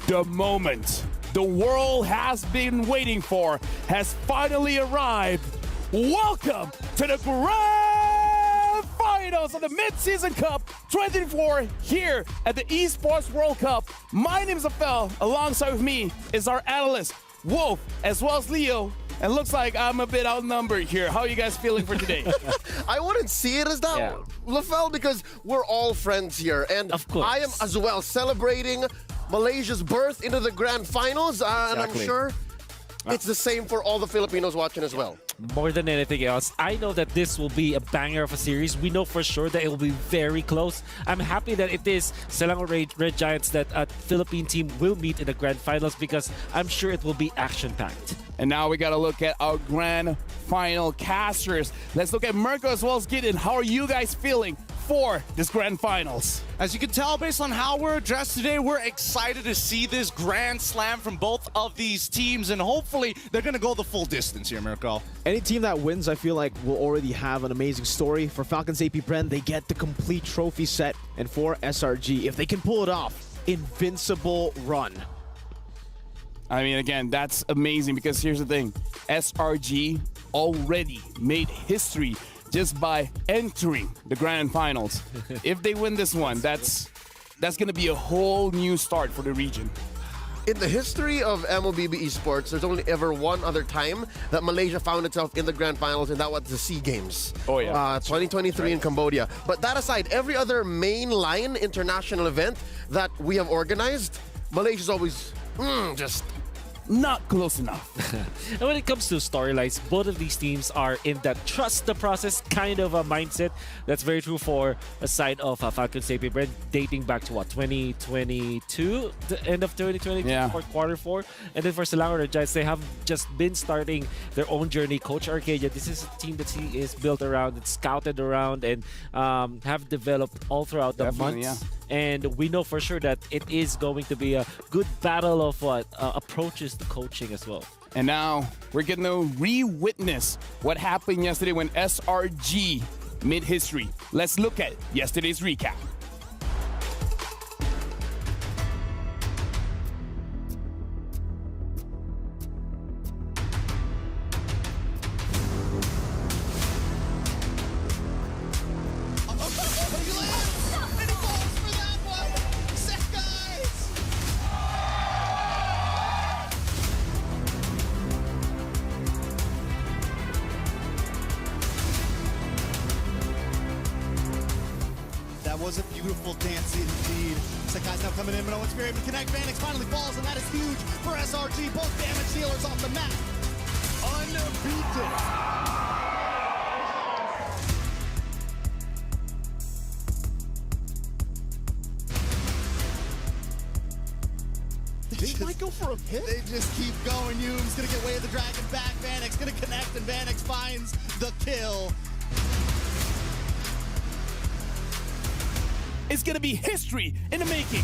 The moment the world has been waiting for has finally arrived. Welcome to the Grand Finals of the Mid-Season Cup 24 here at the Esports World Cup. My name is Afel. Alongside with me is our analyst, Wolf, as well as Leo. And looks like I'm a bit outnumbered here. How are you guys feeling for today? I wouldn't see it as that, Lafel, because we're all friends here. And of course. I am as well celebrating Malaysia's birth into the Grand Finals. And I'm sure it's the same for all the Filipinos watching as well. More than anything else, I know that this will be a banger of a series. We know for sure that it will be very close. I'm happy that it is Selangor Red Giants that a Philippine team will meet in the Grand Finals because I'm sure it will be action-packed. And now we got to look at our Grand Final casters. Let's look at Mirko as well as Gideon. How are you guys feeling for this Grand Finals? As you can tell, based on how we're dressed today, we're excited to see this Grand Slam from both of these teams, and hopefully they're going to go the full distance here, Mirko. Any team that wins, I feel like, will already have an amazing story. For Falcons AP BREN, they get the complete trophy set. And for SRG, if they can pull it off, invincible run. I mean, again, that's amazing because here's the thing. SRG already made history just by entering the Grand Finals. If they win this one, that's going to be a whole new start for the region. In the history of MLBB Esports, there's only ever one other time that Malaysia found itself in the Grand Finals, and that was the SEA Games. Oh, yeah. 2023 in Cambodia. But that aside, every other mainline international event that we have organized, Malaysia's always just not close enough. And when it comes to storylines, both of these teams are in that trust the process kind of a mindset. That's very true for a side of Falcons AP BREN dating back to what, 2022, the end of 2022 for quarter 4. And then for Selangor Red Giants, they have just been starting their own journey. Coach Arcadia, this is a team that he is built around, it's scouted around, and have developed all throughout the months. And we know for sure that it is going to be a good battle of approaches to coaching as well. And now we're getting to re-witness what happened yesterday when SRG made history. Let's look at yesterday's recap. Was a beautiful dance indeed. Sakai's now coming in, but Owen's able to connect. Vanix finally falls, and that is huge for SRG. Both damage dealers off the map. Unbeaten. They might go for a hit. They just keep going. Hume's gonna get way of the dragon back. Vanix gonna connect, and Vanix finds the kill. It's going to be history in the making.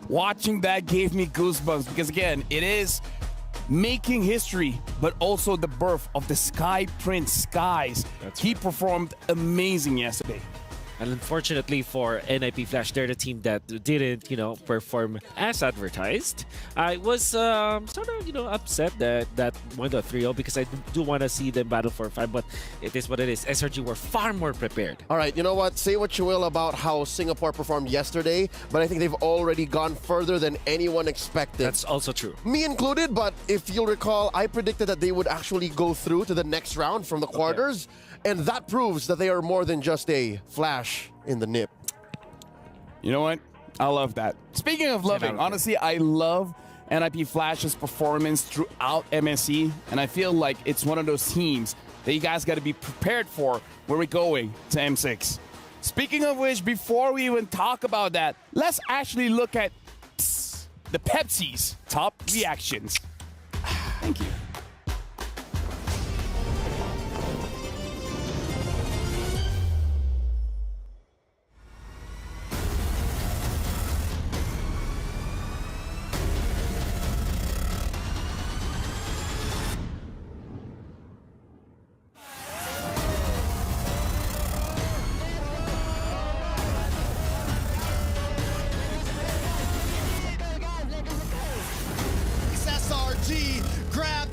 Watching that gave me goosebumps because, again, it is making history, but also the birth of the Sky Prince Skies. He performed amazing yesterday. And unfortunately for NIP Flash, they're the team that didn't, perform as advertised. I was sort of, upset that went to 3-0 because I do want to see them battle for a 5, but it is what it is. SRG were far more prepared. All right, you know what? Say what you will about how Singapore performed yesterday, but I think they've already gone further than anyone expected. That's also true. Me included, but if you'll recall, I predicted that they would actually go through to the next round from the quarters, and that proves that they are more than just a flash in the nip. You know what? I love that. Speaking of loving, honestly, I love NIP Flash's performance throughout MSC, and I feel like it's one of those teams that you guys got to be prepared for when we're going to M6. Speaking of which, before we even talk about that, let's actually look at the Pepsi's top reactions. Thank you.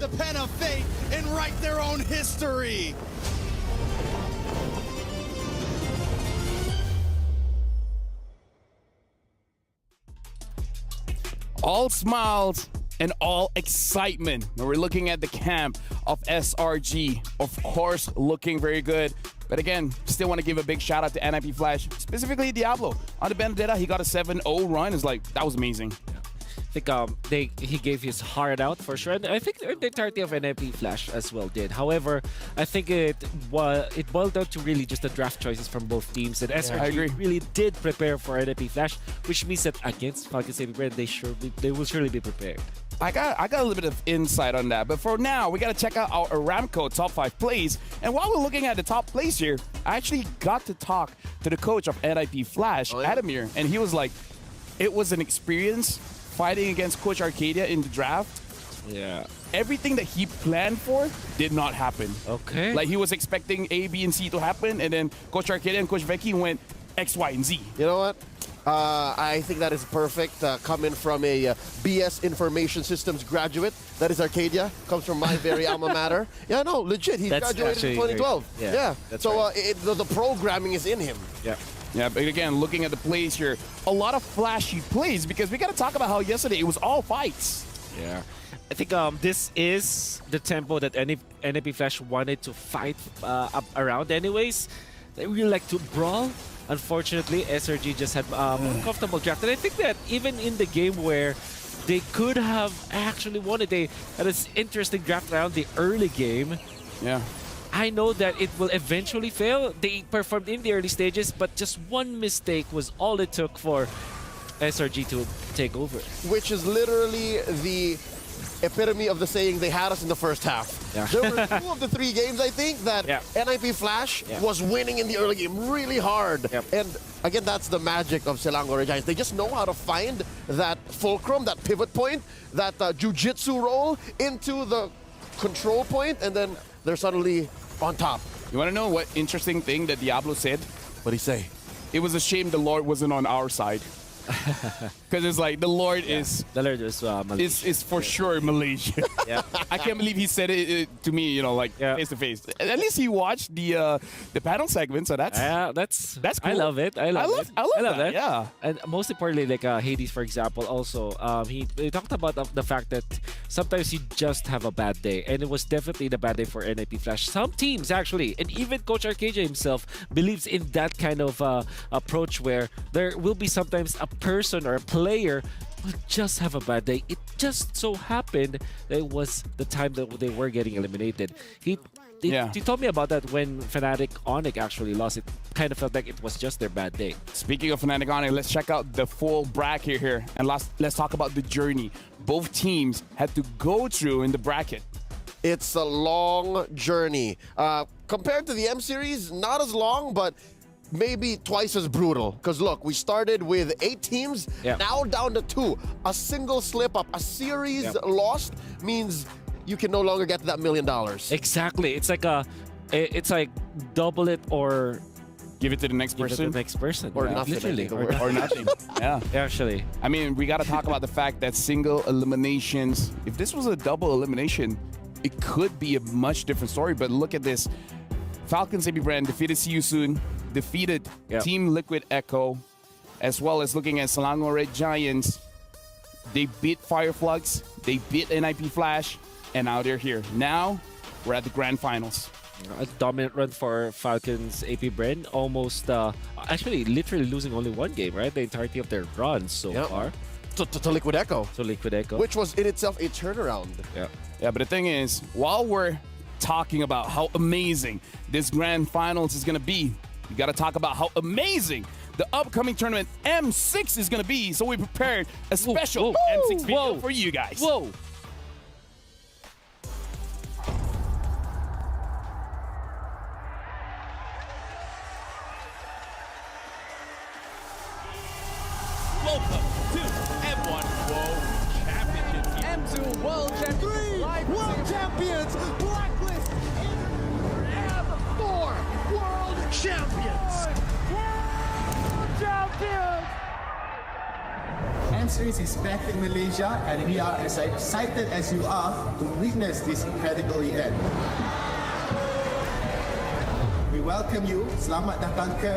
the pen of fate and write their own history. All smiles and all excitement when we're looking at the camp of SRG. Of course, looking very good. But again, still want to give a big shout out to NIP Flash, specifically Diablo. On the Benedetta, he got a 7-0 run. It's like, that was amazing. I think he gave his heart out for sure, and I think the entirety of NIP Flash as well did. However, I think it boiled down to really just the draft choices from both teams, and SRG really did prepare for NIP Flash, which means that against FALCONS AP BREN, they will surely be prepared. I got a little bit of insight on that, but for now, we got to check out our Aramco top 5 plays. And while we're looking at the top plays here, I actually got to talk to the coach of NIP Flash, Adamir, and he was like, it was an experience fighting against Coach Arcadia in the draft. Yeah. Everything that he planned for did not happen. Okay. Like, he was expecting A, B, and C to happen, and then Coach Arcadia and Coach Vecchi went X, Y, and Z. You know what? I think that is perfect. Coming from a BS Information Systems graduate, that is Arcadia, comes from my very alma mater. Yeah, no, legit. He graduated in 2012. So right. The programming is in him. Yeah. Yeah, but again, looking at the plays here, a lot of flashy plays, because we got to talk about how yesterday it was all fights. Yeah. I think this is the tempo that NIP Flash wanted to fight up around anyways. They really like to brawl. Unfortunately, SRG just had a comfortable draft. And I think that even in the game where they could have actually won it, they had this interesting draft round, the early game. Yeah. I know that it will eventually fail. They performed in the early stages, but just one mistake was all it took for SRG to take over. Which is literally the epitome of the saying, they had us in the first half. Yeah. There were 2 of the 3 games, I think, that NIP Flash was winning in the early game really hard. Yep. And again, that's the magic of Selangor Giants. They just know how to find that fulcrum, that pivot point, that jiu-jitsu roll into the control point, and then they're suddenly on top. You want to know what interesting thing that Diablo said? What'd he say? It was a shame the Lord wasn't on our side. Because it's like, the Lord is Malaysia. is for sure Malaysia. Yeah. I can't believe he said it to me, you know, like face to face. At least he watched the panel segment, so that's cool. I love it. I love that. Yeah. And most importantly, like Hades, for example, also he talked about the fact that sometimes you just have a bad day, and it was definitely the bad day for NIP Flash. Some teams actually, and even Coach Arcadia himself believes in that kind of approach where there will be sometimes a person or a player will just have a bad day. It just so happened that it was the time that they were getting eliminated. He told me about that when Fnatic Onyx actually lost. It kind of felt like it was just their bad day. Speaking of Fnatic Onyx, let's check out the full bracket here, and let's talk about the journey both teams had to go through in the bracket. It's a long journey. Compared to the M Series, not as long, but maybe twice as brutal. Because look, we started with 8 teams, now down to 2. A single slip up, a series lost means you can no longer get to that $1 million. Exactly. It's like double it or give it to the next person. Or nothing. Literally. Or nothing. Yeah. Actually. I mean, we got to talk about the fact that single eliminations, if this was a double elimination, it could be a much different story. But look at this. FALCONS AP BREN defeated See You Soon, defeated Team Liquid Echo, as well as looking at Selangor Red Giants. They beat Fireflugs, they beat NIP Flash, and now they're here. Now, we're at the grand finals. A dominant run for FALCONS AP BREN, almost, actually literally losing only 1 game, right? The entirety of their runs so far. To Liquid Echo. To Liquid Echo. Which was in itself a turnaround. Yeah. Yeah, but the thing is, while we're talking about how amazing this grand finals is going to be, you got to talk about how amazing the upcoming tournament M6 is going to be. So we prepared a special M6 video for you guys. Whoa. Welcome to M1 World Championship. M2 World Champions. 3 World Champions. Blacklist. M4 World Champions. And Series is back in Malaysia, and we are as excited as you are to witness this incredible event. We welcome you. Selamat datang ke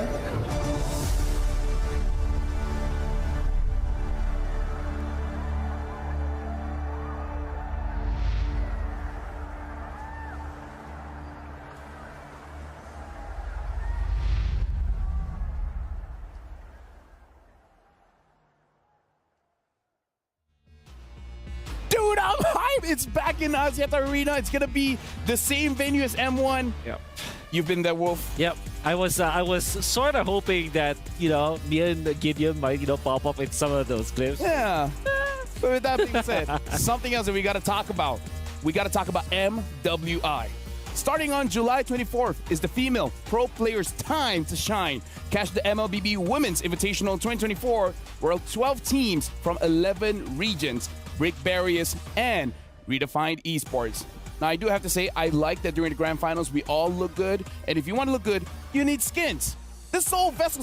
Dude, I'm hyped. It's back in Axiata Arena. It's going to be the same venue as M1. Yep. You've been there, Wolf. Yep. I was sort of hoping that, me and Gideon might, pop up in some of those clips. Yeah. But with that being said, something else that we got to talk about. We got to talk about MWI. Starting on July 24th is the female pro players' time to shine. Catch the MLBB Women's Invitational 2024, where 12 teams from 11 regions break barriers and redefine esports. Now, I do have to say, I like that during the grand finals, we all look good. And if you want to look good, you need skins. The Soul Vessel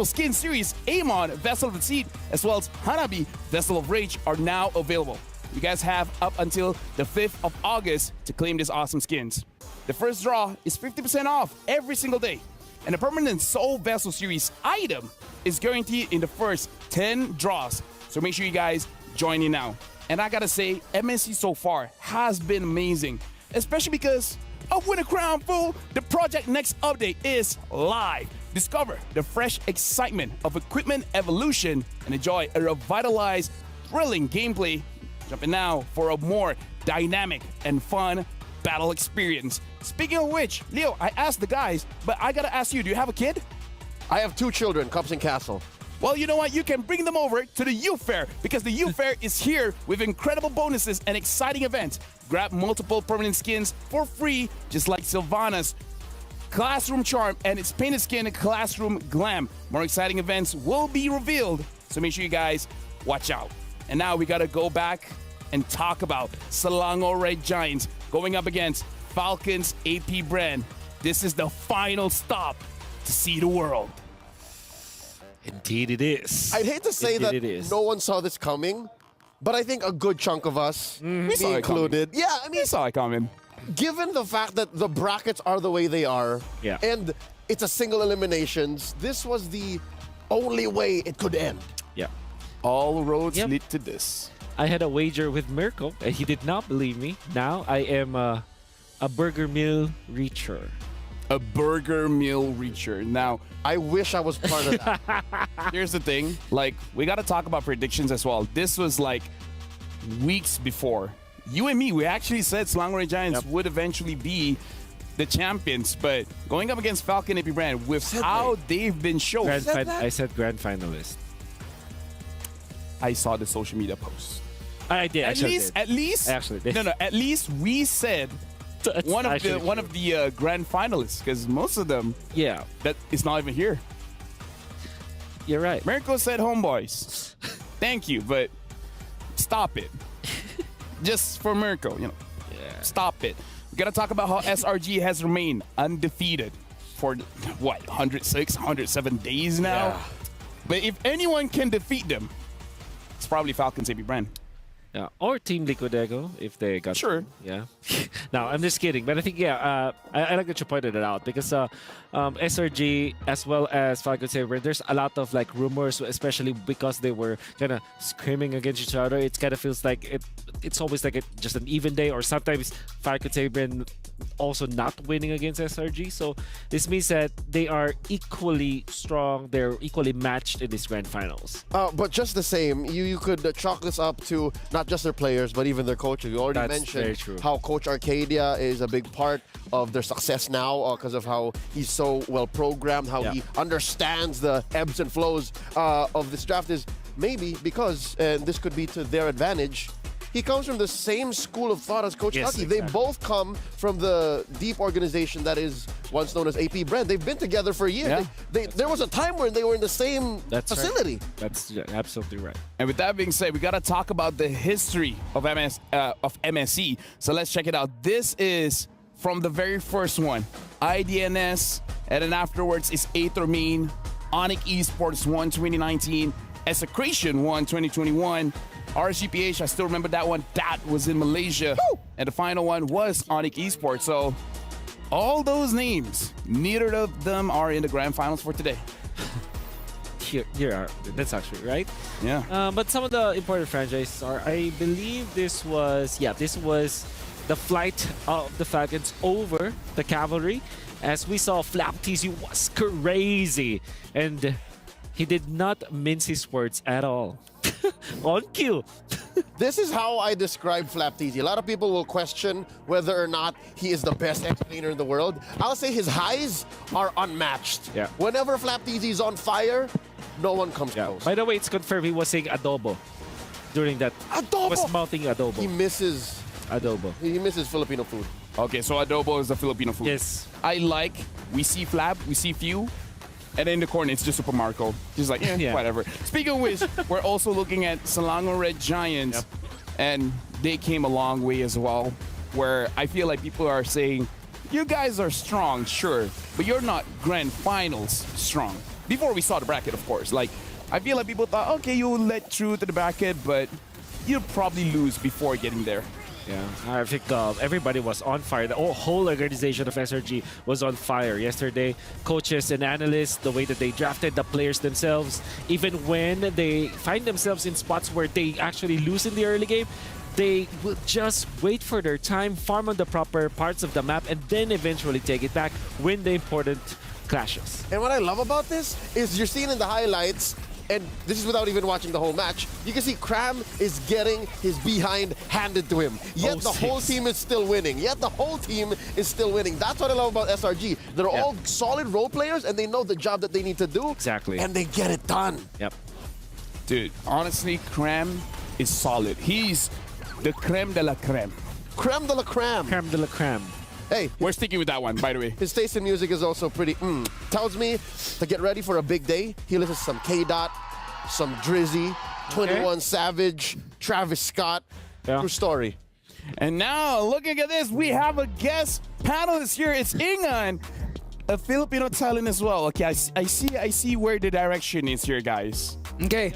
Skin Series, Amon Vessel of the Seed, as well as Hanabi Vessel of Rage are now available. You guys have up until the 5th of August to claim these awesome skins. The first draw is 50% off every single day. And a permanent Soul Vessel Series item is guaranteed in the first 10 draws. So make sure you guys join in now. And I gotta say, MSC so far has been amazing, especially because of Win a Crown, fool. The Project Next update is live. Discover the fresh excitement of equipment evolution and enjoy a revitalized, thrilling gameplay. Jumping now for a more dynamic and fun battle experience. Speaking of which, Leo, I asked the guys, but I gotta ask you, do you have a kid? I have 2 children, Cups and Castle. Well, you know what? You can bring them over to the Youth Fair because the Youth Fair is here with incredible bonuses and exciting events. Grab multiple permanent skins for free, just like Sylvana's Classroom Charm and its painted skin Classroom Glam. More exciting events will be revealed, so make sure you guys watch out. And now we gotta go back and talk about Selangor Red Giants going up against Falcons AP BREN. This is the final stop to see the world. Indeed it is. I'd hate to say Indeed that it is. no one saw this coming, but I think a good chunk of us, me saw it included, yeah, I mean, We saw it coming. given the fact that the brackets are the way they are, Yeah. and it's a single eliminations, this was the only way it could end. Yeah. All roads Yep. lead to this. I had a wager with Mirko, and he did not believe me. Now I am a burger meal reacher. A burger meal reacher. Now, I wish I was part of that. here's the thing. Like, we got to talk about predictions as well. This was like weeks before. You and me, we actually said Selangor Red Giants would eventually be the champions. But going up against Falcon AP BREN, with how they've been shown, I said grand finalist. I saw the social media posts. I did. At least, I actually did. No, at least we said That's one of actually the grand finalists, because most of them Yeah, that is not even here. you're right. Mirko said homeboys. Thank you, but stop it. Just for Mirko, stop it. We gotta talk about how SRG has remained undefeated for what, 106, 107 days now. Yeah. But if anyone can defeat them, it's probably Falcons AP BREN. Yeah, or Team Liquidego if they got Sure. Yeah. No, I'm just kidding. But I think I like that you pointed it out because SRG as well as Falcons Saber, there's a lot of like rumors, especially because they were kind of screaming against each other. It kind of feels like it's always like just an even day, or sometimes Falcons Saber also not winning against SRG. So this means that they are equally strong. They're equally matched in these grand finals. But just the same, you could chalk this up to not just their players, but even their coaches. You already That's very mentioned true. how Coach Arcadia is a big part of their success now because of how he's so well programmed, how he understands the ebbs and flows of this draft is maybe because, and this could be to their advantage, he comes from the same school of thought as Coach Aki. They both come from the deep organization that is once known as AP BREN. They've been together for years. Yeah. There was a time when they were in the same facility. Right. That's absolutely right. And with that being said, we got to talk about the history of MSC. So let's check it out. This is from the very first one, IDNS, and then afterwards is Aether Main, Onyx Esports 1 2019, Execration won 2021. RSGPH, I still remember that one. That was in Malaysia. Woo! And the final one was Onyx Esports. So all those names, neither of them are in the grand finals for today. Here are. That's actually right. Yeah. But some of the important franchises are, I believe this was the flight of the Falcons over the Cavalry. As we saw, Flap TZ was crazy. And he did not mince his words at all. On cue. This is how I describe Flap TZ. A lot of people will question whether or not he is the best explainer in the world. I'll say his highs are unmatched. Yeah. Whenever Flap TZ is on fire, no one comes close. By the way, it's confirmed he was saying adobo during that. Adobo! Was mouthing adobo. He misses Adobo. He misses Filipino food. Okay, so adobo is the Filipino food. Yes. We see Flap, we see Few, and in the corner, it's just Super Marco. Just like, Yeah. whatever. Speaking of which, we're also looking at Selangor Red Giants, and they came a long way as well, where I feel like people are saying, you guys are strong, sure, but you're not grand finals strong. Before we saw the bracket, of course. Like, I feel like people thought, okay, you'll let through to the bracket, but you'll probably lose before getting there. Yeah, I think everybody was on fire. The whole organization of SRG was on fire yesterday. Coaches and analysts, the way that they drafted the players themselves, even when they find themselves in spots where they actually lose in the early game, they will just wait for their time, farm on the proper parts of the map, and then eventually take it back, win the important clashes. And what I love about this is you're seeing in the highlights, and this is without even watching the whole match, you can see Cram is getting his behind handed to him. Yet the whole team is still winning. That's what I love about SRG. They're all solid role players, and they know the job that they need to do. Exactly. And they get it done. Yep. Dude, honestly, Cram is solid. He's the creme de la creme. Creme de la creme. Creme de la creme. Hey, We're sticking with that one, by the way. his taste in music is also pretty, Tells me to get ready for a big day. He listens to some K-Dot, some Drizzy, 21 Savage, Travis Scott. Yeah. True story. And now, looking at this, we have a guest panelist here. It's Ingan, a Filipino talent as well. Okay, I see where the direction is here, guys. Okay.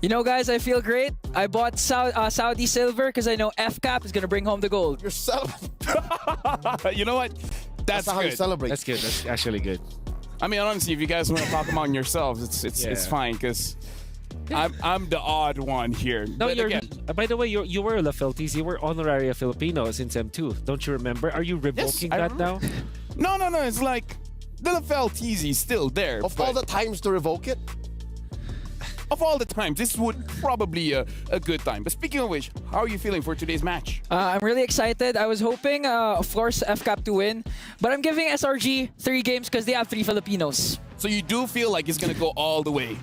You know, guys, I feel great. I bought Saudi silver because I know FCAP is going to bring home the gold. You're celebrating. You know what? That's how you good. celebrate. That's good. That's actually good. I mean, honestly, if you guys want to talk among yourselves, it's fine because I'm the odd one here. No, But you're. again, By the way, you were La Felties. You were honoraria Filipino since M2. Don't you remember? Are you revoking I that now? remember. No. It's like the LFL is still there. Of but all the times to revoke it, of all the times, this would probably a good time. But speaking of which, how are you feeling for today's match? I'm really excited. I was hoping, of course, FCAP to win. But I'm giving SRG 3 games because they have 3 Filipinos. So you do feel like it's gonna go all the way.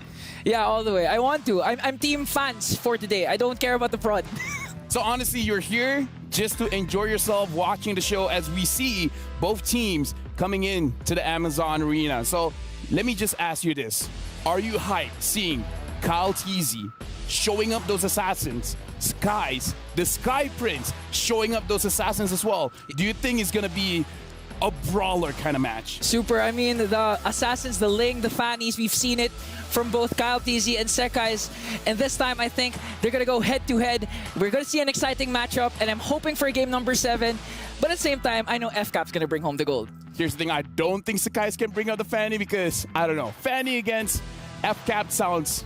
Yeah, all the way. I want to. I'm team fans for today. I don't care about the prod. So honestly, you're here just to enjoy yourself watching the show as we see both teams coming in to the Amazon Arena. So let me just ask you this. Are you hyped seeing Kyle TZ showing up those assassins, Skies, the Sky Prince showing up those assassins as well? Do you think it's gonna be a brawler kind of match? Super. I mean, the Assassins, the Ling, the Fannies, we've seen it from both Kyle TZ and Sekai's. And this time, I think they're going to go head-to-head. We're going to see an exciting matchup, and I'm hoping for game number 7. But at the same time, I know FCAP's going to bring home the gold. Here's the thing, I don't think Sekai's can bring out the Fanny because, I don't know, Fanny against FCAP sounds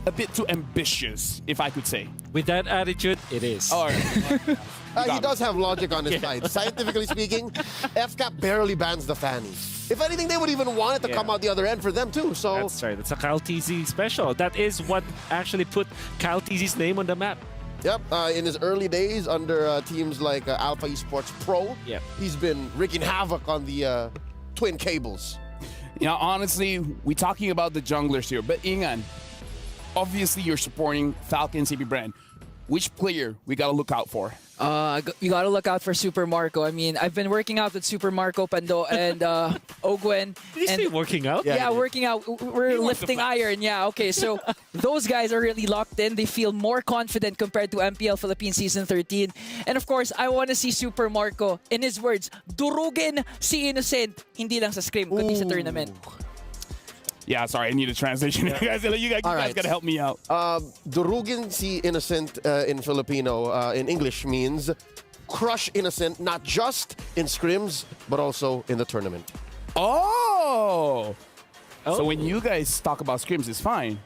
a bit too ambitious, if I could say. With that attitude, it is. All right. he does have logic on his side. Scientifically speaking, FCAP barely bans the Fanny. If anything, they would even want it to come out the other end for them too. So That's right. That's a Kyle TZ special. That is what actually put Kyle TZ's name on the map. Yep, in his early days under teams like Alpha Esports Pro, Yep. he's been wreaking havoc on the twin cables. You know, honestly, we're talking about the junglers here, but Ingan, obviously you're supporting Falcons CP BREN. Which player we gotta look out for? You gotta look out for Super Marco. I mean, I've been working out with Super Marco, Pando, and Ogwen. Did you say working out? Yeah, working out. We're lifting iron. Yeah, okay. So those guys are really locked in. They feel more confident compared to MPL Philippines Season 13. And of course, I want to see Super Marco, in his words, durugin si Innocent. Hindi lang sa scrim, kundi sa tournament. Yeah, sorry, I need a translation. You guys right. gotta help me out. Durugin si innocent in Filipino, in English means crush innocent, not just in scrims, but also in the tournament. Oh! So when you guys talk about scrims, it's fine.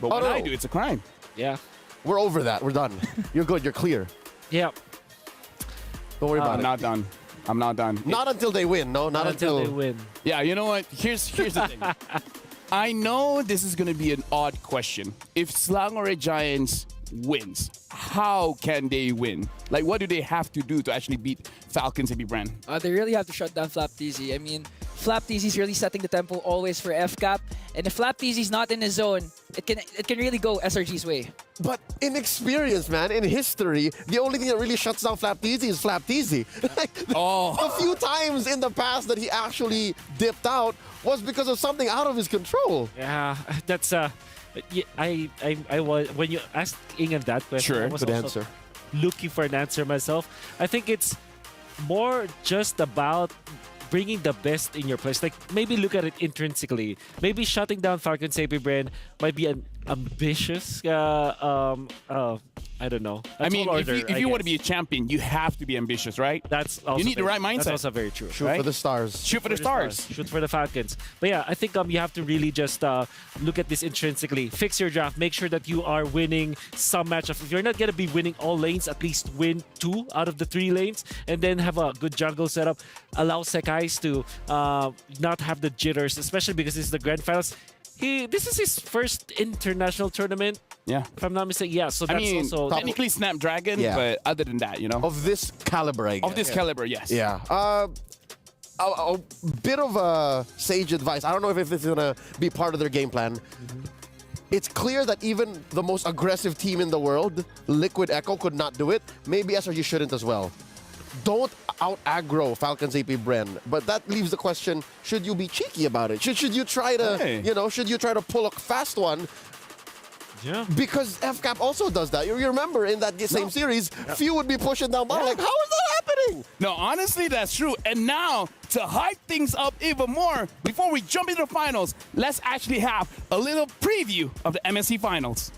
But when I do, it's a crime. Yeah. We're over that. We're done. You're good. You're clear. Yeah. Don't worry about I'm it. not done. I'm not done. Not until they win. No, not until they win. Yeah, you know what? Here's the thing. I know this is going to be an odd question. If Selangor Giants wins, how can they win? Like, what do they have to do to actually beat Falcons and BREN? They really have to shut down FlapTZ. I mean, FlapTZ is really setting the tempo always for FCAP. And if FlapTZ is not in his zone, it can really go SRG's way. But in experience, man, in history, the only thing that really shuts down FlapTZ is FlapTZ. A few times in the past that he actually dipped out was because of something out of his control. Yeah, that's I was when you asked Ingan that question. Sure, I was good also answer. looking for an answer myself. I think it's more just about bringing the best in your place. Like, maybe look at it intrinsically. Maybe shutting down FALCONS BREN might be an ambitious I don't know. I mean, if you want to be a champion, you have to be ambitious, right? That's also you need the right mindset. That's also very true. Shoot for the stars. Shoot for the stars. Shoot for the Falcons. But yeah, I think you have to really just look at this intrinsically. Fix your draft. Make sure that you are winning some matchups. If you're not going to be winning all lanes, at least win 2 out of the 3 lanes. And then have a good jungle setup. Allow Sekais to not have the jitters, especially because this is the grand finals. This is his first international tournament. Yeah. If I'm not mistaken. Yeah, so that's I mean, also... technically Snapdragon, but other than that, you know. Of this caliber, I guess. Of this caliber, yes. Yeah. A bit of sage advice. I don't know if this is going to be part of their game plan. It's clear that even the most aggressive team in the world, Liquid Echo, could not do it. Maybe SRG shouldn't as well. Don't out-aggro FALCONS BREN. But that leaves the question, should you be cheeky about it? Should you try to, should you try to pull a fast one? Yeah. Because FCAP also does that. You remember in that same series, few would be pushing down bottom. Like, how is that happening? No, honestly, that's true. And now, to hype things up even more, before we jump into the finals, let's actually have a little preview of the MSC finals.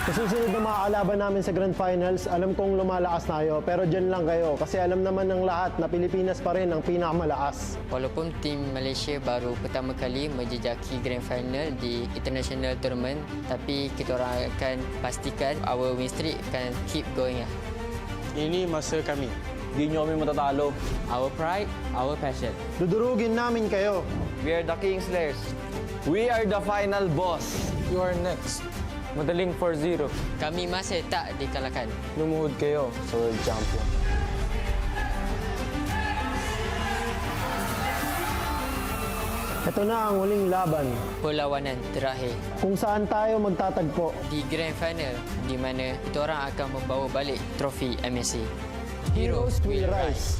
Sa susunod na mga kalaban namin sa Grand Finals, alam kong lumalakas na kayo, pero dyan lang kayo kasi alam naman ng lahat na Pilipinas pa rin ang pinakamalakas. Walaupun tim Malaysia baru pertama kali menjejaki Grand Final di International Tournament, tapi kita orang akan pastikan our win streak akan keep going. Ini masa kami. Hindi nyo kami matatalo. Our pride, our passion. Dudurugin namin kayo. We are the Kingslayers. We are the final boss. You are next. Madaling 4-0. Kami masih tak dikalahkan. Lumuhod kayo sa World Champion. Ito na ang huling laban. Perlawanan terakhir. Kung saan tayo magtatagpo. Di Grand Final, di mana kita orang akan membawa balik trofi MSC. Heroes will rise.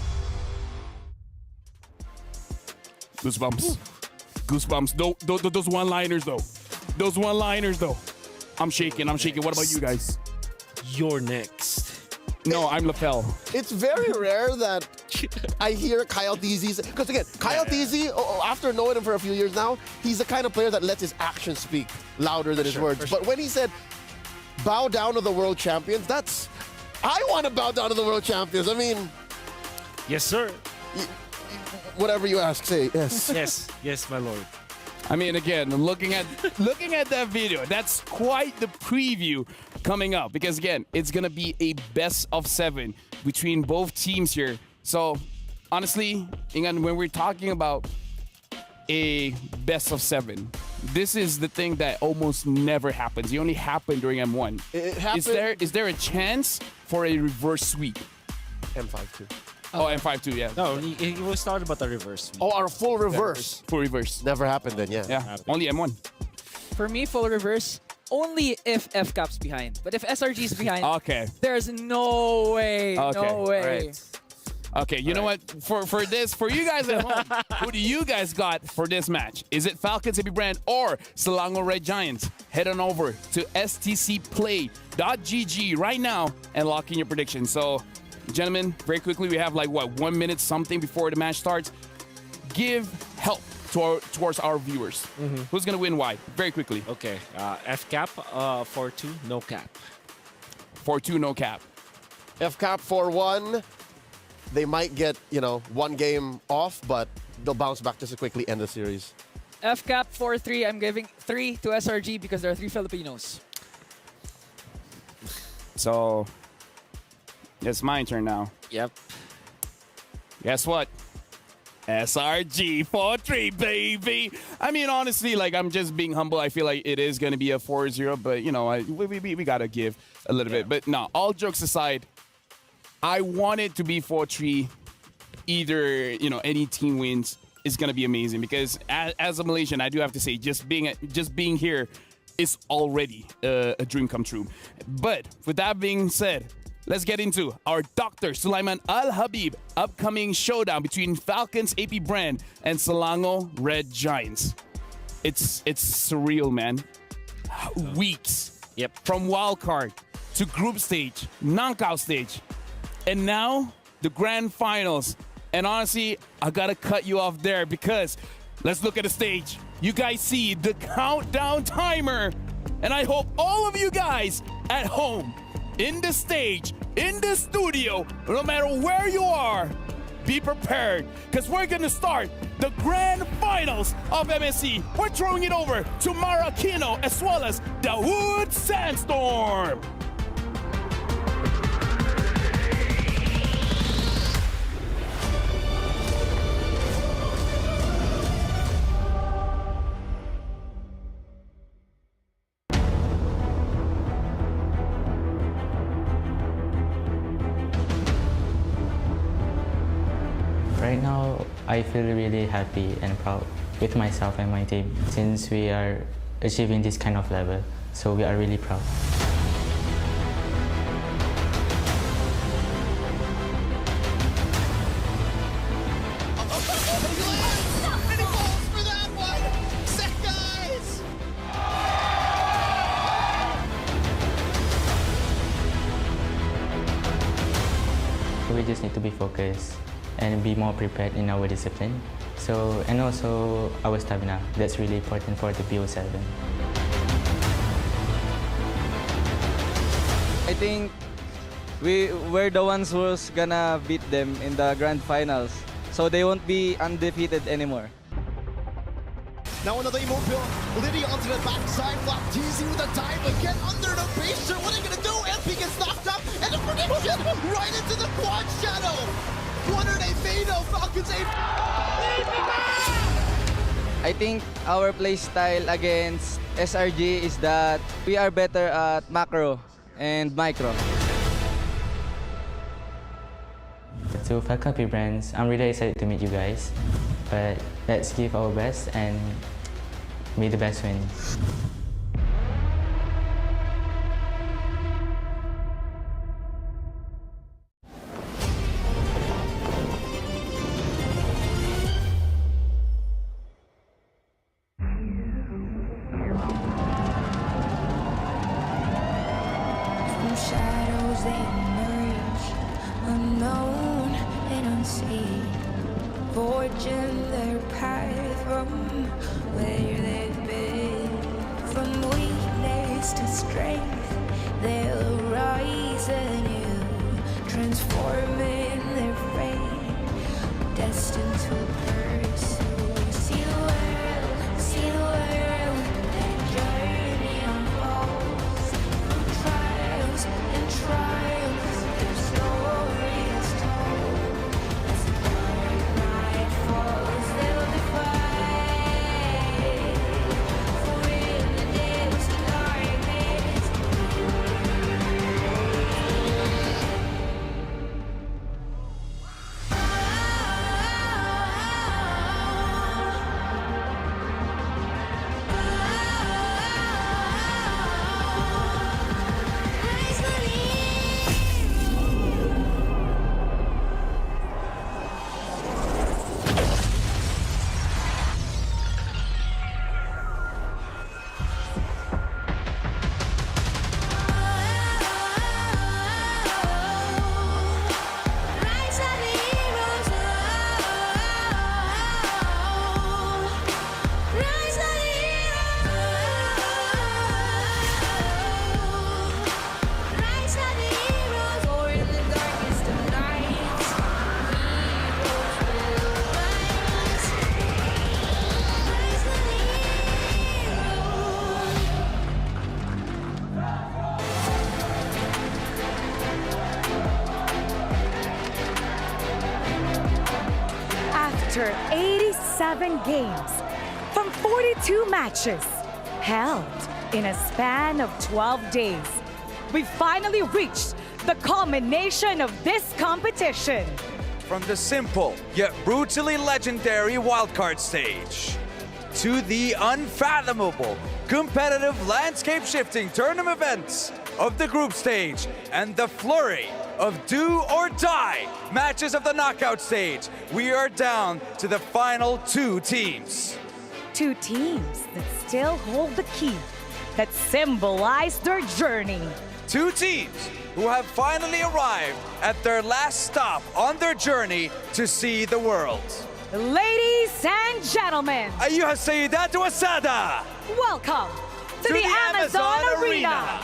Goosebumps. Goosebumps. Those one-liners, though. Those one-liners, though. I'm shaking. What about you guys? You're next. No, I'm Lapel. It's very rare that I hear Kyle DZ's... Because again, Kyle DZ, after knowing him for a few years now, he's the kind of player that lets his actions speak louder than his words. But when he said, bow down to the world champions, that's... I want to bow down to the world champions. I mean... Yes, sir. Whatever you ask, say yes. Yes, my lord. I mean, again, looking at that video, that's quite the preview coming up. Because again, it's gonna be a best of 7 between both teams here. So honestly, Ingan, when we're talking about a best of 7, this is the thing that almost never happens. It only happened during M1. It happened. Is there a chance for a reverse sweep? M5-2. Oh, M5-2, yeah. No, he was started about a reverse. Oh, our full reverse. Full reverse. Never happened then, yeah. Yeah, only M1. For me, full reverse, only if FCAP's behind. But if SRG's behind, Okay. there's no way. Okay. No way. Right. Okay, you know what? For you guys at home, who do you guys got for this match? Is it Falcons AP BREN or Selangor Red Giants? Head on over to stcplay.gg right now and lock in your predictions. So, gentlemen, very quickly, we have like, what, 1 minute something before the match starts. Give help towards our viewers. Who's going to win why? Very quickly. Okay, F cap 4-2, no cap. 4-2, no cap. FCAP 4-1. They might get, one game off, but they'll bounce back just to quickly end the series. FCAP 4-3. I'm giving 3 to SRG because there are 3 Filipinos. So, it's my turn now. Yep. Guess what? SRG 4-3, baby. I mean, honestly, like, I'm just being humble. I feel like it is going to be a 4-0, but, we got to give a little bit. But no, all jokes aside, I want it to be 4-3. Either, any team wins is going to be amazing because as a Malaysian, I do have to say, just being here is already a dream come true. But with that being said, let's get into our Dr. Sulaiman Al-Habib upcoming showdown between Falcons AP BREN and Selangor Red Giants. It's surreal, man. Weeks. Yep. From wild card to group stage, knockout stage, and now the grand finals. And honestly, I gotta cut you off there because let's look at the stage. You guys see the countdown timer, and I hope all of you guys at home, in the stage, in the studio, no matter where you are, be prepared because we're gonna start the grand finals of MSC. We're throwing it over to Maracino as well as the Wood Sandstorm. Right now, I feel really happy and proud with myself and my team since we are achieving this kind of level. So we are really proud. We just need to be focused and be more prepared in our discipline. So, and also our stamina. That's really important for the BO7. I think we're the ones who's gonna beat them in the grand finals. So they won't be undefeated anymore. Now another immobile. Liddy onto the backside. Flap teasing with a dive again under the base. What are they gonna do? MP gets knocked up and the prediction right into the quad shadow. What are they made of? Falcons aim. I think our play style against SRG is that we are better at macro and micro. To Falcon AP BREN, I'm really excited to meet you guys. But let's give our best and may the best win. Shadows they emerge, unknown and unseen, forging their path from where they've been. From weakness to strength, they'll rise anew, transforming their fate, destined to pursue. See the world, their journey unfolds. Trials and triumphs, their story is told. As the dark night falls, they'll defy. For in the depths of darkness, 7 games from 42 matches held in a span of 12 days. We finally reached the culmination of this competition. From the simple yet brutally legendary wildcard stage to the unfathomable, competitive landscape-shifting tournament events of the group stage and the flurry of do-or-die matches of the knockout stage, we are down to the final 2 teams. 2 teams that still hold the key that symbolize their journey. 2 teams who have finally arrived at their last stop on their journey to see the world. Ladies and gentlemen, أيها السيدات والسادة, welcome to the Amazon Arena.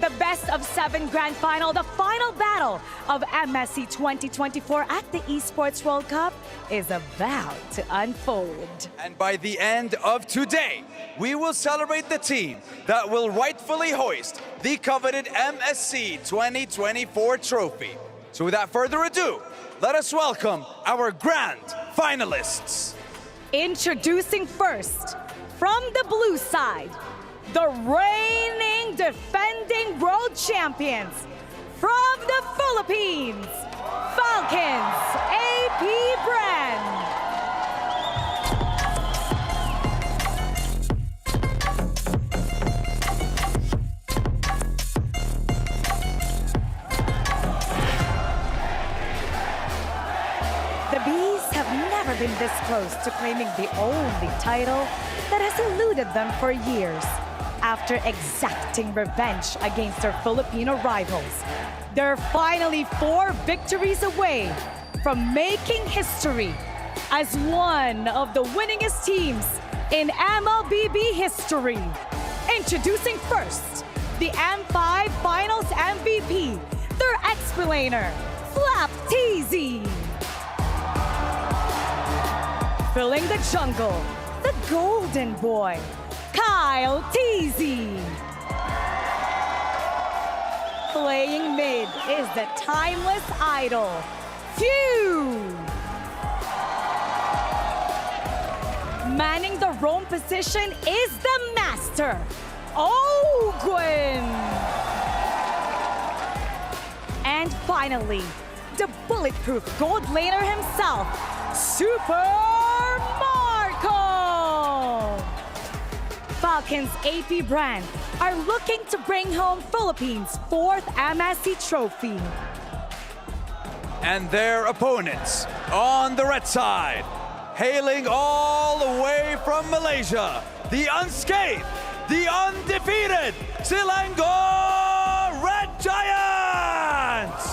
The best of 7 grand final, the final battle of MSC 2024 at the Esports World Cup is about to unfold. And by the end of today, we will celebrate the team that will rightfully hoist the coveted MSC 2024 trophy. So without further ado, let us welcome our grand finalists. Introducing first, from the blue side, the reigning defending world champions from the Philippines, Falcons AP BREN. The Bees have never been this close to claiming the only title that has eluded them for years. After exacting revenge against their Filipino rivals, they're finally 4 victories away from making history as one of the winningest teams in MLBB history. Introducing first, the M5 Finals MVP, their explainer, Flap TZ. Filling the jungle, the golden boy, Kyle TZ. Playing mid is the timeless idol, Few. Manning the roam position is the master, Ogwin. And finally, the bulletproof gold laner himself, Super Marco. Falcons AP BREN are looking to bring home Philippines' 4th MSC trophy. And their opponents on the red side, hailing all the way from Malaysia, the unscathed, the undefeated SELANGOR Red Giants!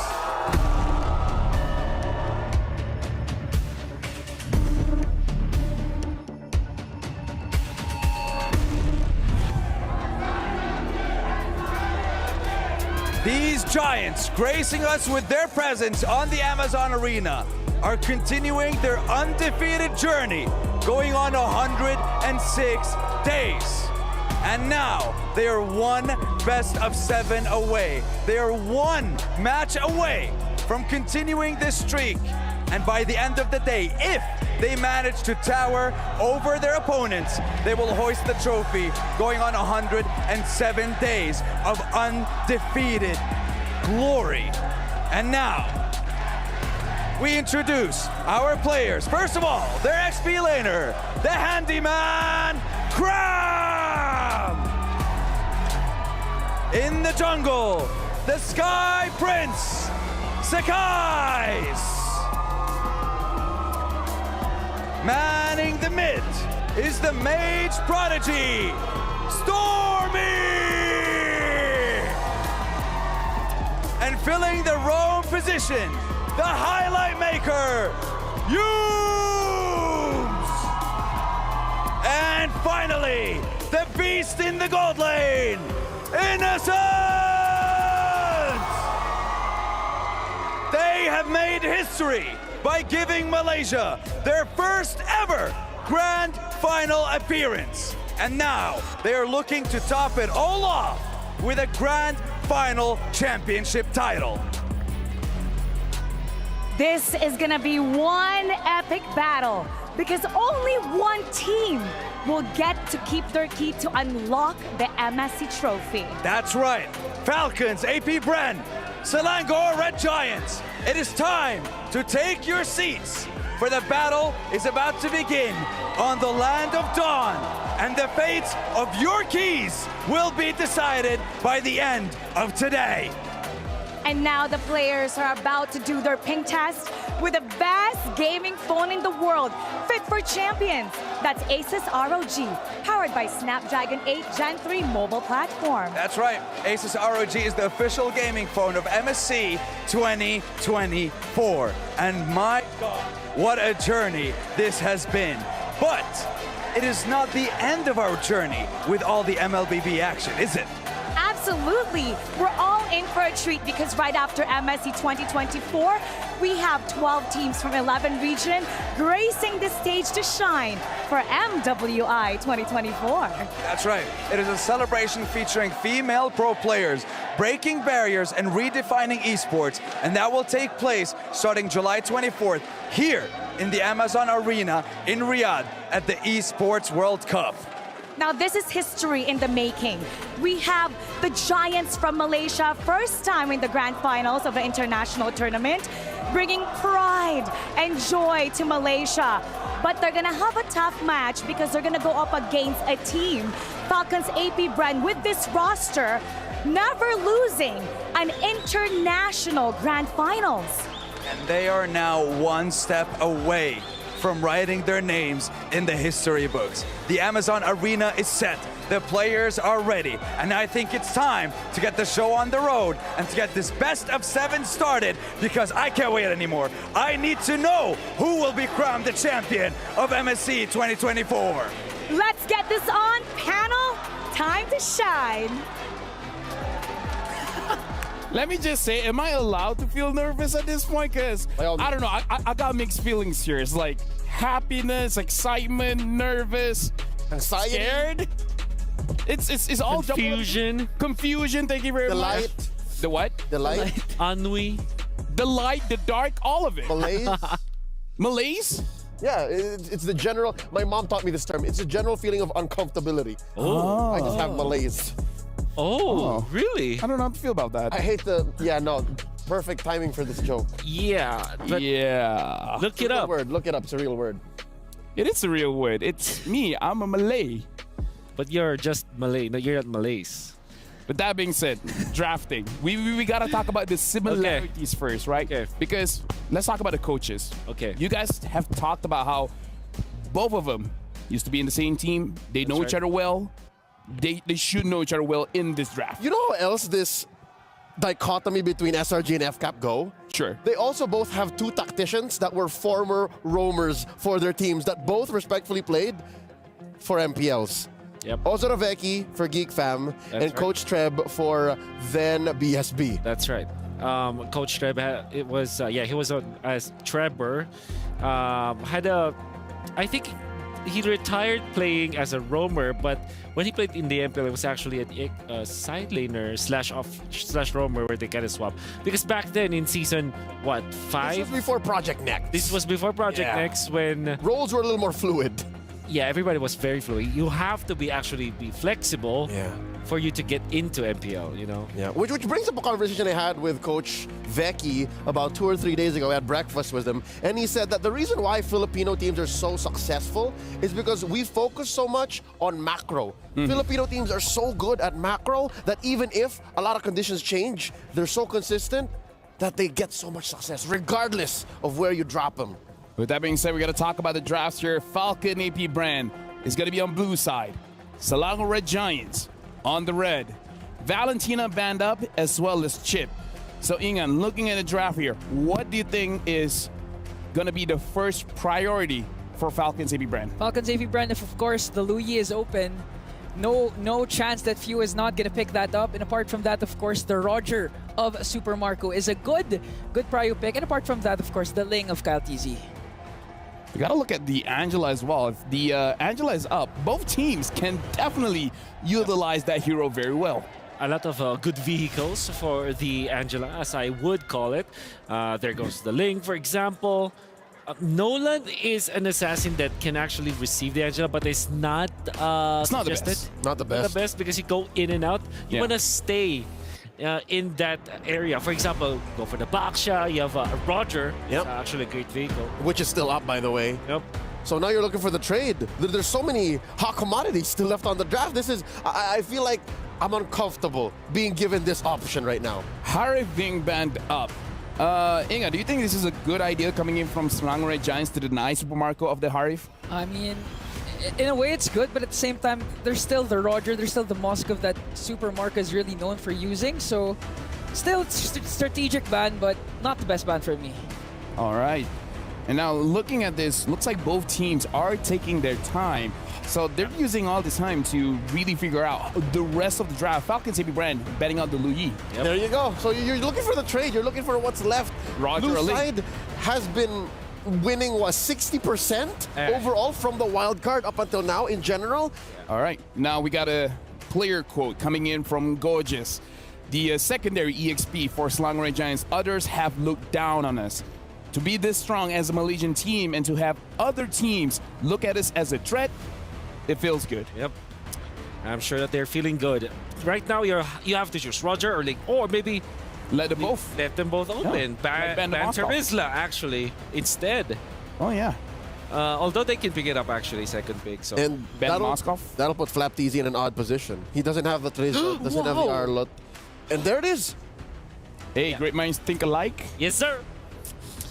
These giants, gracing us with their presence on the Amazon Arena, are continuing their undefeated journey, going on 106 days. And now, they are 1 best of 7 away. They are 1 match away from continuing this streak. And by the end of the day, if they manage to tower over their opponents, they will hoist the trophy, going on 107 days of undefeated glory. And now, we introduce our players. First of all, their XP laner, the handyman, Cram! In the jungle, the Sky Prince, Sakais! Manning the mid is the Mage Prodigy, Stormy! And filling the roam position, the highlight maker, Yooms! And finally, the beast in the gold lane, Innocent! They have made history by giving Malaysia their first ever grand final appearance. And now they are looking to top it all off with a grand final championship title. This is gonna be one epic battle because only one team will get to keep their key to unlock the MSC trophy. That's right. Falcons, AP BREN, Selangor Red Giants. It is time to take your seats, for the battle is about to begin on the land of dawn, and the fates of your keys will be decided by the end of today. And now the players are about to do their ping test with the best gaming phone in the world, fit for champions. That's Asus ROG, powered by Snapdragon 8 Gen 3 mobile platform. That's right. Asus ROG is the official gaming phone of MSC 2024. And my God, what a journey this has been. But it is not the end of our journey with all the MLBB action, is it? Absolutely. We're all in for a treat because right after MSC 2024, we have 12 teams from 11 regions gracing the stage to shine for MWI 2024. That's right. It is a celebration featuring female pro players, breaking barriers and redefining esports, and that will take place starting July 24th here in the Amazon Arena in Riyadh at the Esports World Cup. Now, this is history in the making. We have the Giants from Malaysia, first time in the grand finals of the international tournament, bringing pride and joy to Malaysia. But they're gonna have a tough match because they're gonna go up against a team, Falcons AP BREN, with this roster, never losing an international grand finals. And they are now one step away from writing their names in the history books. The Amazon Arena is set, the players are ready, and I think it's time to get the show on the road and to get this best of 7 started, because I can't wait anymore. I need to know who will be crowned the champion of MSC 2024. Let's get this on, panel. Time to shine. Let me just say, am I allowed to feel nervous at this point? Because, I don't know, I got mixed feelings here. It's like happiness, excitement, nervous, anxiety, scared. It's all confusion. Confusion, thank you very the much. Light. The what? The light. Ennui. The light, the dark, all of it. Malaise. Malaise? Yeah, it's the general, my mom taught me this term, it's a general feeling of uncomfortability. Oh. I just have malaise. Oh, really? I don't know how to feel about that. I hate the, perfect timing for this joke. Yeah. But yeah. Look it up. Look it up, it's a real word. It is a real word. It's me, I'm a Malay. But you're just Malay, no, you're not Malays. But that being said, drafting. We gotta talk about the similarities first, right? Okay. Because let's talk about the coaches. Okay. You guys have talked about how both of them used to be in the same team. They know each other well. They should know each other well in this draft. You know how else this dichotomy between SRG and FCAP go? Sure. They also both have 2 tacticians that were former roamers for their teams that both respectfully played for MPLs. Yep. Ozorovecki for Geek Fam and right. Coach Treb for then BSB. That's right. Coach Treb, he was on as Trebor. I think he retired playing as a roamer, but when he played in the MPL, it was actually a side laner / roamer where they kind of swap. Because back then in season, 5? This was before Project Next. This was before Project Next when roles were a little more fluid. Yeah, everybody was very fluid. You have to be flexible for you to get into MPL, you know? Yeah, which brings up a conversation I had with Coach Vecchi about 2 or 3 days ago. I had breakfast with him, and he said that the reason why Filipino teams are so successful is because we focus so much on macro. Filipino teams are so good at macro that even if a lot of conditions change, they're so consistent that they get so much success, regardless of where you drop them. With that being said, we got to talk about the drafts here. Falcon AP BREN is going to be on blue side. Selangor Red Giants on the red. Valentina band up as well as Chip. So Ingan, looking at the draft here, what do you think is going to be the first priority for Falcons AP BREN? Falcons AP BREN, if of course the Luyi is open, no chance that Few is not going to pick that up. And apart from that, of course, the Roger of Super Marco is a good prio pick. And apart from that, of course, the Ling of Kyle TZ. You got to look at the Angela as well. If the Angela is up, both teams can definitely utilize that hero very well. A lot of good vehicles for the Angela, as I would call it. There goes the Ling, for example. Nolan is an assassin that can actually receive the Angela, but it's not It's not the suggested. best. Not the best. Not the best because you go in and out. You Yeah. want to stay in that area. For example, go for the Baksha. You have Roger. Yep. It's actually a great vehicle. Which is still up, by the way. Yep. So now you're looking for the trade. There's so many hot commodities still left on the draft. This is, I feel like I'm uncomfortable being given this option right now. Harif being banned up. Inga, do you think this is a good idea coming in from Selangor Giants to deny Super Marco of the Harif? I mean, in a way it's good, but at the same time, there's still the Roger, there's still the Moskov that Super Marco is really known for using. So, still it's strategic ban, but not the best ban for me. All right. And now looking at this, looks like both teams are taking their time. So they're using all this time to really figure out the rest of the draft. Falcons AP BREN betting out the Luyi. Yep. There you go. So you're looking for the trade. You're looking for what's left. Roger Blue Ali. side has been winning, what, 60% overall from the wild card up until now in general. All right. Now we got a player quote coming in from Gorgeous. The secondary EXP for Selangor Giants. Others have looked down on us. To be this strong as a Malaysian team and to have other teams look at us as a threat, it feels good. Yep. I'm sure that they're feeling good. Right now, you have to choose Roger or Ling, or maybe let them both. Let them both open. Like ban Terizla actually instead. Oh yeah. Although they can pick it up actually second pick. So And that'll put Flap TZ in an odd position. He doesn't have the Terizla, doesn't have the Arlot. And there it is. Hey, great minds think alike. Yes, sir.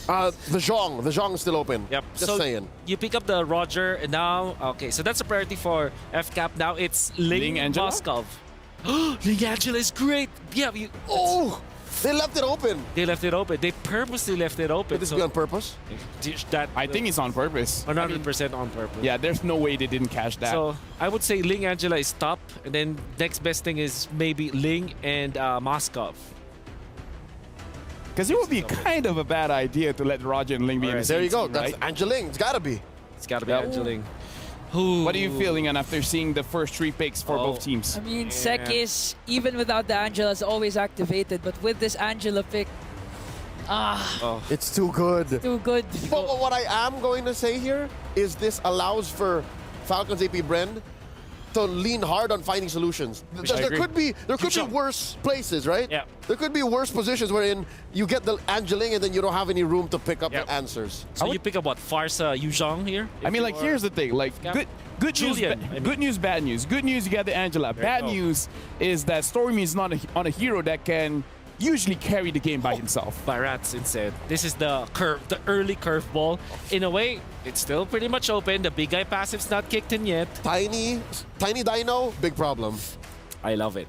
The Zhong is still open. Yep. Just so saying. You pick up the Roger and now, okay, so that's a priority for FCAP. Now it's Ling Angela? Moskov. Ling Angela is great. Yeah. They left it open. They left it open. They purposely left it open. Could this be on purpose? I think it's on purpose. 100% on purpose. Yeah, there's no way they didn't catch that. So I would say Ling Angela is top, and then next best thing is maybe Ling and Moskov. Because it would be kind of a bad idea to let Roger and Ling be in the same There you go. team, That's right? Angeling. It's got to be. It's got to be Yep. Angeling. What are you feeling after seeing the first three picks for both teams? I mean, Sek is, even without the Angela, is always activated. But with this Angela pick, It's too good. too good. But what I am going to say here is this allows for Falcons AP BREN to lean hard on finding solutions. There could be worse places, right? Yeah. There could be worse positions wherein you get the Angeling and then you don't have any room to pick up the answers. So you pick up what? Farsa Yuzhong here? I mean, like, here's the thing. Like, good news, Julian, good news, bad news. Good news, you got the Angela. Bad news is that Stormy is not on a hero that can usually carry the game by himself. Barats instead. This is the early curveball. In a way, it's still pretty much open. The big guy passive's not kicked in yet. Tiny Dino, big problem. I love it.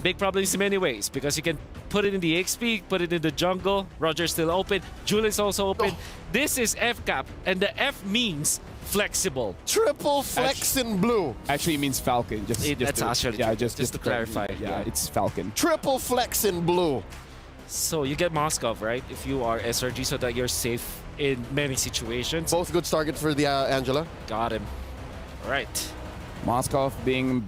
Big problems in many ways because you can put it in the XP, put it in the jungle. Roger's still open. Julian's also open. This is FCAP, and the F means flexible. Triple flex in blue. Actually, it means Falcon. Just to clarify. Yeah, it's Falcon. Triple flex in blue. So you get Moskov, right? If you are SRG, so that you're safe in many situations. Both good targets for the Angela. Got him. All right. Moskov being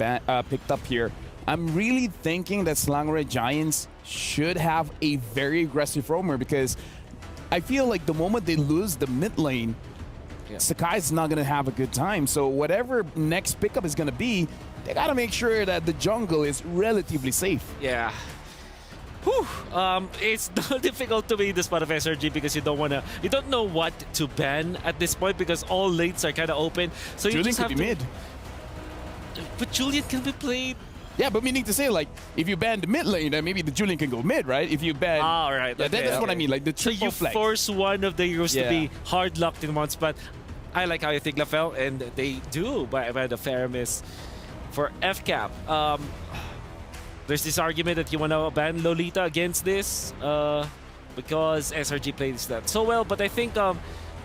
picked up here. I'm really thinking that Selangor Giants should have a very aggressive roamer because I feel like the moment they lose the mid lane, Sakai's not going to have a good time. So whatever next pickup is going to be, they got to make sure that the jungle is relatively safe. Yeah. Whew. It's difficult to be in the spot of SRG because you don't know what to ban at this point because all lanes are kind of open. So you Julian just could have be to, mid. But Julian can be played. Yeah, but meaning to say, like, if you ban the mid lane, then maybe the Julian can go mid, right? If you ban... right. Yeah, that's what I mean, like the So triple you flex. force one of the heroes to be hard locked in one spot. I like how you think, Lafel, and they do by the Faramis. For FCAP, there's this argument that you want to ban Lolita against this because SRG plays that so well, but I think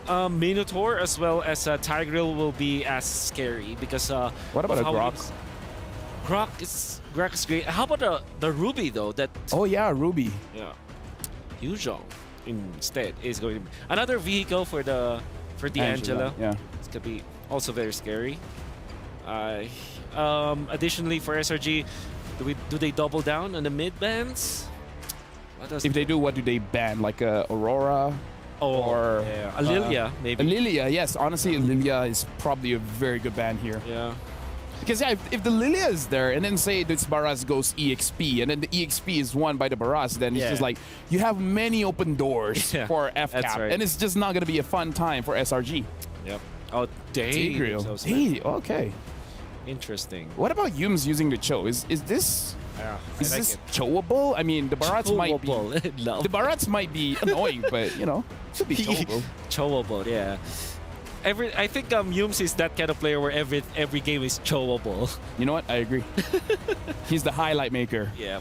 Minotaur as well as Tigreal will be as scary because what about a Grok? Grok is great. How about the Ruby though? Oh yeah, Ruby. Yeah, Yuzhong instead is going to be another vehicle for the Angela. Yeah, it's gonna be also very scary. Additionally for SRG, do they double down on the mid bans? If they do, what do they ban? Like Aurora? or Lilia, maybe. Lilia, yes. Honestly, Lilia is probably a very good ban here. Yeah. Because yeah, if the Lilia is there, and then say this Baras goes EXP, and then the EXP is won by the Baras, then it's just like you have many open doors for FCAP, right. and it's just not going to be a fun time for SRG. Yep. Oh, Tigreal. Hey, okay. Interesting. What about Yums using the Cho? Is this is like this it. Choable? I mean, the Barats might be No. the Barats might be annoying, but you know, should be Choable. Choable, yeah. I think Yums is that kind of player where every game is choable. You know what? I agree. He's the highlight maker. Yeah.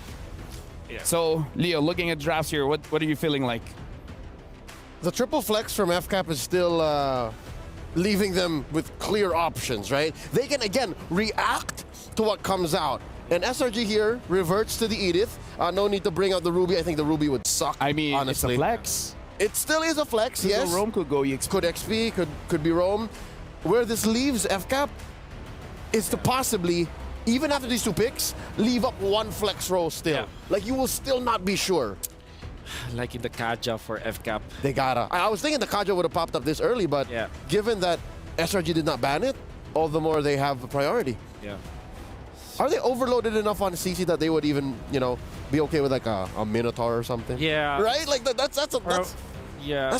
So, Leo, looking at drafts here, what are you feeling like? The triple flex from FCAP is still leaving them with clear options, right? They can, again, react to what comes out. And SRG here reverts to the Edith. No need to bring out the Ruby. I think the Ruby would suck, I mean, honestly. it's a flex. It still is a flex, yes. Rome could go EXP. Could XP, could be Rome. Where this leaves FCAP is to possibly, even after these two picks, leave up one flex row still. Yeah. Like, you will still not be sure. Like in the Kaja for FCAP. They gotta. I was thinking the Kaja would have popped up this early, but given that SRG did not ban it, all the more they have a priority. Yeah. Are they overloaded enough on CC that they would even, you know, be okay with like a Minotaur or something? Yeah. Right? Like that's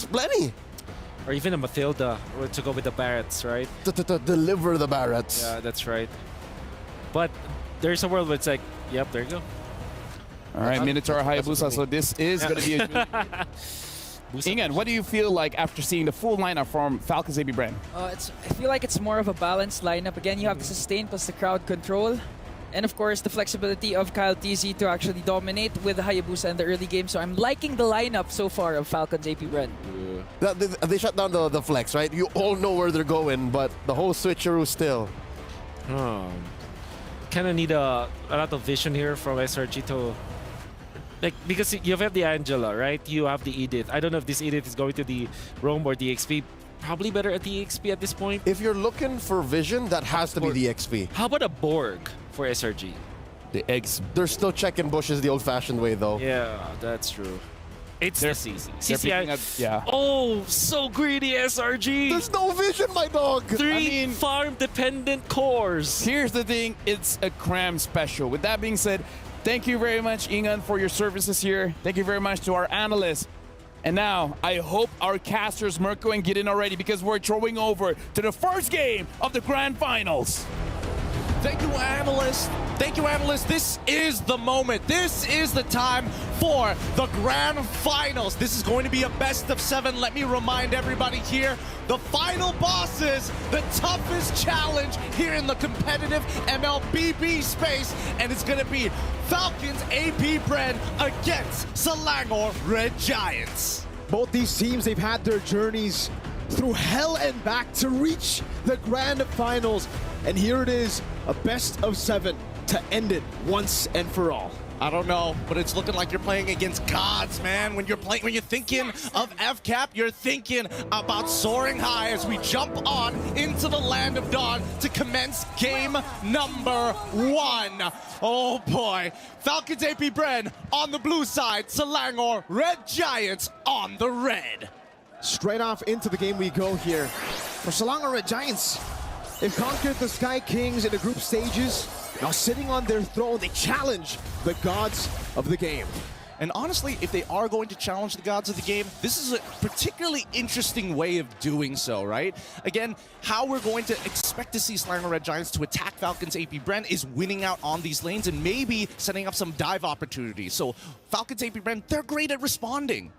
plenty. Or even a Mathilda to go with the Barretts, right? To deliver the Barretts. Yeah, that's right. But there's a world where it's like, yep, there you go. All right, Minotaur Hayabusa. So this is going to be a good... Ingan, what do you feel like after seeing the full lineup from FALCONS AB BREN? I feel like it's more of a balanced lineup. Again, you have the sustain plus the crowd control. And of course, the flexibility of Kyle TZ to actually dominate with the Hayabusa in the early game. So I'm liking the lineup so far of FALCONS AP BREN. They shut down the flex, right? You all know where they're going, but the whole switcheroo still. Kind of need a lot of vision here from SRG to... Like, because you have the Angela, right? You have the Edith. I don't know if this Edith is going to the Rome or the XP. Probably better at the XP at this point. If you're looking for vision, that has to be the XP. How about a Borg for SRG? The eggs. They're still checking bushes the old-fashioned way, though. Yeah, that's true. It's the CC. CCI. Yeah. Oh, so greedy, SRG. There's no vision, my dog. Three farm-dependent cores. Here's the thing. It's a cram special. With that being said, thank you very much, Ingan, for your services here. Thank you very much to our analysts. And now, I hope our casters, Mirko and get in already because we're throwing over to the first game of the Grand Finals. Thank you, analysts. Thank you, analysts. This is the moment. This is the time for the Grand Finals. This is going to be a best of 7. Let me remind everybody here, the final bosses, the toughest challenge here in the competitive MLBB space, and it's going to be FALCONS AP BREN against Selangor Red Giants. Both these teams, they've had their journeys through hell and back to reach the Grand Finals. And here it is, a best of 7 to end it once and for all. I don't know, but it's looking like you're playing against gods, man. When you're thinking of FCAP, you're thinking about soaring high as we jump on into the Land of Dawn to commence game number 1. Oh boy, FALCONS AP BREN on the blue side, Selangor Red Giants on the red. Straight off into the game we go here. For Selangor Red Giants, they've conquered the Sky Kings in the group stages. Now sitting on their throne, they challenge the gods of the game. And honestly, if they are going to challenge the gods of the game, this is a particularly interesting way of doing so, right? Again, how we're going to expect to see Selangor Red Giants to attack FALCONS AP BREN is winning out on these lanes and maybe setting up some dive opportunities. So FALCONS AP BREN, they're great at responding.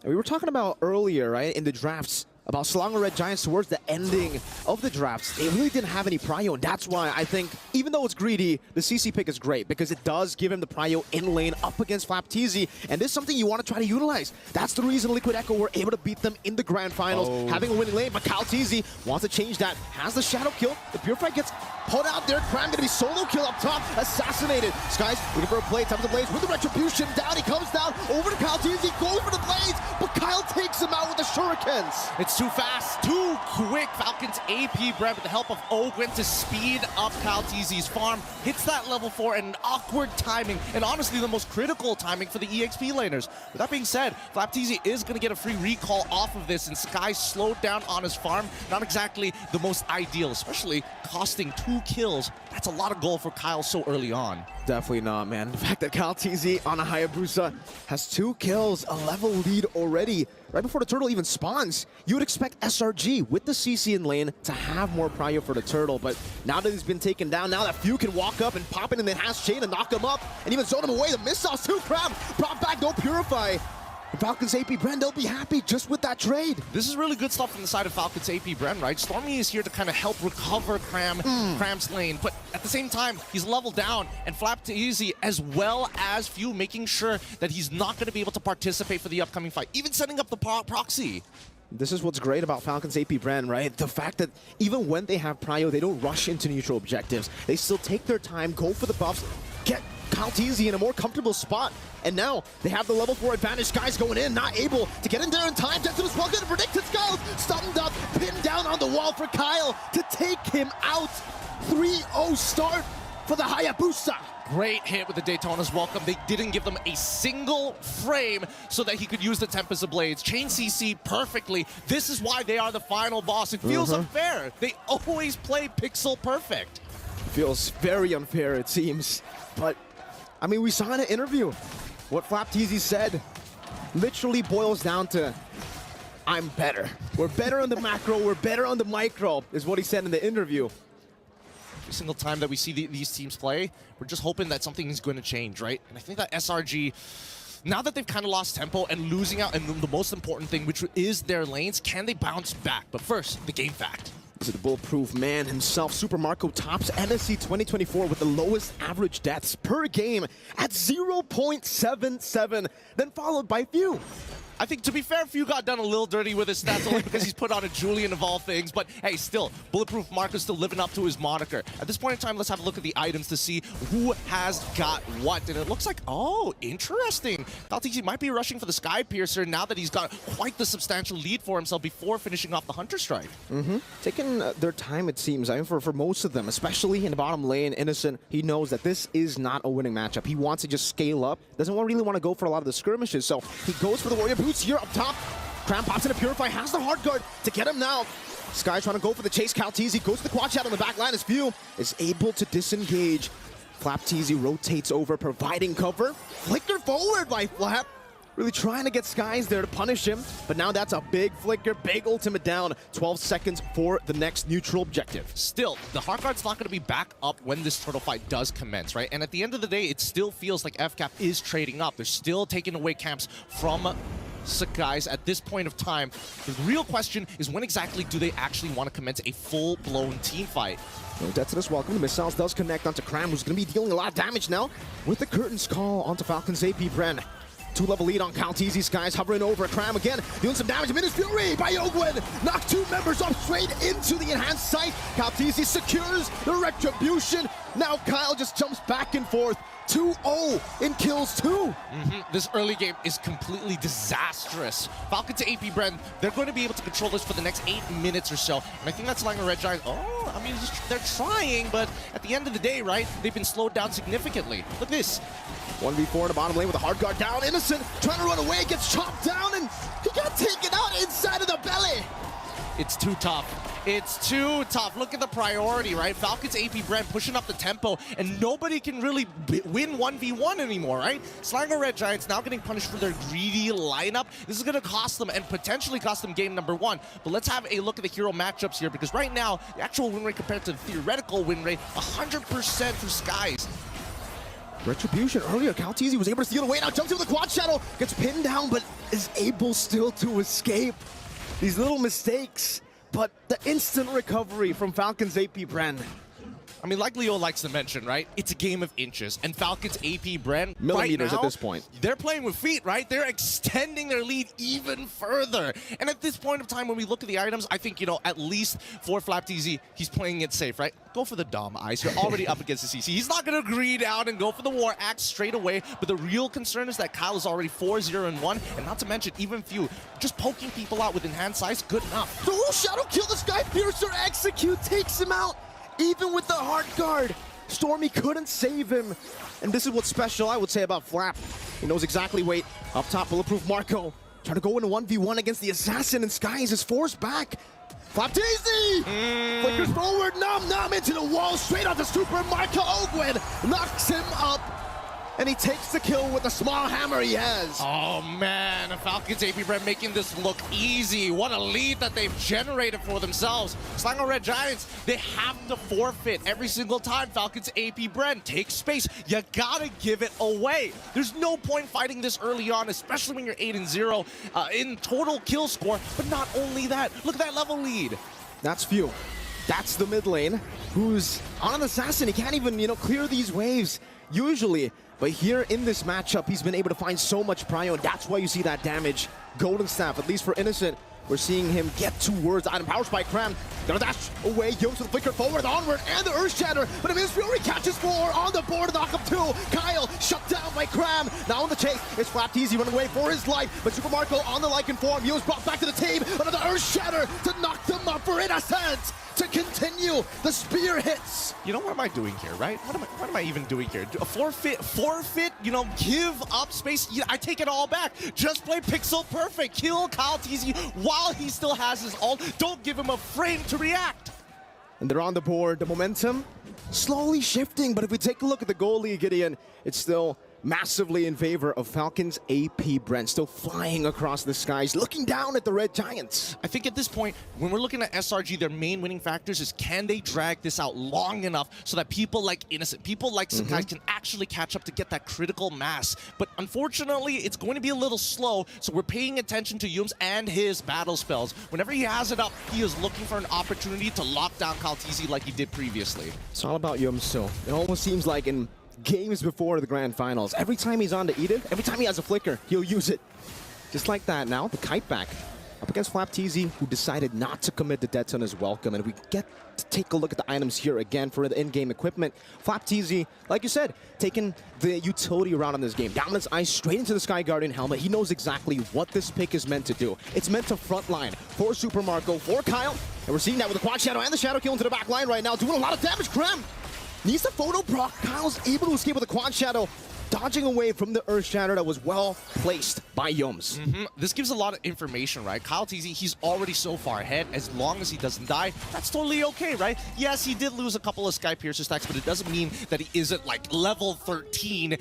We were talking about earlier, right, in the drafts, about Selangor Red Giants towards the ending of the drafts. They really didn't have any prio, and that's why I think, even though it's greedy, the CC pick is great, because it does give him the prio in lane up against FlapTZ, and this is something you want to try to utilize. That's the reason Liquid Echo were able to beat them in the Grand Finals, having a winning lane, but KyleTZ wants to change that, has the Shadow kill, the Purified gets put out there, Cram gonna be solo kill up top, assassinated. Skies looking for a play, top of the Blaze with the Retribution, down, he comes down, over to KyleTZ, goes for the Blaze, but Kyle takes him out with the shurikens. It's too fast, too quick. Falcons AP BREN with the help of Ogwen to speed up Kyle TZ's farm. Hits that level 4 and an awkward timing, and honestly the most critical timing for the EXP laners. With that being said, FlapTZ is going to get a free recall off of this, and Sky slowed down on his farm. Not exactly the most ideal, especially costing 2 kills. That's a lot of gold for Kyle so early on. Definitely not, man. The fact that Kyle TZ on a Hayabusa has 2 kills, a level lead already, right before the turtle even spawns. You would expect SRG with the CC in lane to have more prio for the turtle, but now that he's been taken down, now that Few can walk up and pop it in the hash chain and knock him up, and even zone him away. The missiles too, Crab brought back, no Purify. And Falcons AP BREN, they'll be happy just with that trade. This is really good stuff from the side of Falcons AP BREN, right? Stormy is here to kind of help recover Cram's lane, but at the same time, he's leveled down, and FlapTZ as well as Few making sure that he's not going to be able to participate for the upcoming fight, even setting up the proxy. This is what's great about Falcons AP BREN, right? The fact that even when they have prio, they don't rush into neutral objectives. They still take their time, go for the buffs, get Kyle TZ in a more comfortable spot. And now they have the level 4 advantage. Sky's going in, not able to get in there in time. Decimus well good to predict it. Skulls stunned up, pinned down on the wall for Kyle to take him out. 3-0 start for the Hayabusa. Great hit with the Daytona's welcome. They didn't give them a single frame so that he could use the Tempest of Blades. Chain CC perfectly. This is why they are the final boss. It feels unfair. They always play pixel perfect. Feels very unfair, it seems. But, I mean, we saw in an interview what FlapTZ said literally boils down to, I'm better. We're better on the macro, we're better on the micro, is what he said in the interview. Every single time that we see these teams play, we're just hoping that something is going to change, right? And I think that SRG, now that they've kind of lost tempo and losing out, and the most important thing, which is their lanes, can they bounce back? But first, the game fact. This is the bulletproof man himself. Super Marco tops NSC 2024 with the lowest average deaths per game at 0.77, then followed by Few. I think, to be fair, Few got done a little dirty with his stats only because he's put on a Julian of all things. But hey, still, Bulletproof Marco's still living up to his moniker. At this point in time, let's have a look at the items to see who has got what. And it looks like, oh, interesting. FalTZ might be rushing for the Sky Piercer now that he's got quite the substantial lead for himself before finishing off the Hunter Strike. Taking their time, it seems. I mean, for most of them, especially in the bottom lane, Innocent, he knows that this is not a winning matchup. He wants to just scale up. Doesn't really want to go for a lot of the skirmishes. So he goes for the Warrior Boots here up top. Cram pops into Purify, has the hard guard to get him now. Sky trying to go for the chase. Kyle TZ goes to the quad shot on the back line as Few is able to disengage. FlapTZ rotates over, providing cover. Flicker forward by Flap. Really trying to get Skies there to punish him, but now that's a big flicker, big ultimate down. 12 seconds for the next neutral objective. Still, the hard guard's not going to be back up when this turtle fight does commence, right? And at the end of the day, it still feels like FCAP is trading up. They're still taking away camps from Guys, at this point of time. The real question is, when exactly do they actually want to commence a full-blown team fight? No Decimus welcome. The missiles does connect onto Cram, who's going to be dealing a lot of damage now with the Curtains call onto Falcons AP BREN. 2-level lead on Kyle TZ. Skies hovering over Cram again, doing some damage. Minus Fury by Ogwen. Knock 2 members off straight into the enhanced sight. Kyle TZ secures the retribution. Now Kyle just jumps back and forth. 2-0 in kills too. This early game is completely disastrous. Falcons to AP BREN, they're going to be able to control this for the next 8 minutes or so. And I think that's Selangor Red Giants. Oh, I mean, they're trying, but at the end of the day, right, they've been slowed down significantly. Look at this. 1v4 in the bottom lane with a hard guard down. Innocent trying to run away, gets chopped down, and he got taken out inside of the belly. It's too tough. It's too tough. Look at the priority, right? Falcons AP BREN pushing up the tempo, and nobody can really win 1v1 anymore, right? Selangor Red Giants now getting punished for their greedy lineup. This is going to cost them and potentially cost them game number 1. But let's have a look at the hero matchups here, because right now, the actual win rate compared to the theoretical win rate, 100% for Skies. Retribution earlier, Kyle TZ was able to steal away, now jumps into the quad shadow, gets pinned down, but is able still to escape. These little mistakes, but the instant recovery from Falcons AP BREN. I mean, like Leo likes to mention, right? It's a game of inches. And Falcons AP BREN, Millimeters right now, at this point. They're playing with feet, right? They're extending their lead even further. And at this point of time, when we look at the items, I think, you know, at least for FlapTZ, he's playing it safe, right? Go for the Dom Ice. You're already up against the CC. He's not going to greed out and go for the War Axe straight away. But the real concern is that Kyle is already 4-0-1. And not to mention, even few, just poking people out with enhanced size, good enough. Oh, Shadow Kill, the Sky Piercer execute, takes him out. Even with the hard guard, Stormy couldn't save him. And this is what's special, I would say, about Flap. He knows exactly, wait, up top, bulletproof Marco. Trying to go into 1v1 against the Assassin, and Skies is forced back. FlapTZ! Flickers forward, Nom into the wall, straight onto Super Marco Ogwen. Knocks him up, and he takes the kill with the small hammer he has. Oh man, Falcons AP BREN making this look easy. What a lead that they've generated for themselves. Selangor Red Giants, they have to forfeit every single time Falcons AP BREN takes space. You gotta give it away. There's no point fighting this early on, especially when you're 8-0 in total kill score. But not only that, look at that level lead. That's few. That's the mid lane, who's on an Assassin. He can't even, clear these waves usually. But here in this matchup, he's been able to find so much prio, and that's why you see that damage. Golden Staff, at least for Innocent, we're seeing him get towards the item. Power Spike, Cram, gonna dash away. Yomes with the flicker forward, onward, and the Earth Shatter. But Miss Fury catches 4 on the board, knock up 2. Kyle shut down by Cram. Now on the chase, it's FlapTZ running away for his life. But Super Marco on the Lycan form. Yomes brought back to the team. Another Earth Shatter to knock them up for Innocent. To continue, the spear hits. You know, what am I doing here, right? What am I even doing here? A forfeit, give up space. I take it all back. Just play pixel perfect. Kill Kyle TZ while he still has his ult. Don't give him a frame to react. And they're on the board. The momentum slowly shifting, but if we take a look at the goalie, Gideon, it's still massively in favor of Falcons AP BREN, still flying across the skies, looking down at the Red Giants. I think at this point, when we're looking at SRG, their main winning factors is can they drag this out long enough so that people like Innocent, people like Sakai can actually catch up to get that critical mass. But unfortunately, it's going to be a little slow, so we're paying attention to Yums and his battle spells. Whenever he has it up, he is looking for an opportunity to lock down Kaltizi like he did previously. It's all about Yums, so it almost seems like in games before the grand finals, every time he's on to Edith, every time he has a flicker, he'll use it. Just like that now, the kite back up against FlapTZ, who decided not to commit the dead zone as welcome. And we get to take a look at the items here again for the in-game equipment. FlapTZ, like you said, taking the utility around in this game. Dominance Ice straight into the Sky Guardian helmet. He knows exactly what this pick is meant to do. It's meant to frontline for Super Marco, for Kyle. And we're seeing that with the Quad Shadow and the Shadow Kill into the back line right now, doing a lot of damage. Cram needs the photo proc. Kyle's able to escape with a Quad Shadow, dodging away from the Earth Shatter that was well placed by Yums. This gives a lot of information, right? Kyle TZ, he's already so far ahead. As long as he doesn't die, that's totally okay, right? Yes, he did lose a couple of Sky Piercer stacks, but it doesn't mean that he isn't like level 13,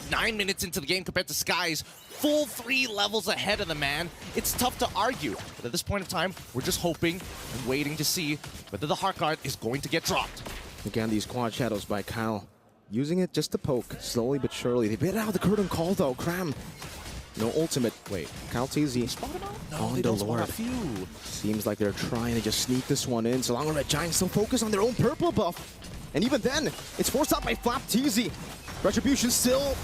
9 minutes into the game compared to Sky's full 3 levels ahead of the man. It's tough to argue, but at this point of time, we're just hoping and waiting to see whether the Heart Guard is going to get dropped. Again, these Quad Shadows by Kyle, using it just to poke, slowly but surely. They bit out the curtain call though. Cram, no ultimate. Wait, Kyle TZ spot him out? No, on they the don't spot Lord. a few. Seems like they're trying to just sneak this one in. Selangor Red Giants still focus on their own purple buff. And even then, it's forced out by FlapTZ. Retribution still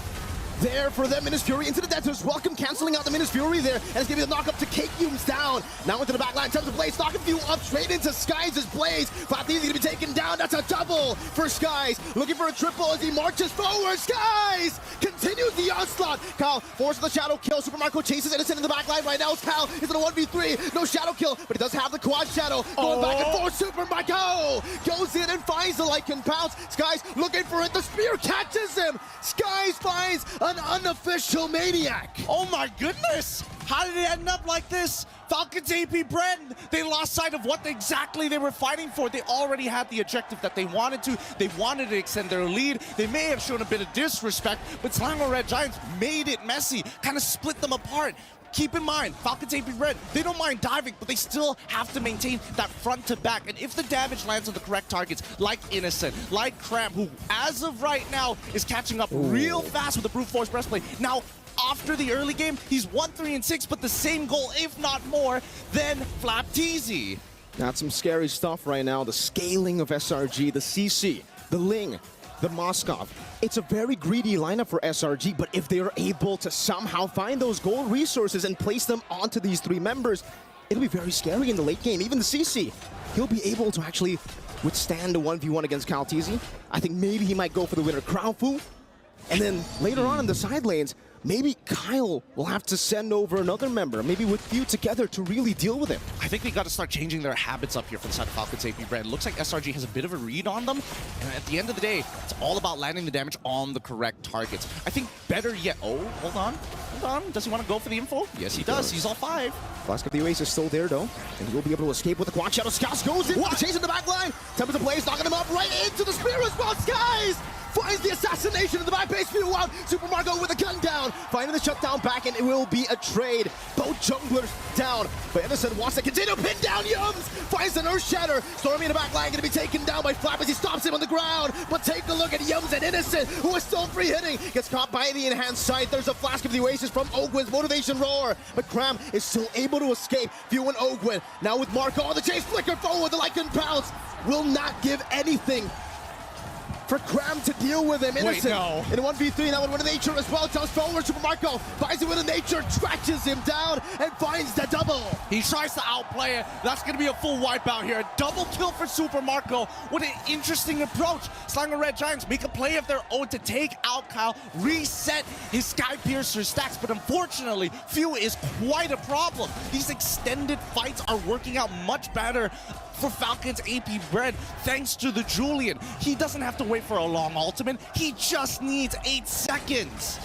there for them. Minus Fury into the Debtors. Welcome canceling out the Minus Fury there. And it's going to be the knock up to Cake Yums down. Now into the back line. Time to Blaze. Knocking Few up straight into Skies' Blaze. FlapTZ going to be taken down. That's a double for Skies. Looking for a triple as he marches forward. Skies continues the onslaught. Kyle forces the Shadow Kill. Super Marco chases Innocent in the back line right now. Kyle is in a 1v3. No Shadow Kill, but he does have the Quad Shadow. Going back and forth. Super Marco goes in and finds the Lycan Pounce. Skies looking for it. The spear catches him. Skies finds an unofficial Maniac. Oh my goodness! How did it end up like this? Falcons AP BREN, they lost sight of what exactly they were fighting for. They already had the objective that they wanted to. They wanted to extend their lead. They may have shown a bit of disrespect, but Selangor Red Giants made it messy, kind of split them apart. Keep in mind, Falcons AP BREN, they don't mind diving, but they still have to maintain that front to back. And if the damage lands on the correct targets, like Innocent, like Cramp, who as of right now is catching up real fast with the Brute Force Breastplate. Now, after the early game, he's 1-3-6, but the same goal, if not more, than FlapTZ. That's some scary stuff right now. The scaling of SRG, the CC the Ling, the Moskov. It's a very greedy lineup for SRG, but if they are able to somehow find those gold resources and place them onto these 3 members, it'll be very scary in the late game. Even the CC, he'll be able to actually withstand the 1v1 against Kaltizi. I think maybe he might go for the winner Crown Fu. And then later on in the side lanes, maybe Kyle will have to send over another member, maybe with Few together to really deal with him. I think they got to start changing their habits up here for the side of FALCONS AP BREN. Looks like SRG has a bit of a read on them, and at the end of the day, it's all about landing the damage on the correct targets. I think better yet, oh, hold on. Does he want to go for the info? Yes, he does. He's all 5. Flask of the Oasis is still there, though, and he will be able to escape with the Quad Shadow. Scouse goes in, chase in the back line. Tempest of Blaze knocking him up right into the spear as well. Skies finds the assassination in the back base. Few out. Super Marco with a gun down. Finding the shutdown back, and it will be a trade. Both junglers down. But Innocent wants to continue. Pin down Yums. Finds an Earth Shatter. Stormy in the back line going to be taken down by Flap as he stops him on the ground. But take a look at Yums and Innocent, who is still free hitting. Gets caught by the enhanced sight. There's a Flask of the Oasis from Ogwin's motivation roar. But Cram is still able to escape. Few and Ogwin. Now with Marco on the chase. Flicker forward. The Lycan pounce. Will not give anything for Cram to deal with him. Innocent in a 1v3, that one with a nature as well. Tells forward, Super Marco finds it with a nature, scratches him down, and finds the double. He tries to outplay it. That's going to be a full wipeout here. A double kill for Super Marco. What an interesting approach. SELANGOR Red Giants make a play of their own to take out Kyle, reset his Sky Piercer stacks, but unfortunately, Few is quite a problem. These extended fights are working out much better for FALCONS AP BREN thanks to the Julian. He doesn't have to wait for a long ultimate. He just needs 8 seconds.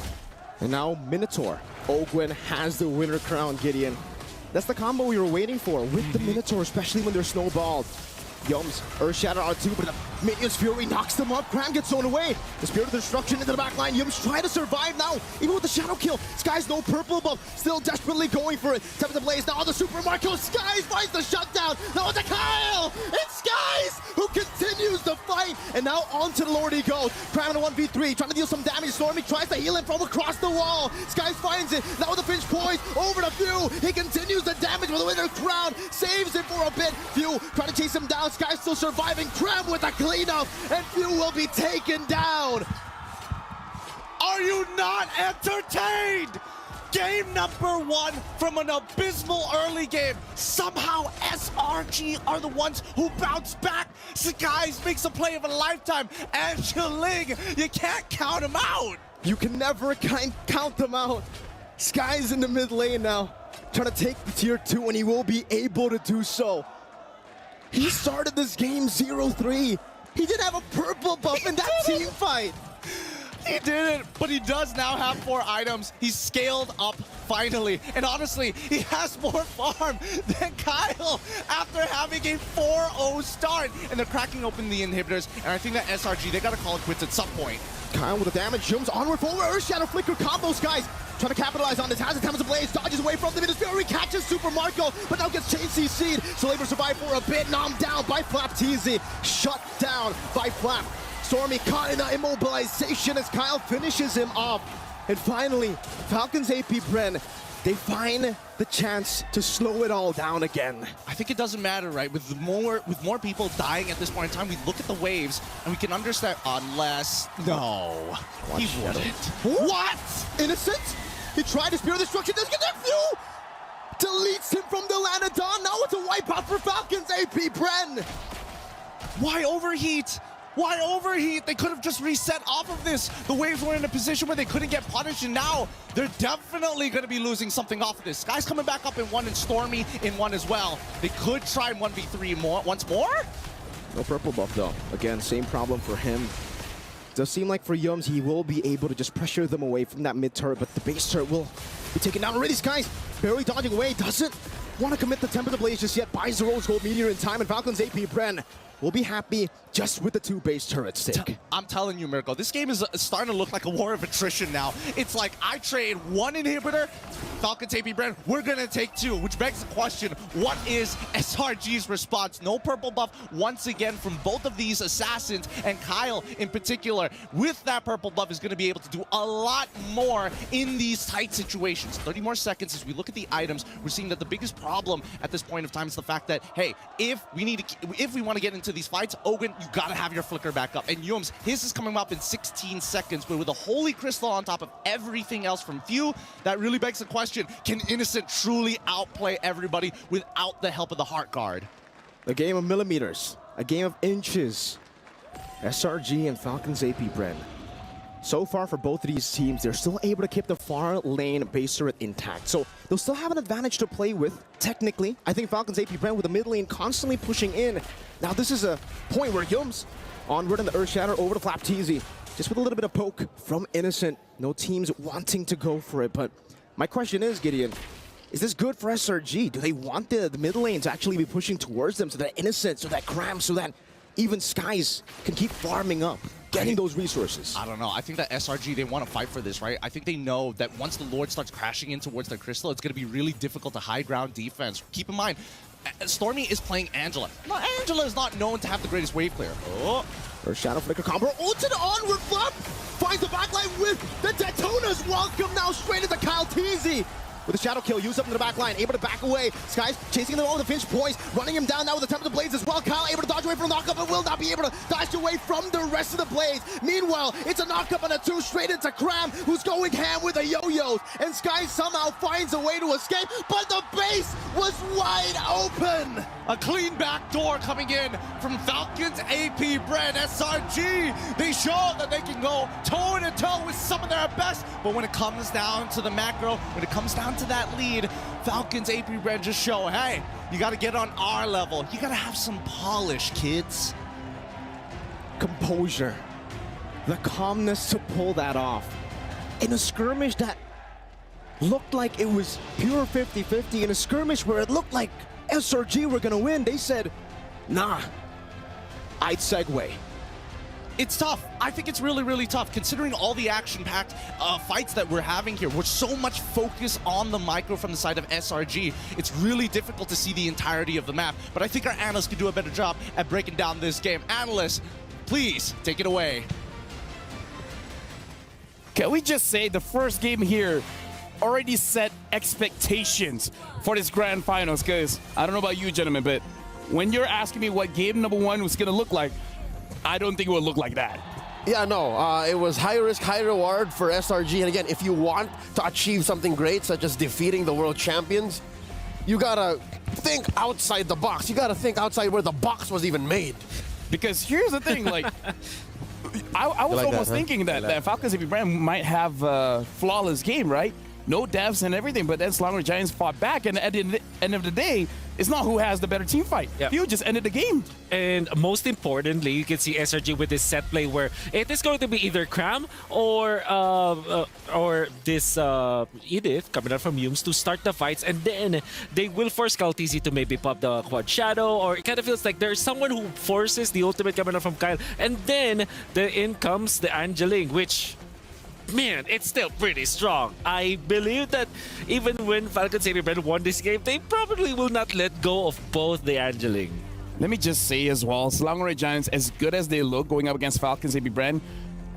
And now Minotaur. Ogwin has the winner crown, Gideon. That's the combo we were waiting for with the Minotaur, especially when they're snowballed. Yums, Earth Shatter R2, but the Minion's Fury knocks them up. Cram gets thrown away. The Spirit of Destruction into the back line. Yums try to survive now, even with the Shadow kill. Skies no purple buff, still desperately going for it. Tempest of Blaze now on the Super Marco. Skies finds the shutdown. Now it's a Kyle. It's Skies who continues the fight. And now onto the Lord he goes. Cram in a 1v3, trying to deal some damage. Stormy tries to heal him from across the wall. Skies finds it. Now with the Finch poise over to Few. He continues the damage with the winner crown. Saves it for a bit. Few trying to chase him down. Sky still surviving. Cram with a cleanup, and Few will be taken down. Are you not entertained? Game number 1 from an abysmal early game. Somehow SRG are the ones who bounce back. Skies makes a play of a lifetime, and Chiling, you can't count him out. You can never count them out. Skies in the mid lane now, trying to take the tier 2, and he will be able to do so. He started this game 0-3. He didn't have a purple buff in that team fight. He didn't, but he does now have 4 items. He's scaled up finally. And honestly, he has more farm than Kyle after having a 4-0 start. And they're cracking open the inhibitors. And I think that SRG, they got to call it quits at some point. Kyle with the damage, jumps onward forward. Earth Shadow Flicker combos, guys. Trying to capitalize on this. Has the Tempest of Blaze, dodges away from them. It is Fury, catches Super Marco, but now gets chain CC'd. So Labor survived for a bit. Nommed down by Flap TZ. Shut down by Flap. Stormy caught in the immobilization as Kyle finishes him off. And finally, FALCONS AP BREN, they find the chance to slow it all down again. I think it doesn't matter, right? With more people dying at this point in time, we look at the waves and we can understand, unless, no, he wouldn't. What? Innocent? He tried to Spirit of Destruction, doesn't get that Few! Deletes him from the Lanadon, now it's a wipeout for FALCONS AP BREN! Why overheat? Why overheat? They could have just reset off of this. The waves were in a position where they couldn't get punished, and now they're definitely going to be losing something off of this. Sky's coming back up in 1 and Stormy in 1 as well. They could try 1v3 once more. No purple buff though. Again, same problem for him. Does seem like for Yums, he will be able to just pressure them away from that mid turret, but the base turret will be taken down already. Skies barely dodging away, doesn't want to commit the Tempest of Blaze just yet. Buys the Rose Gold Meteor in time, and FALCONS AP BREN will be happy just with the 2 base turret stick. I'm telling you, Mirko, this game is starting to look like a war of attrition now. It's like I trade 1 inhibitor Falcons AP BREN, we're gonna take 2, which begs the question, what is SRG's response? No purple buff once again from both of these assassins, and Kyle in particular, with that purple buff, is gonna be able to do a lot more in these tight situations. 30 more seconds. As we look at the items, we're seeing that the biggest problem at this point of time is the fact that, hey, if we want to get into these fights, Ogun, you gotta have your flicker back up. And Yums, his is coming up in 16 seconds, but with a Holy Crystal on top of everything else from Few, that really begs the question, can Innocent truly outplay everybody without the help of the Heart Guard? A game of millimeters, a game of inches. SRG and Falcons AP BREN. So far for both of these teams, they're still able to keep the far lane base turret intact. So they'll still have an advantage to play with, technically. I think Falcons AP BREN with the mid lane constantly pushing in. Now this is a point where Yums onward in the Earth Shatter over to Flapteezy. Just with a little bit of poke from Innocent. No teams wanting to go for it. But my question is, Gideon, is this good for SRG? Do they want the mid lane to actually be pushing towards them so that Innocent, so that Cram, so that even Skies can keep farming up, getting those resources? I don't know. I think that SRG, they want to fight for this, right? I think they know that once the Lord starts crashing in towards their crystal, it's going to be really difficult to high ground defense. Keep in mind, Stormy is playing Angela. Now, Angela is not known to have the greatest wave clear. Oh, or Shadow Flicker combo. Ulted onward flip! Finds the backline with the Detonas. Welcome now straight into Kyle Teasy. With a shadow kill, used up in the back line, able to back away. Skies chasing them all with the Finch poise, running him down now with the Temple of the Blades as well. Kyle able to dodge away from the knockup, but will not be able to dodge away from the rest of the Blades. Meanwhile, it's a knockup and a 2 straight into Cram, who's going ham with the yo-yos. And Skies somehow finds a way to escape, but the base was wide open. A clean back door coming in from Falcons AP BREN. SRG, they show that they can go toe-to-toe with some of their best, but when it comes down to the macro, when it comes down to that lead, Falcons AP BREN just show, hey, you got to get on our level. You got to have some polish, kids. Composure, the calmness to pull that off. In a skirmish that looked like it was pure 50-50, in a skirmish where it looked like SRG were gonna win, they said, nah, I'd segue. It's tough. I think it's really, really tough considering all the action-packed fights that we're having here. We're so much focus on the micro from the side of SRG. It's really difficult to see the entirety of the map, but I think our analysts could do a better job at breaking down this game. Analysts, please take it away. Can we just say the first game here already set expectations for this grand finals? Because I don't know about you, gentlemen, but when you're asking me what game number 1 was going to look like, I don't think it would look like that. Yeah, no, it was high risk, high reward for SRG. And again, if you want to achieve something great, such as defeating the world champions, you gotta think outside the box. You gotta think outside where the box was even made. Because here's the thing, like, I was almost thinking that Falcons AP BREN might have a flawless game, right? No deaths and everything, but then SELANGOR Giants fought back, and at the end of the day, it's not who has the better team fight. Yeah. You just ended the game. And most importantly, you can see SRG with this set play where it is going to be either Cram or this Edith coming out from Yums to start the fights, and then they will force Kaltizi to maybe pop the quad shadow, or it kind of feels like there's someone who forces the ultimate coming out from Kyle, and then in comes the Angeling, which, man, it's still pretty strong. I believe that even when Falcons AP BREN won this game, they probably will not let go of both the Angeling. Let me just say as well, SELANGOR Giants, as good as they look going up against Falcons AP BREN,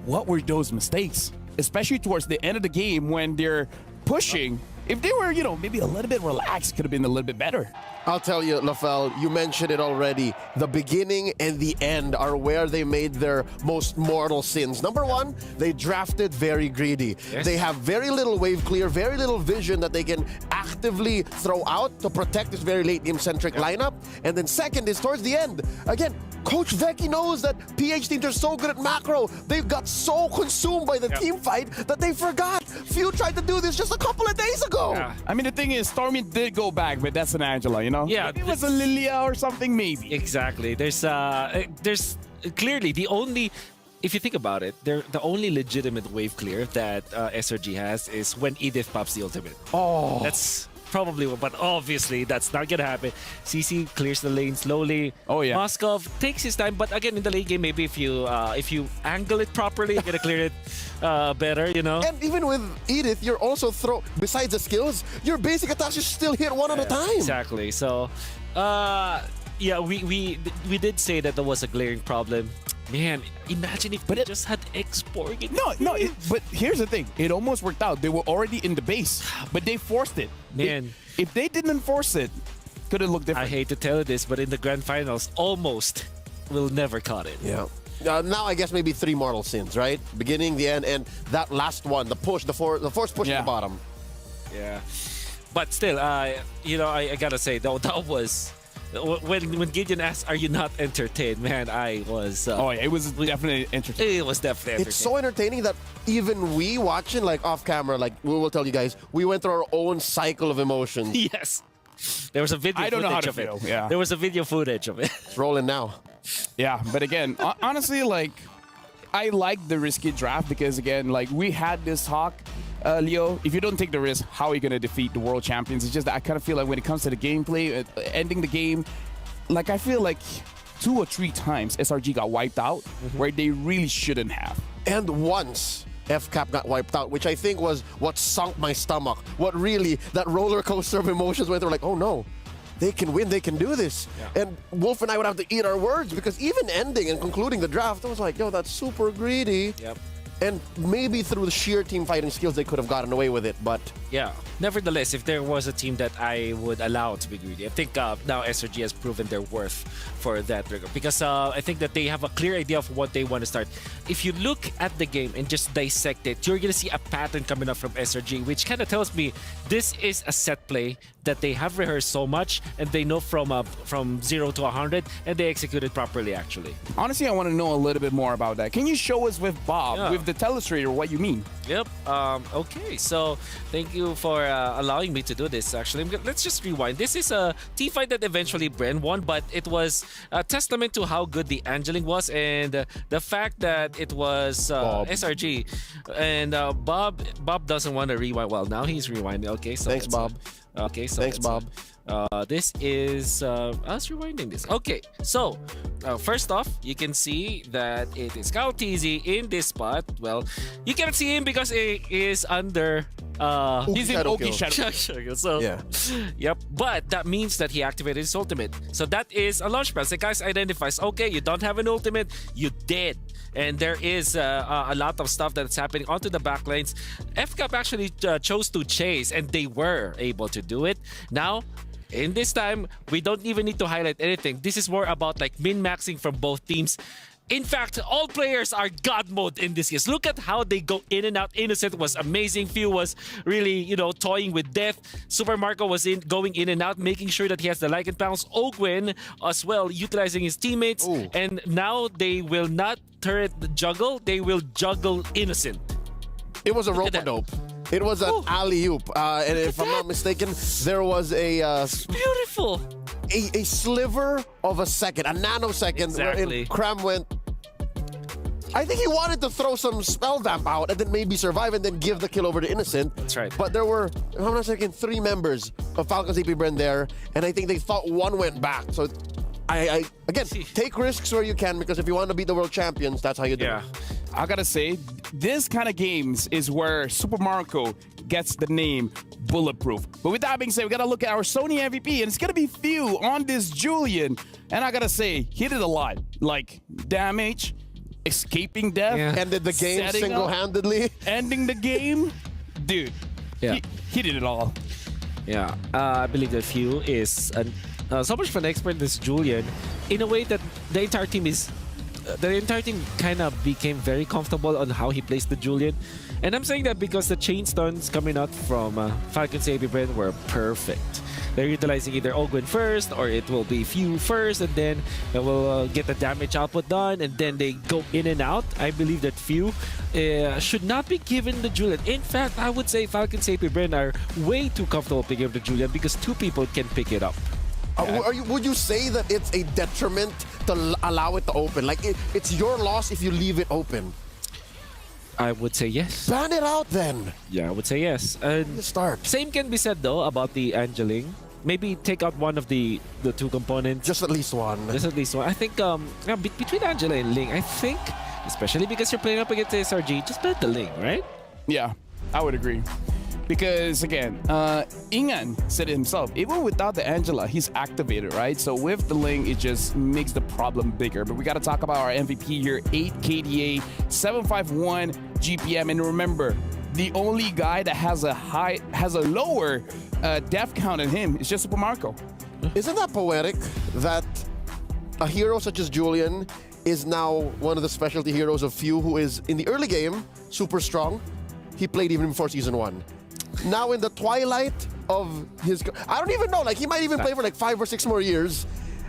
what were those mistakes? Especially towards the end of the game when they're pushing. If they were, maybe a little bit relaxed, could have been a little bit better. I'll tell you, Lafel, you mentioned it already. The beginning and the end are where they made their most mortal sins. Number 1, they drafted very greedy. Yes. They have very little wave clear, very little vision that they can actively throw out to protect this very late game-centric lineup. And then second is towards the end. Again, Coach Vecchi knows that PH teams are so good at macro. They've got so consumed by the team fight that they forgot. Few tried to do this just a couple of days ago. Yeah. I mean, the thing is, Stormy did go back, but that's an Angela, Yeah, maybe it was a Lilia or something, maybe. Exactly. There's clearly the only, if you think about it, the only legitimate wave clear that SRG has is when Edith pops the ultimate. Oh, probably, but obviously that's not gonna happen. CC clears the lane slowly. Oh yeah. Moskov takes his time, but again in the late game, maybe if you angle it properly, you're gonna clear it better, you know. And even with Edith, you're also besides the skills, your basic attacks you still hit one at a time. Exactly. So, yeah, we did say that there was a glaring problem. Man, imagine if they just had X-Borg. But here's the thing. It almost worked out. They were already in the base, but they forced it. Man. If they didn't force it, could have looked different. I hate to tell you this, but in the grand finals, almost will never caught it. Yeah. Now I guess maybe 3 mortal sins, right? Beginning, the end, and that last one, the push, the force push at the bottom. Yeah. But still, you know, I gotta say, though, that was... When Gideon asked, "Are you not entertained?" Man, I was. Oh yeah, it was definitely entertaining. It was definitely entertaining. It's so entertaining that even we watching, like off camera, like we will tell you guys, we went through our own cycle of emotions. Yes, there was a video. I don't know how to footage of feel. it. Yeah, there was a video footage of it. It's rolling now. Yeah, but again, honestly, like I like the risky draft because again, like we had this talk. Leo, if you don't take the risk, how are you going to defeat the world champions? It's just that I kind of feel like when it comes to the gameplay, ending the game, like I feel like 2 or 3 times SRG got wiped out where they really shouldn't have. And once FCAP got wiped out, which I think was what sunk my stomach. What really, that roller coaster of emotions where they were like, oh no, they can win, they can do this. Yeah. And Wolf and I would have to eat our words because even ending and concluding the draft, I was like, yo, that's super greedy. Yep. And maybe through the sheer team fighting skills, they could have gotten away with it, but... Yeah. Nevertheless, if there was a team that I would allow to be greedy, I think now SRG has proven their worth for that regard. Because I think that they have a clear idea of what they want to start. If you look at the game and just dissect it, you're going to see a pattern coming up from SRG, which kind of tells me this is a set play that they have rehearsed so much and they know from 0 to 100 and they execute it properly, actually. Honestly, I want to know a little bit more about that. Can you show us with Bob, with the telestrator, what you mean? Yep. Okay, so thank you for allowing me to do this, actually. Let's just rewind. This is a T-fight that eventually BREN won, but it was a testament to how good the angeling was and the fact that it was SRG. And Bob doesn't want to rewind. Well, now he's rewinding. Okay, so thanks, Bob. Okay, so thanks, Bob. This is us rewinding this. Okay, so first off, you can see that it is Kyle TZ in this spot. Well, you cannot see him because he is under. He's in Oki Shadow. So, yeah. Yep. But that means that he activated his ultimate. So that is a launch pad. The guys identifies, okay, you don't have an ultimate, you did. And there is a lot of stuff that's happening onto the backlines. FCAP actually chose to chase, and they were able to do it. Now, in this time, we don't even need to highlight anything. This is more about like min-maxing from both teams. In fact, all players are God mode in this case. Look at how they go in and out. Innocent was amazing. Few was really, you know, toying with death. Super Marco was going in and out, making sure that he has the Lycan Pounce. Ogwin as well, utilizing his teammates. Ooh. And now they will not turret juggle. They will juggle Innocent. It was a rope-a-dope. It was an alley-oop. And if I'm not mistaken, there was a... beautiful. A sliver of a second, a nanosecond, wherein Cram went... I think he wanted to throw some spell damp out and then maybe survive and then give the kill over to Innocent. That's right. But there were, if I'm not mistaken, 3 members of FALCONS AP BREN there, and I think they thought one went back. So, again, take risks where you can, because if you want to beat the world champions, that's how you do it. I gotta say, this kind of games is where Super Marco gets the name Bulletproof. But with that being said, we gotta look at our Sony MVP, and it's gonna be few on this Julian. And I gotta say, he did a lot. Like, damage, escaping death. Ended the game single-handedly. Ending the game. Dude, he did it all. Yeah, I believe that Few is so much of an expert in this Julian, in a way that the entire team is... the entire team kind of became very comfortable on how he plays the Julian. And I'm saying that because the chain stuns coming out from FALCONS AP BREN were perfect. They're utilizing either Ogwin first, or it will be Few first, and then they will get the damage output done, and then they go in and out. I believe that Few should not be given the Julian. In fact, I would say FALCONS AP BREN are way too comfortable picking up the Julian because 2 people can pick it up. Would you say that it's a detriment to allow it to open? Like, it's your loss if you leave it open? I would say yes. Ban it out then. Yeah, I would say yes. And start. Same can be said though about the Angeling. Maybe take out one of the two components. Just at least one. Just at least one. I think between Angela and Ling, I think, especially because you're playing up against the SRG, just bet the Ling, right? Yeah, I would agree. Because again, Ingan said it himself, even without the Angela, he's activated, right? So with the Ling, it just makes the problem bigger. But we got to talk about our MVP here, 8 KDA, 751 GPM. And remember, the only guy that has a lower death count than him is just Super Marco. Isn't that poetic that a hero such as Julian is now one of the specialty heroes of few who is in the early game super strong? He played even before Season 1. Now in the twilight of his... I don't even know, like he might even play for like 5 or 6 more years.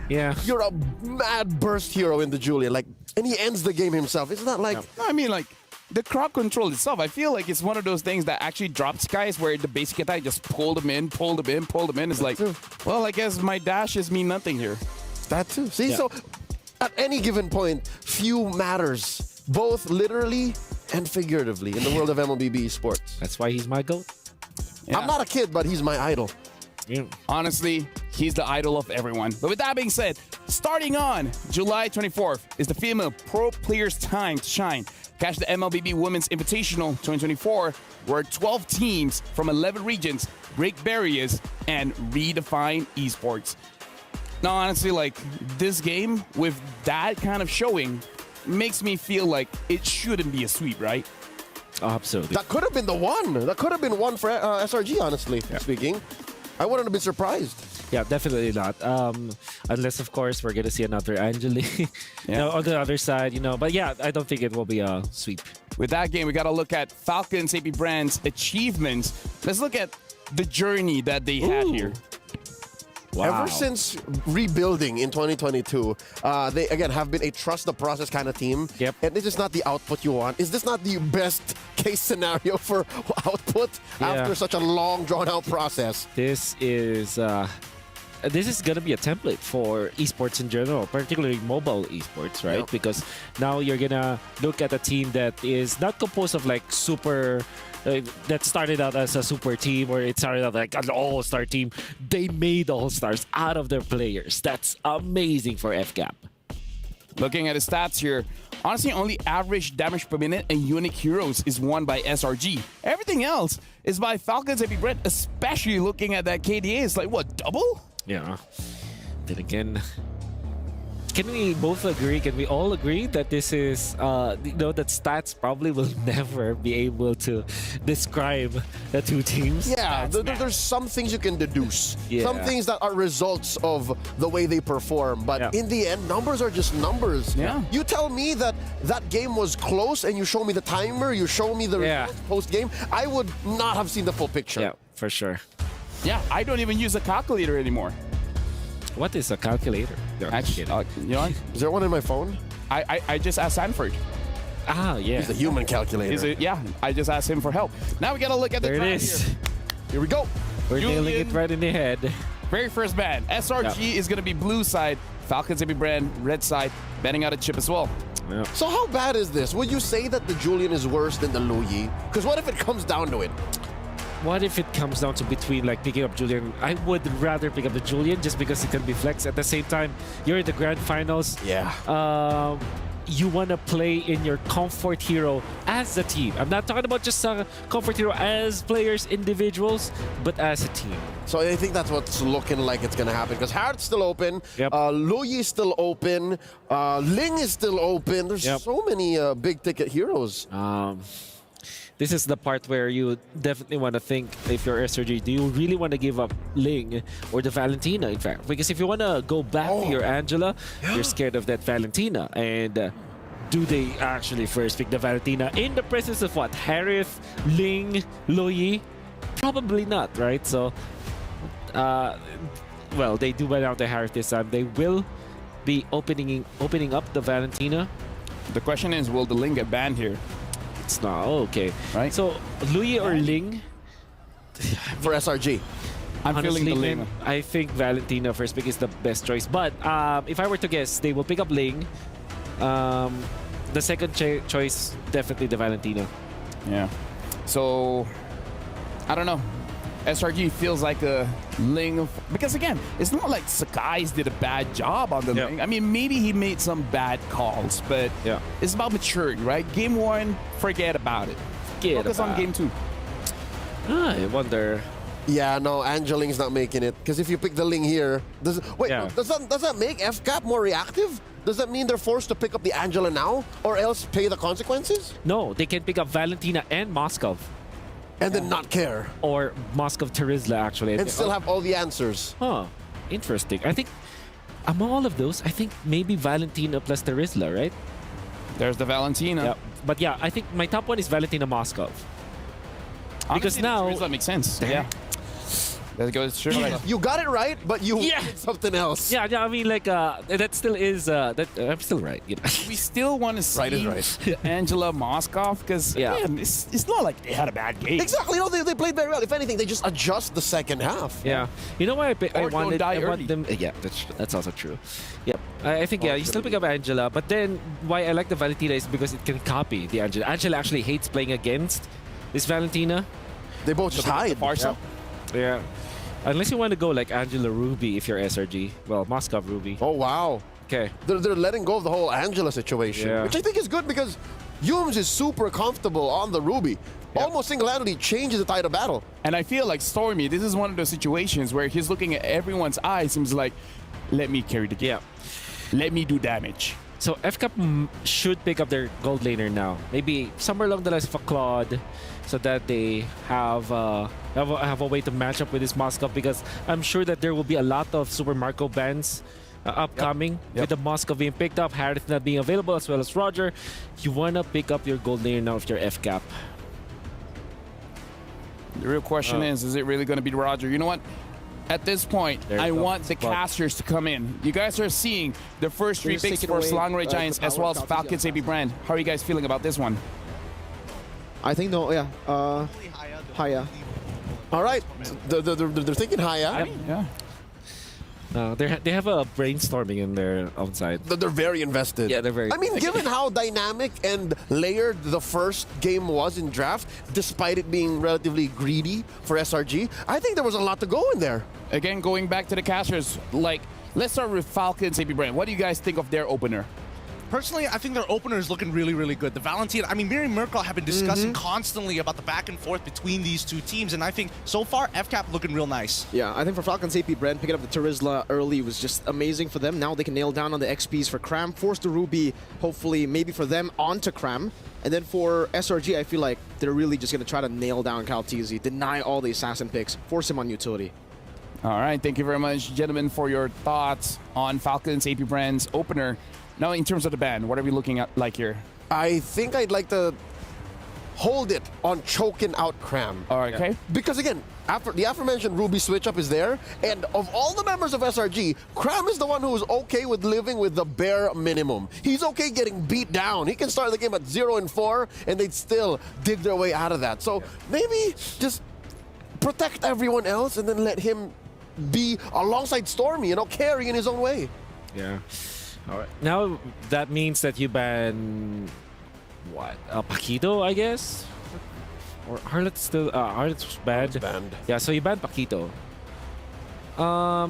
Yeah. You're a mad burst hero in the Julian, like, and he ends the game himself. Isn't that like... No, I mean, like, the crowd control itself, I feel like it's one of those things that actually drops guys where the basic attack just pulled them in. It's like, well, I guess my dashes mean nothing here. That too. See, so at any given point, few matters, both literally and figuratively in the world of MLBB esports. That's why he's my GOAT. Yeah. I'm not a kid, but he's my idol. Yeah. Honestly, he's the idol of everyone. But with that being said, starting on July 24th is the female pro players' time to shine. Catch the MLBB Women's Invitational 2024, where 12 teams from 11 regions break barriers and redefine esports. Now, honestly, like, this game with that kind of showing makes me feel like it shouldn't be a sweep, right? Oh, absolutely. That could have been the one. That could have been one for SRG, honestly speaking. I wouldn't have been surprised. Yeah, definitely not. Unless, of course, we're going to see another Angeli on the other side, you know. But yeah, I don't think it will be a sweep. With that game, we got to look at FALCONS AP BREN's achievements. Let's look at the journey that they had here. Wow. Ever since rebuilding in 2022, they, again, have been a trust the process kind of team. Yep. And this is not the output you want. Is this not the best case scenario for output after such a long, drawn-out process? This is going to be a template for esports in general, particularly mobile esports, right? Yep. Because now you're going to look at a team that is not composed of like super... that started out as a super team, or it started out like an all-star team. They made all-stars out of their players. That's amazing for FCAP. Looking at the stats here, honestly, only average damage per minute and unique heroes is won by SRG. Everything else is by FALCONS AP BREN, especially looking at that KDA. It's like, what, double? Yeah. Then again... Can we both agree, can we all agree that this is, that stats probably will never be able to describe the two teams? Yeah, there's some things you can deduce. Yeah. Some things that are results of the way they perform. But in the end, numbers are just numbers. Yeah. You tell me that that game was close and you show me the timer, you show me the results post-game, I would not have seen the full picture. Yeah, for sure. Yeah, I don't even use a calculator anymore. What is a calculator? Actually, you know what? Is there one in my phone? I just asked Sanford. Ah, yeah. He's a human calculator. Yeah, I just asked him for help. Now we got to look at the There it draft is. here. Here we go. We're nailing it right in the head. Very first ban. SRG is going to be blue side. FALCONS AP BREN, red side, banning out a chip as well. Yeah. So how bad is this? Would you say that the Julian is worse than the Luyi? Because what if it comes down to it? What if it comes down to between like picking up Julian? I would rather pick up the Julian just because it can be flex. At the same time, you're in the grand finals. Yeah. You want to play in your comfort hero as a team. I'm not talking about just a comfort hero as players, individuals, but as a team. So I think that's what's looking like it's going to happen. Because Hart's still open. Yep. Luyi is still open. Ling is still open. There's so many big-ticket heroes. This is the part where you definitely want to think, if you're SRG, do you really want to give up Ling or the Valentina, in fact? Because if you want to go back to your Angela, you're scared of that Valentina. And do they actually first pick the Valentina in the presence of what? Harith, Ling, Luyi? Probably not, right? So, well, they do buy out the Harith this time. They will be opening up the Valentina. The question is, will the Ling get banned here? It's not. Oh, okay. Right. So, Luyi or Ling? For SRG. I'm feeling the Ling. I think Valentina first pick is the best choice. But if I were to guess, they will pick up Ling. the second choice, definitely the Valentina. Yeah. So, I don't know. SRG feels like a Ling because again, it's not like Sakai's did a bad job on the Ling. I mean, maybe he made some bad calls, but it's about maturity, right? Game 1, forget about it. Focus on game 2. I wonder. Yeah, no, Angeling's not making it. Because if you pick the Ling here, does that make FCAP more reactive? Does that mean they're forced to pick up the Angela now, or else pay the consequences? No, they can pick up Valentina and Moskov. And then not care. Or Moskov Terizla, actually. And still have all the answers. Huh. Interesting. I think among all of those, I think maybe Valentina plus Terizla, right? There's the Valentina. Yeah. But yeah, I think my top one is Valentina Moskov. Because Honestly, now... Terizla makes sense. Yeah. That goes true. You got it right, but you did something else. Yeah, I mean, like, that still is... I'm still right. You know? We still want to see Angela Moskov because it's not like they had a bad game. Exactly. No, they played very well. If anything, they just adjust the second half. Yeah. You know why I want them... Yeah, that's also true. Yep. I think, you still pick up Angela, but then why I like the Valentina is because it can copy the Angela. Angela actually hates playing against this Valentina. They both just hide. Yeah. Unless you want to go like Angela Ruby if you're SRG. Well, Moskov Ruby. Oh, wow. Okay. They're letting go of the whole Angela situation, which I think is good because Yums is super comfortable on the Ruby. Almost single-handedly changes the tide of battle. And I feel like Stormy, this is one of those situations where he's looking at everyone's eyes and he's like, let me carry the game. Let me do damage. So FCAP should pick up their gold laner now. Maybe somewhere along the lines of a Claude, so that they have a way to match up with this Moskov, because I'm sure that there will be a lot of Super Marco bans upcoming with the Moskov being picked up, Harith not being available, as well as Roger. You want to pick up your gold laner now if you're FCAP. The real question is it really going to be Roger? You know what? At this point, I want the casters to come in. You guys are seeing the first 3 picks for Selangor Giants as well as Falcons AP BREN. How are you guys feeling about this one? I think Haya. All right. They're thinking Haya. They have a brainstorming in their own side. They're very invested. Yeah, they're very. I mean, given how dynamic and layered the first game was in draft, despite it being relatively greedy for SRG, I think there was a lot to go in there. Again, going back to the casters, like, let's start with Falcons AP BREN. What do you guys think of their opener? Personally, I think their opener is looking really, really good. The Valentina, I mean, Miri and Merkel have been discussing constantly about the back and forth between these two teams, and I think so far, FCAP looking real nice. Yeah, I think for Falcons AP BREN, picking up the Terizla early was just amazing for them. Now they can nail down on the XPs for Cram, force the Ruby, hopefully, maybe for them, onto Cram. And then for SRG, I feel like they're really just going to try to nail down Kaltizi, deny all the Assassin picks, force him on utility. All right, thank you very much, gentlemen, for your thoughts on Falcons AP BREN's opener. Now, in terms of the ban, what are we looking at like here? I think I'd like to hold it on choking out Cram. All right, okay. Because again, after the aforementioned Ruby switch up is there, and of all the members of SRG, Cram is the one who is okay with living with the bare minimum. He's okay getting beat down. He can start the game at 0-4, and they'd still dig their way out of that. So maybe just protect everyone else and then let him be alongside Stormy, you know, carrying in his own way. Yeah. All right. Now that means that you ban what? Paquito, I guess. Or Harlot's still Harlot's banned. Yeah, so you ban Paquito.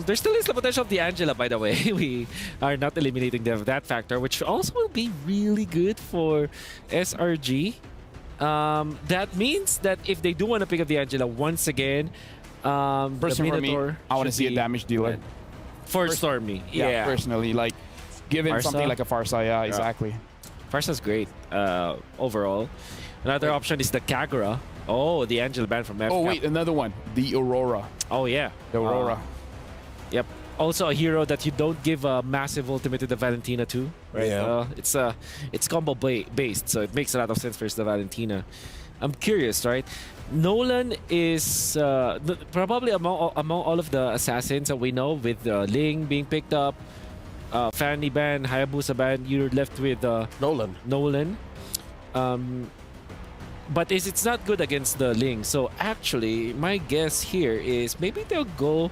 There still is the potential of the Angela, by the way. We are not eliminating that factor, which also will be really good for SRG. That means that if they do want to pick up the Angela once again, personally, for me, I want to see a damage dealer for Stormy. Yeah, personally, like. Given Farsa? Something like a Farsa, yeah, exactly. Farsa's great overall. Another option is the Kagura. Oh, the Angel ban from FCAP. Oh, wait, another one. The Aurora. Oh, yeah. The Aurora. Yep. Also a hero that you don't give a massive ultimate to the Valentina too, right? Yeah. It's combo based, so it makes a lot of sense for the Valentina. I'm curious, right? Nolan is probably among all of the assassins that we know, with Ling being picked up, Fanny ban, Hayabusa ban, you're left with Nolan. But it's not good against the Ling. So actually, my guess here is maybe they'll go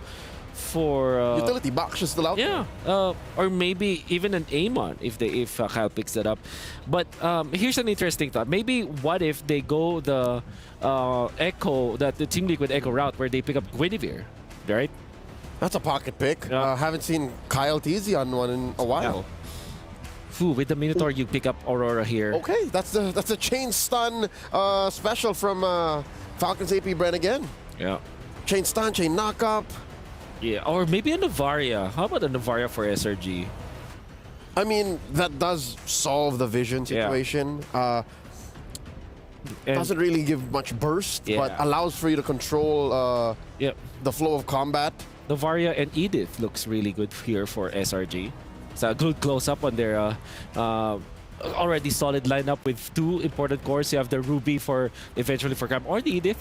for utility box is still out yeah, or maybe even an Amon if Kyle picks it up. But here's an interesting thought. Maybe what if they go the Echo, the Team Liquid Echo route where they pick up Guinevere, right? That's a pocket pick. Haven't seen Kyle TZ on one in a while. Ooh, with the Minotaur, you pick up Aurora here. Okay, that's a chain stun special from Falcons AP BREN again. Yeah. Chain stun, chain knock up. Yeah, or maybe a Navaria. How about a Navaria for SRG? I mean, that does solve the vision situation. Doesn't really give much burst, but allows for you to control the flow of combat. Navaria and Edith looks really good here for SRG. It's a good close-up on their already solid lineup with two important cores. You have the Ruby for eventually for Cram or the Edith,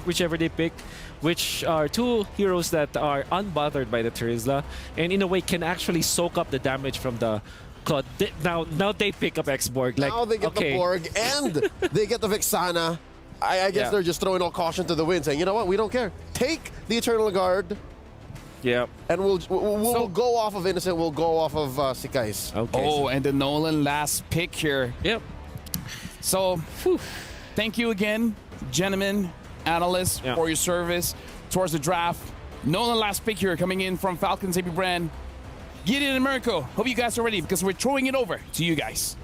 whichever they pick, which are two heroes that are unbothered by the Terizla and in a way can actually soak up the damage from the Cloud. Now they pick up X-Borg. Like, now they get the Borg and they get the Vexana. I guess they're just throwing all caution to the wind, saying, you know what, we don't care. Take the Eternal Guard. Yeah. And we'll go off of Innocent, we'll go off of Sikais. Okay. Oh, and the Nolan last pick here. Yep. So, thank you again, gentlemen, analysts, for your service towards the draft. Nolan last pick here coming in from Falcons AP BREN. Gideon and Mirko, hope you guys are ready because we're throwing it over to you guys.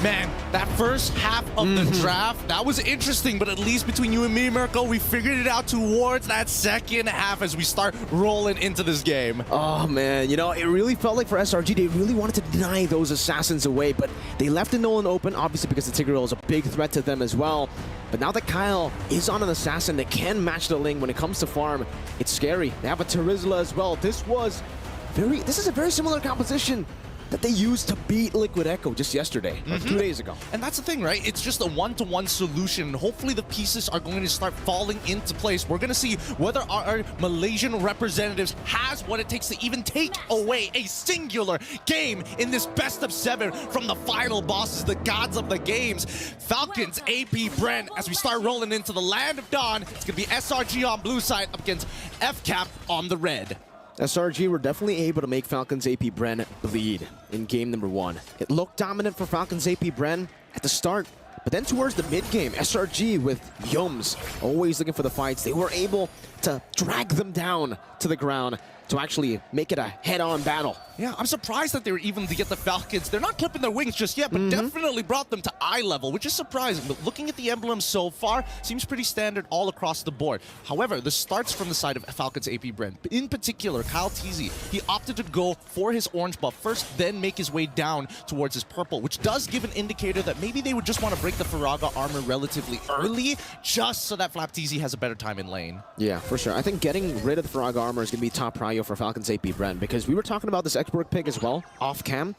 Man, that first half of the draft, that was interesting, but at least between you and me, Mirko, we figured it out towards that second half as we start rolling into this game. Oh, man, you know, it really felt like for SRG, they really wanted to deny those assassins away, but they left the Nolan open, obviously because the Tigreal is a big threat to them as well. But now that Kyle is on an assassin that can match the Ling when it comes to farm, it's scary. They have a Terizla as well. This is a very similar composition that they used to beat Liquid Echo just yesterday, or 2 days ago. And that's the thing, right? It's just a one-to-one solution. Hopefully the pieces are going to start falling into place. We're going to see whether our Malaysian representatives has what it takes to even take away a singular game in this best of 7 from the final bosses, the gods of the games. Falcons, AP BREN, as we start rolling into the Land of Dawn. It's going to be SRG on blue side up against FCAP on the red. SRG were definitely able to make Falcons AP BREN bleed in game number 1. It looked dominant for Falcons AP BREN at the start, but then towards the mid-game, SRG with Yums always looking for the fights, they were able to drag them down to the ground to actually make it a head-on battle. Yeah, I'm surprised that they were even to get the Falcons. They're not clipping their wings just yet, but definitely brought them to eye level, which is surprising. But looking at the emblems so far, seems pretty standard all across the board. However, this starts from the side of Falcons AP BREN. In particular, Kyle TZ, he opted to go for his orange buff first, then make his way down towards his purple, which does give an indicator that maybe they would just want to break the Faraga armor relatively early, just so that Flap TZ has a better time in lane. Yeah, for sure. I think getting rid of the Faraga armor is going to be top prio for Falcons AP BREN, because we were talking about this X-Borg pick as well, off cam.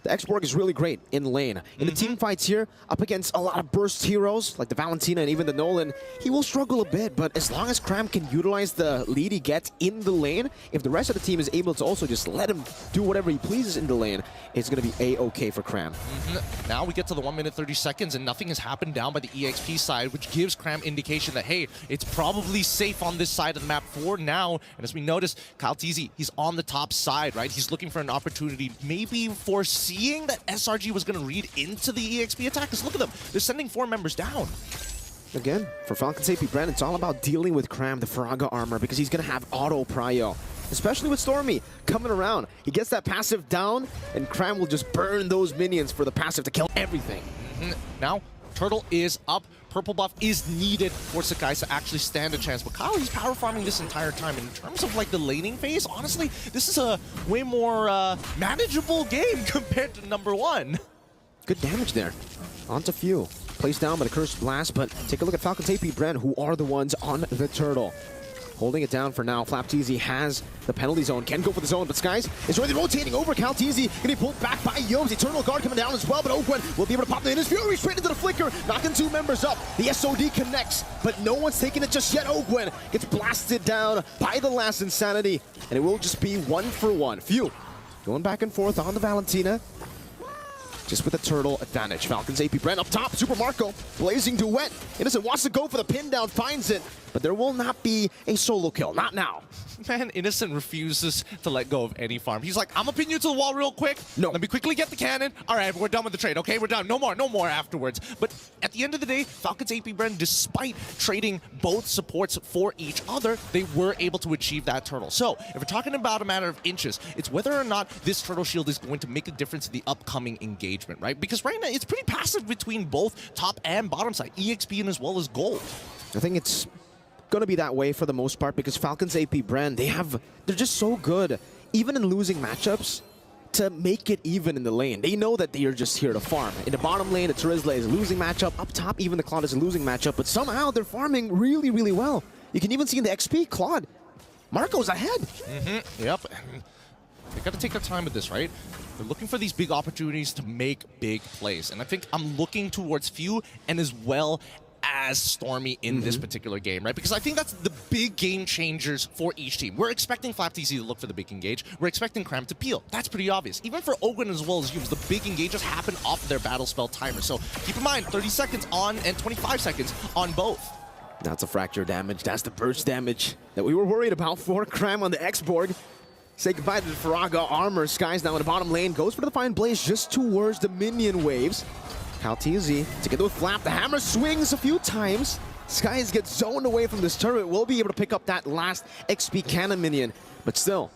The X-Borg is really great in lane. In the team fights here, up against a lot of burst heroes, like the Valentina and even the Nolan, he will struggle a bit, but as long as Cram can utilize the lead he gets in the lane, if the rest of the team is able to also just let him do whatever he pleases in the lane, it's going to be A-okay for Cram. Now we get to the 1 minute 30 seconds and nothing has happened down by the EXP side, which gives Cram indication that, hey, it's probably safe on this side of the map for now. And as we notice, Kyle TZ, he's on the top side, right? He's looking for an opportunity, maybe foreseeing that SRG was going to read into the EXP attack. Because look at them, they're sending 4 members down. Again, for Falcons AP BREN, it's all about dealing with Cram, the Faraga armor, because he's going to have auto prio. Especially with Stormy coming around. He gets that passive down, and Cram will just burn those minions for the passive to kill everything. Now, Turtle is up. Purple buff is needed for Sakai to actually stand a chance. But Kyle, he's power farming this entire time. In terms of like the laning phase, honestly, this is a way more manageable game compared to number 1. Good damage there. Onto Few. Placed down by the Cursed Blast, but take a look at Falcons AP BREN, who are the ones on the Turtle. Holding it down for now. Flap TZ has the penalty zone. Can go for the zone, but Skies is really rotating over. Cal TZ gonna be pulled back by Yomes. Eternal Guard coming down as well, but Ogwen will be able to pop the Innis Fury straight into the flicker, knocking 2 members up. The SOD connects, but no one's taking it just yet. Ogwen gets blasted down by the last Insanity, and it will just be 1 for 1. Few going back and forth on the Valentina. Just with a Turtle advantage. Falcons AP BREN up top. Super Marco blazing duet. Innocent wants to go for the pin down, finds it. but there will not be a solo kill. Not now. Man, Innocent refuses to let go of any farm. He's like, I'm gonna pin you to the wall real quick. No. Let me quickly get the cannon. All right, we're done with the trade, okay? We're done. No more afterwards. But at the end of the day, Falcons AP BREN, despite trading both supports for each other, they were able to achieve that turtle. So, if we're talking about a matter of inches, it's whether or not this turtle shield is going to make a difference in the upcoming engagement, right? Because right now, it's pretty passive between both top and bottom side, EXP and as well as gold. I think it's going to be that way for the most part because Falcons AP BREN, they're just so good, even in losing matchups, to make it even in the lane. They know that they are just here to farm. In the bottom lane, the Terizla is a losing matchup. Up top, even the Claude is a losing matchup, but somehow they're farming really, really well. You can even see in the XP, Claude, Marco's ahead. Yep. They got to take their time with this, right? They're looking for these big opportunities to make big plays. And I think I'm looking towards Few and as well as Stormy in this particular game, right? Because I think that's the big game changers for each team. We're expecting FlapTZ to look for the big engage. We're expecting Cram to peel. That's pretty obvious. Even for Ogwen as well as Yums, the big engages happen off their battle spell timer. So keep in mind, 30 seconds on and 25 seconds on both. That's a fracture damage. That's the burst damage that we were worried about for Cram on the X-Borg. Say goodbye to the Faraga armor. Sky's now in the bottom lane. Goes for the Fine Blaze just towards the minion waves. FalCons together with Flap. The hammer swings a few times. Skies gets zoned away from this turret. Will be able to pick up that last XP cannon minion. But still,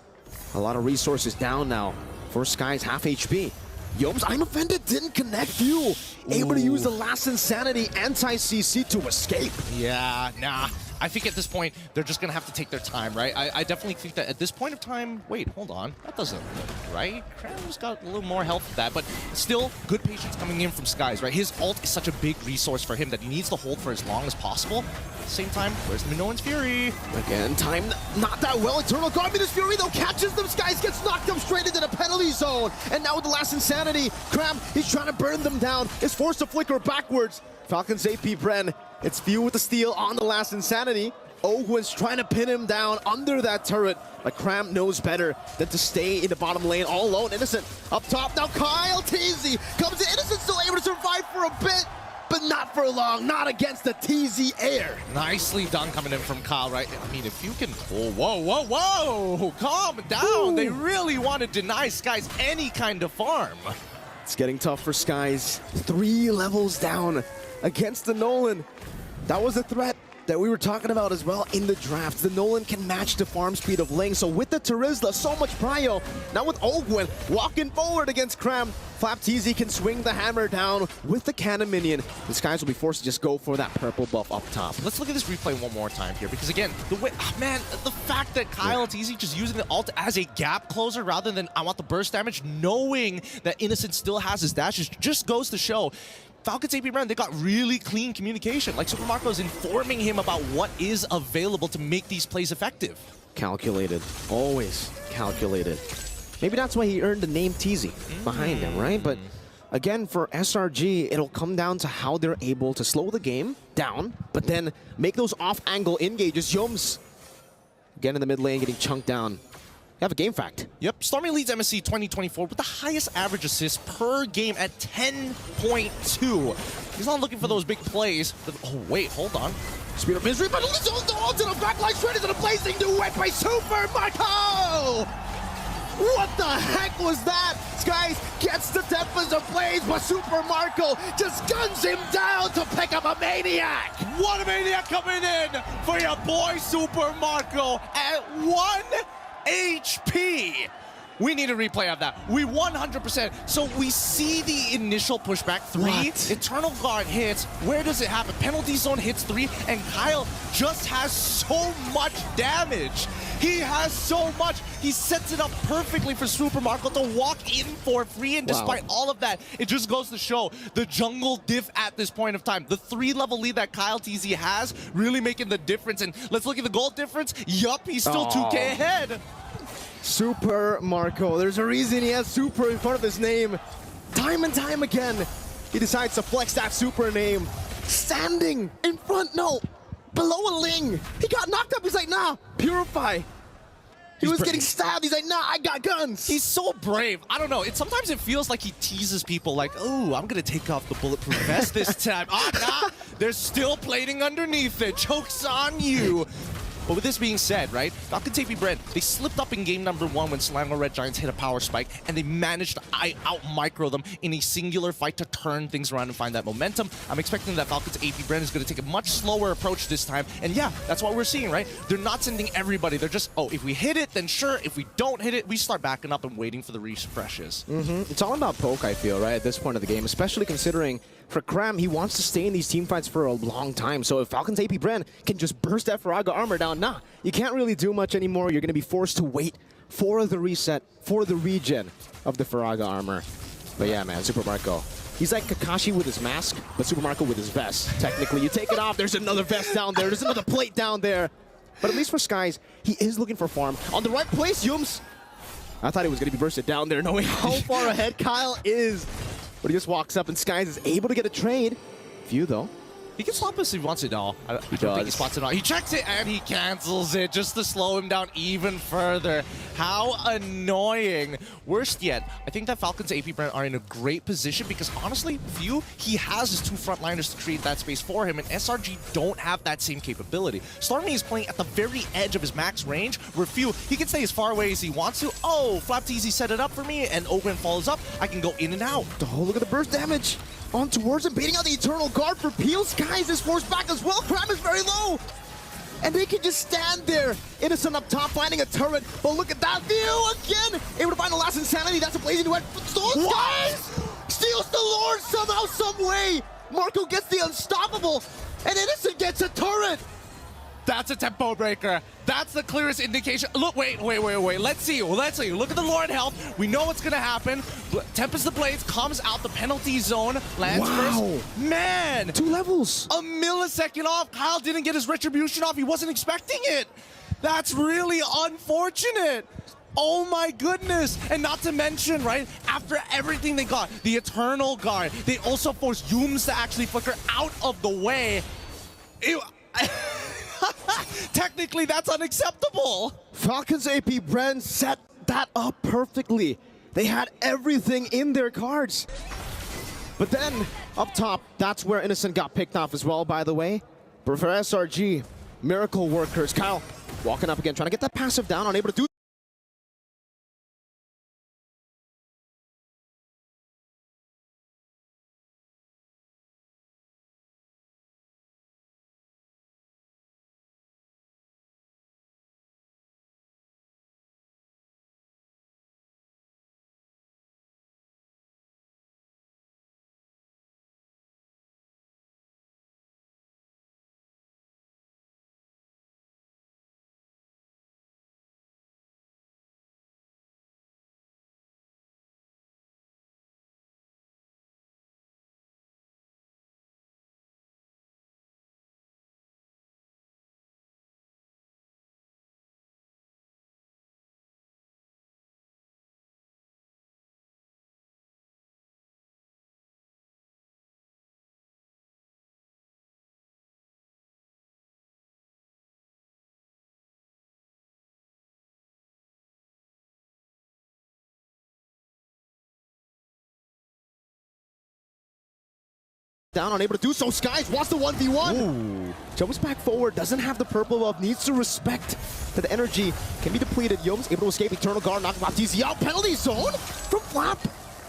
a lot of resources down now for Sky's half HP. Yomes, I'm offended, didn't connect Few. Able to use the last Insanity anti-CC to escape. Yeah, nah. I think at this point, they're just going to have to take their time, right? I definitely think that at this point of time... Wait, hold on. That doesn't look right. Cram's got a little more health with that, but still, good patience coming in from Skies, right? His ult is such a big resource for him that he needs to hold for as long as possible. At the same time, where's Minoan's Fury? Again, time not that well. Eternal Guardian's Fury, though, catches them. Skies gets knocked up straight into the penalty zone. And now with the last Insanity, Cram, he's trying to burn them down. Is forced to flicker backwards. Falcons AP BREN. It's Few with the steal on the last Insanity. Ogwen's trying to pin him down under that turret, but Cram knows better than to stay in the bottom lane all alone. Innocent up top now. FalCons comes in. Innocent still able to survive for a bit, but not for long. Not against the TZ Air. Nicely done coming in from Kyle, right? I mean, if you can... Whoa. Calm down. Ooh. They really want to deny Skies any kind of farm. It's getting tough for Skies. 3 levels down against the Nolan. That was a threat that we were talking about as well in the drafts. The Nolan can match the farm speed of Ling. So with the Terizla, so much prio. Now with Ogwen walking forward against Cram, FlapTZ can swing the hammer down with the cannon minion. The Skies will be forced to just go for that purple buff up top. Let's look at this replay one more time here, because again, the way, man, the fact that FalCons just using the ult as a gap closer rather than I want the burst damage, knowing that Innocent still has his dashes, just goes to show Falcons AP BREN, they got really clean communication. Like Super Marco is informing him about what is available to make these plays effective. Calculated, always calculated. Maybe that's why he earned the name TZ behind him, right? But again, for SRG, it'll come down to how they're able to slow the game down, but then make those off-angle engages. Yoms, again in the mid lane, getting chunked down. Have a game fact. Yep, Stormy leads MSC 2024 with the highest average assists per game at 10.2. He's not looking for those big plays. Oh, wait, hold on. Speed of Misery, but it's all to the backline, straight into the blazing new whip by Super Marco! What the heck was that? Skies gets the Tempest of Blaze, but Super Marco just guns him down to pick up a Maniac! What a Maniac coming in for your boy Super Marco at 1 HP. We need a replay of that. We 100%. So we see the initial pushback 3. What? Eternal Guard hits. Where does it happen? Penalty zone hits 3, and Kyle just has so much damage. He has so much. He sets it up perfectly for Super Marco to walk in for free, and despite all of that, it just goes to show the jungle diff at this point of time. The 3-level lead that FalCons has really making the difference. And let's look at the gold difference. Yup, he's still 2K ahead. Super Marco. There's a reason he has Super in front of his name. Time and time again, he decides to flex that Super name. Standing in front, no, below a Ling. He got knocked up. He's like, nah, Purify. He was getting stabbed. He's like, nah, I got guns. He's so brave. I don't know. Sometimes it feels like he teases people like, oh, I'm going to take off the bulletproof vest this time. Nah, there's still plating underneath it. Joke's on you. But with this being said, right, FALCONS AP BREN, they slipped up in game number 1 when Selangor Red Giants hit a power spike, and they managed to out-micro them in a singular fight to turn things around and find that momentum. I'm expecting that FALCONS AP BREN is going to take a much slower approach this time, and yeah, that's what we're seeing, right? They're not sending everybody. They're just, oh, if we hit it, then sure. If we don't hit it, we start backing up and waiting for the refreshes. It's all about poke, I feel, right, at this point of the game, especially considering for Cram, he wants to stay in these team fights for a long time. So if FALCONS AP BREN can just burst that Faraga armor down, nah, you can't really do much anymore. You're going to be forced to wait for the reset, for the regen of the Faraga armor. But yeah, man, Super Marco. He's like Kakashi with his mask, but Super Marco with his vest. Technically, you take it off, there's another vest down there, there's another plate down there. But at least for Skies, he is looking for farm. On the right place, Yums. I thought he was going to be bursted down there, knowing how far ahead Kyle is. But he just walks up and Skies is able to get a trade. Few though. He can swap us if he wants it all. I don't think he spots it all. He checks it and he cancels it just to slow him down even further. How annoying. Worst yet, I think that FALCONS AP BREN are in a great position because honestly, Few, he has his 2 frontliners to create that space for him, and SRG don't have that same capability. Stormy is playing at the very edge of his max range, where Few, he can stay as far away as he wants to. Oh, Flapteasy set it up for me, and Ogren follows up. I can go in and out. Oh, look at the burst damage. On towards him, beating out the Eternal Guard for Peel. Skies is forced back as well. Cram is very low. And they can just stand there. Innocent up top, finding a turret. But look at that view again. Able to find the last Insanity. That's a blazing duet. Skies steals the Lord somehow, some way. Marco gets the unstoppable. And Innocent gets a turret. That's a tempo breaker. That's the clearest indication. Look, wait. Let's see. Look at the Lord health. We know what's going to happen. Tempest the Blades comes out the penalty zone. Lands first. Man. 2 levels. A millisecond off. Kyle didn't get his retribution off. He wasn't expecting it. That's really unfortunate. Oh my goodness. And not to mention, right, after everything they got, the Eternal Guard, they also forced Yums to actually flicker out of the way. Technically, that's unacceptable. FALCONS AP BREN set that up perfectly. They had everything in their cards. But then, up top, that's where Innocent got picked off as well, by the way. But for SRG, Miracle Workers, Kyle walking up again, trying to get that passive down, unable to do down, unable to do so. Skies wants the 1v1. Ooh. Jumps back forward, doesn't have the purple buff, needs to respect that the energy can be depleted. Yoms able to escape Eternal Guard, knock Flapteasy out. Penalty zone from Flap.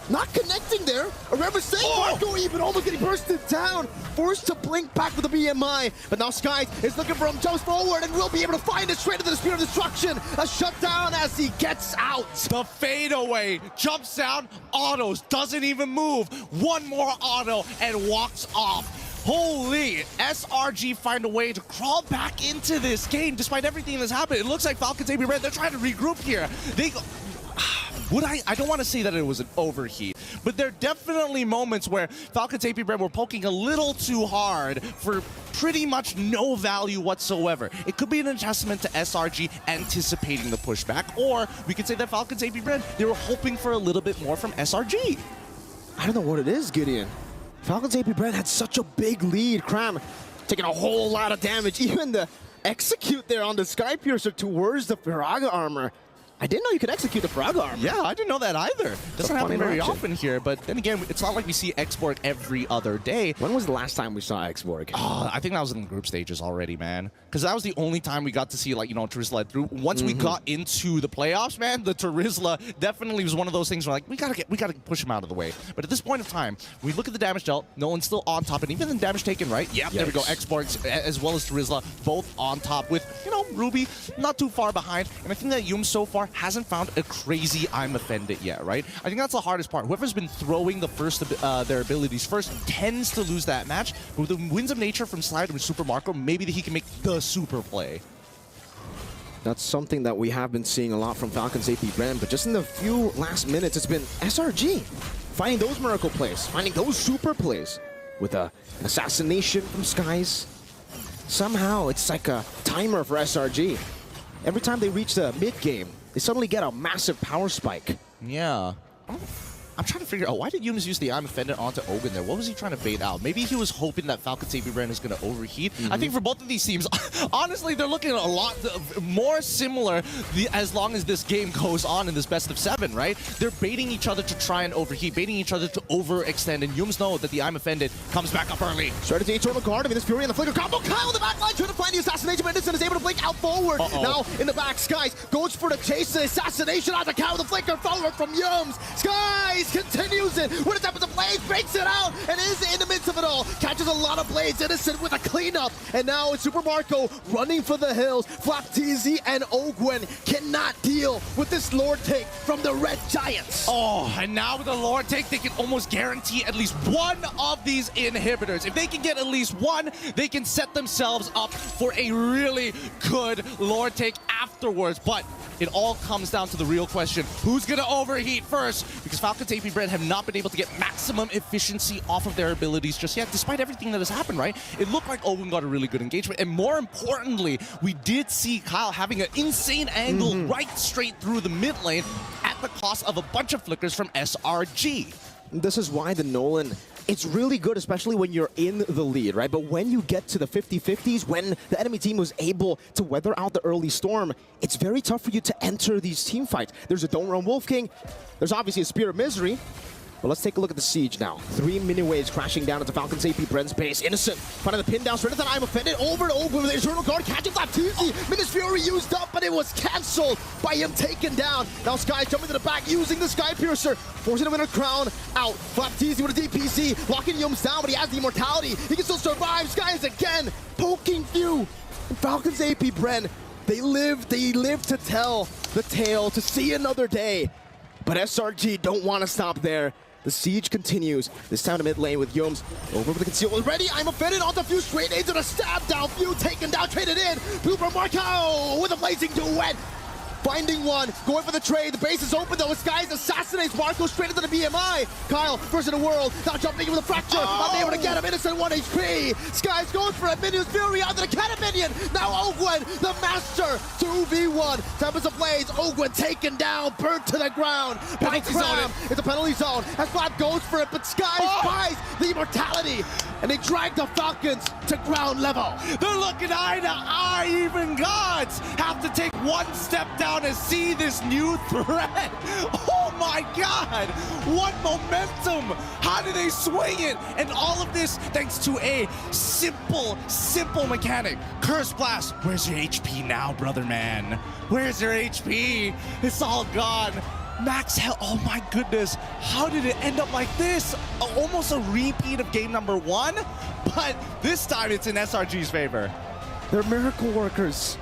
Not connecting there. Remember saying Marco even almost getting bursted down. Forced to blink back with the BMI. But now Skies is looking for him, jumps forward, and will be able to find it straight into the Spear of Destruction. A shutdown as he gets out. The fadeaway jumps down, autos, doesn't even move. One more auto and walks off. Holy, SRG find a way to crawl back into this game despite everything that's happened. It looks like FALCONS AP BREN, they're trying to regroup here. I don't want to say that it was an overheat, but there are definitely moments where FALCONS AP BREN were poking a little too hard for pretty much no value whatsoever. It could be an adjustment to SRG anticipating the pushback, or we could say that FALCONS AP BREN, they were hoping for a little bit more from SRG. I don't know what it is, Gideon. FALCONS AP BREN had such a big lead. Cram taking a whole lot of damage. Even the execute there on the Sky Piercer towards the Faraga armor. I didn't know you could execute the frog arm. Yeah, I didn't know that either. Doesn't happen very interaction. often here, but then again, it's not like we see Xborg every other day. When was the last time we saw Xborg? I think that was in the group stages already, man. Because that was the only time we got to see, like, Terizla through. Once we got into the playoffs, man, the Terizla definitely was one of those things where, like, we gotta push him out of the way. But at this point of time, we look at the damage dealt. Nolan's still on top, and even the damage taken, right? Yep, there we go. Xborg as well as Terizla both on top with, Ruby not too far behind. And I think that Yum so far hasn't found a crazy I'm offended yet, right? I think that's the hardest part. Whoever's been throwing the first their abilities first tends to lose that match. But with the Winds of Nature from Slide with Super Marco, maybe he can make the super play. That's something that we have been seeing a lot from Falcons AP BREN, but just in the few last minutes, it's been SRG finding those miracle plays, finding those super plays with an assassination from Skies. Somehow, it's like a timer for SRG. Every time they reach the mid-game, they suddenly get a massive power spike. Yeah. I'm trying to figure out, why did Yumas use the I'm offended onto Ogun there? What was he trying to bait out? Maybe he was hoping that Falcons AP BREN is going to overheat. I think for both of these teams, honestly, they're looking a lot more similar as long as this game goes on in this best of 7, right? They're baiting each other to try and overheat, baiting each other to overextend, and Yums know that the I'm offended comes back up early. Straight into the Eternal Guard, I mean, this Fury and the Flicker combo. Kyle in the back line trying to find the assassination, but Innocent is able to blink out forward. Now in the back, Skies goes for the chase, the assassination on the Kyle with the Flicker forward from Yums. Skies continues it. When it's up with the Blades, breaks it out, and is in the midst of it all. Catches a lot of Blades, Innocent with a cleanup, and now it's Super Marco running for the hills. FlapTZ and Ogwen cannot deal with this Lord take from the Red Giants. And now with the Lord take, they can almost guarantee at least one of these inhibitors. If they can get at least one, they can set themselves up for a really good Lord take afterwards. But it all comes down to the real question, who's going to overheat first? Because Falcons AP BREN have not been able to get maximum efficiency off of their abilities just yet, despite everything that has happened, right? It looked like Ogun got a really good engagement, and more importantly, we did see Kyle having an insane angle right straight through the mid lane at the cost of a bunch of flickers from SRG. This is why the Nolan, it's really good, especially when you're in the lead, right? But when you get to the 50-50s, when the enemy team was able to weather out the early storm, it's very tough for you to enter these team fights. There's a Don't Run Wolf King. There's obviously a Spear of Misery. But let's take a look at the siege now. 3 mini waves crashing down into Falcons AP BREN's base. Innocent finding the pin down straight into the I'm offended. Over and over with the Eternal Guard catching FlapTZ. Minus Fury used up, but it was cancelled by him taken down. Now Sky jumping to the back using the Sky Piercer, forcing the Winter Crown out. FlapTZ with a DPC, locking Yums down, but he has the immortality. He can still survive. Sky is again poking few. And Falcons AP BREN, they live to tell the tale, to see another day. But SRG don't want to stop there. The siege continues. This time to mid lane with Yums over with the conceal already. I'm offended onto Few, straight into the stab down. Few taken down, traded in. Blooper Marco with a blazing duet. Finding one, going for the trade. The base is open though. Skies assassinates Marco straight into the BMI. Kyle, first in the world, now jumping in with a fracture. Not able to get him. Innocent 1 HP. Skies goes for a Minion's Fury onto the Cannon Minion. Now Ogwen, the master, 2v1. Tempest of Blaze. Ogwen taken down, burnt to the ground. By Cram, it's a penalty zone. As Flap goes for it, but Skies buys the immortality. And they drag the Falcons to ground level. They're looking eye to eye. Even gods have to take one step down to see this new threat. Oh my God, what momentum. How do they swing it? And all of this thanks to a simple mechanic. Curse Blast. Where's your HP now, brother man? Where's your HP? It's all gone. Max health, oh my goodness. How did it end up like this? Almost a repeat of game number 1, but this time it's in SRG's favor. They're miracle workers.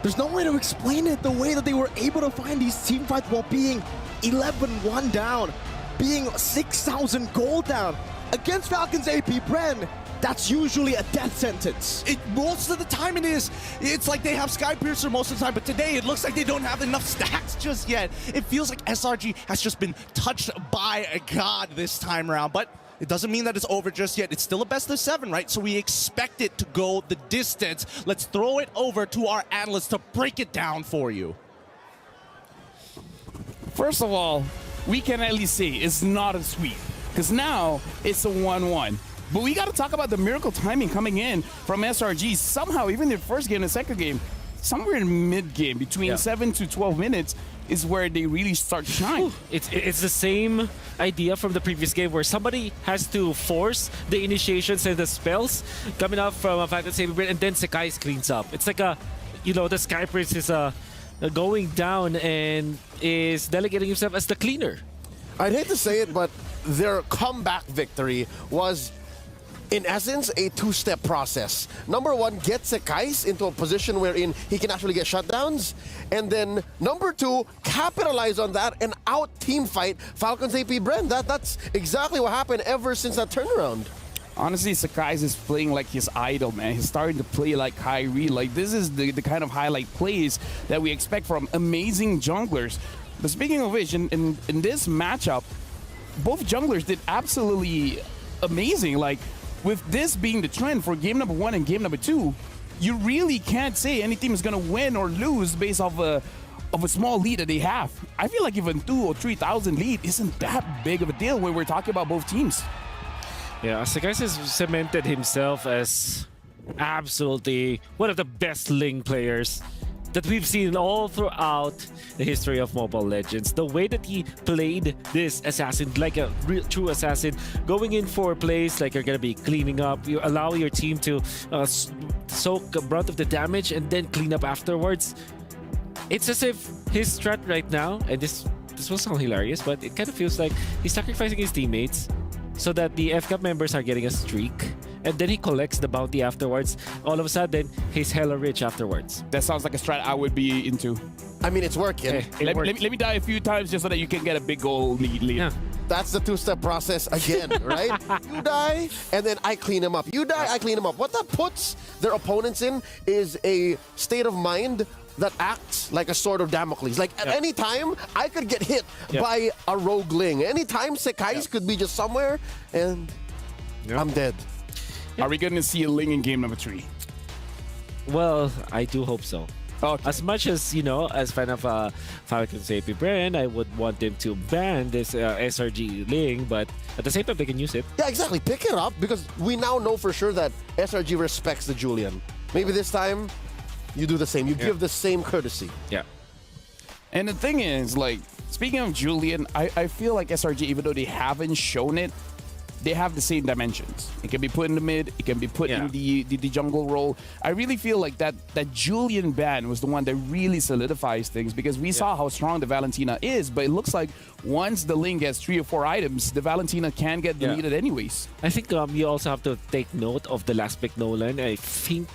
There's no way to explain it, the way that they were able to find these team fights while being 11-1 down, being 6,000 gold down against Falcons AP BREN. That's usually a death sentence. Most of the time it is. It's like they have Sky Piercer most of the time, but today it looks like they don't have enough stacks just yet. It feels like SRG has just been touched by a god this time around, but it doesn't mean that it's over just yet. It's still a best of 7, right? So we expect it to go the distance. Let's throw it over to our analysts to break it down for you. First of all, we can at least say it's not a sweep, because now it's a 1-1. But we got to talk about the miracle timing coming in from SRG. Somehow, even their first game and second game, somewhere in mid-game, between 7 to 12 minutes, is where they really start to shine. It's the same idea from the previous game where somebody has to force the initiations and the spells coming up from FALCONS Saving BREN, and then Sakai cleans up. It's like the Sky Prince is going down and is delegating himself as the cleaner. I'd hate to say it, but their comeback victory was, in essence, a two-step process. Number one, get Sekais into a position wherein he can actually get shutdowns. And then number two, capitalize on that and out-team fight FALCONS AP BREN. That's exactly what happened ever since that turnaround. Honestly, Sekais is playing like his idol, man. He's starting to play like Kyrie. Like, this is the kind of highlight plays that we expect from amazing junglers. But speaking of which, in this matchup, both junglers did absolutely amazing. Like, with this being the trend for game number 1 and game number 2, you really can't say any team is going to win or lose based off a small lead that they have. I feel like even 2,000 or 3,000 lead isn't that big of a deal when we're talking about both teams. Yeah, Sakai has cemented himself as absolutely one of the best Ling players that we've seen all throughout the history of Mobile Legends. The way that he played this assassin, like a real true assassin, going in for plays like you're gonna be cleaning up, you allow your team to soak a brunt of the damage and then clean up afterwards. It's as if his strat right now, and this will sound hilarious, but it kind of feels like he's sacrificing his teammates so that the FCAP members are getting a streak, and then he collects the bounty afterwards. All of a sudden, he's hella rich afterwards. That sounds like a strat I would be into. I mean, it's working. Let me die a few times just so that you can get a big goal lead. Yeah. That's the two-step process again, right? You die, and then I clean him up. You die, I clean him up. What that puts their opponents in is a state of mind that acts like a sword of Damocles. Like, at any time, I could get hit by a rogue Ling. Anytime, Sekais could be just somewhere, and I'm dead. Are we going to see a Ling in game number 3? Well, I do hope so. Okay. As much as, as fan of FALCONS AP BREN, I would want them to ban this SRG Ling, but at the same time, they can use it. Yeah, exactly. Pick it up, because we now know for sure that SRG respects the Julian. Maybe this time, you do the same. You give the same courtesy. Yeah. And the thing is, like, speaking of Julian, I feel like SRG, even though they haven't shown it, they have the same dimensions. It can be put in the mid, it can be put in the jungle role. I really feel like that Julian ban was the one that really solidifies things, because we saw how strong the Valentina is, but it looks like once the Ling gets 3 or 4 items, the Valentina can get deleted anyways. I think you also have to take note of the last pick Nolan. I think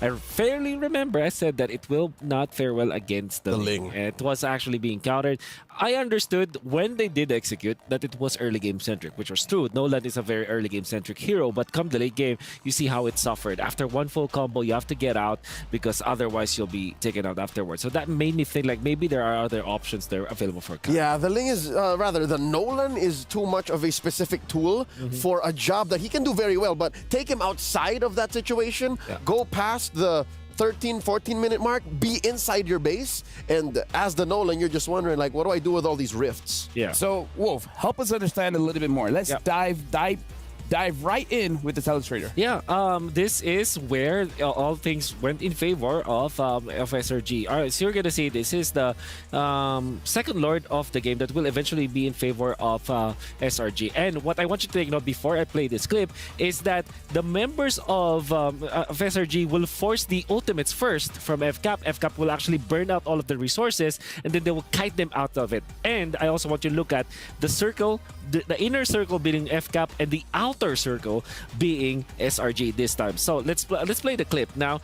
I fairly remember I said that it will not fare well against the Ling. It was actually being countered. I understood when they did execute that it was early game centric, which was true. Nolan is a very early game centric hero, but come the late game, you see how it suffered. After one full combo, you have to get out, because otherwise you'll be taken out afterwards. So that made me think like maybe there are other options there available for counter. Yeah, the Ling is, the Nolan is too much of a specific tool for a job that he can do very well, but take him outside of that situation, go past the 13, 14-minute mark, be inside your base, and as the Nolan, you're just wondering, like, what do I do with all these rifts? Yeah. So, Wolf, help us understand a little bit more. Let's dive right in with the teletrader. Yeah, this is where all things went in favor of SRG. All right, so you're gonna see this is the second Lord of the game that will eventually be in favor of SRG. And what I want you to take note before I play this clip is that the members of SRG will force the ultimates first from FCAP. FCAP will actually burn out all of the resources, and then they will kite them out of it. And I also want you to look at the circle, the inner circle being FCAP, and the outer circle being SRG this time. So let's play the clip. Now,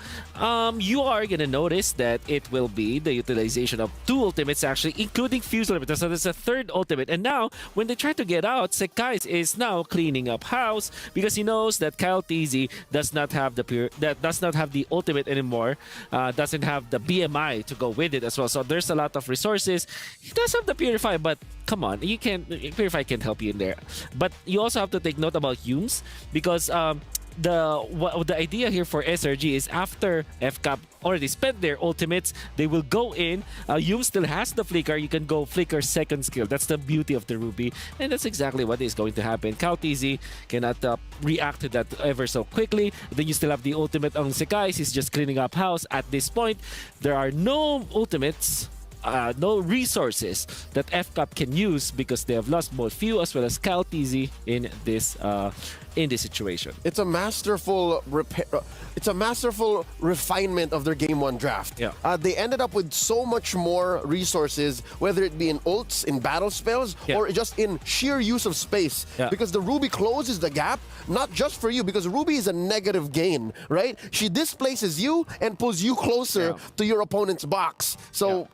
you are going to notice that it will be the utilization of 2 ultimates, actually, including Fuse Limiter. So there's a 3rd ultimate. And now, when they try to get out, Sekais is now cleaning up house, because he knows that Kyle TZ does not have the ultimate anymore, doesn't have the BMI to go with it as well. So there's a lot of resources. He does have the Purify, but come on, Purify can't help you in there. But you also have to take note about Humes, because the idea here for SRG is after FCAP already spent their ultimates, they will go in. Yum still has the flicker. You can go flicker second skill. That's the beauty of the Ruby, and that's exactly what is going to happen. CalTZ cannot react to that ever so quickly. Then you still have the ultimate on Sekai. He's just cleaning up house. At this point, there are no ultimates. No resources that FCAP can use because they have lost both Few as well as CalTZ in this situation. It's a masterful refinement of their game 1 draft. Yeah. They ended up with so much more resources, whether it be in ults, in battle spells, or just in sheer use of space. Yeah. Because the Ruby closes the gap, not just for you, because Ruby is a negative gain, right? She displaces you and pulls you closer to your opponent's box. So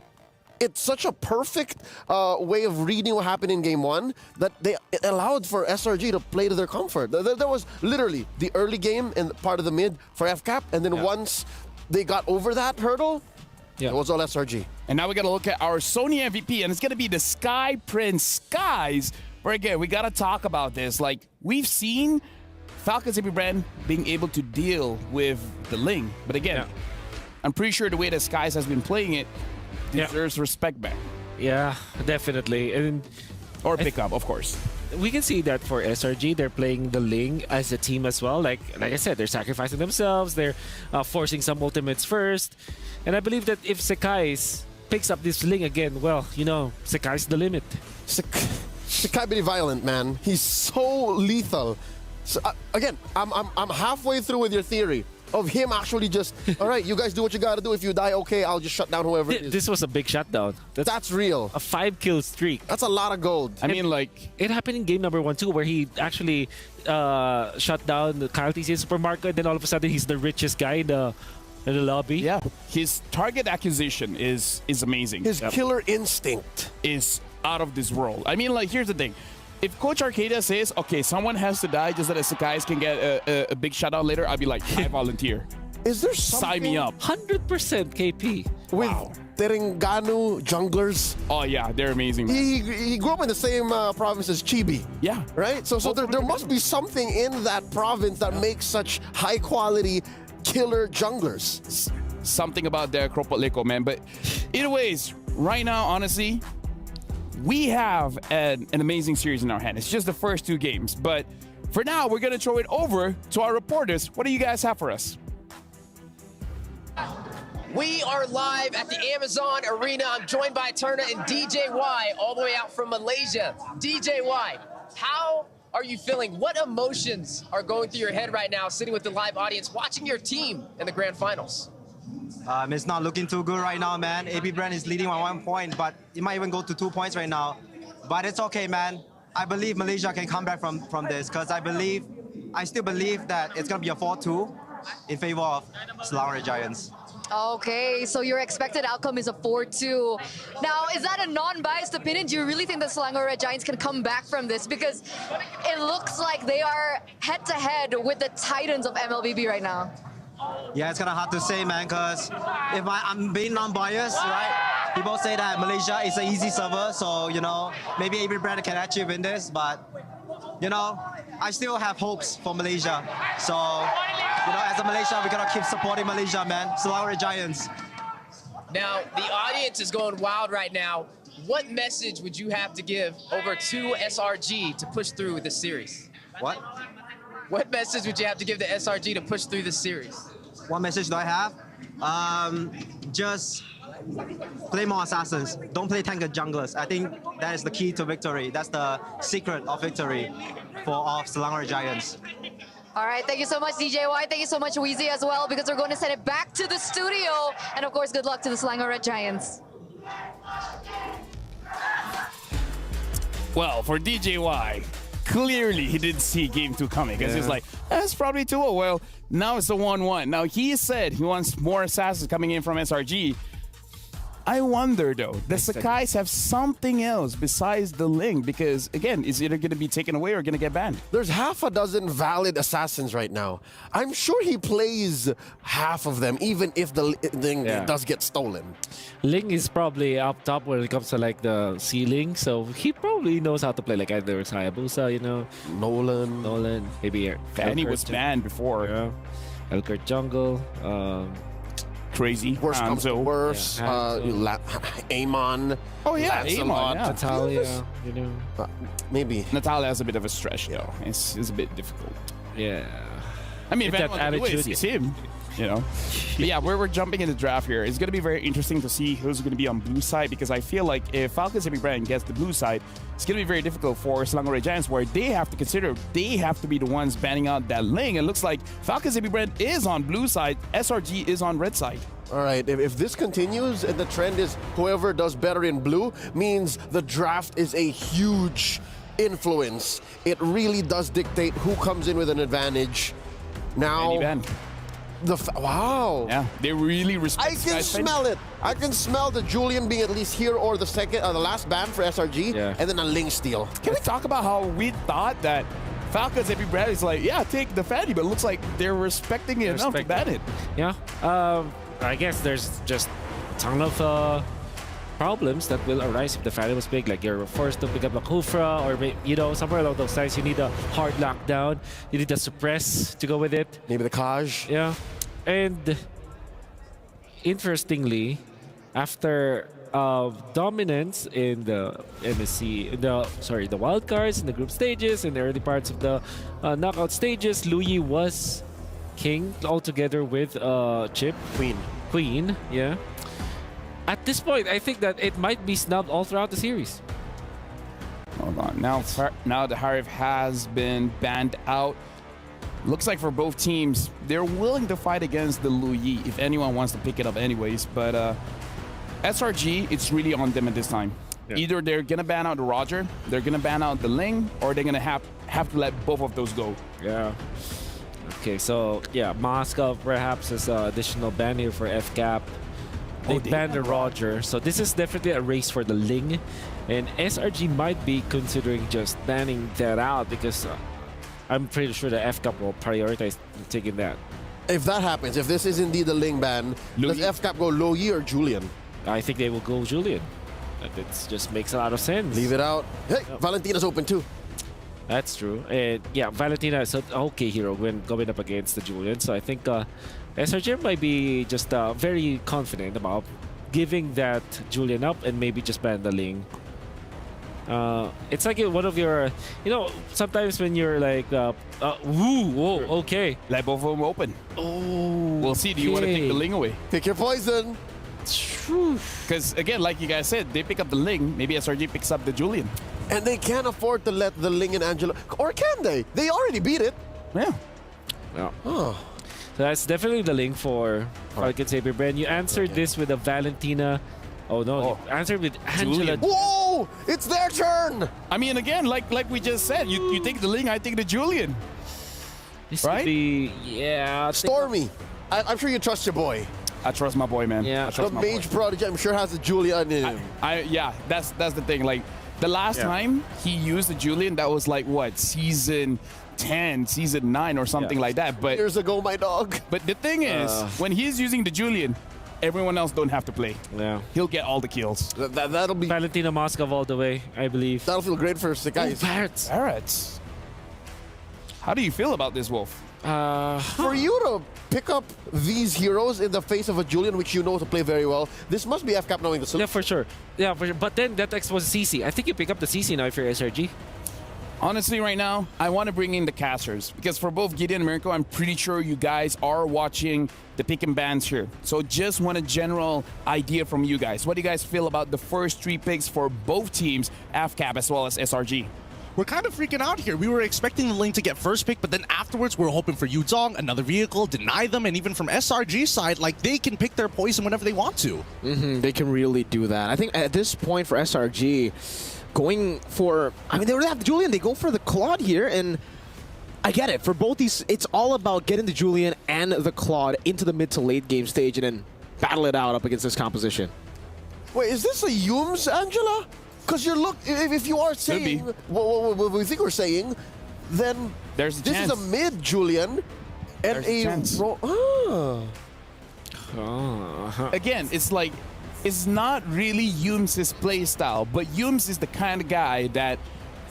it's such a perfect way of reading what happened in game 1 that it allowed for SRG to play to their comfort. There was literally the early game and part of the mid for FCAP, and then once they got over that hurdle, it was all SRG. And now we got to look at our Sony MVP, and it's going to be the Sky Prince Skies, where again, we got to talk about this. Like, we've seen FALCONS AP BREN being able to deal with the Ling, but again, I'm pretty sure the way that Skies has been playing it deserves respect back. Yeah, definitely. And or pick up, of course. We can see that for SRG, they're playing the Ling as a team as well. Like I said, they're sacrificing themselves. They're forcing some ultimates first. And I believe that if Sekai picks up this Ling again, well, you know, Sekai's the limit. Sekai be violent, man. He's so lethal. So, again, I'm halfway through with your theory of him actually just, all right, you guys do what you gotta do. If you die, okay, I'll just shut down whoever it is. This was a big shutdown. That's real. A 5-kill streak. That's a lot of gold. I mean, like, it happened in game number 1 too, where he actually shut down the CalTZ supermarket. Then all of a sudden, he's the richest guy in the lobby. Yeah, his target acquisition is amazing. His killer instinct is out of this world. I mean, like, here's the thing. If Coach Arcadia says, okay, someone has to die just so that Sekais can get a big shutout later, I'd be like, I volunteer. Is there something? Sign me up. 100% KP. With Terengganu junglers. Oh, yeah, they're amazing. He grew up in the same province as Chibi. Yeah. Right? So there must be something in that province that makes such high-quality killer junglers. Something about their Kropotliko, man. But either ways, right now, honestly, we have an amazing series in our hand. It's just the first 2 games. But for now, we're going to throw it over to our reporters. What do you guys have for us? We are live at the Amazon Arena. I'm joined by Turner and DJY all the way out from Malaysia. DJY, how are you feeling? What emotions are going through your head right now, sitting with the live audience, watching your team in the grand finals? It's not looking too good right now, man. AP BREN is leading by 1 point, but it might even go to 2 points right now. But it's okay, man. I believe Malaysia can come back from this, because I still believe that it's going to be a 4-2 in favor of Selangor Giants. Okay, so your expected outcome is a 4-2. Now, is that a non-biased opinion? Do you really think the Selangor Red Giants can come back from this? Because it looks like they are head-to-head with the Titans of MLBB right now. Yeah, it's kind of hard to say, man, because if I'm being non-biased, right? People say that Malaysia is an easy server, so, you know, maybe AP BREN can actually win this, but, you know, I still have hopes for Malaysia. So, you know, as a Malaysia, we gotta keep supporting Malaysia, man. Selangor Giants. Now, the audience is going wild right now. What message would you have to give over to SRG to push through this series? What? What message would you have to give to SRG to push through this series? What message do I have? Just play more assassins. Don't play tank and junglers. I think that is the key to victory. That's the secret of victory of Selangor Giants. All right, thank you so much, DJY. Thank you so much, Weezy, as well, because we're going to send it back to the studio. And of course, good luck to the Selangor Red Giants. Well, for DJY, clearly he didn't see game 2 coming, because he's like, that's probably 2-0. Well, now it's a 1-1. Now, he said he wants more assassins coming in from SRG. I wonder though, does Sakai's have something else besides the Ling? Because again, is either going to be taken away or going to get banned? There's half a dozen valid assassins right now. I'm sure he plays half of them, even if the Ling does get stolen. Ling is probably up top when it comes to like the ceiling, so he probably knows how to play like either Hayabusa, you know, Nolan, maybe Fanny was banned before. Yeah. Elkert Jungle. Crazy. Worst comes to worst. Amon. Oh yeah, Lancelot. Amon. Yeah. Natalia, you know. Maybe. Natalia has a bit of a stretch though. It's a bit difficult. Yeah. I mean, With if that anyone can do it, it's him. You know. But yeah, we're jumping in the draft here. It's going to be very interesting to see who's going to be on blue side, because I feel like if Falcons and BREN gets the blue side, it's going to be very difficult for Selangor Red Giants, where they have to consider they have to be the ones banning out that Ling. It looks like Falcons and BREN is on blue side, SRG is on red side. All right, if this continues and the trend is whoever does better in blue, means the draft is a huge influence. It really does dictate who comes in with an advantage. Now, wow. Yeah, they really respect. I can smell it. I can smell the Julian being at least here or the the last ban for SRG, and then a Ling steal. Can we talk about how we thought that Falcons and BREN is like, yeah, take the Fanny, but it looks like they're respecting it enough to ban it. Yeah. I guess there's just a ton of problems that will arise if the Fanny was big. Like you're forced to pick up a Kufra, or you know, somewhere along those lines. You need a hard lockdown. You need a suppress to go with it. Maybe the Kaj. Yeah. And interestingly, after dominance in the MSC, the wild cards, in the group stages, in the early parts of the knockout stages, Luyi was king altogether with Chip. Queen, yeah. At this point, I think that it might be snubbed all throughout the series. Hold on. Now the Harif has been banned out. Looks like for both teams, they're willing to fight against the Luyi if anyone wants to pick it up anyways. But SRG, it's really on them at this time. Yeah. Either they're going to ban out the Roger, they're going to ban out the Ling, or they're going to have to let both of those go. Yeah. Okay, so yeah, Moscow perhaps is an additional ban here for FCAP. They banned the Roger, so this is definitely a race for the Ling. And SRG might be considering just banning that out, because I'm pretty sure the FCAP will prioritize taking that. If that happens, if this is indeed the Ling ban, does FCAP go Luyi or Julian? I think they will go Julian. It just makes a lot of sense. Leave it out. Hey, Valentina's open too. That's true. And yeah, Valentina is an okay hero when going up against the Julian. So I think SRG might be just very confident about giving that Julian up and maybe just ban the Ling. It's like one of your, you know, sometimes when you're like, okay. Let both of them open. Oh, we'll see. Do you want to take the Ling away? Pick your poison. Because again, like you guys said, they pick up the Ling, maybe SRG picks up the Julian. And they can't afford to let the Ling and Angelo, or can they? They already beat it. Yeah. So that's definitely the Ling for Falcons and BREN. You answered this with a Valentina. Oh no, you answered with Angela. Whoa! It's their turn! I mean, again, like we just said, you take the Ling, I take the Julian. This right? Yeah. Stormy, I'm sure you trust your boy. I trust my boy, man. Yeah. The Mage Prodigy, I'm sure, has a Julian in him. Yeah, that's the thing. Like, the last time he used the Julian, that was like, what, season 10, season 9 or something like that. But years ago, my dog. But the thing is, when he's using the Julian, everyone else don't have to play. Yeah. He'll get all the kills. That'll be Valentina Moscow all the way, I believe. That'll feel great for Sakai. Barretts. How do you feel about this, Wolf? For you to pick up these heroes in the face of a Julian, which you know to play very well, this must be FCAP knowing the solution. Yeah, for sure. Yeah, for sure. But then that X was CC. I think you pick up the CC now if you're SRG. Honestly, right now, I want to bring in the casters, because for both Gideon and Mirko, I'm pretty sure you guys are watching the pick and bans here. So just want a general idea from you guys. What do you guys feel about the first 3 picks for both teams, FCAP as well as SRG? We're kind of freaking out here. We were expecting the Ling to get first pick, but then afterwards we were hoping for Yuzong, another vehicle, deny them, and even from SRG's side, like, they can pick their poison whenever they want to. They can really do that. I think at this point for SRG, going for, I mean, they already have the Julian, they go for the Claude here, and I get it. For both these, it's all about getting the Julian and the Claude into the mid to late game stage and then battle it out up against this composition. Wait, is this a Yums, Angela? Because if you are saying what we think we're saying, then there's a this chance. is a mid, Julian, and There's a chance. Again, it's like, it's not really Yums' play style, but Yums is the kind of guy that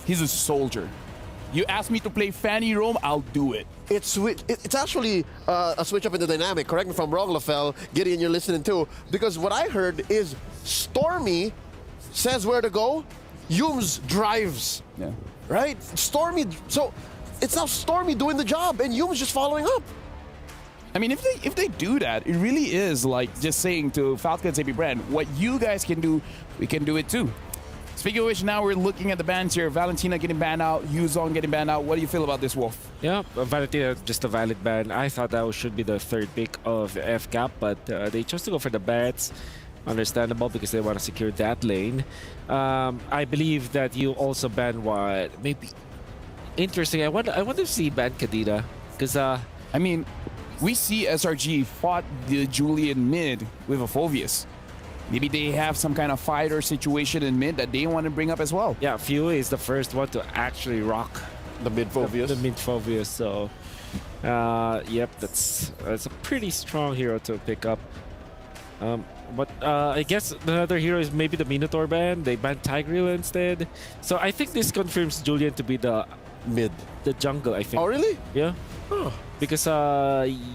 he's a soldier. You ask me to play Fanny Rome, I'll do it. It's actually a switch up in the dynamic. Correct me if I'm wrong, Lafel. Gideon, you're listening too. Because what I heard is Stormy says where to go, Yums drives. Yeah. Right? Stormy. So it's now Stormy doing the job, and Yums just following up. I mean, if they do that, it really is like just saying to FALCONS AP BREN, what you guys can do, we can do it too. Speaking of which, now we're looking at the bans here. Valentina getting banned out, Yuzong getting banned out. What do you feel about this, Wolf? Yeah, Valentina, just a valid ban. I thought that should be the third pick of FCAP, but they chose to go for the bats. Understandable, because they want to secure that lane. I believe that you also ban what? Maybe interesting. I want to see ban Kadena, because I mean, we see SRG fought the Julian mid with a Phoveus. Maybe they have some kind of fighter situation in mid that they want to bring up as well. Yeah, Few is the first one to actually rock the mid Phoveus. The mid Phoveus. So, yep, that's a pretty strong hero to pick up. But I guess the other hero is maybe the Minotaur ban. They banned Tigreal instead. So I think this confirms Julian to be the mid, the jungle. I think. Oh really? Yeah. Oh. Because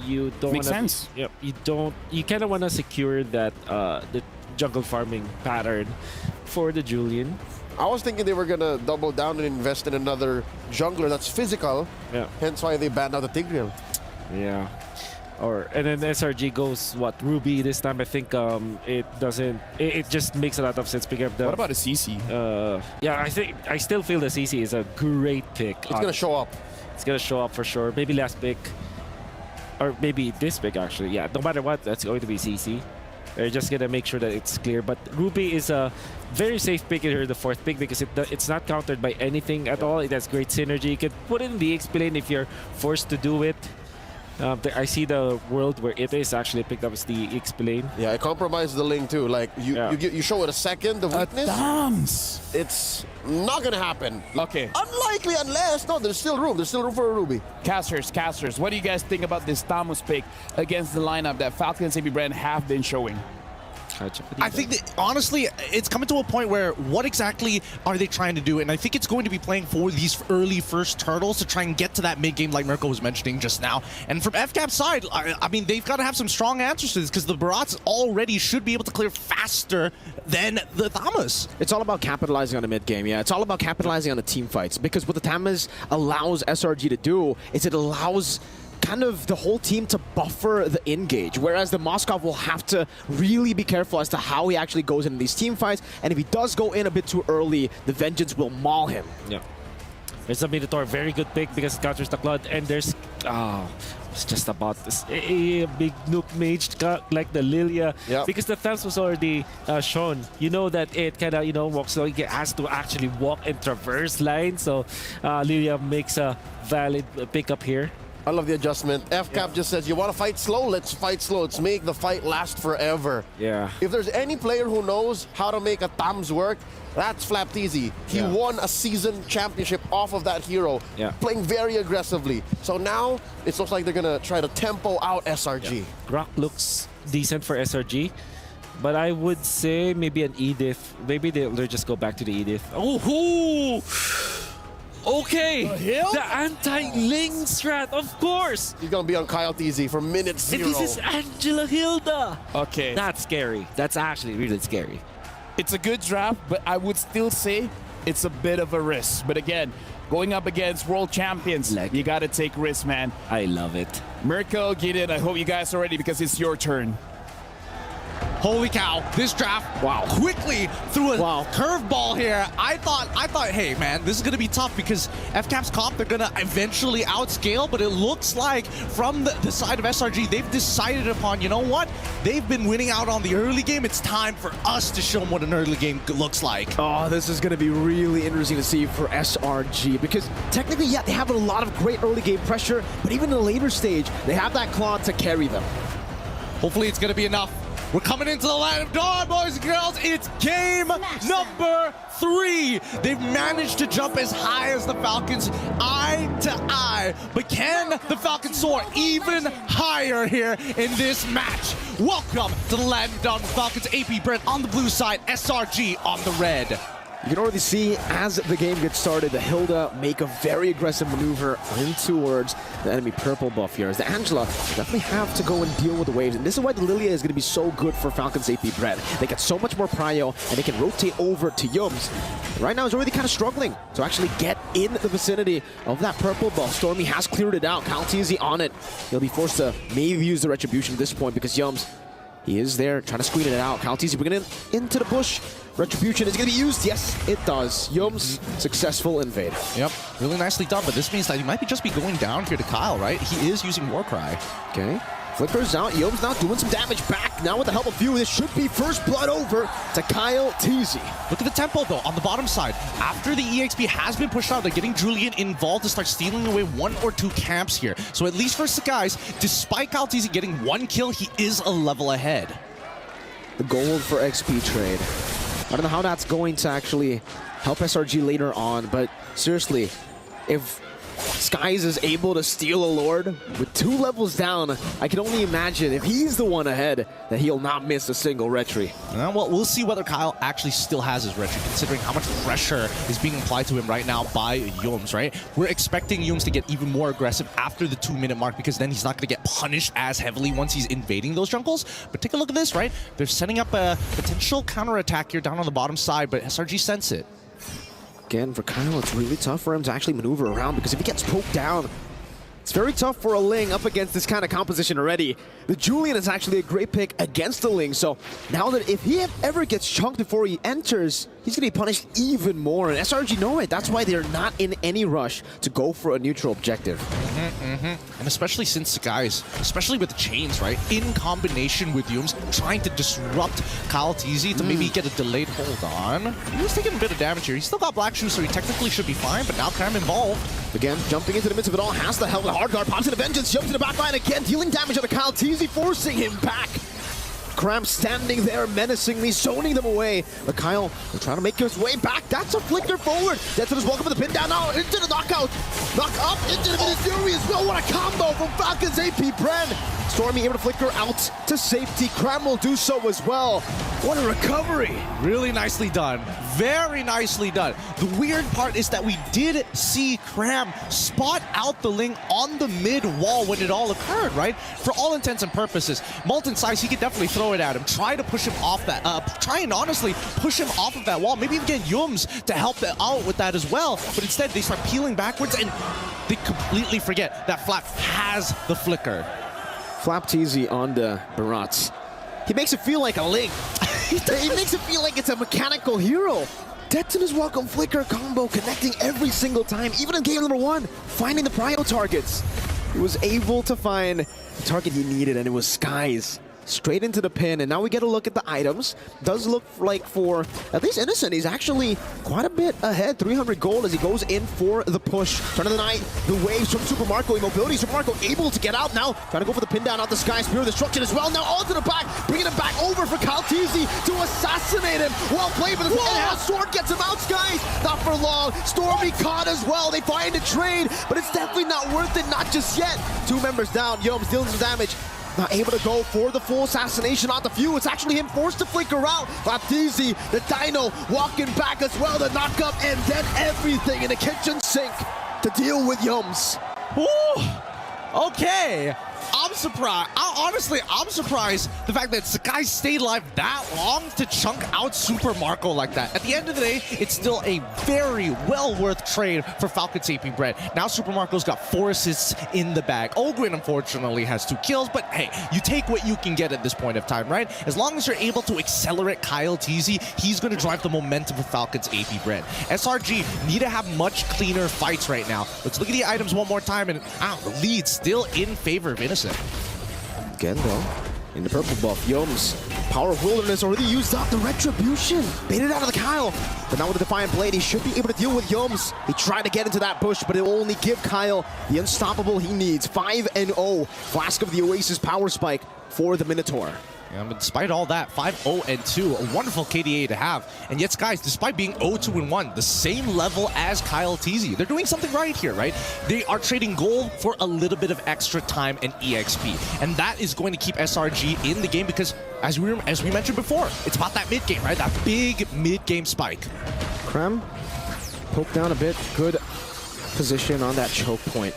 you don't makes sense. Yep. You kind of want to secure that the jungle farming pattern for the Julian. I was thinking they were gonna double down and invest in another jungler that's physical. Yeah. Hence why they banned out the Tigreal. Yeah. And then SRG goes Ruby this time. I think it doesn't. It just makes a lot of sense picking up the. What about a CC? Yeah, I still feel the CC is a great pick. It's gonna show up. It's gonna show up for sure. Maybe last pick, or maybe this pick actually. Yeah, no matter what, that's going to be CC. They're just gonna make sure that it's clear. But Ruby is a very safe pick in here, the fourth pick, because it's not countered by anything at all. It has great synergy. You can put it in the XP lane if you're forced to do it. I see the world where it is actually picked up as the XP lane. Yeah, it compromised the lane too. Like you show it a second, the weakness. It's not gonna happen. Okay. Unlikely unless there's still room. There's still room for a Ruby. Casters. What do you guys think about this Tamus pick against the lineup that FALCONS AP BREN have been showing? I think that, honestly, it's coming to a point where what exactly are they trying to do? And I think it's going to be playing for these early first turtles to try and get to that mid game like Mirko was mentioning just now. And from FCAP's side, I mean, they've got to have some strong answers to this, because the Barats already should be able to clear faster than the Tamas. It's all about capitalizing on the mid game, yeah. It's all about capitalizing on the team fights, because what the Tamas allows SRG to do is it allows kind of the whole team to buffer the engage, whereas the Moskov will have to really be careful as to how he actually goes into these team fights, and if he does go in a bit too early, the Vengeance will maul him. Yeah. There's a Minotaur, very good pick because it counters the Cloud, and there's it's just about this a big nuke mage like the Lilia, because the Thames was already shown. You know that it kind of walks, so it has to actually walk and traverse line. So Lilia makes a valid pickup here. I love the adjustment. FCAP just says, you want to fight slow? Let's fight slow. Let's make the fight last forever. Yeah. If there's any player who knows how to make a Tams work, that's Flapteasy. He won a season championship off of that hero, playing very aggressively. So now it looks like they're going to try to tempo out SRG. Grok looks decent for SRG, but I would say maybe an Edith. Maybe they'll just go back to the Edith. Oh, okay, the anti-Ling strat, of course. He's going to be on Kyle TZ for minute 0. And this is Angela Hilda. Okay. That's scary. That's actually really scary. It's a good draft, but I would still say it's a bit of a risk. But again, going up against world champions, you got to take risks, man. I love it. Mirko, Gideon, I hope you guys are ready because it's your turn. Holy cow, this draft, quickly threw a curveball here. I thought, hey man, this is gonna be tough because FCAP's comp, they're gonna eventually outscale, but it looks like from the side of SRG, they've decided upon, you know what? They've been winning out on the early game. It's time for us to show them what an early game looks like. Oh, this is gonna be really interesting to see for SRG, because technically, they have a lot of great early game pressure, but even in the later stage, they have that claw to carry them. Hopefully it's gonna be enough. We're coming into the land of dawn, boys and girls. It's game number 3. They've managed to jump as high as the Falcons, eye to eye. But can the Falcons soar even higher here in this match? Welcome to the land of dawn. Falcons, AP BREN on the blue side, SRG on the red. You can already see as the game gets started, the Hilda make a very aggressive maneuver in towards the enemy purple buff here. As the Angela definitely have to go and deal with the waves. And this is why the Lilia is going to be so good for Falcons AP BREN. They get so much more prio and they can rotate over to Yums. Right now, he's already kind of struggling to actually get in the vicinity of that purple buff. Stormy has cleared it out. Kalteezy on it. He'll be forced to maybe use the Retribution at this point because Yums, he is there trying to squeeze it out. Kalteezy bringing it into the bush. Retribution is going to be used. Yes, it does. Yums, successful invade. Yep, really nicely done, but this means that he might just be going down here to Kyle, right? He is using Warcry. Okay. Flickers out. Yums now doing some damage back. Now with the help of Few, this should be first blood over to Kalteezy. Look at the tempo, though, on the bottom side. After the EXP has been pushed out, they're getting Julian involved to start stealing away 1 or 2 camps here. So at least for Sakai's, despite Kalteezy getting 1 kill, he is a level ahead. The gold for XP trade. I don't know how that's going to actually help SRG later on, but seriously, if Skies is able to steal a Lord with 2 levels down, I can only imagine if he's the one ahead that he'll not miss a single retry. Well, we'll see whether Kyle actually still has his retry, considering how much pressure is being applied to him right now by Yums, right? We're expecting Yums to get even more aggressive after the 2-minute mark because then he's not going to get punished as heavily once he's invading those jungles. But take a look at this, right? They're setting up a potential counterattack here down on the bottom side, but SRG sense it. Again, for Kyle, it's really tough for him to actually maneuver around because if he gets poked down, it's very tough for a Ling up against this kind of composition already. The Julian is actually a great pick against the Ling, so now that if he ever gets chunked before he enters, he's going to be punished even more, and SRG know it. That's why they're not in any rush to go for a neutral objective. And especially since the guys, especially with the chains, right, in combination with Yums, trying to disrupt Kalteezy to maybe get a delayed hold on. He was taking a bit of damage here. He's still got Black Shoes, so he technically should be fine, but now Cram involved. Again, jumping into the midst of it all, has the help. The hard guard pops into Vengeance, jumps to the back line again, dealing damage on the Kalteezy, forcing him back. Cram standing there menacingly, zoning them away. But Kyle will try to make his way back. That's a flicker forward. Deathton is welcome for the pin down now into the knockout. Knock up into the Fury as well. What a combo from Falcons AP BREN. Stormy able to flicker out to safety. Cram will do so as well. What a recovery. Really nicely done. Very nicely done. The weird part is that we did see Cram spot out the Ling on the mid wall when it all occurred, right? For all intents and purposes, Molten Size, he could definitely throw it at him. Try to push him off that, try and honestly push him off of that wall. Maybe even get Yums to help out with that as well. But instead, they start peeling backwards and they completely forget that Flap has the flicker. Flapteezy on the Barats. He makes it feel like a Ling. He makes it feel like it's a mechanical hero. Deathton is welcome flicker combo, connecting every single time, even in game number 1, finding the prio targets. He was able to find the target he needed, and it was Skies. Straight into the pin, and now we get a look at the items. Does look like for at least Innocent, he's actually quite a bit ahead. 300 gold as he goes in for the push. Turn of the night, the waves from Super Marco. Immobility, Super Marco able to get out now. Trying to go for the pin down out the sky. Spear of Destruction as well. Now onto the back, bringing him back over for Kalteezy to assassinate him. Well played, but the sword gets him out, Skies. Not for long. Stormy caught as well. They find a trade, but it's definitely not worth it, not just yet. 2 members down. Yums dealing some damage. Not able to go for the full assassination on the Few. It's actually him forced to flicker out. Baptiste, the Dino, walking back as well. The knock up, and then everything in the kitchen sink to deal with Yums. Ooh, okay. I'm surprised. Honestly, I'm surprised the fact that Sakai stayed alive that long to chunk out Super Marco like that. At the end of the day, it's still a very well worth trade for Falcons AP BREN. Now Super Marco's got 4 assists in the bag. Ogwin, unfortunately, has 2 kills, but hey, you take what you can get at this point of time, right? As long as you're able to accelerate Kalteezy, he's going to drive the momentum for Falcons AP BREN. SRG need to have much cleaner fights right now. Let's look at the items one more time, and the lead still in favor of Innocent. Again, though, in the purple buff, Yums, Power of Wilderness already used up the Retribution. Baited out of the Kyle. But now with the Defiant Blade, he should be able to deal with Yums. He tried to get into that bush, but it will only give Kyle the unstoppable he needs. 5-0. Flask of the Oasis Power Spike for the Minotaur. Despite all that, 5-0-2, a wonderful KDA to have. And yet, guys, despite being 0-2-1, the same level as Kyle TZ, they're doing something right here, right? They are trading gold for a little bit of extra time and EXP. And that is going to keep SRG in the game because, as we mentioned before, it's about that mid-game, right? That big mid-game spike. Krem, poke down a bit. Good position on that choke point.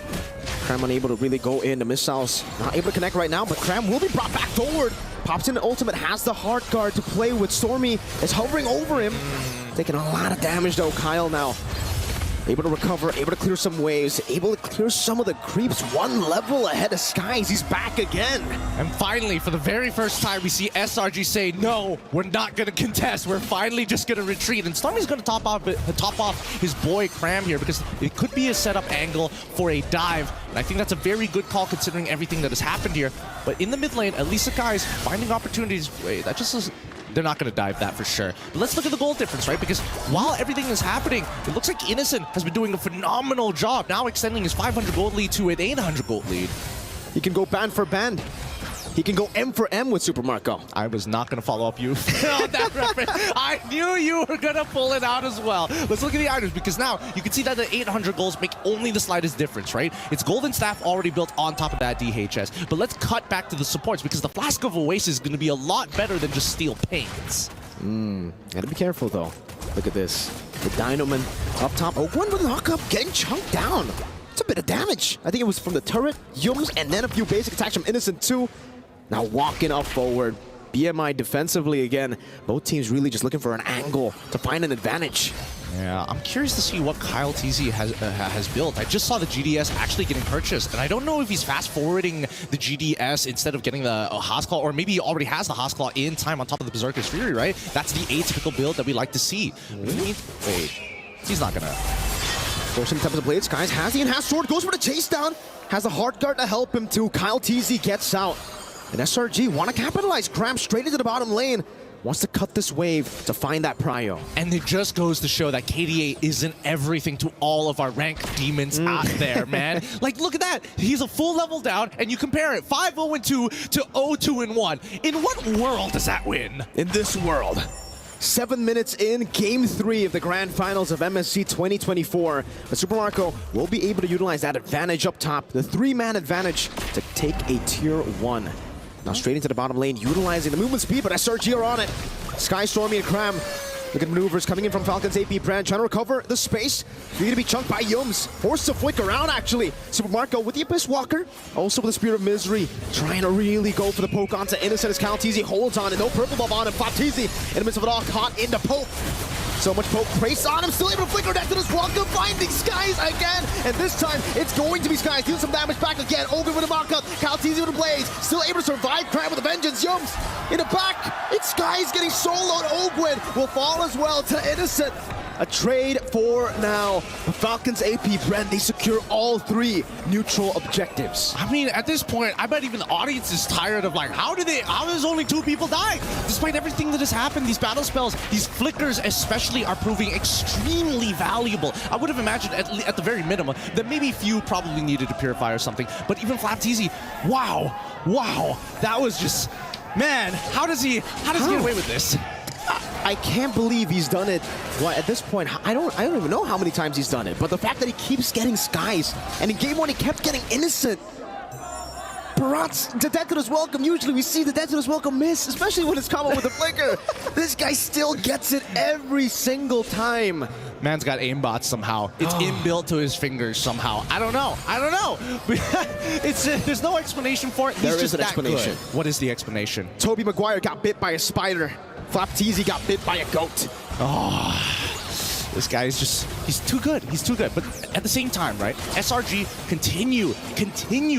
Krem unable to really go in. The missiles not able to connect right now, but Krem will be brought back forward. Pops in the ultimate, has the hard guard to play with. Stormy is hovering over him. Taking a lot of damage though, Kyle now. Able to recover, able to clear some waves, able to clear some of the creeps. One level ahead of Skies, he's back again. And finally, for the very first time, we see SRG say, no, we're not going to contest. We're finally just going to retreat. And Stormy's going to top off his boy Cram here because it could be a setup angle for a dive. And I think that's a very good call considering everything that has happened here. But in the mid lane, at least the guys finding opportunities. Wait, that just is... They're not going to dive that for sure. But let's look at the goal difference, right? Because while everything is happening, it looks like Innocent has been doing a phenomenal job, now extending his 500 gold lead to an 800 gold lead. He can go band for band. He can go M for M with Super Marco. I was not going to follow up you on that reference. I knew you were going to pull it out as well. Let's look at the items because now you can see that the 800 golds make only the slightest difference, right? It's Golden Staff already built on top of that DHS. But let's cut back to the supports because the Flask of Oasis is going to be a lot better than just Steel Paints. Gotta be careful though. Look at this. The Dynoman up top. Oh, one with a knock-up getting chunked down. It's a bit of damage. I think it was from the turret, Yums, and then a few basic attacks from Innocent too. Now walking up forward. BMI defensively again. Both teams really just looking for an angle to find an advantage. Yeah, I'm curious to see what Kyle TZ has built. I just saw the GDS actually getting purchased, and I don't know if he's fast-forwarding the GDS instead of getting the Haasclaw, or maybe he already has the Haasclaw in time on top of the Berserker's Fury, right? That's the atypical build that we like to see. Wait, he's not gonna... Forcing the Tempest of Blades. Skies has the enhanced sword, goes for the chase down. Has a hard guard to help him too. Kyle TZ gets out. And SRG want to capitalize. Cram straight into the bottom lane. Wants to cut this wave to find that prio. And it just goes to show that KDA isn't everything to all of our ranked demons out there, man. Like, look at that. He's a full level down, and you compare it 5-0-2 to 0-2-1. In what world does that win? In this world. 7 minutes in, Game 3 of the Grand Finals of MSC 2024. But Super Marco will be able to utilize that advantage up top, the 3-man advantage, to take a Tier 1. Now straight into the bottom lane, utilizing the movement speed, but SRG are on it. Sky, Stormy, and Cram. Look at maneuvers coming in from Falcons AP BREN, trying to recover the space. Free to be chunked by Yums. Forced to flick around, actually. Super Marco with the Abyss Walker. Also with the Spirit of Misery. Trying to really go for the poke onto Innocent as Kyle TZ holds on, and no purple buff on him. Flop TZ in the midst of it all, caught in the poke. So much poke praise on him, still able to flicker that to this Walker, finding Skies again. And this time, it's going to be Skies. Dealing some damage back again. Ogun with a mock-up. Kyle TZ with a blaze. Still able to survive. Cram with a vengeance. Yums in the back. It's Skies getting soloed. Ogwin will fall as well to Innocent. A trade for now. The Falcons AP BREN, they secure all 3 neutral objectives. I mean, at this point, I bet even the audience is tired of like, how does only 2 people die? Despite everything that has happened, these battle spells, these flickers especially are proving extremely valuable. I would have imagined at the very minimum that maybe few probably needed to purify or something, but even Flap TZ, wow, that was just, man, how does he get away with this? I can't believe he's done it. Well, at this point, I don't even know how many times he's done it. But the fact that he keeps getting Skies, and in Game 1 he kept getting Innocent. Barat's Detector's Welcome. Usually we see the Detector's Welcome miss, especially when it's coming with the flicker. This guy still gets it every single time. Man's got aimbots somehow. It's inbuilt to his fingers somehow. I don't know. There's no explanation for it. There is an explanation. Good. What is the explanation? Toby Maguire got bit by a spider. Flap TZ got bit by a goat. This guy is just, he's too good. He's too good. But at the same time, right, SRG continue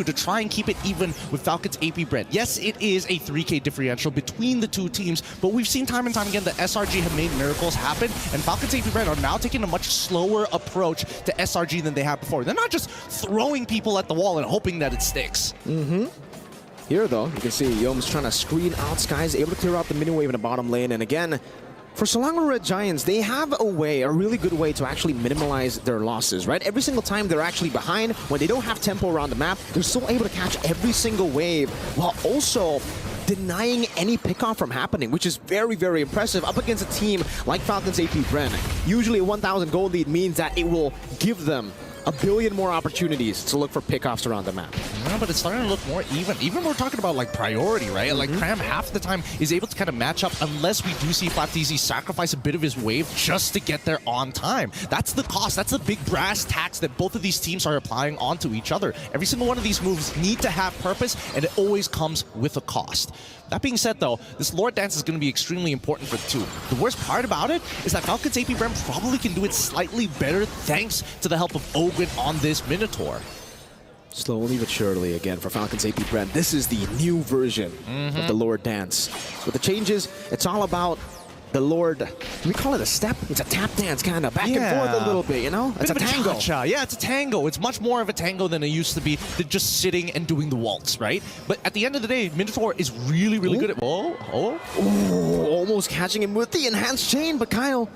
to try and keep it even with Falcons AP BREN. Yes, it is a 3K differential between the 2 teams, but we've seen time and time again that SRG have made miracles happen, and Falcons AP BREN are now taking a much slower approach to SRG than they have before. They're not just throwing people at the wall and hoping that it sticks. Here, though, you can see Yums trying to screen out Skies, able to clear out the mini wave in the bottom lane, and again, for Selangor Red Giants, they have a really good way to actually minimize their losses, right? Every single time they're actually behind, when they don't have tempo around the map, they're still able to catch every single wave, while also denying any pickoff from happening, which is very, very impressive up against a team like FALCONS AP BREN. Usually a 1,000 gold lead means that it will give them a billion more opportunities to look for pickoffs around the map. Yeah, but it's starting to look more even. Even we're talking about like priority, right? Like Cram half the time is able to kind of match up unless we do see FlapTZ sacrifice a bit of his wave just to get there on time. That's the cost. That's the big brass tacks that both of these teams are applying onto each other. Every single one of these moves need to have purpose, and it always comes with a cost. That being said, though, this Lord Dance is going to be extremely important for the two. The worst part about it is that FALCONS AP BREN probably can do it slightly better thanks to the help of Ogren on this Minotaur. Slowly but surely, again, for FALCONS AP BREN, this is the new version of the Lord Dance. With the changes, it's all about the Lord, can we call it a step? It's a tap dance, kind of back and forth a little bit, you know? It's a tango. Yeah, it's a tango. It's much more of a tango than it used to be, than just sitting and doing the waltz, right? But at the end of the day, Minotaur is really, really good at... Almost catching him with the enhanced chain, but Kyle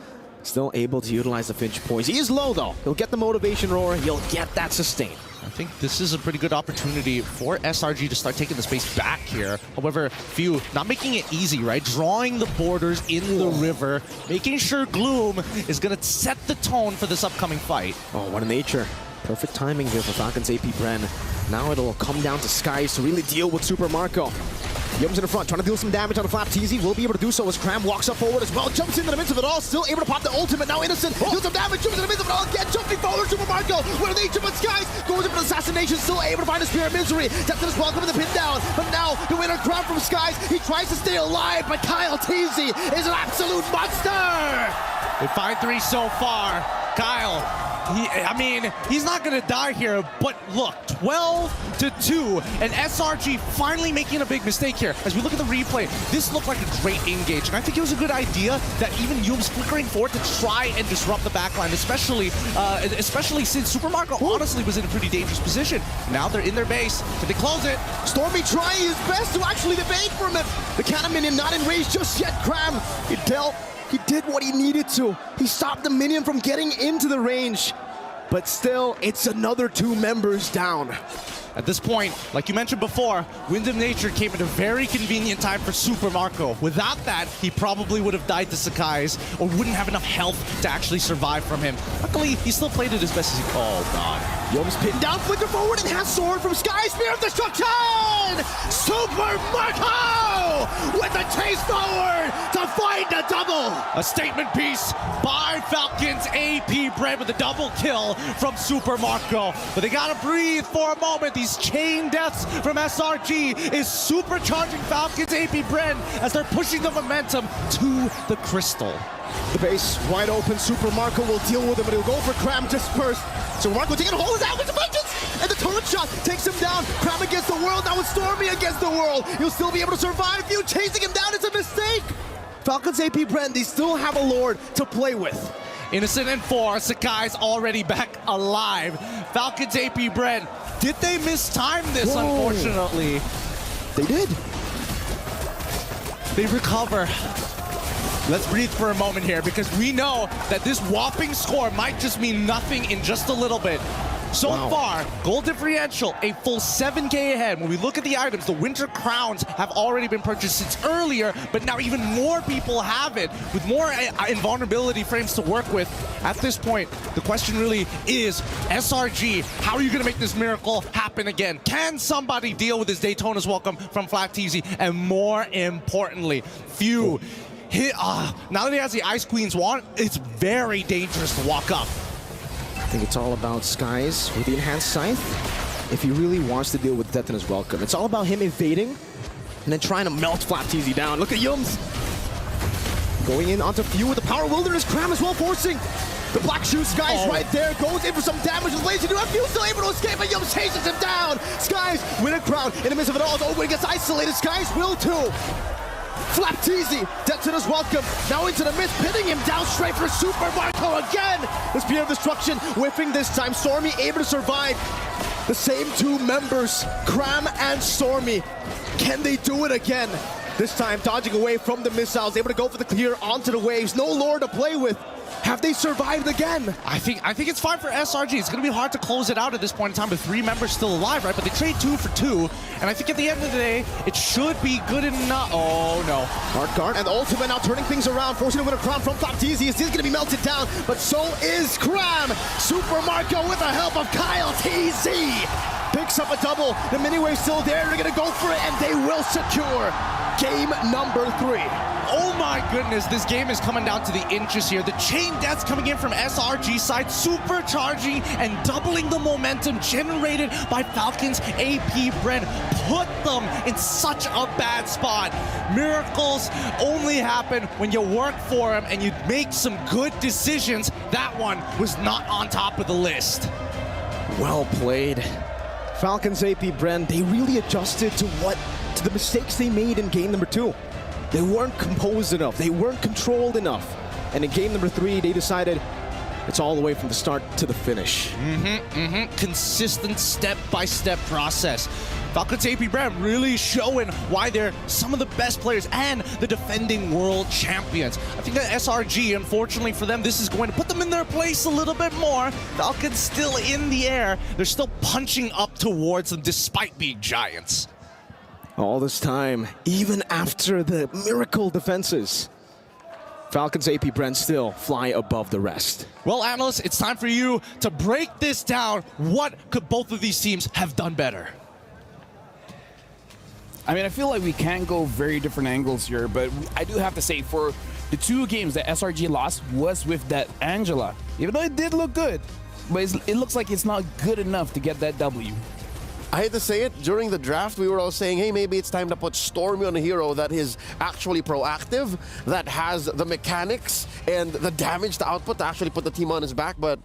still able to utilize the Finch points. He is low, though. He'll get the motivation roar. He'll get that sustain. I think this is a pretty good opportunity for SRG to start taking the space back here. However, Few not making it easy, right? Drawing the borders in the river, making sure Gloom is going to set the tone for this upcoming fight. Oh, what a nature. Perfect timing here for FALCONS AP BREN. Now it'll come down to Skies to really deal with Super Marco. Yums in the front, trying to deal some damage on the FlapTZ. Will be able to do so as Cram walks up forward as well. Jumps into the midst of it all, still able to pop the ultimate. Now Innocent deals some damage, jumps in the midst of it all again. Jumping forward, Super Marco. Where they jump on Skies, goes in for the assassination, still able to find a Spear of Misery. Depths welcome with the pin down. But now the winner Cram from Skies. He tries to stay alive, but Kyle TZ is an absolute monster. With 5-3 so far, Kyle, he's not going to die here, but look, 12-2, and SRG finally making a big mistake here. As we look at the replay, this looked like a great engage, and I think it was a good idea that even Yum's flickering forward to try and disrupt the backline, especially since Super Marco honestly was in a pretty dangerous position. Now they're in their base. Can they close it? Stormy trying his best to actually evade from it. The Cannon Minion not in range just yet. Cram, he did what he needed to. He stopped the minion from getting into the range. But still, it's another 2 members down. At this point, like you mentioned before, Wind of Nature came at a very convenient time for Super Marco. Without that, he probably would have died to Sakai's or wouldn't have enough health to actually survive from him. Luckily, he still played it as best as he could. Oh, God. Yum's pinned down, flicker forward, and has sword from Sky, Spear of Destruction! Super Marco with a chase forward to find a double! A statement piece by FALCONS AP BREN with a double kill from Super Marco. But they gotta breathe for a moment. These chain deaths from SRG is supercharging FALCONS AP BREN as they're pushing the momentum to the crystal. The base wide open, Super Marco will deal with him, but he'll go for Cram just first. So Marco taking a hold of that with the vengeance! And the turret shot takes him down. Cram against the world, now it's Stormy against the world. He'll still be able to survive. Few chasing him down, it's a mistake! FALCONS AP BREN, they still have a Lord to play with. Innocent and 4, Sakai's already back alive. FALCONS AP BREN, did they mistime this, unfortunately? They did. They recover. Let's breathe for a moment here because we know that this whopping score might just mean nothing in just a little bit. So far, gold differential, a full 7K ahead. When we look at the items, the Winter Crowns have already been purchased since earlier, but now even more people have it with more invulnerability frames to work with. At this point, the question really is, SRG, how are you going to make this miracle happen again? Can somebody deal with this Daytona's welcome from FlapTZ? And more importantly, Few, now that he has the Ice Queen's wand, it's very dangerous to walk up. I think it's all about Skies with the enhanced scythe. If he really wants to deal with Death in his welcome, it's all about him evading and then trying to melt FlapTZ down. Look at Yums going in onto Few with the Power Wilderness. Cram as well forcing the Black Shoe. Skies right there, goes in for some damage with Lazy Do. Few still able to escape, but Yums chases him down. Skies win a crown in the midst of it all. Owen gets isolated. Skies will too. FlapTZ, Death to his welcome, now into the mist, pinning him down straight for Super Marco again! The Spear of Destruction, whiffing this time, Stormy able to survive. The same 2 members, Cram and Stormy. Can they do it again? This time, dodging away from the missiles, able to go for the clear onto the waves. No lore to play with. Have they survived again? I think it's fine for SRG. It's going to be hard to close it out at this point in time with 3 members still alive, right? But they trade 2 for 2, and I think at the end of the day, it should be good enough. Oh, no. Hard guard and the ultimate now turning things around, forcing to win a crown from top TZ. Is this going to be melted down? But so is Cram. Super Marco with the help of Kyle TZ. Picks up a double. The mini wave's still there. They're going to go for it, and they will secure game number 3. Oh my goodness, this game is coming down to the inches here. The chain deaths coming in from SRG side, supercharging and doubling the momentum generated by Falcons AP BREN. Put them in such a bad spot. Miracles only happen when you work for them and you make some good decisions. That one was not on top of the list. Well played. Falcons AP BREN, they really adjusted to the mistakes they made in game number 2. They weren't composed enough. They weren't controlled enough. And in game number 3, they decided it's all the way from the start to the finish. Consistent step-by-step process. Falcons AP BREN really showing why they're some of the best players and the defending world champions. I think that SRG, unfortunately for them, this is going to put them in their place a little bit more. Falcons still in the air. They're still punching up towards them despite being giants. All this time, even after the miracle defenses, Falcons AP BREN still fly above the rest. Well, analysts, it's time for you to break this down. What could both of these teams have done better? I mean, I feel like we can go very different angles here, but I do have to say, for the 2 games that SRG lost was with that Angela. Even though it did look good, but it looks like it's not good enough to get that W. I hate to say it, during the draft, we were all saying, hey, maybe it's time to put Stormy on a hero that is actually proactive, that has the mechanics and the damage to output to actually put the team on his back. But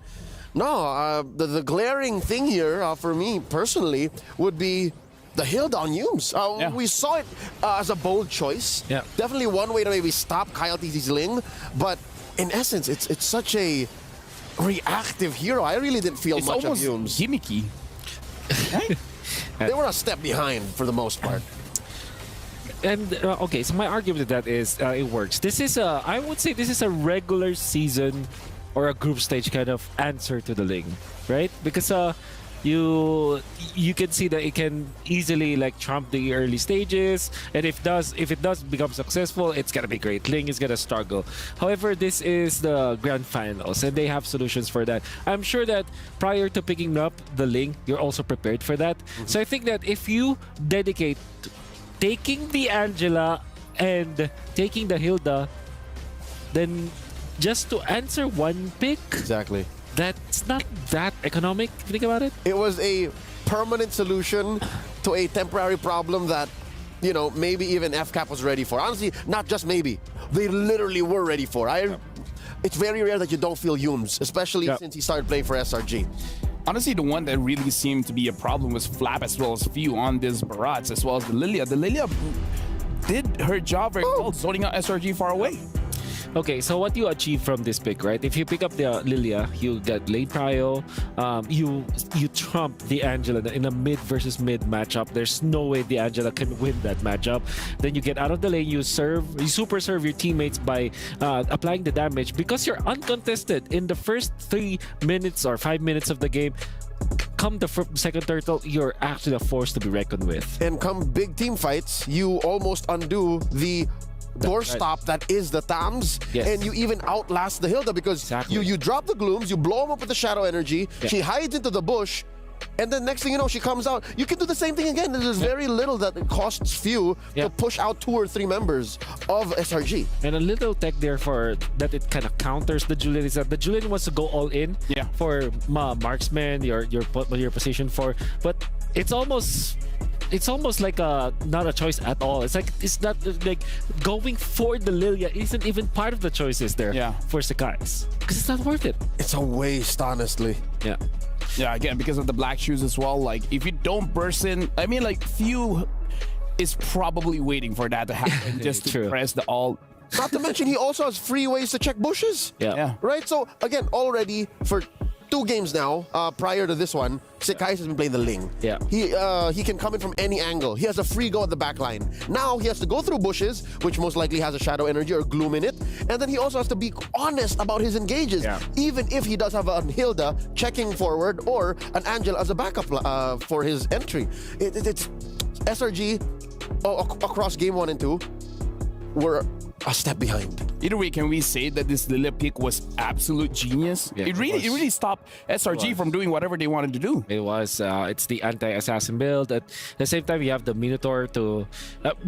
no, the glaring thing here for me personally would be the hill down Humes. We saw it as a bold choice. Yeah. Definitely one way to maybe stop Kyle TZ's Ling, but in essence, it's such a reactive hero. I really didn't feel much of Humes. Gimmicky. They were a step behind for the most part. And okay, so my argument with that is it works. This is I would say this is a regular season or a group stage kind of answer to the Ling, right? Because you can see that it can easily like trump the early stages, and if it does become successful, it's gonna be great. Ling is gonna struggle. However, this is the grand finals, and they have solutions for that. I'm sure that prior to picking up the Ling, you're also prepared for that. So I think that if you dedicate taking the Angela and taking the Hilda, then just to answer one pick, exactly. That's not that economic, if you think about it. It was a permanent solution to a temporary problem that, you know, maybe even FCAP was ready for. Honestly, not just maybe. They literally were ready for. It's very rare that you don't feel Humes, especially since he started playing for SRG. Honestly, the one that really seemed to be a problem was Flap as well as Few on this Barats, as well as the Lilia. The Lilia did her job very well, zoning out SRG far away. Okay, so what you achieve from this pick, right? If you pick up the Lilia, you get late prio, you trump the Angela in a mid versus mid matchup. There's no way the Angela can win that matchup. Then you get out of the lane, you super serve your teammates by applying the damage because you're uncontested in the first 3 minutes or 5 minutes of the game. Come the second turtle, you're actually a force to be reckoned with. And come big team fights, you almost undo the doorstop that is the Tams, and you even outlast the Hilda because you drop the glooms, you blow them up with the shadow energy, she hides into the bush, and then next thing you know, she comes out. You can do the same thing again. There's very little that it costs Few to push out 2 or 3 members of SRG. And a little tech there for that it kind of counters the Julian is that the Julian wants to go all in for marksman, your position for, but it's almost like not a choice at all. It's not like going for the Lilia isn't even part of the choices there for Sekai's because it's not worth it. It's a waste, honestly. Yeah, again, because of the black shoes as well. Like, if you don't burst in, I mean, like, Few is probably waiting for that to happen just to press the alt. Not to mention, he also has free ways to check bushes. Yeah. Right? So, again, already for 2 games now, prior to this one, Sekais has been playing the Ling. Yeah. He can come in from any angle. He has a free go at the back line. Now he has to go through bushes, which most likely has a shadow energy or gloom in it. And then he also has to be honest about his engages. Even if he does have a Hilda checking forward or an Angel as a backup for his entry. It's SRG across game 1 and 2 were a step behind. Either way, can we say that this Lilia pick was absolute genius? Yeah, it really stopped SRG from doing whatever they wanted to do. It was. It's the anti-assassin build. At the same time, you have the Minotaur to...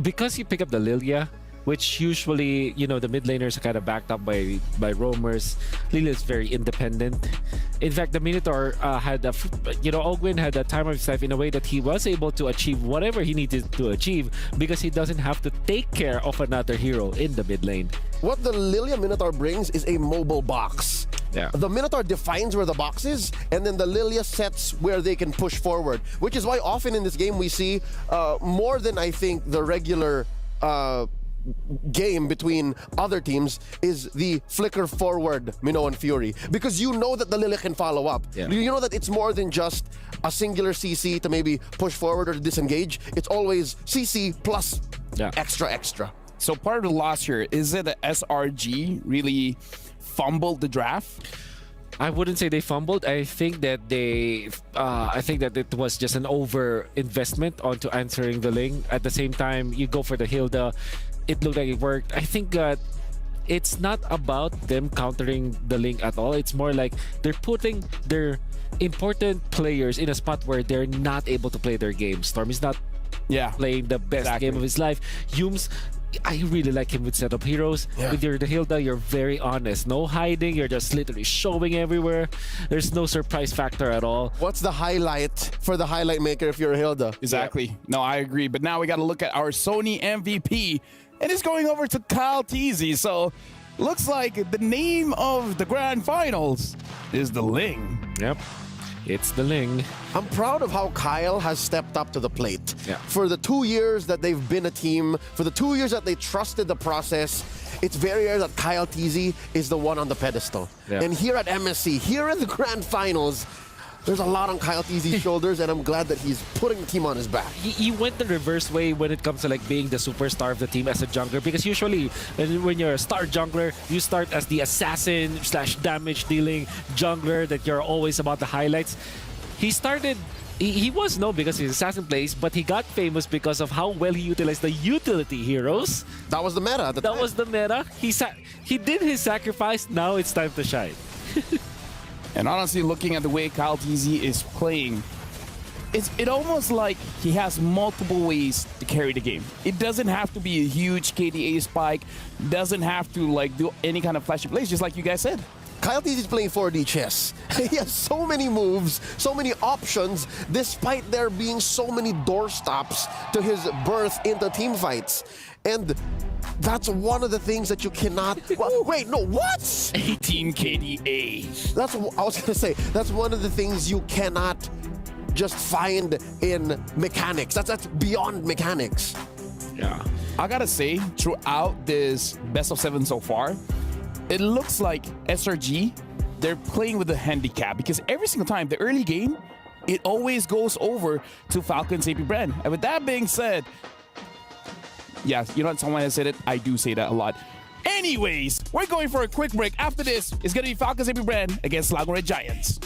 because you pick up the Lilia, which usually, you know, the mid laners are kind of backed up by roamers. Lilia is very independent. In fact, the Minotaur had a... Ogwyn had a time of his life in a way that he was able to achieve whatever he needed to achieve because he doesn't have to take care of another hero in the mid lane. What the Lilia Minotaur brings is a mobile box. Yeah. The Minotaur defines where the box is, and then the Lilia sets where they can push forward, which is why often in this game we see more than I think the regular game between other teams is the flicker forward Minoan Fury, because you know that the Lilia can follow up. Yeah. You know that it's more than just a singular CC to maybe push forward or to disengage. It's always CC plus extra. So part of the loss here, is it that SRG really fumbled the draft? I wouldn't say they fumbled. I think that it was just an over investment onto answering the Ling. At the same time, you go for the Hilda. It looked like it worked. I think that it's not about them countering the Ling at all. It's more like they're putting their important players in a spot where they're not able to play their game. Storm is not playing the best game of his life. Yumes, I really like him with setup heroes. With the Hilda, you're very honest. No hiding. You're just literally showing everywhere. There's no surprise factor at all. What's the highlight for the highlight maker if you're a Hilda? Exactly. No, I agree. But now we got to look at our Sony MVP. And it's going over to Kyle Teasy. So looks like the name of the grand finals is the Ling. Yep. It's the Ling. I'm proud of how Kyle has stepped up to the plate. Yeah. For the 2 years that they've been a team, for the 2 years that they trusted the process, it's very rare that Kyle Teasy is the one on the pedestal. Yeah. And here at MSC, here in the grand finals, there's a lot on Kyle Teasy's shoulders, and I'm glad that he's putting the team on his back. He went the reverse way when it comes to like being the superstar of the team as a jungler, because usually when you're a star jungler, you start as the assassin / damage dealing jungler that you're always about the highlights. He started... He was known because he's assassin plays, but he got famous because of how well he utilized the utility heroes. That was the meta at the time. That was the meta. He did his sacrifice. Now it's time to shine. And honestly, looking at the way Kyle Teasy is playing, it almost like he has multiple ways to carry the game. It doesn't have to be a huge KDA spike, doesn't have to like do any kind of flashy plays, just like you guys said. Kyle Teasy is playing 4D chess. He has so many moves, so many options, despite there being so many doorstops to his birth into team fights. And that's one of the things that you cannot... Wait, no, what? 18 KDA. I was going to say, that's one of the things you cannot just find in mechanics. That's beyond mechanics. Yeah. I got to say, throughout this best of 7 so far, it looks like SRG, they're playing with a handicap, because every single time, the early game, it always goes over to FALCONS AP BREN. And with that being said, yeah, you know what, someone has said it, I do say that a lot. Anyways, we're going for a quick break. After this, it's going to be FALCONS AP BREN against SELANGOR Red Giants.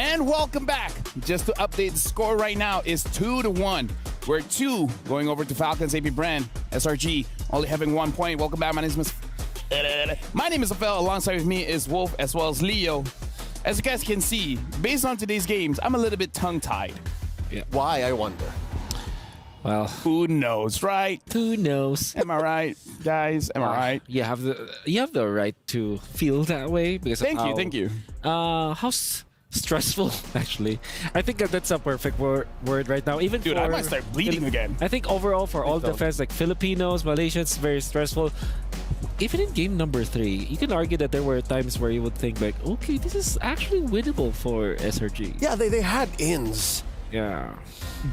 And welcome back. Just to update the score right now is 2-1. We're 2 going over to Falcons AP BREN. SRG only having 1 point. Welcome back. My name is Afel. Alongside with me is Wolf as well as Leo. As you guys can see, based on today's games, I'm a little bit tongue-tied. Yeah. Why, I wonder? Well, who knows, right? Who knows? Am I right, guys? Am I right? You have the right to feel that way because thank you. How stressful, actually. I think that's a perfect word right now. Even dude, for, I might start bleeding again. I think overall for all the fans, like Filipinos, Malaysians, very stressful. Even in game number 3, you can argue that there were times where you would think like, okay, this is actually winnable for SRG. Yeah, they had ins. Yeah.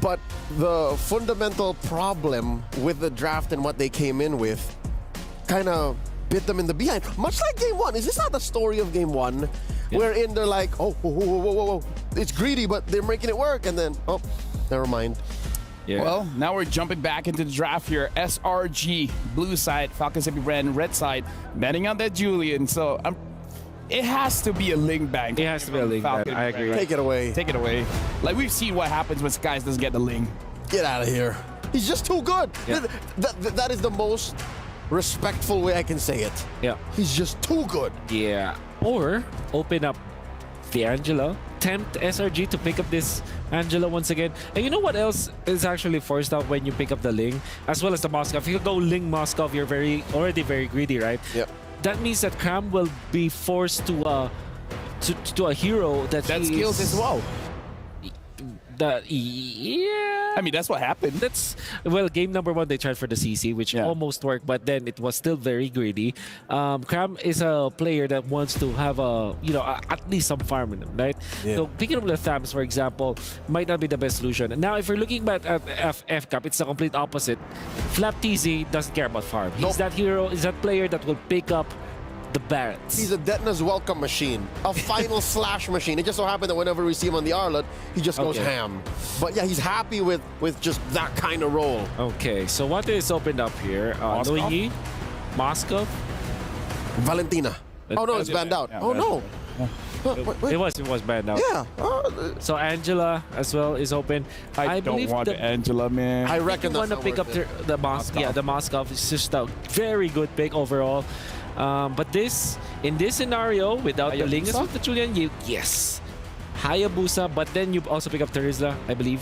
But the fundamental problem with the draft and what they came in with kind of bit them in the behind. Much like game 1. Is this not the story of game 1? Yeah. Wherein they're like, oh, whoa. It's greedy, but they're making it work. And then, oh, never mind. Yeah. Well, now we're jumping back into the draft here. SRG, blue side, Falcons AP BREN, red side, betting on that Julian. So it has to be a Ling Bang. It has to be a Ling Bang. I agree. Take it away. Take it away. Like, we've seen what happens when Skies doesn't get the Ling. Get out of here. He's just too good. Yeah. That is the most respectful way I can say it. Yeah. He's just too good. Yeah. Or open up the Angela, tempt SRG to pick up this Angela once again. And you know what else is actually forced out when you pick up the Ling, as well as the Moskov? If you go Ling Moskov, you're already very greedy, right? Yep. That means that Cram will be forced to a hero that skills as well. Yeah. I mean, that's what happened. Well, game number 1, they tried for the CC, which almost worked, but then it was still very greedy. Cram is a player that wants to have at least some farm in him, right? Yeah. So picking up the Thams, for example, might not be the best solution. Now, if you're looking back at F Cup, it's the complete opposite. Flap TZ doesn't care about farm. He's that hero, is that player that will pick up the Barretts. He's a Detna's welcome machine, a final slash machine. It just so happened that whenever we see him on the Arlet, he just goes ham. But yeah, he's happy with just that kind of role. Okay, so what is opened up here? Luigi, Moskov, Valentina. Oh no, it's banned out. Oh no. It was banned out. Yeah. So Angela as well is open. I don't want Angela, man. I reckon want to pick up the Moskov. Yeah, the Moskov is just a very good pick overall. But in this scenario, without the Lingus with the Julian, yes. Hayabusa, but then you also pick up Terizla, I believe.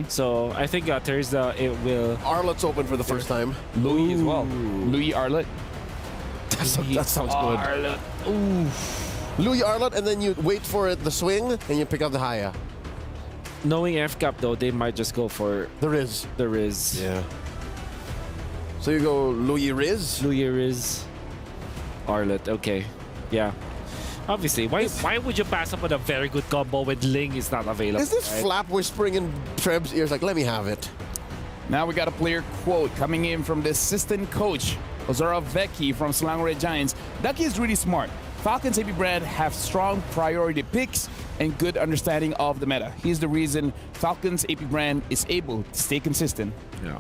So I think Terizla, it will... Arlet's open for the first time. Louis as well. Louis Arlet. That sounds good. Arlet. Ooh. Louis Arlet, and then you wait for the swing, and you pick up the Haya. Knowing F-Cap, though, they might just go for... The Riz. The Riz. Yeah. So you go Louis Riz? Louis Riz. Arlet, okay. Yeah. Obviously, why would you pass up on a very good combo when Ling is not available? Is this Flap whispering in Treb's ears like, let me have it? Now we got a player quote coming in from the assistant coach, Ozora Vecchi from Selangor Red Giants. Ducky is really smart. Falcons AP BREN have strong priority picks and good understanding of the meta. He's the reason Falcons AP BREN is able to stay consistent. Yeah.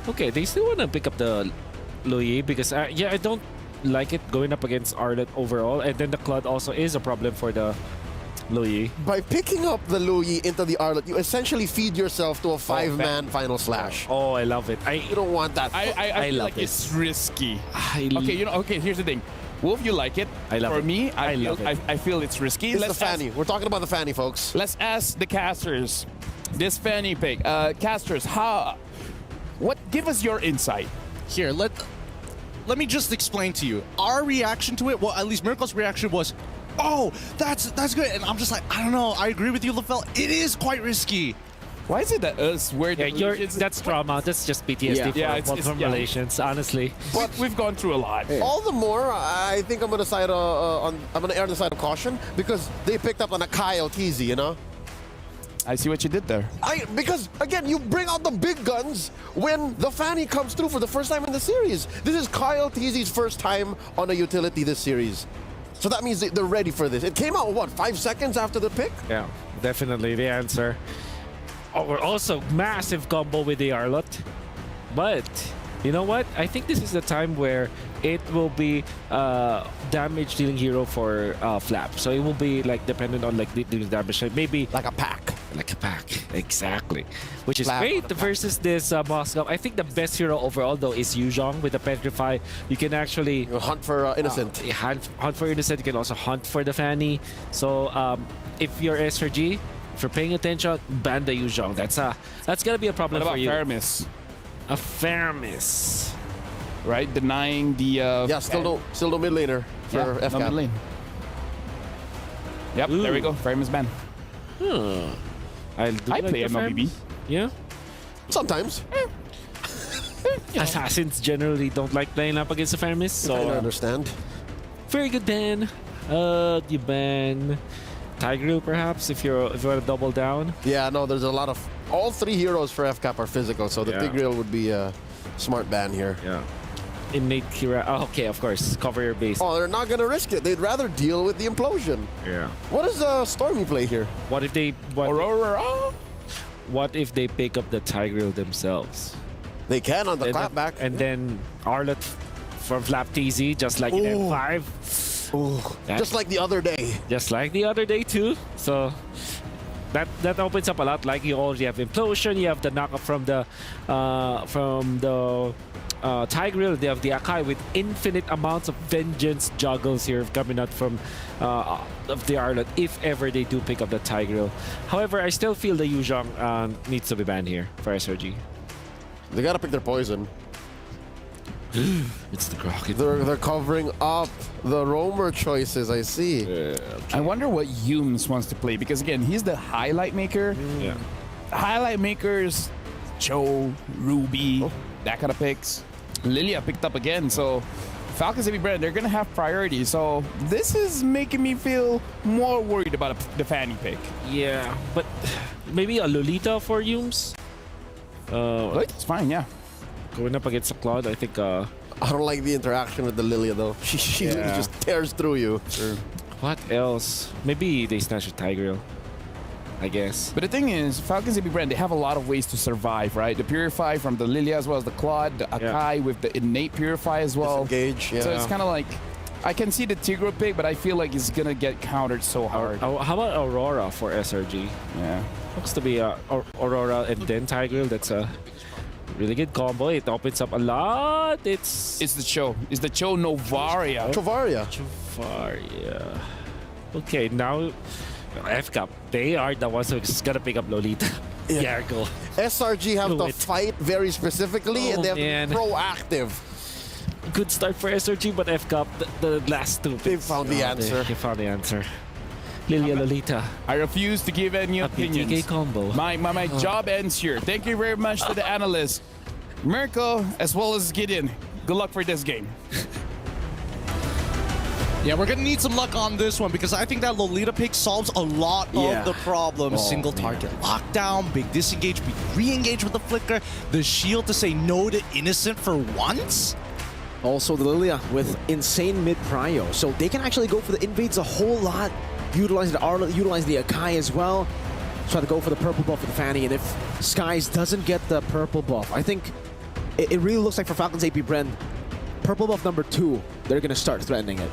Okay, they still want to pick up the Louis because, I don't like it going up against Arlet overall. And then the Claude also is a problem for the Louis. By picking up the Louis into the Arlet, you essentially feed yourself to a 5-man final slash. Oh, I love it. You don't want that. I feel like it's risky. Okay, here's the thing. Wolf, you like it. I love it. For me, I feel it's risky. It's the Fanny. We're talking about the Fanny, folks. Let's ask the casters. This Fanny pick. Casters, give us your insight. Here, let me just explain to you. Our reaction to it, well, at least Miracle's reaction was, oh, that's good. And I'm just like, I don't know. I agree with you, LaFell. It is quite risky. Why is it that us we're that's trauma. That's just PTSD from relations, honestly. But we've gone through a lot. All the more, I think I'm gonna side I'm gonna err on the side of caution because they picked up on a Kyle TZ, you know. I see what you did there. Because again, you bring out the big guns when the Fanny comes through for the first time in the series. This is Kyle TZ's first time on a utility this series. So that means they're ready for this. It came out, what, 5 seconds after the pick? Yeah, definitely the answer. Oh, we're also massive combo with the Arlot. But You know what? I think this is the time where it will be damage dealing hero for Flap. So it will be like dependent on like dealing damage. Maybe like a pack. Like a pack, exactly. Which is Flap great versus this Moscow. I think the best hero overall though is Yuzhong with the Petrify. You can actually hunt for Innocent. Hunt for Innocent. You can also hunt for the Fanny. So if you're SRG, if you're paying attention, ban the Yuzhong. That's gonna be a problem What for you. about Faramis? A Faramis, right? Denying the still no mid laner for FCAP. No mid lane. Yep, there we go. Faramis ban. I play MLBB. Yeah. Sometimes. Assassins generally don't like playing up against the Faramis, so I understand. Very good ban. You ban Tigreal perhaps if you want to double down. Yeah, no, there's a lot of all 3 heroes for FCAP are physical, so the Tigreal would be a smart ban here. Yeah. Innate Kira. Oh, okay, of course. Cover your base. Oh, they're not gonna risk it. They'd rather deal with the implosion. Yeah. What is Stormy play here? What if they Aurora? What if they pick up the Tigreal themselves? They can on the clapback. And then Arlet from Flap TZ, just like in M5. Just like the other day. Just like the other day too. So that opens up a lot. Like you already have Implosion, you have the knockup from the Tigreal, they have the Akai with infinite amounts of vengeance juggles here coming out from of the Arlet if ever they do pick up the Tigreal. However, I still feel the Yuzhong needs to be banned here for SRG. They gotta pick their poison. It's the Crockett. They're covering up the roamer choices, I see. Okay. I wonder what Humes wants to play, because again, he's the highlight maker. Yeah. Highlight makers, Cho, Ruby, that kind of picks. Lilia picked up again, so Falcons AB BREN, they're gonna have priority. So this is making me feel more worried about the Fanny pick. Yeah, but maybe a Lolita for Humes? It's fine, yeah. Going up against a Claude, I think... I don't like the interaction with the Lilia, though. She just tears through you. What else? Maybe they snatch a Tigreal, I guess. But the thing is, Falcons AB BREN, they have a lot of ways to survive, right? The Purify from the Lilia as well as the Claude, the Akai with the innate Purify as well. Disengage, yeah. So it's kind of like, I can see the Tigreal pick, but I feel like it's going to get countered so hard. How about Aurora for SRG? Yeah. Looks to be Aurora and then Tigreal. That's a really good combo. It opens up a lot. It's the Cho. It's the Cho Novaria. Chovaria. Okay, now FCAP. They are the ones who's gonna pick up Lolita. Yeah, go. SRG have to fight very specifically, and they have to be proactive. Good start for SRG, but FCAP, the last two. They found the answer. They found the answer. Lilia Lolita. I refuse to give any opinions. PTK combo. My job ends here. Thank you very much to the analysts, Mirko as well as Gideon. Good luck for this game. Yeah, we're gonna need some luck on this one, because I think that Lolita pick solves a lot of the problems. Single target lockdown, big disengage, big re-engage with the flicker, the shield to say no to Innocent for once. Also the Lilia with insane mid-prio, so they can actually go for the invades a whole lot. Utilize the Arlet, utilize the Akai as well. Try to go for the purple buff for the Fanny, and if Skies doesn't get the purple buff, I think it really looks like for Falcons AP BREN, purple buff number 2, they're going to start threatening it.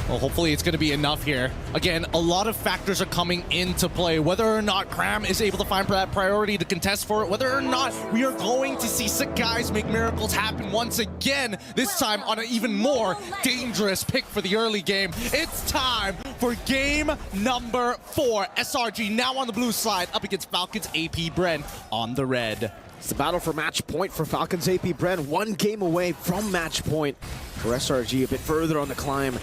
Well, hopefully it's going to be enough here. Again, a lot of factors are coming into play. Whether or not Cram is able to find that priority to contest for it, whether or not we are going to see Sakai's make miracles happen once again, this time on an even more dangerous pick for the early game. It's time for game number 4. SRG now on the blue side up against Falcons AP BREN on the red. It's the battle for match point for Falcons AP BREN. 1 game away from match point for SRG, a bit further on the climb.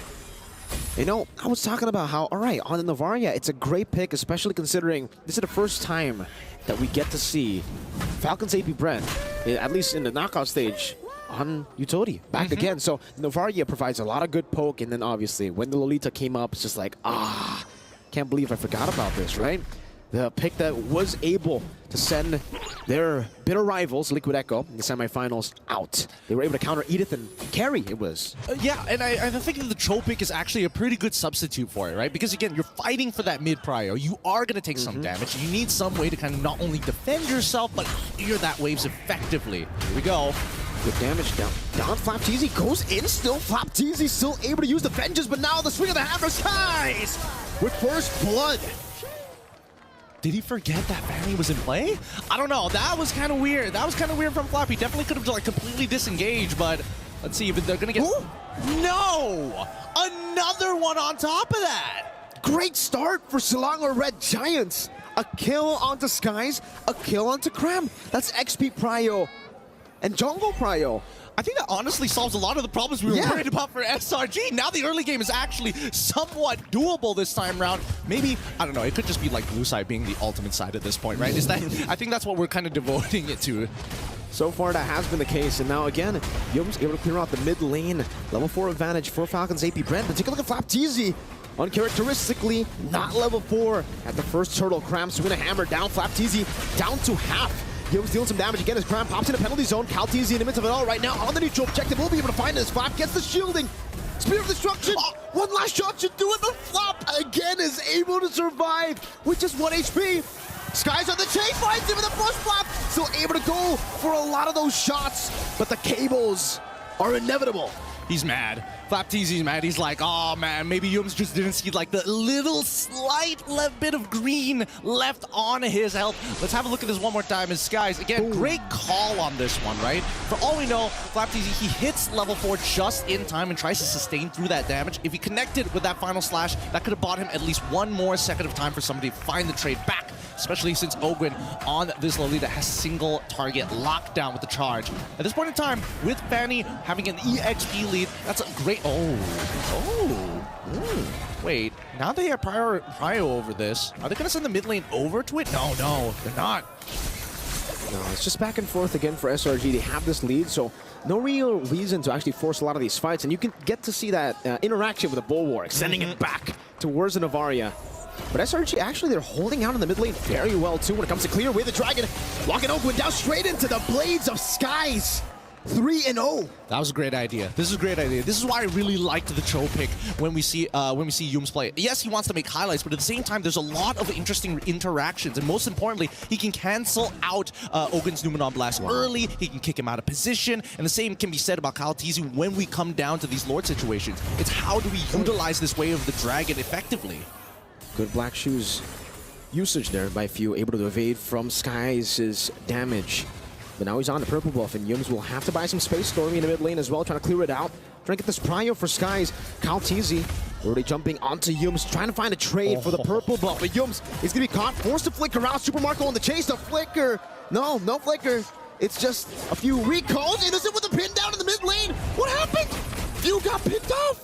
You know, I was talking about how, all right, on the Novaria, it's a great pick, especially considering this is the first time that we get to see Falcons AP BREN, at least in the knockout stage, on utility, back again. So Novaria provides a lot of good poke, and then obviously when the Lolita came up, it's just like, can't believe I forgot about this, right? The pick that was able to send their bitter rivals, Liquid Echo, in the semifinals out. They were able to counter Edith and carry, it was. Yeah, and I think the Cho pick is actually a pretty good substitute for it, right? Because again, you're fighting for that mid-prio. You are going to take some damage. You need some way to kind of not only defend yourself, but clear that waves effectively. Here we go. Good damage down. Down FlapTeasy goes in still. FlapTeasy still able to use the vengeance, but now the swing of the hammer skies with first blood. Did he forget that Fanny was in play? I don't know. That was kind of weird. That was kind of weird from Flap. He definitely could have like completely disengaged, but let's see if they're gonna get. Ooh. No! Another one on top of that. Great start for Selangor Red Giants. A kill onto Skies, a kill onto Cram. That's XP Prio and Jungle Prio. I think that honestly solves a lot of the problems we were worried about for SRG. Now the early game is actually somewhat doable this time around. Maybe, I don't know, it could just be like blue side being the ultimate side at this point, right? Is that? I think that's what we're kind of devoting it to. So far, that has been the case, and now again, Yum's able to clear out the mid lane. Level 4 advantage for Falcons AP BREN. But take a look at FlapTeasy. Uncharacteristically, not level 4 at the first turtle. Cram swing a hammer down. FlapTeasy down to half. Yum's dealing some damage again as Cram pops in a penalty zone. CalTeasy in the midst of it all right now on the neutral objective. We'll be able to find this. Flap gets the shielding. Spear of Destruction. One last shot should do it, but Flap again is able to survive with just 1 HP. Skies on the chase, finds him with the push. Flap still able to go for a lot of those shots, but the cables are inevitable. He's mad. FlapTeasy's mad. He's like, oh man, maybe Yums just didn't see like the little slight bit of green left on his health. Let's have a look at this one more time. As Skies, again, great call on this one, right? For all we know, FlapTeasy, he hits level 4 just in time and tries to sustain through that damage. If he connected with that final slash, that could have bought him at least one more second of time for somebody to find the trade back, especially since Ogwin on this Lolita has single target lockdown with the charge. At this point in time, with Fanny having an EXP lead, that's a great... Wait, now they have Prio over this. Are they going to send the mid lane over to it? No, they're not. No, it's just back and forth again for SRG. They have this lead, so no real reason to actually force a lot of these fights. And you can get to see that interaction with the Bulwark, sending it back towards the Navaria. But SRG, actually, they're holding out in the mid lane very well, too, when it comes to clear away the Dragon. Locking Ogwin down straight into the Blades of Skies. 3-0. That was a great idea. This is a great idea. This is why I really liked the Cho pick when we see Yums play. Yes, he wants to make highlights, but at the same time, there's a lot of interesting interactions, and most importantly, he can cancel out Ogwin's Numenon Blast early. He can kick him out of position, and the same can be said about CalTeasy when we come down to these Lord situations. It's how do we utilize this way of the Dragon effectively? Good Black Shoes usage there by Few, able to evade from Skies' damage. But now he's on the purple buff, and Yums will have to buy some space. Stormy in the mid lane as well, trying to clear it out. Trying to get this Prio for Skies. CalTeasy already jumping onto Yums, trying to find a trade for the purple buff. But Yums is going to be caught, forced to flicker out. Super Marco on the chase, the flicker. No flicker. It's just a few recalls. Innocent with the pin down in the mid lane. What happened? Few got picked off.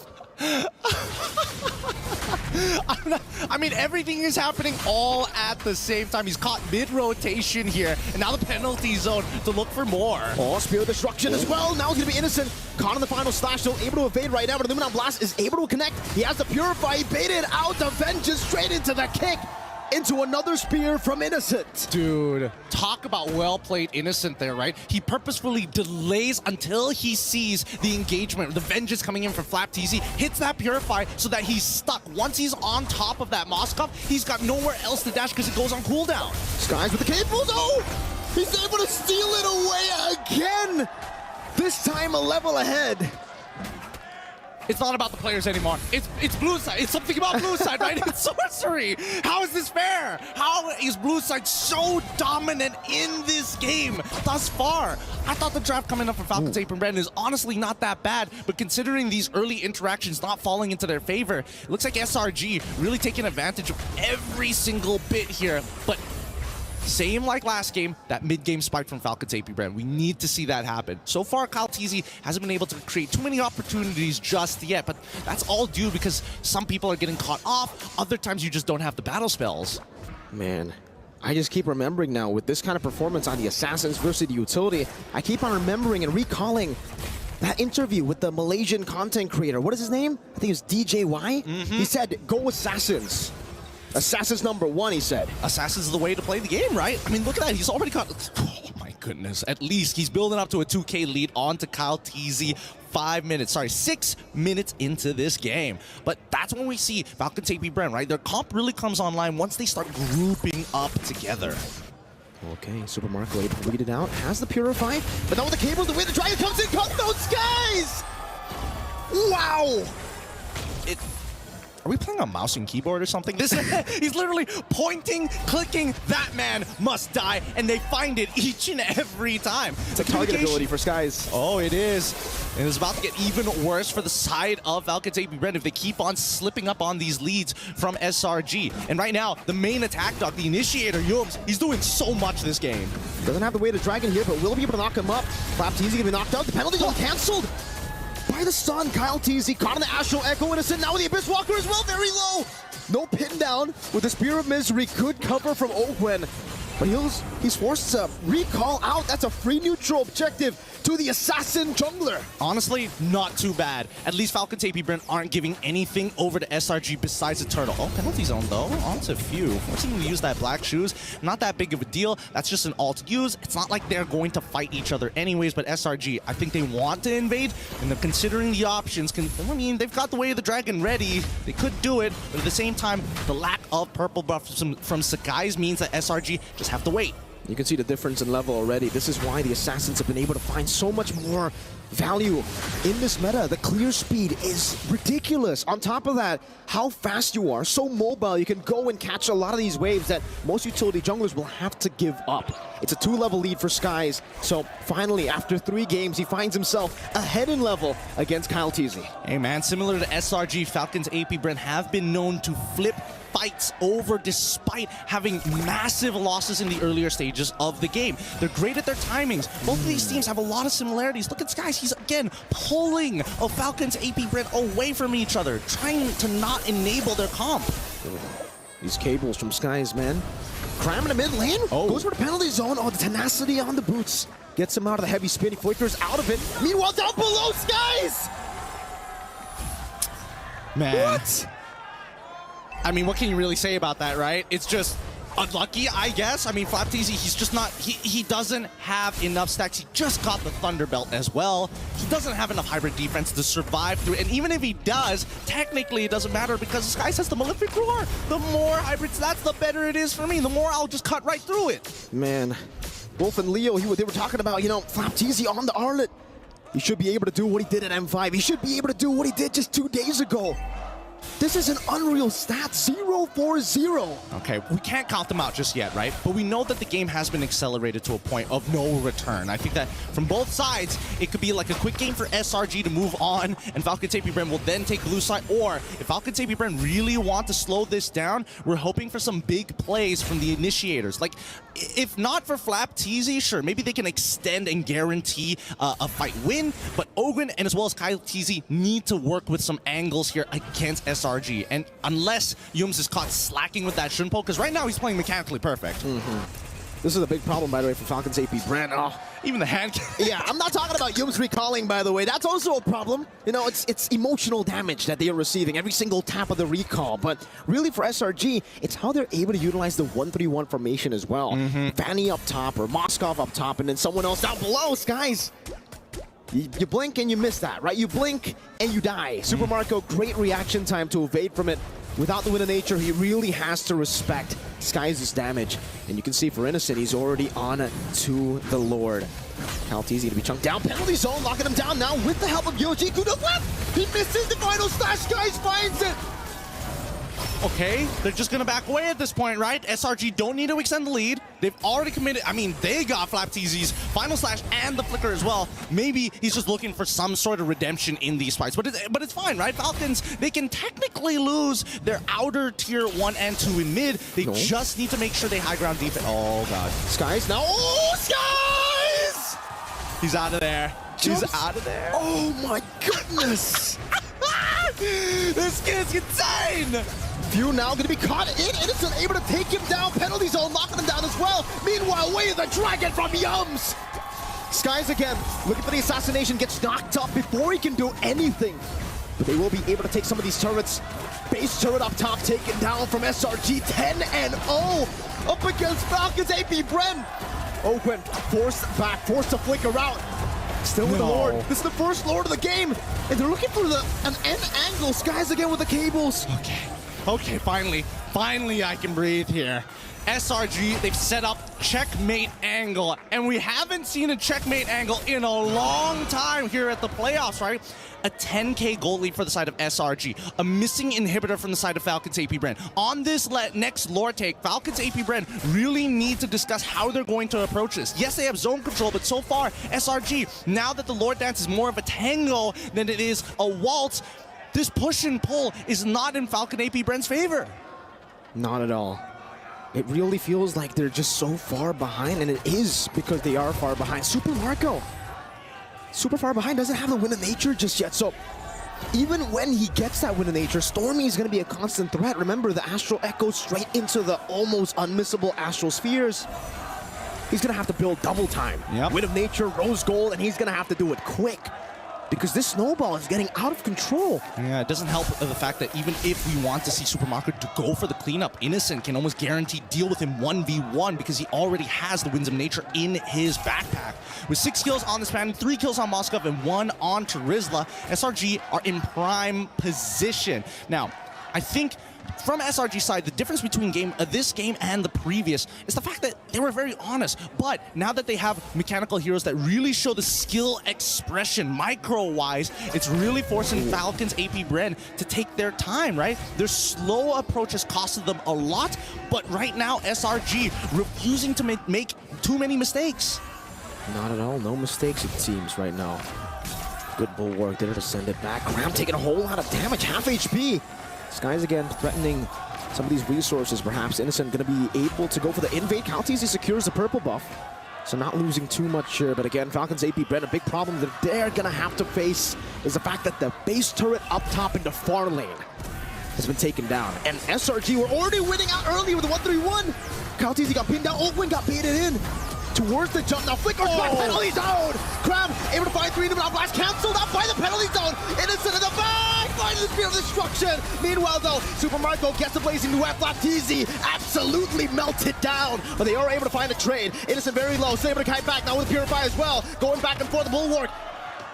I mean, everything is happening all at the same time. He's caught mid-rotation here, and now the penalty zone to look for more. Oh, Spear of Destruction as well. Now he's going to be Innocent. Caught in the final slash, still able to evade right now, but the Numenon Blast is able to connect. He has the Purify. He baited out the Vengeance straight into the kick. Into another spear from Innocent. Dude, talk about well-played Innocent there, right? He purposefully delays until he sees the engagement, the vengeance coming in from FlapTeasy, hits that Purify so that he's stuck. Once he's on top of that Moskov, he's got nowhere else to dash because it goes on cooldown. Skies with the cables. Oh! He's able to steal it away again! This time a level ahead. It's not about the players anymore. It's blue side. It's something about blue side, right? It's sorcery. How is this fair? How is blue side so dominant in this game thus far? I thought the draft coming up for Falcons AP BREN is honestly not that bad, but considering these early interactions not falling into their favor, it looks like SRG really taking advantage of every single bit here. But same like last game, that mid-game spike from Falcons AP BREN. We need to see that happen. So far, CalTeasy hasn't been able to create too many opportunities just yet, but that's all due because some people are getting caught off. Other times, you just don't have the battle spells. Man, I just keep remembering now with this kind of performance on the Assassins versus the Utility, I keep on remembering and recalling that interview with the Malaysian content creator. What is his name? I think it was DJY. He said, go Assassins. Assassins #1, he said. Assassins is the way to play the game, right? I mean, look at that. He's already got... Oh, my goodness. At least he's building up to a 2K lead onto CalTeasy 6 minutes into this game. But that's when we see Falcons AP BREN, right? Their comp really comes online once they start grouping up together. Okay, Super Marco able to read it out, has the Purify, but now with the cables, the way the Dragon comes in, cut those skies! Wow! Are we playing on mouse and keyboard or something? He's literally pointing, clicking, that man must die, and they find it each and every time. It's a target ability for Skies. Oh, it is. And it's about to get even worse for the side of FALCONS AP BREN if they keep on slipping up on these leads from SRG. And right now, the main attack dog, the initiator, Yums, he's doing so much this game. Doesn't have the way to Dragon here, but will be able to knock him up. FLAPTZ gonna be knocked out. The penalty's all canceled by the Sun. KyleTZ caught in the Astral Echo Innocent. Now with the Abyss Walker as well, very low. No pin down with the Spear of Misery. Good cover from Ogwen. But he's forced to recall out. That's a free neutral objective to the Assassin Jungler. Honestly, not too bad. At least FALCONS AP BREN aren't giving anything over to SRG besides the turtle. Oh, penalty zone though, onto few. Forcing them to use that black shoes, not that big of a deal. That's just an alt use. It's not like they're going to fight each other anyways, but SRG, I think they want to invade, and they're considering the options. I mean, they've got the Way of the Dragon ready. They could do it, but at the same time, the lack of purple buff from Sakai's means that SRG just have to wait. You can see the difference in level already. This is why the Assassins have been able to find so much more value in this meta. The clear speed is ridiculous. On top of that, how fast you are, so mobile, you can go and catch a lot of these waves that most utility junglers will have to give up. It's a 2-level lead for Skies, so finally, after 3 games, he finds himself ahead in level against KyleTZ. Hey man, similar to SRG, FALCONS AP BREN have been known to flip fights over despite having massive losses in the earlier stages of the game. They're great at their timings. Both of these teams have a lot of similarities. Look at Skies, he's again pulling a FALCONS AP BREN away from each other, trying to not enable their comp. These cables from Skies, man. Cramming a mid lane, goes for the penalty zone. Oh, the tenacity on the boots. Gets him out of the heavy spin, he flickers out of it. Meanwhile, down below, Skies! Man. What? I mean, what can you really say about that, right? It's just unlucky, I guess. I mean, FLAPTZ, he's just not, he doesn't have enough stacks. He just got the Thunder Belt as well. He doesn't have enough hybrid defense to survive through it. And even if he does, technically it doesn't matter because Skies has the Malefic Roar. The more hybrids, that's the better it is for me. The more I'll just cut right through it. Man, Wolf and Leo, they were talking about, you know, FLAPTZ on the Arlet. He should be able to do what he did at M5. He should be able to do what he did just 2 days ago. This is an unreal stat, 0-4-0. Okay, we can't count them out just yet, right? But we know that the game has been accelerated to a point of no return. I think that from both sides, it could be like a quick game for SRG to move on, and FALCONS AP BREN will then take blue side. Or if FALCONS AP BREN really want to slow this down, we're hoping for some big plays from the initiators. Like, if not for FLAPTZ, sure, maybe they can extend and guarantee a fight win, but Ogwen and as well as KyleTZ need to work with some angles here against SRG. And unless Yums is caught slacking with that Shunpo, because right now he's playing mechanically perfect. This is a big problem, by the way, for FALCONS AP BREN. Oh. Even the hand. Yeah, I'm not talking about Yums recalling, by the way. That's also a problem. You know, it's emotional damage that they are receiving every single tap of the recall. But really for SRG, it's how they're able to utilize the 1-3-1 formation as well. Fanny up top or Moskov up top, and then someone else down below. Skies. You blink and you miss that, right? You blink and you die. Super Marco, great reaction time to evade from it. Without the Wind of Nature, he really has to respect Skies' damage. And you can see for Innocent, he's already on to the Lord. KyleTZ going to be chunked down. Penalty zone, locking him down now with the help of Yoji. To the left! He misses the final slash. Skies finds it! Okay, they're just gonna back away at this point, right? SRG don't need to extend the lead. They've already committed, I mean, they got FLAPTZ's final slash and the flicker as well. Maybe he's just looking for some sort of redemption in these fights, but it's fine, right? FALCONS, they can technically lose their outer tier 1 and 2 in mid. They just need to make sure they high ground defense. Oh god. Skies now, oh, Skies! He's out of there. He's out of there. Oh my goodness! This kid's insane! Few now going to be caught in. Innocent able to take him down. Penalty zone locking him down as well. Meanwhile, Way of the Dragon from Yums. Skies again looking for the assassination. Gets knocked up before he can do anything. But they will be able to take some of these turrets. Base turret up top taken down from SRG. 10-0 up against FALCONS AP BREN. Ogwen forced back, forced to flicker out. Still with the Lord. This is the first Lord of the game. And they're looking for an end angle. Skies again with the cables. Okay, finally I can breathe here. SRG, they've set up checkmate angle, and we haven't seen a checkmate angle in a long time here at the playoffs, right? A 10k gold lead for the side of SRG, a missing inhibitor from the side of FALCONS AP BREN. On this next lore take, FALCONS AP BREN really need to discuss how they're going to approach this. Yes, they have zone control, but so far, SRG, now that the lore dance is more of a tango than it is a waltz, this push and pull is not in FALCON AP BREN's favor. Not at all. It really feels like they're just so far behind, and it is because they are far behind. Super Marco, super far behind, doesn't have the win of nature just yet. So even when he gets that win of nature, Stormy is going to be a constant threat. Remember, the Astral Echo straight into the almost unmissable Astral Spheres. He's going to have to build double time. Win of nature, Rose Gold, and he's going to have to do it quick, because this snowball is getting out of control. Yeah, it doesn't help the fact that even if we want to see Super Marco to go for the cleanup, Innocent can almost guarantee deal with him 1v1 because he already has the Winds of Nature in his backpack. With 6 kills on the Span, 3 kills on Moskov, and 1 on Terizla, SRG are in prime position. Now, I think from SRG's side, the difference between this game and the previous is the fact that they were very honest. But now that they have mechanical heroes that really show the skill expression micro-wise, it's really forcing FALCONS AP BREN to take their time, right? Their slow approach has costed them a lot, but right now SRG refusing to make too many mistakes. Not at all. No mistakes, it seems, right now. Good bulwark there to send it back. Graham taking a whole lot of damage, half HP. Skies again threatening some of these resources. Perhaps Innocent going to be able to go for the invade. Caltese secures the purple buff, so not losing too much here. But again, FALCONS AP BREN, a big problem that they're going to have to face is the fact that the base turret up top in the far lane has been taken down. And SRG were already winning out early with the 1-3-1. Caltese got pinned down. Oakland got baited in towards the jump. Now Flickers back, penalty zone. Crab able to find 3 in the blast, canceled out by the penalty zone. Innocent in the back, finding the spear of destruction. Meanwhile though, Super Marco gets the blazing new Flapteezy, absolutely melted down. But they are able to find a trade. Innocent very low, still able to kite back now with the Purify as well. Going back and forth, the bulwark.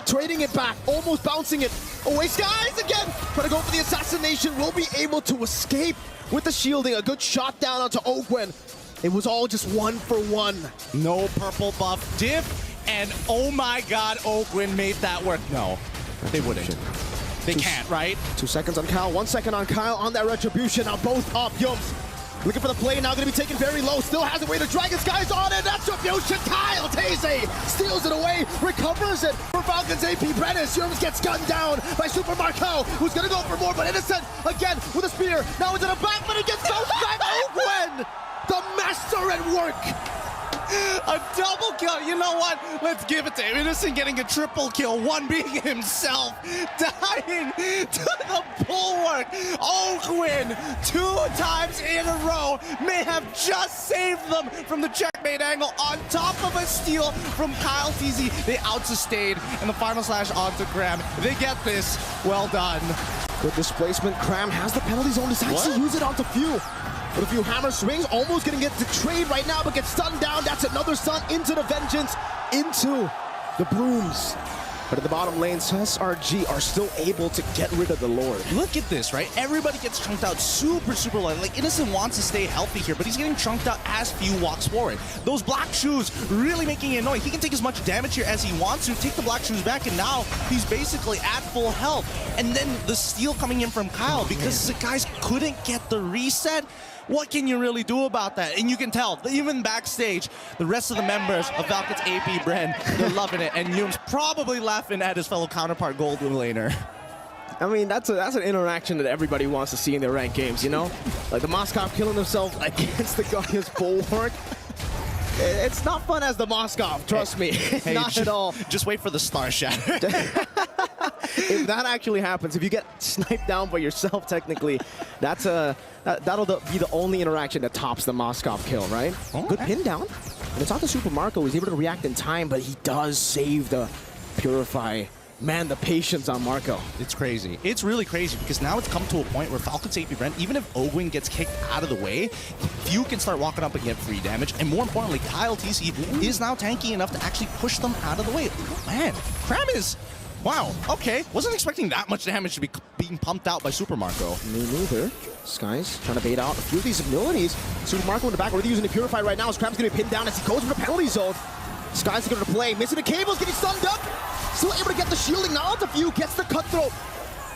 Trading it back, almost bouncing it away. Skies again, trying to go for the assassination. Will be able to escape with the shielding. A good shot down onto Oakwen. It was all just 1-for-1. No purple buff diff, and oh my god, Oakwen made that work. No, they wouldn't. They can't, right? 2 seconds on Kyle, 1 second on Kyle on that retribution. Now both up, Yums. Looking for the play now, going to be taken very low. Still has a way to Dragon Skies on it. That's Retribution. Kyle Taze steals it away, recovers it for FALCONS AP BREN. Yums gets gunned down by Super Marco, who's going to go for more, but Innocent again with a spear. Now into the back, but it gets bounced back. Oakwen, the master at work. A double kill. You know what? Let's give it to him. Innocent getting a triple kill. One being himself. Dying to the bulwark. Oakwen 2 times in a row may have just saved them from the checkmate angle on top of a steal from Kyle Teasy. They outsustained, and the final slash onto Graham. They get this. Well done. Good displacement. Cram has the penalty zone. Decides to use it onto Few. But a few hammer swings, almost gonna get the trade right now, but gets stunned down. That's another stun into the Vengeance, into the Brooms. But at the bottom lane, SRG are still able to get rid of the Lord. Look at this, right? Everybody gets chunked out super low. Like, Innocent wants to stay healthy here, but he's getting chunked out as Few walks forward. Those black shoes really making it annoying. He can take as much damage here as he wants to, take the black shoes back, and now he's basically at full health. And then the steal coming in from Kyle, because the guys couldn't get the reset. What can you really do about that? And you can tell, even backstage, the rest of the members of FALCONS AP BREN, they're loving it. And Yum's probably laughing at his fellow counterpart Golden Laner. I mean, that's an interaction that everybody wants to see in their ranked games, you know? Like the Moskov killing himself against the Guardian's bulwark. It's not fun as the Moskov, trust me. Hey, not at all. Just wait for the Star Shatter. If that actually happens, if you get sniped down by yourself, technically, that'll be the only interaction that tops the Moskov kill, right? Good pin down. And it's not the Super Marco. He's able to react in time, but he does save the Purify. Man, the patience on Marco. It's crazy. It's really crazy because now it's come to a point where FALCONS AP BREN, even if Oakwen gets kicked out of the way, Few can start walking up and get free damage. And more importantly, Kyle TC is now tanky enough to actually push them out of the way. Oh, man, Cram is Wow, okay. Wasn't expecting that much damage to be being pumped out by Super Marco. Me neither. Skies trying to bait out a few of these abilities. Super Marco in the back, already using the Purify right now. Scrap's going to be pinned down as he goes for the penalty zone. Skies are going to play. Missing the cables, getting stunned up. Still able to get the shielding. Now the Few gets the cutthroat.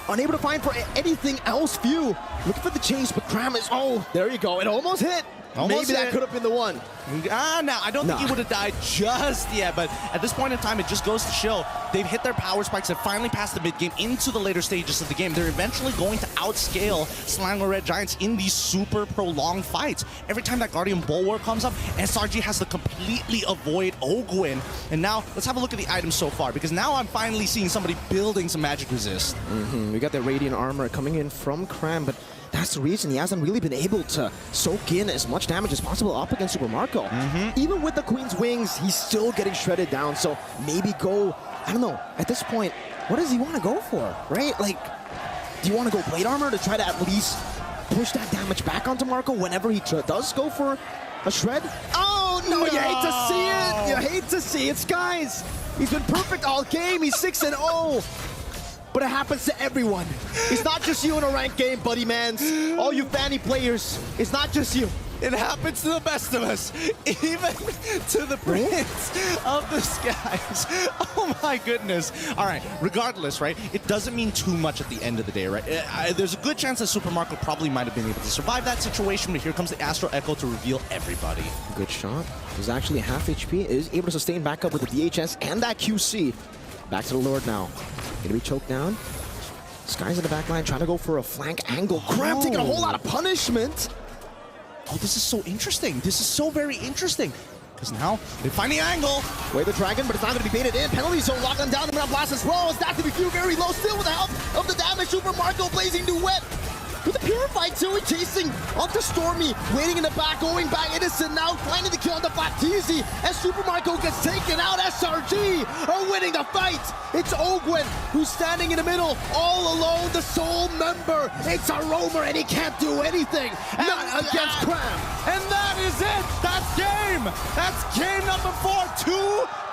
Unable to find for anything else. Few looking for the chase, but Cram is, oh, there you go. It almost hit. Almost Maybe that hit. could have been the one. No, I don't think he would have died just yet, but at this point in time, it just goes to show they've hit their power spikes and finally passed the mid-game into the later stages of the game. They're eventually going to outscale Selangor Red Giants in these super prolonged fights. Every time that Guardian Bulwark comes up, SRG has to completely avoid Ogwin. And now, let's have a look at the items so far, because now I'm finally seeing somebody building some magic resist. We got the Radiant Armor coming in from Cram, but that's the reason he hasn't really been able to soak in as much damage as possible up against Super Marco. Even with the Queen's Wings, he's still getting shredded down. So maybe go, I don't know, at this point, what does he want to go for, right? Like, do you want to go Blade Armor to try to at least push that damage back onto Marco whenever he does go for a shred? Oh, no, you hate to see it. You hate to see it, Skies. He's been perfect all game. He's 6-0. But it happens to everyone. It's not just you in a ranked game, buddy mans. All you Fanny players, it's not just you. It happens to the best of us, even to the Prince of the Skies. Oh my goodness. All right, regardless, right, it doesn't mean too much at the end of the day, right? There's a good chance that Super Marco probably might have been able to survive that situation, but here comes the Astro Echo to reveal everybody. Good shot. He's actually half HP, is able to sustain back up with the DHS and that QC. Back to the Lord now. Gonna be choked down. Skies in the back line trying to go for a flank angle. Cram taking a whole lot of punishment. Oh, this is so interesting. This is so very interesting. Because now they find the angle. Way the dragon, but it's not going to be baited in. Penalty zone locked them down. The Minute Blast as well. It's not to be Few very low still with the help of the damage. Super Marco blazing duet. With the Purify too, chasing onto Stormy, waiting in the back, going back, Innocent now, finding the kill on the Baptiste, as Super Marco gets taken out, SRG are winning the fight! It's Ogwin who's standing in the middle, all alone, the sole member! It's a roamer and he can't do anything, not against Cram! And that is it! That's game! That's game number 4,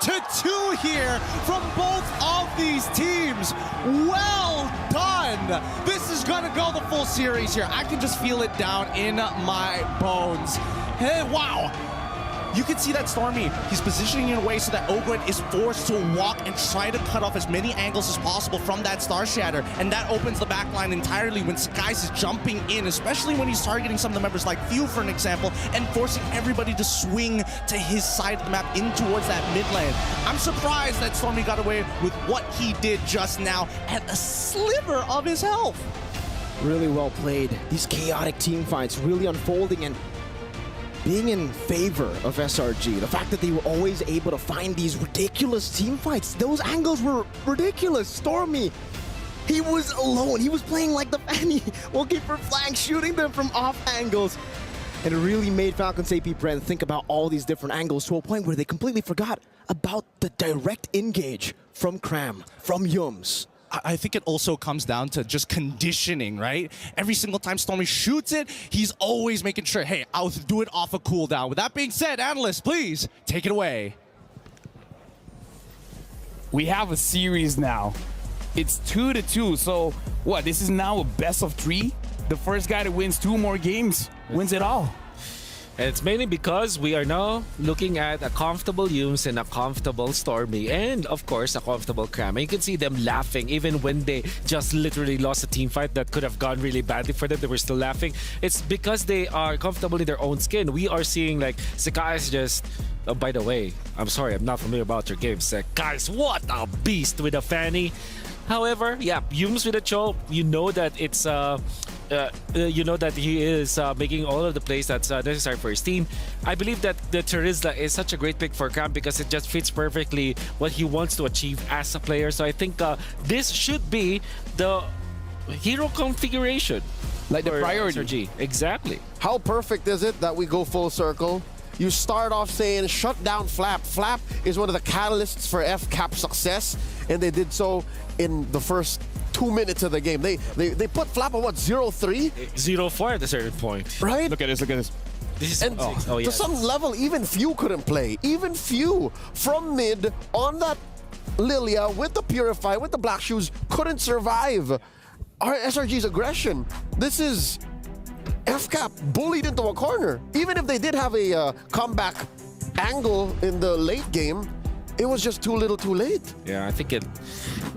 2-2 here from both of these teams. Well done! This is gonna go the full series here. I can just feel it down in my bones. Hey, wow! You can see that Stormy, he's positioning in a way so that Ogwin is forced to walk and try to cut off as many angles as possible from that Star Shatter, and that opens the backline entirely when Skies is jumping in, especially when he's targeting some of the members like Few, for an example, and forcing everybody to swing to his side of the map in towards that mid lane. I'm surprised that Stormy got away with what he did just now at a sliver of his health. Really well played. These chaotic team fights really unfolding and being in favor of SRG. The fact that they were always able to find these ridiculous team fights. Those angles were ridiculous. Stormy, he was alone. He was playing like the Fanny, looking for flanks, shooting them from off angles. And it really made FALCONS AP BREN think about all these different angles to a point where they completely forgot about the direct engage from Cram, from Yums. I think it also comes down to just conditioning, right? Every single time Stormy shoots it, he's always making sure, hey, I'll do it off a cooldown. With that being said, analysts, please take it away. We have a series now. It's 2-2, so what? This is now a best of 3? The first guy that wins 2 more games wins it all. And it's mainly because we are now looking at a comfortable Yums and a comfortable Stormy, and of course a comfortable Cram. And you can see them laughing even when they just literally lost a team fight that could have gone really badly for them. They were still laughing. It's because they are comfortable in their own skin. We are seeing like Sekai is just... Oh, by the way, I'm sorry, I'm not familiar about your game, Guys, what a beast with a Fanny. However, yeah, Yums with a choke, you know that it's you know that he is making all of the plays that's necessary for his team. I believe that the Terizla is such a great pick for Cram because it just fits perfectly what he wants to achieve as a player. So I think this should be the hero configuration. Like the priority. SRG. Exactly. How perfect is it that we go full circle? You start off saying, shut down Flap. Flap is one of the catalysts for FCAP success, and they did so in the first 2 minutes of the game. They put Flap on what, 0-3? 0-4 at a certain point. Right? Look at this, look at this. This is to some level, even Few couldn't play. Even Few from mid on that Lilia with the Purify, with the Black Shoes, couldn't survive our SRG's aggression. This is FCAP bullied into a corner. Even if they did have a comeback angle in the late game, it was just too little too late. Yeah, I think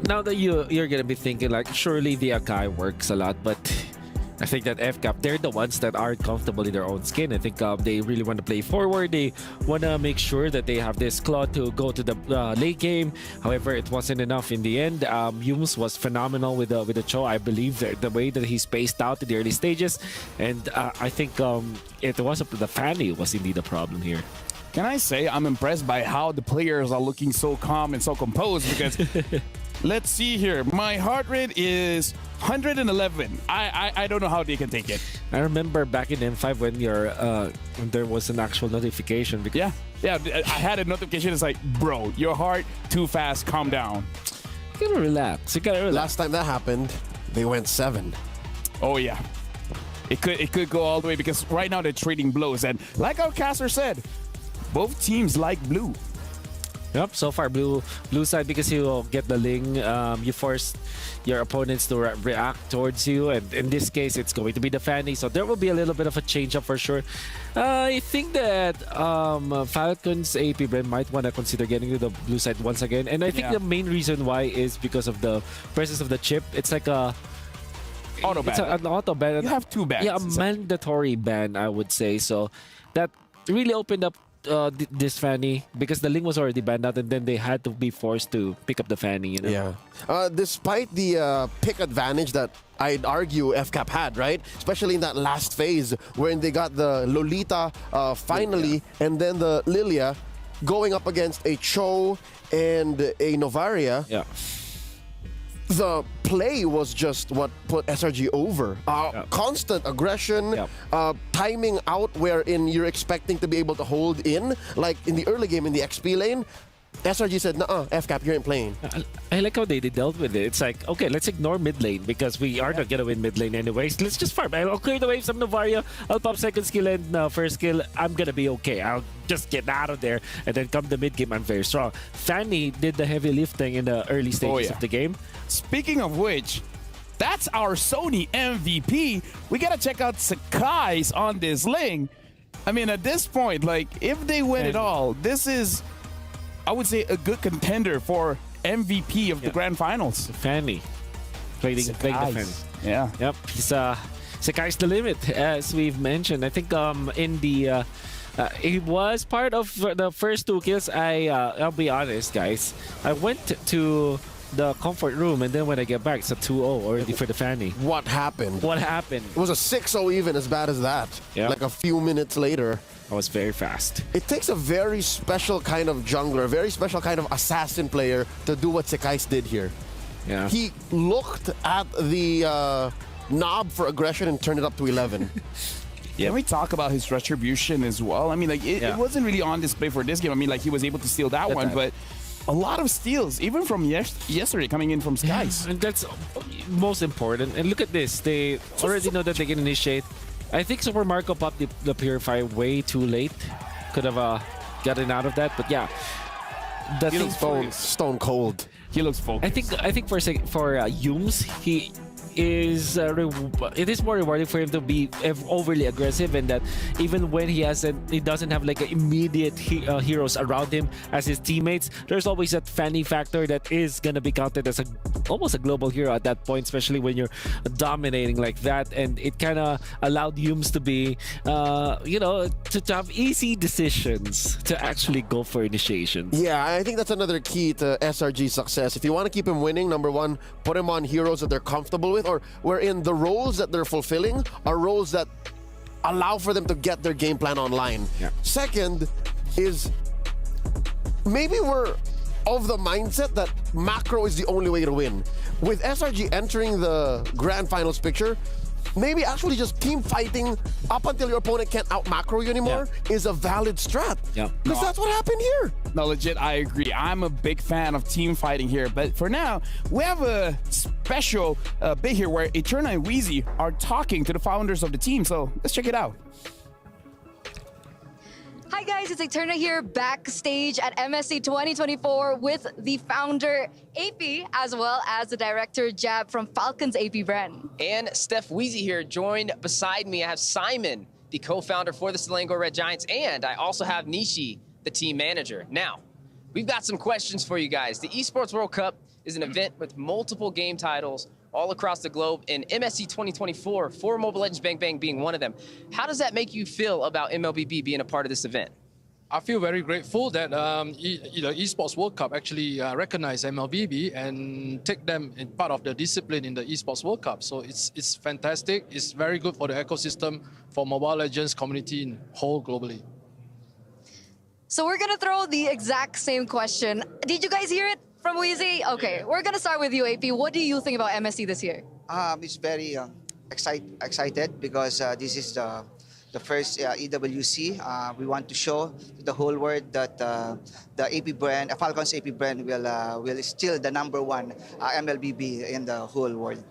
now that you're gonna be thinking like, surely the Akai works a lot, but I think that FCAP, they're the ones that aren't comfortable in their own skin. I think they really want to play forward. They want to make sure that they have this claw to go to the late game. However, it wasn't enough in the end. Yums was phenomenal with the Cho. I believe the way that he spaced out in the early stages. And I think it was the Fanny was indeed a problem here. Can I say I'm impressed by how the players are looking so calm and so composed because let's see here. My heart rate is 111. I don't know how they can take it. I remember back in M5 when there was an actual notification. Yeah, I had a notification. It's like, bro, your heart too fast. Calm down. You gotta relax. Last time that happened, they went 7. Oh yeah, it could go all the way because right now they're trading blows, and like our caster said, both teams like blue. Yep, so far blue side because you get the Ling, you force your opponents to react towards you, and in this case it's going to be the Fanny, so there will be a little bit of a change up for sure. I think that Falcons AP BREN might want to consider getting to the blue side once again, and I think the main reason why is because of the presence of the chip. It's like an auto ban. You have 2 bans. Yeah, a mandatory ban, I would say. So that really opened up this Fanny because the Ling was already banned out, and then they had to be forced to pick up the Fanny. You know? Yeah. Despite the pick advantage that I'd argue FCAP had, right? Especially in that last phase when they got the Lolita finally, and then the Lilia going up against a Cho and a Novaria. Yeah. The play was just what put SRG over. Constant aggression, timing out wherein you're expecting to be able to hold in. Like in the early game in the XP lane, SRG said, "Nuh-uh, FCAP, you ain't playing." I like how they dealt with it. It's like, okay, let's ignore mid lane because we are not gonna win mid lane anyways. Let's just farm. I'll clear the waves from Novaria. I'll pop second skill and first skill. I'm gonna be okay. I'll just get out of there, and then come the mid game, I'm very strong. Fanny did the heavy lifting in the early stages of the game. Speaking of which, that's our Sony MVP. We gotta check out Sakai's on this Ling. I mean, at this point, like, if they win it all, this is, I would say, a good contender for MVP of the Grand Finals. Fanny. Playing the Fanny. Yeah. Yep. He's Sakai's the limit, as we've mentioned. I think in the he was part of the first 2 kills. I'll be honest, guys. I went to the comfort room, and then when I get back, it's a 2-0 already for the Fanny. What happened? What happened? It was a 6-0 even, as bad as that. Yeah. Like a few minutes later. I was very fast. It takes a very special kind of jungler, a very special kind of assassin player to do what Sekais did here. Yeah. He looked at the knob for aggression and turned it up to 11. Can we talk about his retribution as well? I mean, like, it wasn't really on display for this game. I mean, like, he was able to steal that one, but a lot of steals, even from yesterday, coming in from Skies. And that's most important. And look at this. They already know that they can initiate. I think Super Marco popped the Purify way too late. Could have gotten out of that, but yeah. He looks stone cold. He looks focused. I think for Yums, he is it is more rewarding for him to be overly aggressive, and that even when he doesn't have like immediate heroes around him as his teammates, there's always that Fanny factor that is gonna be counted as almost a global hero at that point, especially when you're dominating like that. And it kind of allowed Yums to be to have easy decisions to actually go for initiations. Yeah, I think that's another key to SRG's success. If you want to keep him winning, number one, put him on heroes that they're comfortable with, or wherein the roles that they're fulfilling are roles that allow for them to get their game plan online. Yeah. Second is maybe we're of the mindset that macro is the only way to win. With SRG entering the grand finals picture, maybe actually just team fighting up until your opponent can't out macro you anymore is a valid strat. Yeah. Because that's what happened here. No, legit, I agree. I'm a big fan of team fighting here. But for now, we have a special bit here where Eterna and Wheezy are talking to the founders of the team. So let's check it out. Hi guys, it's Eterna here backstage at MSC 2024 with the founder AP as well as the director Jab from Falcons AP BREN. And Steph Weezy here, joined beside me. I have Simon, the co-founder for the Selangor Red Giants, and I also have Nishi, the team manager. Now, we've got some questions for you guys. The Esports World Cup is an event with multiple game titles all across the globe, and MSC 2024 for Mobile Legends Bang Bang being one of them. How does that make you feel about MLBB being a part of this event? I feel very grateful that Esports World Cup actually recognized MLBB and take them in part of the discipline in the Esports World Cup. So it's fantastic. It's very good for the ecosystem for Mobile Legends community in whole globally. So we're gonna throw the exact same question. Did you guys hear it from Weezy? Okay, we're gonna start with you, AP. What do you think about MSC this year? It's very excited because this is the first EWC. We want to show to the whole world that the AP brand, Falcons AP brand, will still the #1 MLBB in the whole world.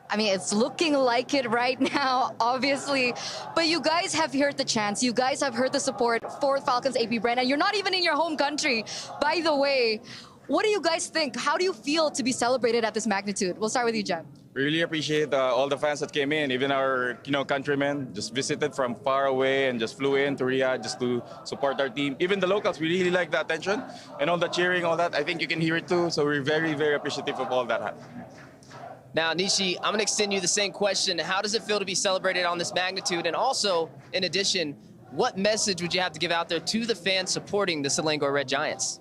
I mean, it's looking like it right now, obviously. But you guys have heard the chants. You guys have heard the support for Falcons AP brand, and you're not even in your home country. By the way, what do you guys think? How do you feel to be celebrated at this magnitude? We'll start with you, Jeb. Really appreciate all the fans that came in, even our countrymen just visited from far away and just flew in to Riyadh just to support our team. Even the locals, we really like the attention and all the cheering, all that. I think you can hear it too. So we're very, very appreciative of all that. Now, Nishi, I'm going to extend you the same question. How does it feel to be celebrated on this magnitude? And also, in addition, what message would you have to give out there to the fans supporting the Selangor Red Giants?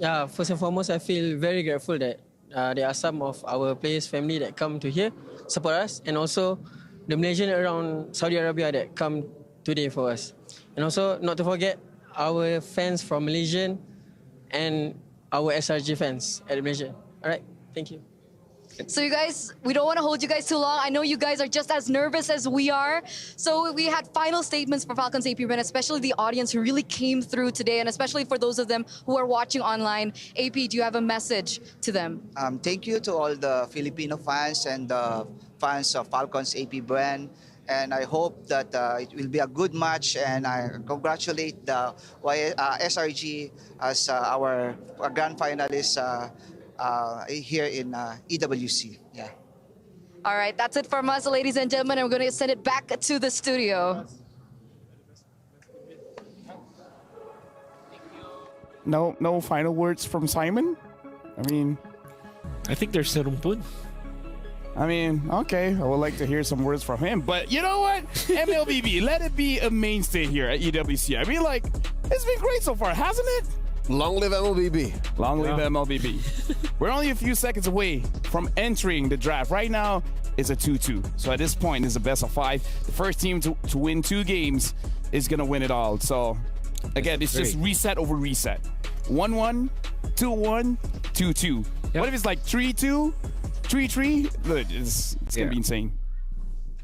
Yeah, first and foremost, I feel very grateful that there are some of our players' family that come to here, support us, and also the Malaysian around Saudi Arabia that come today for us. And also, not to forget, our fans from Malaysian and our SRG fans at Malaysia. All right, thank you. So you guys, we don't want to hold you guys too long. I know you guys are just as nervous as we are. So we had final statements for Falcons AP BREN, especially the audience who really came through today, and especially for those of them who are watching online. AP, do you have a message to them? Thank you to all the Filipino fans and the fans of Falcons AP brand. And I hope that it will be a good match, and I congratulate the SRG as our grand finalist here in EWC. Yeah. All right, that's it from us, ladies and gentlemen. And we're going to send it back to the studio. No final words from Simon? I mean, I think there's Serumpun. I mean, okay, I would like to hear some words from him. But you know what? MLBB, let it be a mainstay here at EWC. I mean, like, it's been great so far, hasn't it? Long live MLBB. Long live MLBB. We're only a few seconds away from entering the draft. Right now, it's a 2-2. So at this point, it's a best of 5. The first team to win 2 games is going to win it all. So, again, it's just reset over reset. 1-1, 2-1, 2-2. Yep. What if it's like 3-2, 3-3? It's going to be insane.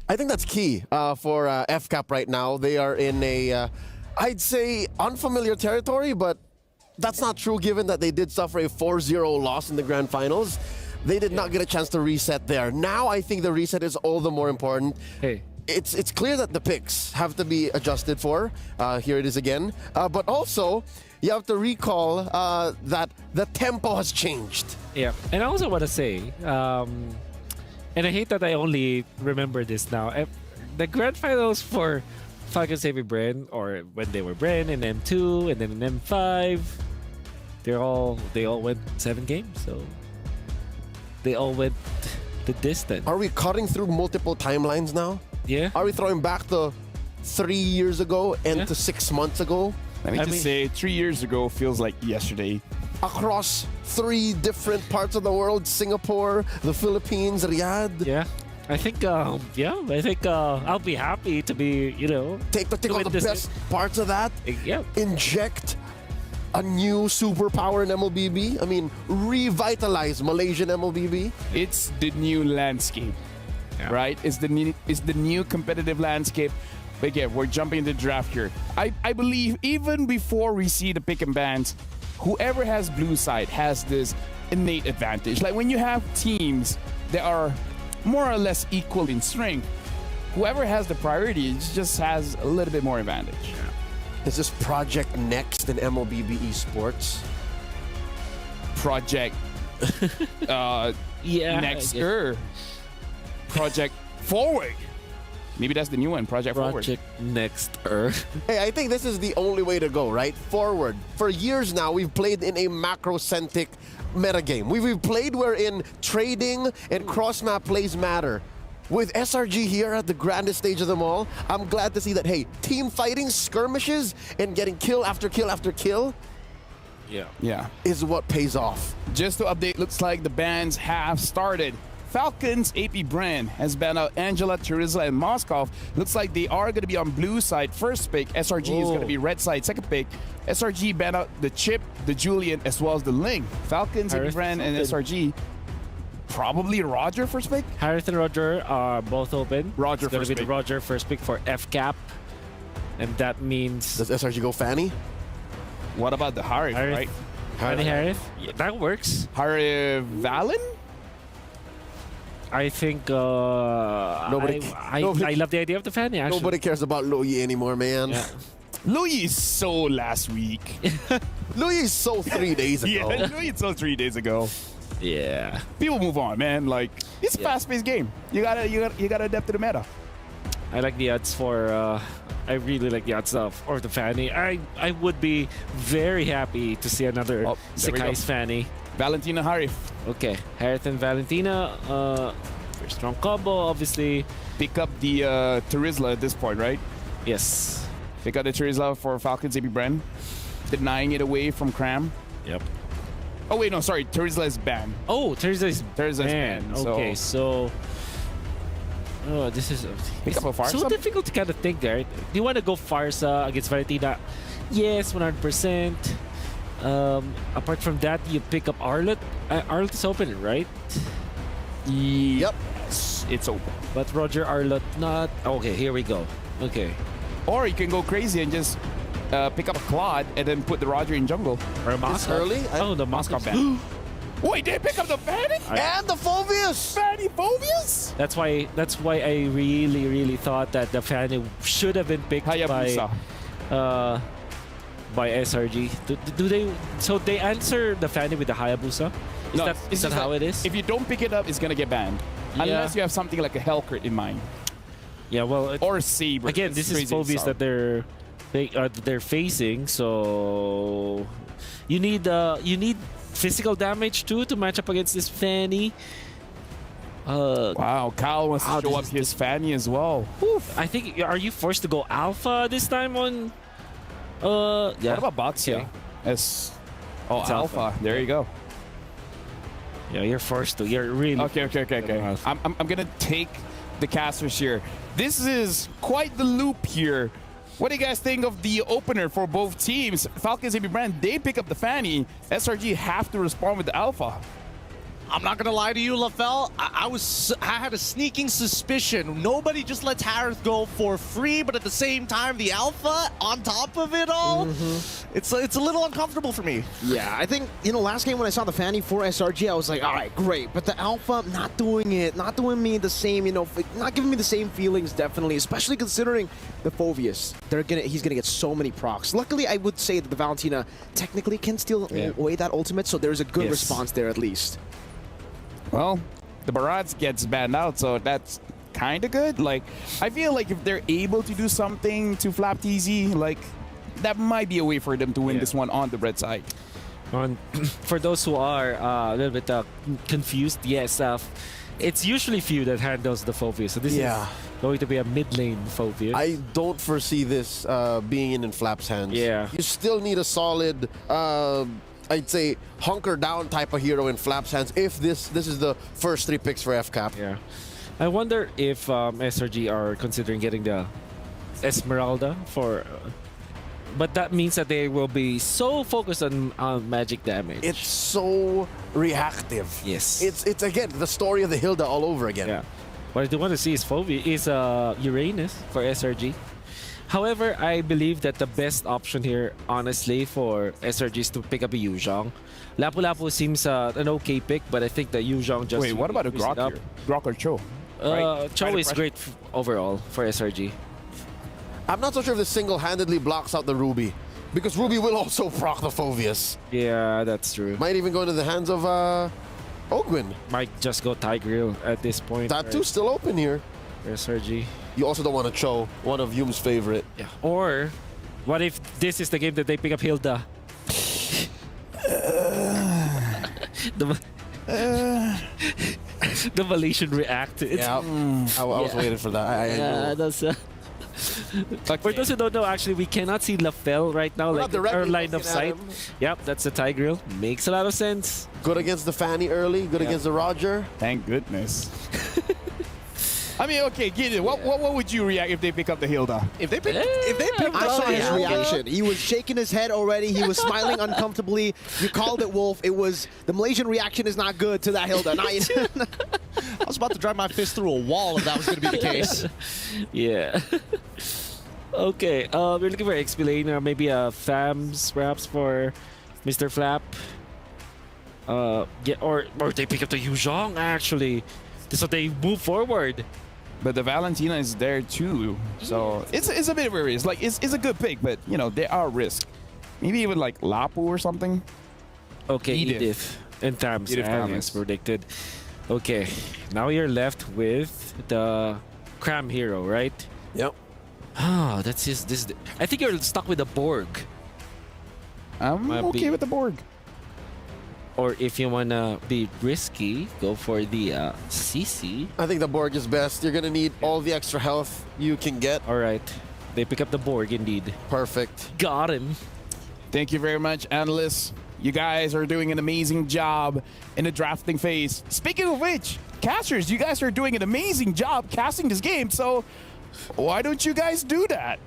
I think that's key for FCAP right now. They are in a, I'd say, unfamiliar territory, but that's not true given that they did suffer a 4-0 loss in the grand finals. They did not get a chance to reset there. Now I think the reset is all the more important. Hey. It's clear that the picks have to be adjusted for. Here it is again. But also, you have to recall that the tempo has changed. Yeah, and I also want to say, and I hate that I only remember this now, the grand finals for Falcons AP BREN, or when they were BREN in M2 and then in M5, they all went 7 games, so they all went the distance. Are we cutting through multiple timelines now? Yeah. Are we throwing back to 3 years ago and to 6 months ago? Let me just say, 3 years ago feels like yesterday. Across 3 different parts of the world, Singapore, the Philippines, Riyadh. Yeah. I think, I'll be happy to be, take all the best parts of that. Yeah. Inject a new superpower in MLBB. I mean, revitalize Malaysian MLBB. It's the new landscape, right? It's the new competitive landscape. But again, we're jumping into the draft here. I believe even before we see the pick and bans, whoever has blue side has this innate advantage. Like when you have teams that are more or less equal in strength, whoever has the priority just has a little bit more advantage. Is this Project Next in MLBB Esports? Project Next Project Forward. Maybe that's the new one, Project Forward. Next Hey, I think this is the only way to go, right? Forward. For years now, we've played in a macro-centric metagame. We've played wherein trading and cross-map plays matter. With SRG here at the grandest stage of them all, I'm glad to see that, hey, team fighting, skirmishes, and getting kill after kill after kill is what pays off. Just to update, looks like the bans have started. Falcons AP BREN has banned out Angela, Terizla, and Moskov. Looks like they are going to be on blue side first pick. SRG is going to be red side second pick. SRG banned out the Chip, the Julian, as well as the Ling. Falcons, AP BREN, and SRG. Probably Roger first pick? Harith and Roger are both open. Roger it's first be pick. The Roger first pick for FCAP. And that means... Does SRG go Fanny? What about the Harith, right? Fanny Harith? Yeah, that works. Harith Valen? I think I love the idea of the Fanny, actually. Nobody cares about Loyi anymore, man. Yeah. Loyi is so last week. Loyi is so 3 days ago. Yeah, Loyi is so 3 days ago. Yeah. People move on, man. Like, it's a fast-paced game. You gotta adapt to the meta. I like the odds for I really like the odds of the Fanny. I would be very happy to see another Sekai's Fanny. Valentina Harith. Okay, Harith and Valentina. Very strong combo, obviously. Pick up the Terizla at this point, right? Yes. Pick up the Terizla for Falcons AP BREN. Denying it away from Cram. Yep. Oh wait, no, sorry. Terizla is banned. Oh, Terizla is banned. Okay, so this is pick up a Farsa? so difficult to kind of think there. Do you want to go Farsa against Valentina? Yes, 100%. Apart from that, you pick up Arlet. Arlet is open, right? Yep. It's open. But Roger Arlet not. Okay, here we go. Okay. Or you can go crazy and just pick up a Claude and then put the Roger in jungle. Or a Moskov. Early? Oh, the Moskov ban. Wait, they pick up the Fanny? And the Phobius! Fanny Phobius? That's why I really thought that the Fanny should have been picked by SRG. Do they? So they answer the Fanny with the Hayabusa? Is that how it is? If you don't pick it up, it's gonna get banned. Yeah. Unless you have something like a Hellcurt in mind. Yeah, well, or Saber. Again, this is Phobius that they're facing, so you need physical damage too to match up against this Fanny. Wow, Kyle wants to show up his Fanny as well. Oof. I think, are you forced to go Alpha this time on? Yeah. What about Boxia? It's Alpha. There you go. Yeah, you're forced to. You're really okay. I'm gonna take the casters here. This is quite the loop here. What do you guys think of the opener for both teams? Falcons AP BREN, they pick up the Fanny. SRG have to respond with the Alpha. I'm not gonna lie to you, LaFell. I had a sneaking suspicion. Nobody just lets Harith go for free, but at the same time, the Alpha on top of it all, it's a little uncomfortable for me. Yeah, I think, last game when I saw the Fanny for SRG, I was like, all right, great. But the Alpha, not doing me the same, not giving me the same feelings, definitely, especially considering the Phobius. He's gonna get so many procs. Luckily, I would say that the Valentina technically can steal away that ultimate, so there's a good response there at least. Well, the Barats gets banned out, so that's kind of good. Like, I feel like if they're able to do something to flap TZ, like, that might be a way for them to win this one on the red side. For those who are a little bit confused, yes, it's usually few that handles the Phobius. So this is going to be a mid lane Phobius. I don't foresee this being in Flap's hands. Yeah. You still need a solid, I'd say, hunker down type of hero in Flap's hands if this is the first 3 picks for FCAP. Yeah. I wonder if SRG are considering getting the Esmeralda for... but that means that they will be so focused on magic damage. It's so reactive. Yes. It's again, the story of the Hilda all over again. Yeah. What I do want to see is Uranus for SRG. However, I believe that the best option here, honestly, for SRG is to pick up a Yuzhong. Lapu-Lapu seems an okay pick, but I think that Yuzhong just... Wait, what about a Grok here? Grok or Cho? Cho is great overall for SRG. I'm not so sure if this single-handedly blocks out the Ruby, because Ruby will also proc the Phoveus. Yeah, that's true. Might even go into the hands of Ogwin. Might just go Tigreal at this point. Tattoo's still open here. SRG. You also don't want to Cho, one of Yum's favorite. Yeah. Or, what if this is the game that they pick up Hilda? The Malaysian react. Yeah, I was waiting for that. That's... For those who don't know, actually, we cannot see Lafel right now, like our line of sight. Yep, that's the Tigreal. Makes a lot of sense. Good against the Fanny early, good against the Roger. Thank goodness. I mean, okay, Gideon, what would you react if they pick up the Hilda? If they pick I saw his reaction. He was shaking his head already. He was smiling uncomfortably. You called it, Wolf. It was the Malaysian reaction is not good to that Hilda. I was about to drive my fist through a wall if that was going to be the case. Yeah. Okay, we're looking for XP lane, maybe a FAMS perhaps for Mr. Flap. Yeah, or they pick up the Yuzhong actually. So they move forward. But the Valentina is there too, so it's a bit of a risk. Like it's a good pick, but you know there are risks. Maybe even like Lapu or something. Okay, Edith and Thams as predicted. Okay, now you're left with the Cram Hero, right? Yep. Ah, that's just this. I think you're stuck with the Borg. I'm okay with the Borg. Or if you wanna be risky, go for the CC. I think the Borg is best. You're gonna need all the extra health you can get. All right, they pick up the Borg indeed. Perfect. Got him. Thank you very much, analysts. You guys are doing an amazing job in the drafting phase. Speaking of which, casters, you guys are doing an amazing job casting this game. So why don't you guys do that?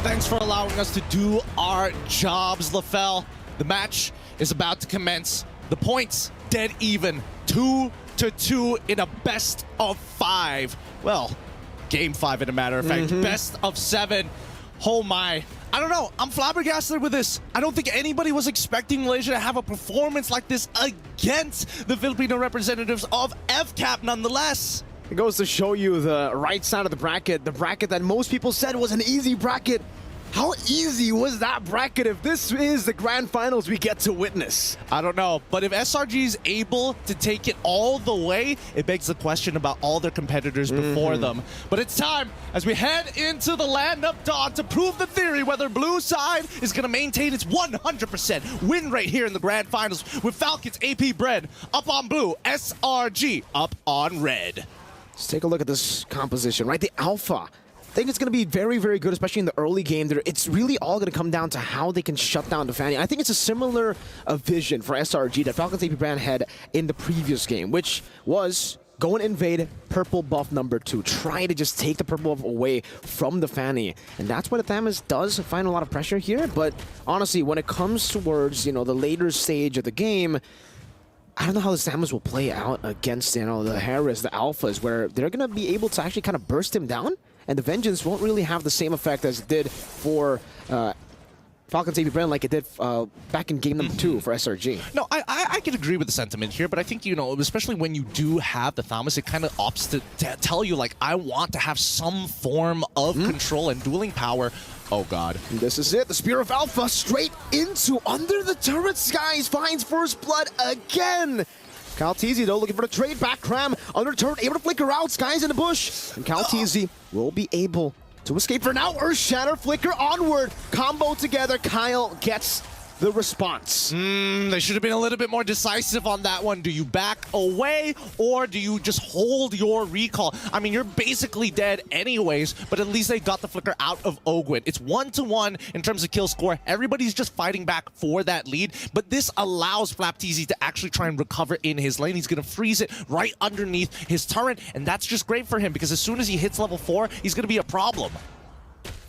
Thanks for allowing us to do our jobs, Lafel. The match is about to commence. The points dead even, 2-2 in a best of 5. Well, game 5 in a matter of fact, best of 7. Oh my. I don't know. I'm flabbergasted with this. I don't think anybody was expecting Malaysia to have a performance like this against the Filipino representatives of FCAP nonetheless. It goes to show you the right side of the bracket that most people said was an easy bracket. How easy was that bracket if this is the grand finals we get to witness? I don't know, but if SRG is able to take it all the way, it begs the question about all their competitors before them. But it's time as we head into the land of Dawn to prove the theory whether blue side is going to maintain its 100% win rate here in the grand finals with Falcons AP BREN up on blue, SRG up on red. Let's take a look at this composition, right? The Alpha. I think it's going to be very, very good, especially in the early game. It's really all going to come down to how they can shut down the Fanny. I think it's a similar vision for SRG that Falcons AP BREN had in the previous game, which was go and invade purple buff number 2. Try to just take the purple buff away from the Fanny. And that's what Athamas does, find a lot of pressure here. But honestly, when it comes towards, you know, the later stage of the game, I don't know how the Samus will play out against, you know, the Harris, the Alphas, where they're going to be able to actually kind of burst him down. And the Vengeance won't really have the same effect as it did for Falcons AP BREN like it did back in game number 2 for SRG. No, I can agree with the sentiment here, but I think, you know, especially when you do have the Thomas, it kind of opts to tell you, like, I want to have some form of control and dueling power. Oh, God. And this is it. The Spear of Alpha straight into under the turret skies. Finds first blood again. Calteezy, though, looking for the trade back. Cram under turret, able to flicker out. Skies in the bush. And Calteezy will be able to escape for now. Earth Shatter, flicker onward. Combo together. Kyle gets the response. They should have been a little bit more decisive on that one. Do you back away or do you just hold your recall? I mean, you're basically dead anyways, but at least they got the flicker out of Ogwin. It's 1-1 in terms of kill score. Everybody's just fighting back for that lead, but this allows Flapteezy to actually try and recover in his lane. He's going to freeze it right underneath his turret, and that's just great for him because as soon as he hits level 4, he's going to be a problem.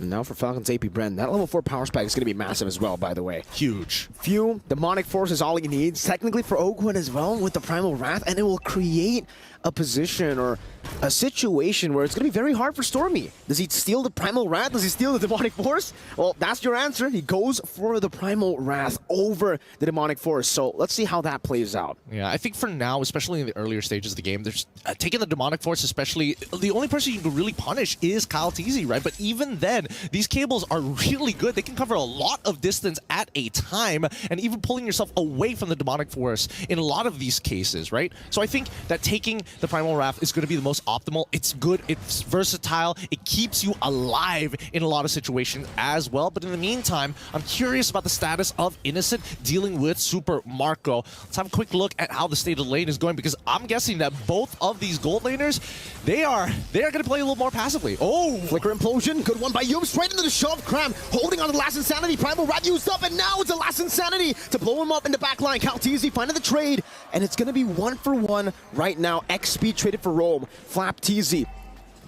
And now for Falcons AP BREN, that level 4 power spike is going to be massive as well, by the way. Huge. Few, Demonic Force is all he needs, technically for Ogwen as well with the Primal Wrath, and it will create a position or a situation where it's going to be very hard for Stormy. Does he steal the Primal Wrath? Does he steal the Demonic Force? Well, that's your answer. He goes for the Primal Wrath over the Demonic Force. So let's see how that plays out. Yeah, I think for now, especially in the earlier stages of the game, there's taking the Demonic Force, especially, the only person you can really punish is Kyle TZ, right? But even then, these cables are really good. They can cover a lot of distance at a time, and even pulling yourself away from the Demonic Force in a lot of these cases, right? So I think that taking the Primal Wrath is going to be the most optimal. It's good, it's versatile, it keeps you alive in a lot of situations as well. But in the meantime, I'm curious about the status of Innocent dealing with Super Marco. Let's have a quick look at how the state of the lane is going, because I'm guessing that both of these gold laners, they are going to play a little more passively. Oh! Flicker Implosion, good one by Yum, straight into the shove. Cram holding on to the last Insanity. Primal Wrath used up, and now it's the last Insanity to blow him up in the back line. Calteezy finding the trade, and it's going to be 1-for-1 right now. XP traded for Rome. Flap TZ.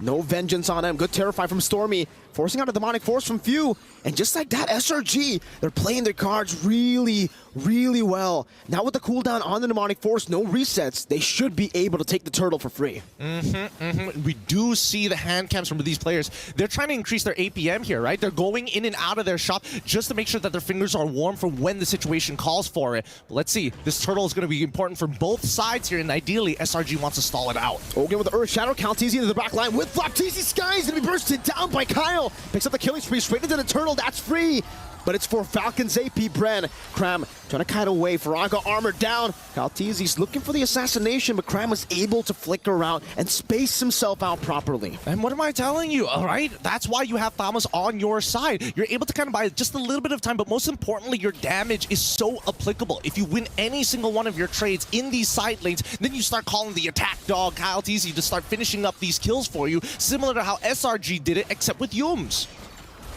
No vengeance on him. Good Terrify from Stormy. Forcing out a Demonic Force from Few. And just like that, SRG, they're playing their cards really, really well. Now with the cooldown on the Demonic Force, no resets, they should be able to take the turtle for free. We do see the hand cams from these players. They're trying to increase their APM here, right? They're going in and out of their shop just to make sure that their fingers are warm for when the situation calls for it. But let's see. This turtle is going to be important for both sides here, and ideally, SRG wants to stall it out. Again with the Earth Shadow, Calteezy into the back line with Flap. TZ Sky is going to be bursted down by Kyle. Picks up the killing spree straight into the turtle. That's free. But it's for Falcons AP BREN. Cram trying to kite away. Faraga armor down. Calteezy's looking for the assassination, but Cram was able to flicker out and space himself out properly. And what am I telling you, all right? That's why you have Thomas on your side. You're able to kind of buy just a little bit of time, but most importantly, your damage is so applicable. If you win any single one of your trades in these side lanes, then you start calling the attack dog, Kyle TZ, to start finishing up these kills for you, similar to how SRG did it, except with Yums.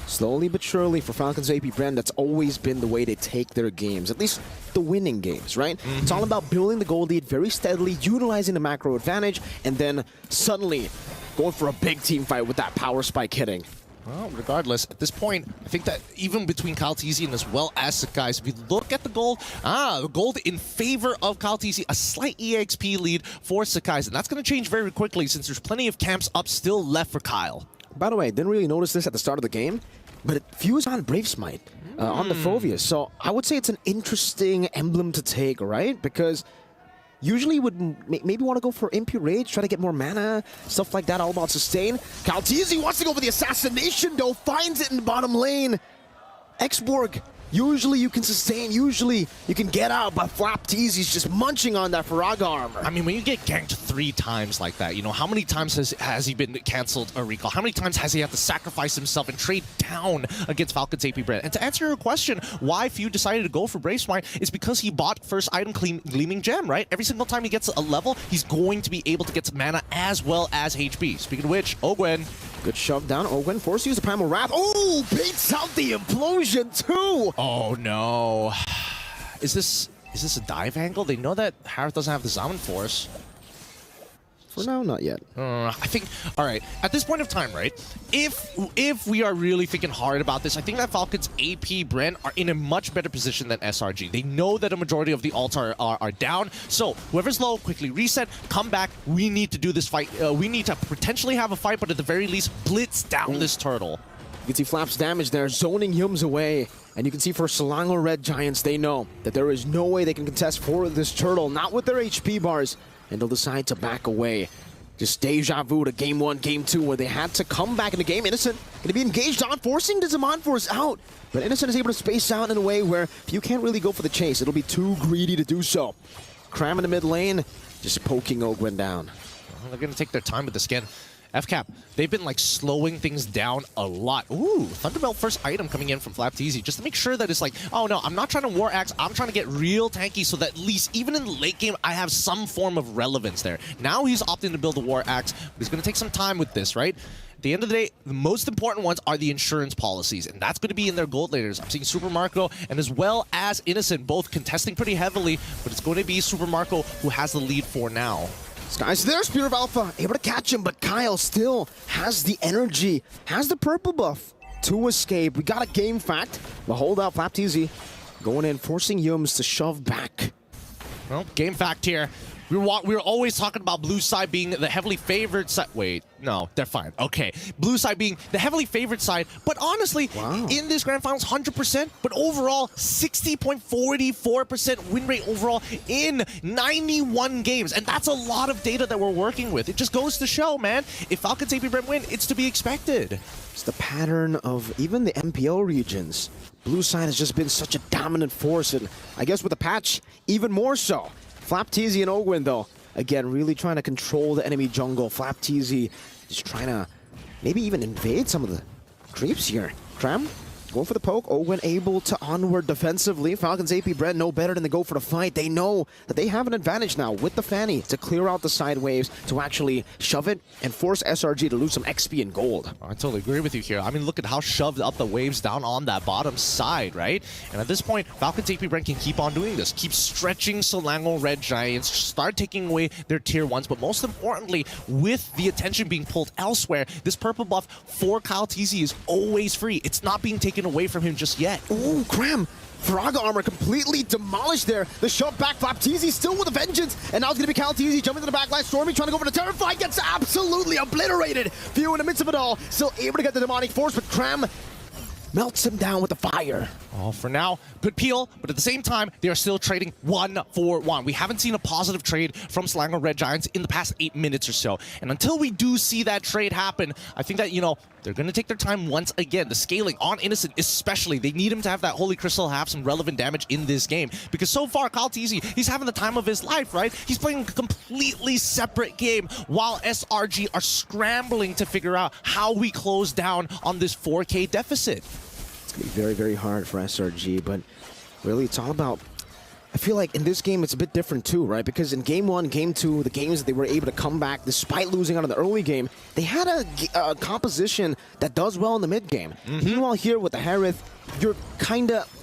Slowly but surely for Falcons AP BREN, that's always been the way they take their games, at least the winning games, right? It's all about building the gold lead very steadily, utilizing the macro advantage, and then suddenly going for a big team fight with that power spike hitting. Well, regardless, at this point, I think that even between Kyle TZ and as well as Sakai, if you look at the gold in favor of Kyle TZ, a slight EXP lead for Sakai, and that's going to change very quickly since there's plenty of camps up still left for Kyle. By the way, I didn't really notice this at the start of the game, but Few is on Brave Smite on the Phoveus, so I would say it's an interesting emblem to take, right? Because usually you would maybe want to go for Impure Rage, try to get more mana, stuff like that, all about sustain. Calteezy wants to go for the assassination, though, finds it in the bottom lane. Xborg, usually you can sustain, usually you can get out, but Flap TZ's just munching on that Faraga armor. I mean, when you get ganked 3 times like that, you know, how many times has he been cancelled a recall? How many times has he had to sacrifice himself and trade down against Falcons AP BREN? And to answer your question, why Few decided to go for Brave Smite is because he bought first item Gleaming Gem, right? Every single time he gets a level, he's going to be able to get some mana as well as HP. Speaking of which, Ogwen. Good shove down. Ogwen forced to use the Primal Wrath. Oh, baits out the implosion too. Oh no. Is this a dive angle? They know that Harith doesn't have the Zaman Force. For now, not yet. I think, all right, at this point of time, right, if we are really thinking hard about this, I think that Falcons AP BREN are in a much better position than SRG. They know that a majority of the ults are down, so whoever's low, quickly reset, come back. We need to do this fight. We need to potentially have a fight, but at the very least, blitz down this turtle. You can see Flap's damage there, zoning Yums away. And you can see for Selangor Red Giants, they know that there is no way they can contest for this turtle, not with their HP bars. And they'll decide to back away. Just deja vu to game 1, game 2, where they had to come back in the game. Innocent going to be engaged on, forcing the Zaman Force out. But Innocent is able to space out in a way where you can't really go for the chase. It'll be too greedy to do so. Cram in the mid lane, just poking Ogwen down. Well, they're going to take their time with the skin. FCAP, they've been like slowing things down a lot. Ooh, Thunderbelt first item coming in from Flap TZ just to make sure that it's like, oh no, I'm not trying to War Axe, I'm trying to get real tanky so that at least even in the late game, I have some form of relevance there. Now he's opting to build a War Axe, but he's going to take some time with this, right? At the end of the day, the most important ones are the insurance policies, and that's going to be in their gold laners. I'm seeing Super Marco and as well as Innocent both contesting pretty heavily, but it's going to be Super Marco who has the lead for now. Sky's there, Spirit of Alpha, able to catch him, but Kyle still has the energy, has the purple buff. to escape. We got a game fact, but hold up, Flapteasy going in, forcing Yums to shove back. Well, game fact here. We were always talking about blue side being the heavily favored side. Wait, no, they're fine. Okay, blue side being the heavily favored side. But honestly, in this grand finals, 100%, but overall, 60.44% win rate overall in 91 games. And that's a lot of data that we're working with. It just goes to show, man, if Falcons AP BREN win, it's to be expected. It's the pattern of even the MPL regions. Blue side has just been such a dominant force, and I guess with the patch, even more so. Flapteasy and Ogwin, though, again, really trying to control the enemy jungle. Flapteasy just trying to maybe even invade some of the creeps here. Cram, going for the poke. Ogwin able to onward defensively. Falcons AP BREN know better than to go for the fight. They know that they have an advantage now with the Fanny to clear out the side waves, to actually shove it and force SRG to lose some XP and gold. I totally agree with you here. I mean, look at how shoved up the waves down on that bottom side, right? And at this point, Falcons AP BREN can keep on doing this. Keep stretching Selangor Red Giants, start taking away their tier 1s, but most importantly, with the attention being pulled elsewhere, this purple buff for Kyle TZ is always free. It's not being taken away from him just yet. Ooh, Cram! Faraga armor completely demolished there. The shove back, Flapteasy still with a vengeance. And now it's going to be Kyle TZ jumping to the back line. Stormy trying to go for the Terrify, gets absolutely obliterated. Few in the midst of it all, still able to get the demonic force, but Cram melts him down with the fire. Oh, for now, good peel, but at the same time, they are still trading 1 for 1. We haven't seen a positive trade from Selangor Red Giants in the past 8 minutes or so. And until we do see that trade happen, I think that, you know, they're going to take their time once again. The scaling on Innocent especially, they need him to have that Holy Crystal have some relevant damage in this game. Because so far, Kyle TZ, he's having the time of his life, right? He's playing a completely separate game while SRG are scrambling to figure out how we close down on this 4K deficit. It's going to be very, very hard for SRG, but really it's all about, I feel like in this game it's a bit different too, right? Because in game 1, game 2, the games that they were able to come back despite losing out in the early game, they had a composition that does well in the mid game. Meanwhile here with the Harith, you're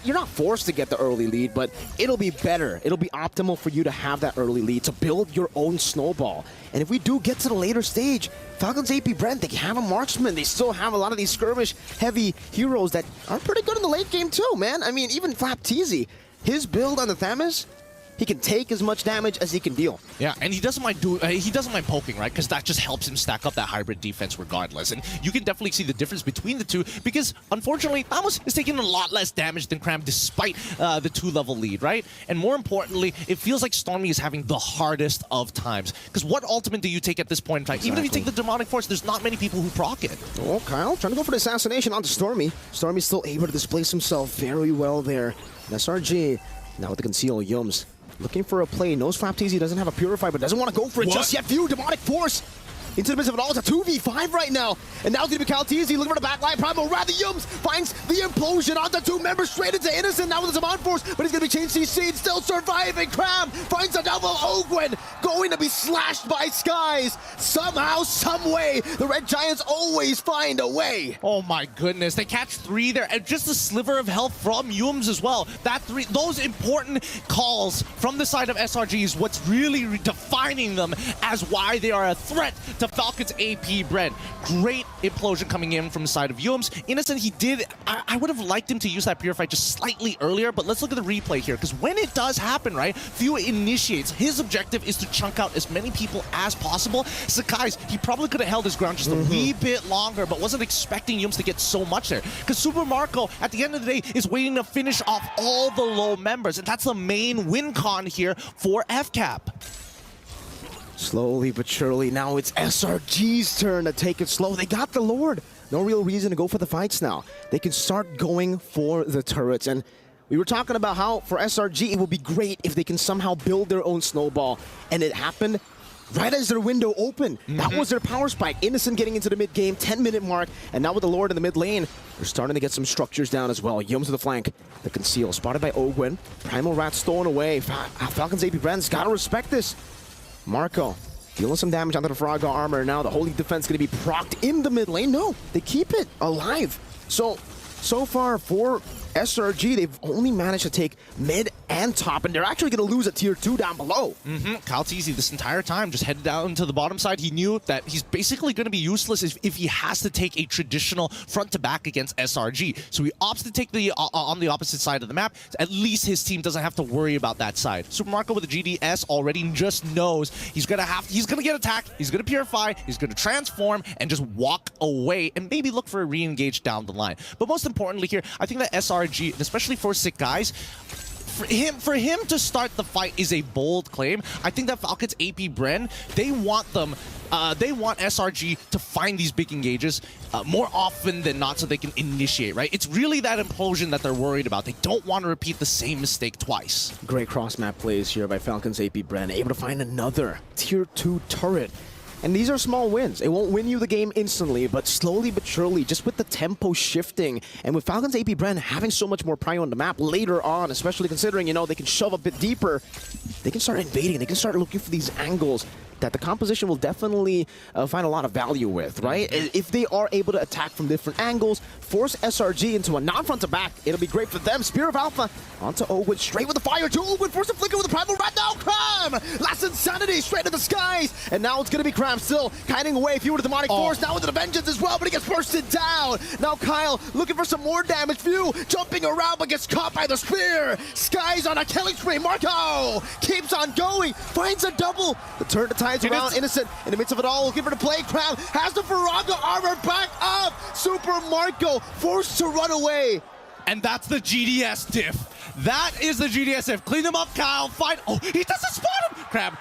not forced to get the early lead, but it'll be better. It'll be optimal for you to have that early lead, to build your own snowball. And if we do get to the later stage, Falcons AP BREN, they have a marksman. They still have a lot of these skirmish-heavy heroes that are pretty good in the late game too, man. I mean, even Flapteasy, his build on the Thamus, he can take as much damage as he can deal. Yeah, and he doesn't mind poking, right? Because that just helps him stack up that hybrid defense regardless. And you can definitely see the difference between the two because, unfortunately, Thamus is taking a lot less damage than Cram despite the 2-level lead, right? And more importantly, it feels like Stormy is having the hardest of times. Because what ultimate do you take at this point in time? Exactly. Even if you take the Demonic Force, there's not many people who proc it. Oh, Kyle trying to go for the assassination onto Stormy. Stormy's still able to displace himself very well there. And SRG, now with the conceal Yums. Looking for a play. Knows Flapteasy doesn't have a Purify, but doesn't want to go for it just yet. View Demonic Force into the midst of it all. It's a 2v5 right now. And now it's going to be Kyle TZ looking for the backline. Primal rather Yums finds the implosion onto 2 members straight into Innocent. Now with the Demon Force, but he's going to be changed CC. Still surviving. Cram finds a double. Ogwin going to be slashed by Skies. Somehow, some way, the Red Giants always find a way. Oh my goodness. They catch 3 there. And just a sliver of health from Yums as well. Those important calls from the side of SRG is what's really defining them as why they are a threat to Falcons AP BREN. Great implosion coming in from the side of Yums. Innocent, he did, I would have liked him to use that Purify just slightly earlier, but let's look at the replay here, because when it does happen, right, Few initiates. His objective is to chunk out as many people as possible. Sakai's, he probably could have held his ground just a wee bit longer, but wasn't expecting Yums to get so much there. Because Super Marco, at the end of the day, is waiting to finish off all the low members, and that's the main win con here for FCAP. Slowly but surely, now it's SRG's turn to take it slow. They got the Lord. No real reason to go for the fights now. They can start going for the turrets. And we were talking about how for SRG, it would be great if they can somehow build their own snowball. And it happened right as their window opened. That was their power spike. Innocent getting into the mid-game, 10-minute mark. And now with the Lord in the mid lane, they're starting to get some structures down as well. Yums to the flank. The conceal spotted by Ogwin. Primal Rat stolen away. Falcons AP BREN's got to respect this. Marco dealing some damage onto the Faraga armor. Now the Holy Defense going to be procced in the mid lane. No, they keep it alive. So far for SRG, they've only managed to take mid and top, and they're actually going to lose a tier 2 down below. Kyle Teasy this entire time just headed down to the bottom side. He knew that he's basically going to be useless if he has to take a traditional front-to-back against SRG. So he opts to take the on the opposite side of the map. At least his team doesn't have to worry about that side. Super Marco with the GDS already just knows he's going to get attacked, he's going to purify, he's going to transform, and just walk away and maybe look for a re-engage down the line. But most importantly here, I think that SRG, and especially for Sick Guys, for him to start the fight is a bold claim. I think that Falcons AP BREN, they want SRG to find these big engages more often than not so they can initiate, right? It's really that implosion that they're worried about. They don't want to repeat the same mistake twice. Great cross-map plays here by Falcons AP BREN, able to find another tier 2 turret. And these are small wins. It won't win you the game instantly, but slowly but surely, just with the tempo shifting, and with Falcons AP BREN having so much more prio on the map later on, especially considering, you know, they can shove a bit deeper, they can start invading, they can start looking for these angles that the composition will definitely find a lot of value with, right? If they are able to attack from different angles, force SRG into a non-front-to-back, it'll be great for them. Spear of Alpha onto Ogwin, straight with the fire to Ogwin, force to flicker with the Primal Rat, now Cram! Last Insanity, straight to the skies, and now it's gonna be Cram still, kiting away, Few with the Demonic Force, now into the Vengeance as well, but he gets bursted down! Now Kyle looking for some more damage, Few jumping around but gets caught by the Spear! Skies on a killing spree, Marco keeps on going, finds a double, the turn to tides around, Innocent in the midst of it all, looking for the play, Cram has the Faraga armor back up, Super Marco forced to run away. And that's the GDS diff. That is the GDS diff. Clean him up, Kyle. Fight. Oh, he doesn't spot him. Crab.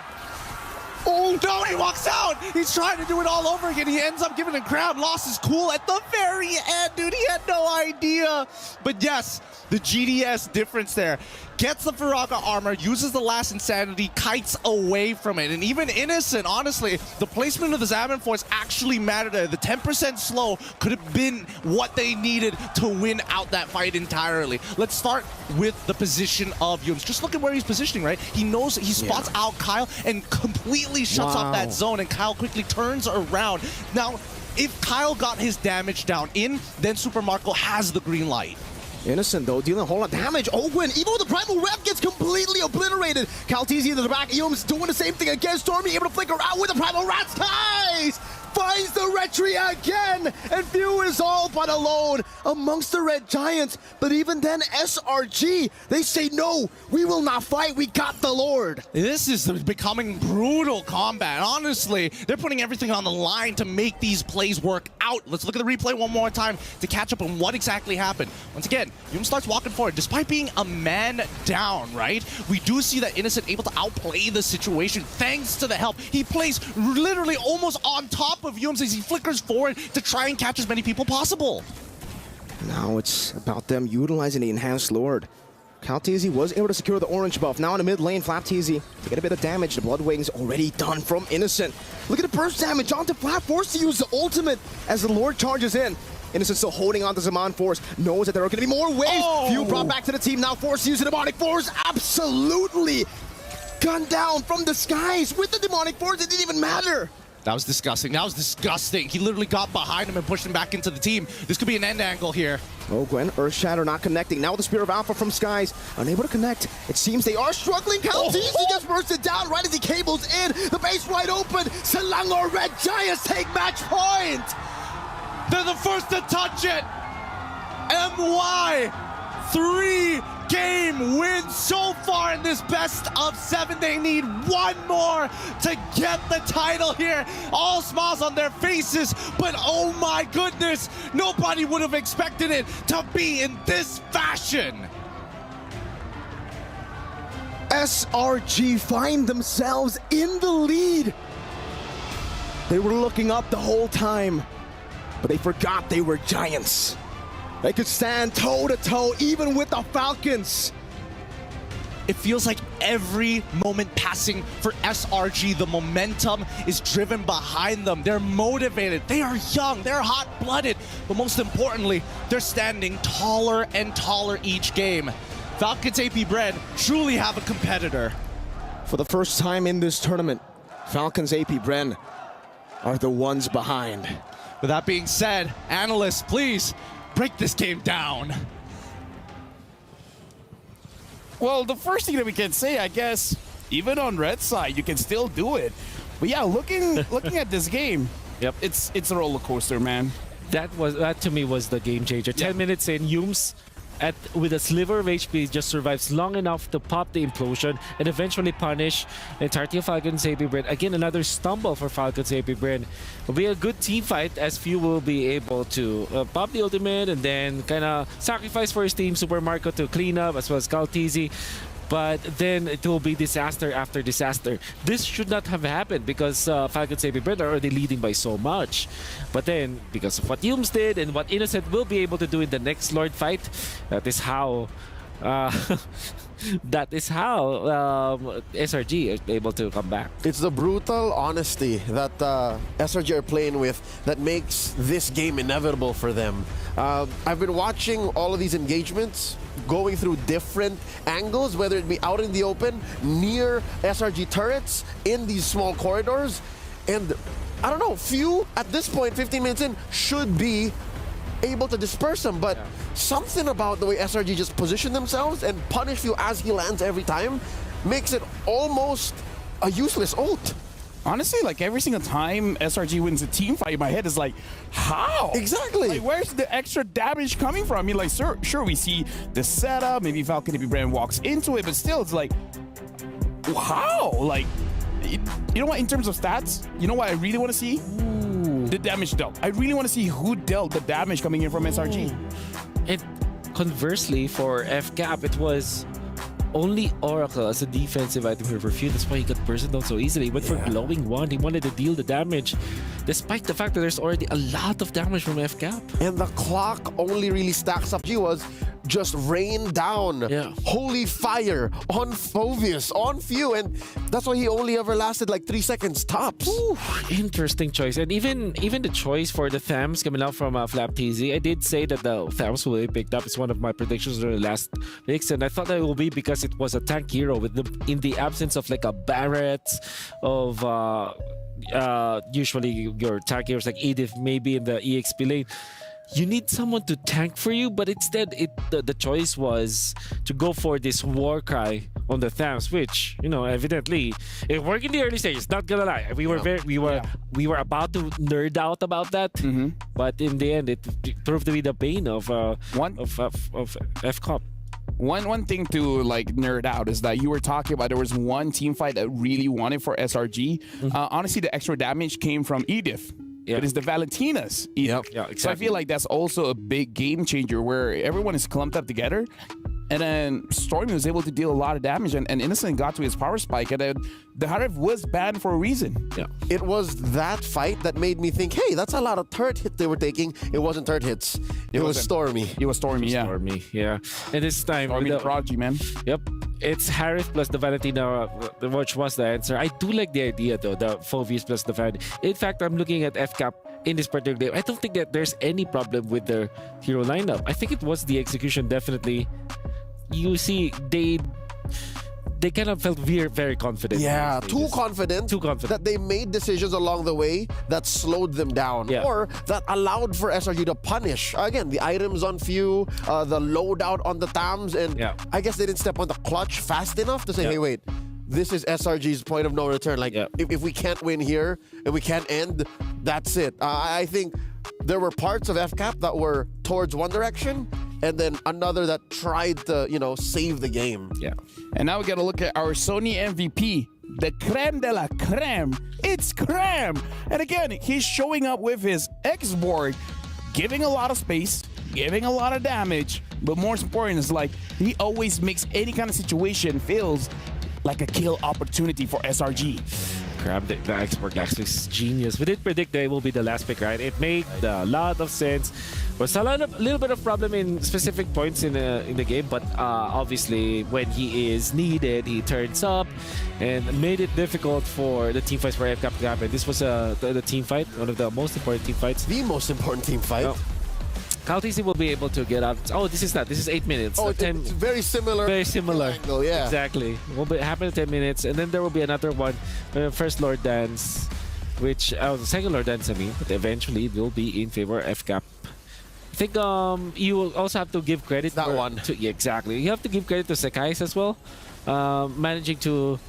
Oh, no, he walks out. He's trying to do it all over again. He ends up giving a Crab. Lost his cool at the very end, dude. He had no idea. But yes, the GDS difference there. Gets the Faraga armor, uses the last Insanity, kites away from it. And even Innocent, honestly, the placement of the Zaman Force actually mattered. The 10% slow could have been what they needed to win out that fight entirely. Let's start with the position of Yums. Just look at where he's positioning, right? He knows, he spots out Kyle and completely shuts off that zone, and Kyle quickly turns around. Now, if Kyle got his damage down in, then Super Marco has the green light. Innocent, though, dealing a whole lot of damage. Ogwin, even with the Primal Rep, gets completely obliterated. Kaltizi into the back. Eum's doing the same thing again. Stormy able to flicker out with the Primal Rat. Skies finds the Retry again, and Few is all but alone amongst the Red Giants. But even then, SRG, they say, no, we will not fight. We got the Lord. This is becoming brutal combat. Honestly, they're putting everything on the line to make these plays work out. Let's look at the replay one more time to catch up on what exactly happened. Once again, Yum starts walking forward. Despite being a man down, right? We do see that Innocent able to outplay the situation thanks to the help. He plays literally almost on top of Yums as he flickers forward to try and catch as many people possible. Now it's about them utilizing the enhanced Lord. Kaltizi was able to secure the orange buff. Now in the mid lane, Flapteezy to get a bit of damage. The Blood Wings already done from Innocent. Look at the burst damage onto Flap, forced to use the ultimate as the Lord charges in. Innocent still holding on to Zaman Force, knows that there are going to be more waves. Few brought back to the team, now forced to use the Demonic Force. Absolutely gunned down from the skies with the Demonic Force. It didn't even matter. That was disgusting. That was disgusting. He literally got behind him and pushed him back into the team. This could be an end angle here. Oh, Gwen, Earth Shatter not connecting. Now with the Spear of Alpha from Skies, unable to connect. It seems they are struggling. Kaltizi gets bursted down right as he cables in. The base wide open. Selangor Red Giants take match point. They're the first to touch it. MY, 3-game win so far in this best of 7. They need one more to get the title here. All smiles on their faces, but oh my goodness, nobody would have expected it to be in this fashion. SRG find themselves in the lead. They were looking up the whole time, but they forgot they were giants. They could stand toe-to-toe even with the Falcons. It feels like every moment passing for SRG, the momentum is driven behind them. They're motivated, they are young, they're hot-blooded, but most importantly, they're standing taller and taller each game. Falcons AP BREN truly have a competitor. For the first time in this tournament, Falcons AP BREN are the ones behind. With that being said, analysts, please break this game down. Well, the first thing that we can say, I guess, even on red side, you can still do it. But yeah, looking at this game, yep, it's a roller coaster, man. That to me was the game changer. 10 minutes in, Yums with a sliver of HP just survives long enough to pop the implosion and eventually punish the entirety of Falcons AP BREN. Again, another stumble for Falcons AP BREN. It'll be a good team fight as Few will be able to pop the ultimate and then kind of sacrifice for his team Super Marco to clean up, as well as Kaltizi. But then it will be disaster after disaster. This should not have happened because Falcons AP BREN are already leading by so much. But then, because of what Yums did and what Innocent will be able to do in the next Lord fight, that is how SRG is able to come back. It's the brutal honesty that SRG are playing with that makes this game inevitable for them. I've been watching all of these engagements, going through different angles, whether it be out in the open, near SRG turrets, in these small corridors. And I don't know, Few at this point, 15 minutes in, should be able to disperse him, but something about the way SRG just position themselves and punish Few as he lands every time makes it almost a useless ult. Honestly, like every single time SRG wins a team fight, my head is like, how? Exactly. Like, where's the extra damage coming from? I mean, like, sure, we see the setup, maybe Falcon AP BREN walks into it, but still, it's like, how? Like, you know what, in terms of stats, you know what I really want to see? Ooh. The damage dealt. I really want to see who dealt the damage coming in from SRG. And conversely, for FCAP, it was only Oracle as a defensive item here for Few. That's why he got burst down so easily. He went for glowing wand. He wanted to deal the damage, despite the fact that there's already a lot of damage from FCAP. And the clock only really stacks up. G was just rain down holy fire on Phoveus, on Few, and that's why he only ever lasted like 3 seconds tops. Ooh, interesting choice. And even the choice for the Thams coming out from Flap TZ, I did say that the Thams will be picked up. It's one of my predictions in the last weeks, and I thought that it will be because it was a tank hero with in the absence of like a Barret, of usually your tank heroes like Edith, maybe in the EXP lane. You need someone to tank for you, but instead the choice was to go for this war cry on the Thams, which, you know, evidently it worked in the early stages, not gonna lie. We were about to nerd out about that, but in the end it proved to be the bane of FCOP. One thing to like nerd out is that you were talking about there was one team fight that really wanted for SRG. Honestly, the extra damage came from Edith. It is the Valentina's. Yep. Yeah, exactly. So I feel like that's also a big game changer where everyone is clumped up together. And then Stormy was able to deal a lot of damage, and Innocent got to his power spike, and then the Harif was banned for a reason. Yeah, it was that fight that made me think, hey, that's a lot of turret hit they were taking. It wasn't turret hits. It was Stormy. It was Stormy, yeah. Stormy, yeah. And this time, Stormy the Prodigy, man. Yep. It's Harif plus the Valentina, which was the answer. I do like the idea, though, the Phoveus plus the Van. In fact, I'm looking at FCAP in this particular game. I don't think that there's any problem with their hero lineup. I think it was the execution, definitely. You see, they kind of felt very confident. Yeah, too confident that they made decisions along the way that slowed them down, or that allowed for SRG to punish. Again, the items on Few, the loadout on the Thams, and I guess they didn't step on the clutch fast enough to say, hey, wait, this is SRG's point of no return. Like, if we can't win here and we can't end, that's it. I think there were parts of FCAP that were towards one direction, and then another that tried to, you know, save the game. Yeah. And now we got to look at our Sony MVP, the creme de la creme. It's creme. And again, he's showing up with his X-board, giving a lot of space, giving a lot of damage, but more important is like he always makes any kind of situation feels like a kill opportunity for SRG. Grab the export actually is genius. We did predict that it will be the last pick, right? It made a lot of sense. Was a little bit of problem in specific points in the game, but obviously when he is needed, he turns up and made it difficult for the team fights for FCAP to happen. This was the team fight, one of the most important team fights. The most important team fight. Oh. Kaltizi will be able to get out. Oh, this is 8 minutes. Oh, it's very similar. Very similar. Angle, yeah. Exactly. Will happen in 10 minutes, and then there will be another one, First Lord Dance, which Second Lord Dance, I mean, but eventually will be in favor of FCAP. I think you will also have to give credit yeah, exactly. You have to give credit to Sekais as well, managing to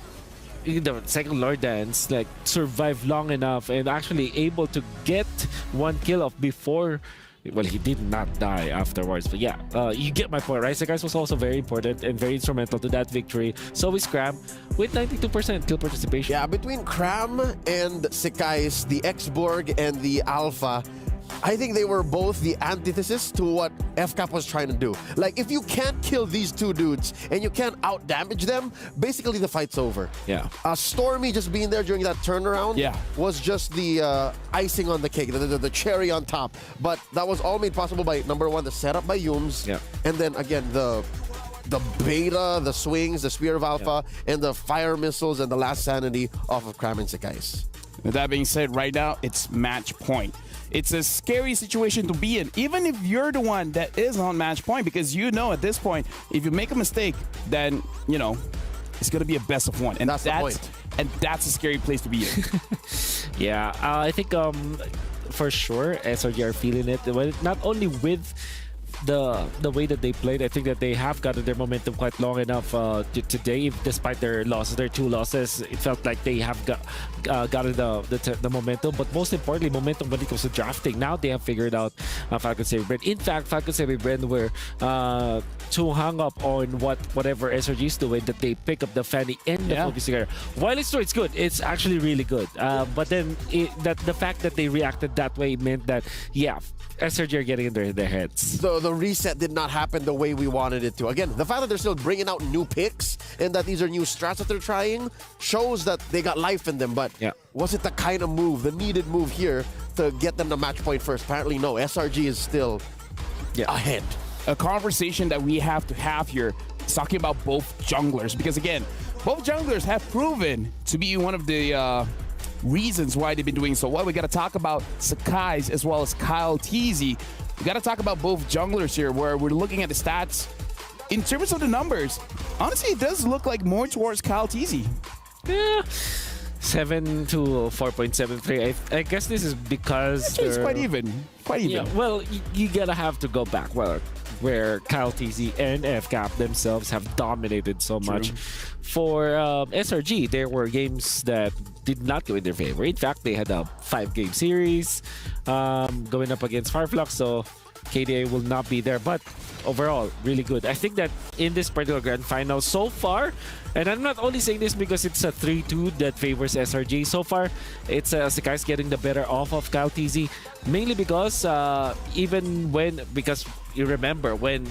the second Lord Dance like survive long enough and actually able to get 1 kill off before. Well, he did not die afterwards, but yeah, you get my point, right? Sekais was also very important and very instrumental to that victory. So is Cram with 92% kill participation. Yeah, between Cram and Sekais, the X-Borg and the Alpha, I think they were both the antithesis to what FCAP was trying to do. Like, if you can't kill these two dudes and you can't out-damage them, basically the fight's over. Yeah. Stormy just being there during that turnaround was just the icing on the cake, the cherry on top. But that was all made possible by, number one, the setup by Yums, and then, again, the beta, the swings, the Spear of Alpha, and the fire missiles and the last sanity off of Cram and Sekais. With that being said, right now, it's match point. It's a scary situation to be in, even if you're the one that is on match point, because you know at this point, if you make a mistake, then, you know, it's going to be a best of one. And that's the point. And that's a scary place to be in. Yeah, I think for sure, SRG are feeling it. Not only with the way that they played, I think that they have gotten their momentum quite long enough today. Despite their losses, their 2 losses, it felt like they have gotten the momentum. But most importantly, momentum when it comes to drafting. Now they have figured out FALCONS BREN. In fact, FALCONS BREN were too hung up on whatever SRG is doing that they pick up the Fanny and the focus together. While it's true, it's good. It's actually really good. But then the fact that they reacted that way meant that, yeah, SRG are getting in their heads. The reset did not happen the way we wanted it to. Again, the fact that they're still bringing out new picks and that these are new strats that they're trying shows that they got life in them. But was it the kind of move, the needed move here to get them to match point first? Apparently no. SRG is still ahead. A conversation that we have to have here is talking about both junglers, because again, both junglers have proven to be one of the reasons why they've been doing so well. We got to talk about Sekais as well as Kyle TZ. We got to talk about both junglers here, where we're looking at the stats. In terms of the numbers, honestly, it does look like more towards Kyle TZ. Yeah. 7 to 4.73. I guess this is because it's quite even. Quite even. Yeah, well, you gotta have to go back where Kyle TZ and FCAP themselves have dominated so much. For SRG, there were games that did not go in their favor. In fact, they had a 5-game series going up against Fireflux, so KDA will not be there. But overall, really good. I think that in this particular grand final so far, and I'm not only saying this because it's a 3-2 that favors SRG. So far, it's Sekais getting the better off of Kyle TZ, mainly because because you remember when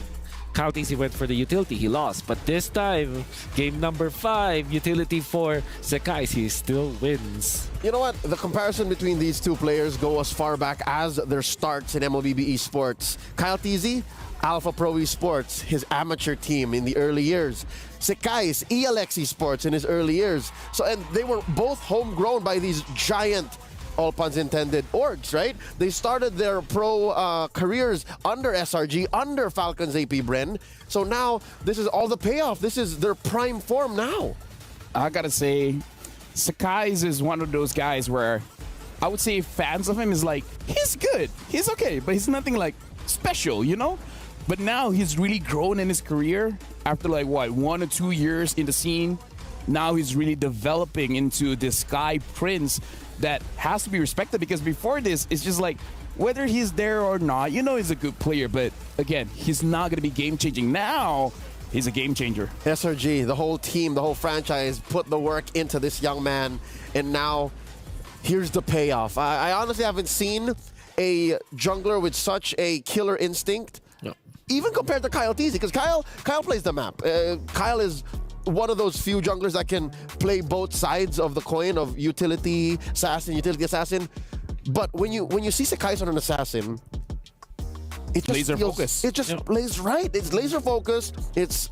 Kyle TZ went for the utility, he lost. But this time, game number 5, utility for Sekais, he still wins. You know what? The comparison between these two players go as far back as their starts in MLBB Esports. Kyle TZ, Alpha Pro Esports, his amateur team in the early years. Sekais, ELX Esports in his early years. So, and they were both homegrown by these giant, all puns intended, orgs, right? They started their pro careers under SRG, under FALCONS AP BREN. So now, this is all the payoff. This is their prime form now. I gotta say, Sekais is one of those guys where I would say fans of him is like, he's good, he's okay, but he's nothing like special, you know? But now he's really grown in his career after like, what, 1 or 2 years in the scene. Now he's really developing into this Sky Prince that has to be respected, because before this, it's just like, whether he's there or not, you know he's a good player, but again, he's not going to be game-changing. Now, he's a game-changer. SRG, the whole team, the whole franchise put the work into this young man, and now here's the payoff. I honestly haven't seen a jungler with such a killer instinct, even compared to Kyle TZ, because Kyle plays the map. Kyle is one of those few junglers that can play both sides of the coin of utility assassin. But when you see Sekais on an assassin, it just laser focus. It just plays right. It's laser focused. It's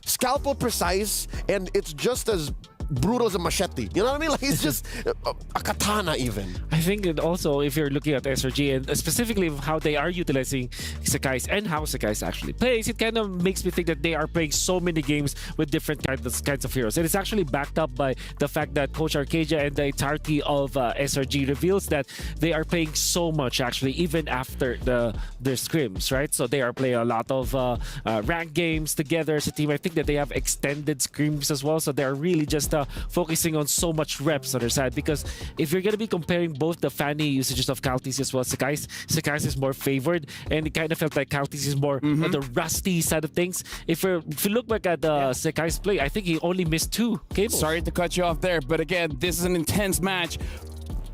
scalpel precise, and it's just as brutal as a machete. You know what I mean? Like he's just a katana even. I think that also if you're looking at SRG and specifically how they are utilizing Sakai's and how Sakai's actually plays, it kind of makes me think that they are playing so many games with different kinds of heroes. And it's actually backed up by the fact that Coach Arcadia and the entirety of SRG reveals that they are playing so much actually even after their scrims, right? So they are playing a lot of ranked games together as a team. I think that they have extended scrims as well, so they're really just focusing on so much reps on their side. Because if you're going to be comparing both the Fanny usages of Kaltis as well as Sakai's is more favored, and it kind of felt like Kaltis is more on the rusty side of things. If you look back at Sakai's play, I think he only missed 2 cables. Sorry to cut you off there, but again, this is an intense match.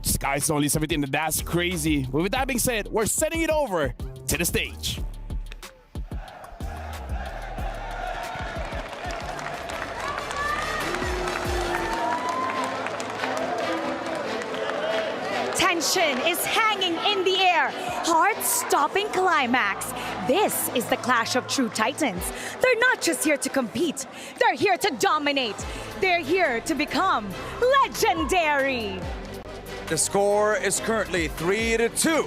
Sky's only 17, and that's crazy. But with that being said, we're sending it over to the stage. Tension is hanging in the air. Heart-stopping climax. This is the clash of true titans. They're not just here to compete. They're here to dominate. They're here to become legendary. The score is currently 3-2.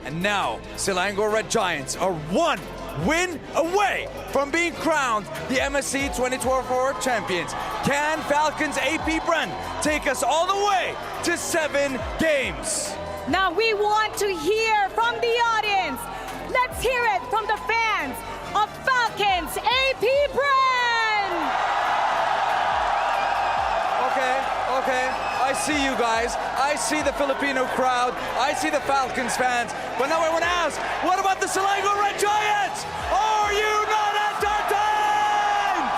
And now, Selangor Red Giants are 1 win away from being crowned the MSC 2024 champions. Can Falcons AP BREN take us all the way to 7 games? Now we want to hear from the audience. Let's hear it from the fans of Falcons AP BREN. Okay. I see you guys. I see the Filipino crowd. I see the Falcons fans. But now I want to ask, what about the Selangor Red Giants? Are you not entertained?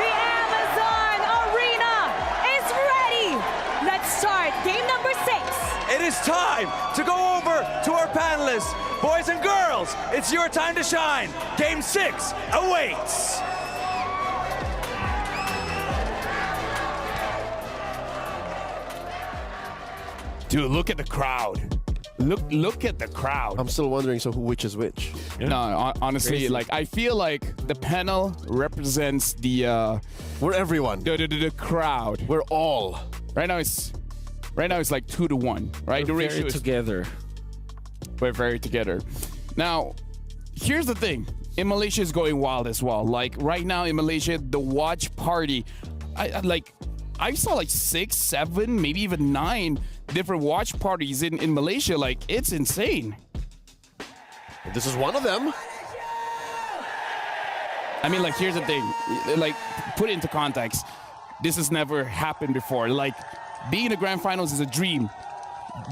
The Amazon Arena is ready. Let's start game number 6. It is time to go over to our panelists. Boys and girls, it's your time to shine. Game 6 awaits. Dude, look at the crowd. Look at the crowd. I'm still wondering, so which is which? Yeah. No, honestly, Crazy. like I feel like the panel represents the we're everyone. The crowd. We're all. Right now it's like 2-1, right? We're very together. We're very together. Now, here's the thing. In Malaysia is going wild as well. Like right now in Malaysia, the watch party, I saw like 6, 7, maybe even 9 different watch parties in Malaysia. Like, it's insane. This is one of them. I mean, like, here's the thing. Like, put it into context. This has never happened before. Like, being in the grand finals is a dream.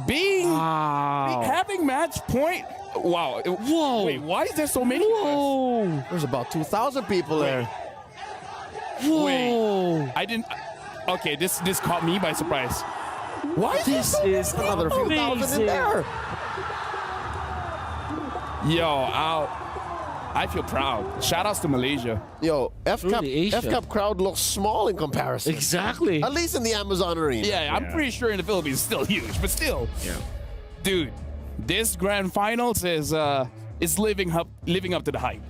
Having match point. Wow. Whoa. Wait, why is there so many? Whoa. There's about 2,000 people there. Whoa. Wait, I didn't. Okay, this caught me by surprise. Why This is another few thousand in there? Yo, I feel proud. Shout outs to Malaysia. Yo, F-Cup crowd looks small in comparison. Exactly. At least in the Amazon Arena. Yeah, I'm pretty sure in the Philippines it's still huge, but still. Yeah. Dude, this grand finals is living up to the hype.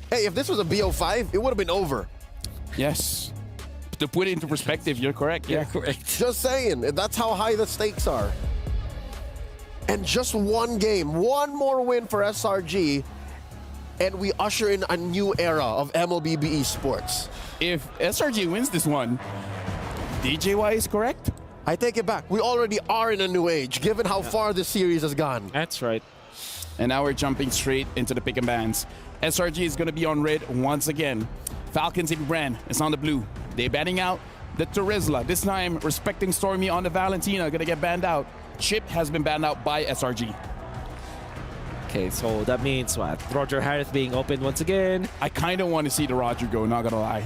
Hey, if this was a BO5, it would have been over. Yes. To put it into perspective, you're correct. Yeah, correct. Just saying, that's how high the stakes are. And just one game, one more win for SRG, and we usher in a new era of MLBB esports. If SRG wins this one, DJY is correct? I take it back. We already are in a new age, given how far this series has gone. That's right. And now we're jumping straight into the pick and bans. SRG is going to be on red once again. Falcons AP BREN is on the blue. They're banning out the Terizla. This time, respecting Stormy on the Valentina, going to get banned out. Chip has been banned out by SRG. Okay, so that means what? Roger Harris being opened once again. I kind of want to see the Roger go, not going to lie.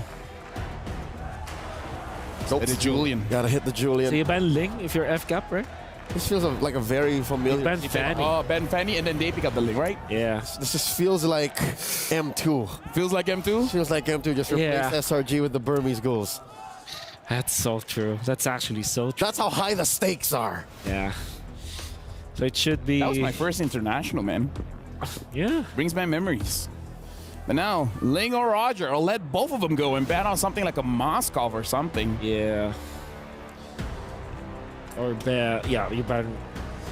Nope. The Julian. Gotta hit the Julian. So you ban Ling if you're F-Cap, right? This feels like a very familiar. Ben Fanny. Oh, Ben Fanny, and then they pick up the Ling, right? Yeah. This just feels like M2. Feels like M2? Feels like M2. Just replace SRG with the Burmese Ghouls. That's so true. That's actually so true. That's how high the stakes are. Yeah. So it should be... That was my first international, man. Yeah. Brings back memories. But now, Ling or Roger, I'll let both of them go and ban on something like a Moskov or something. Yeah. Or you ban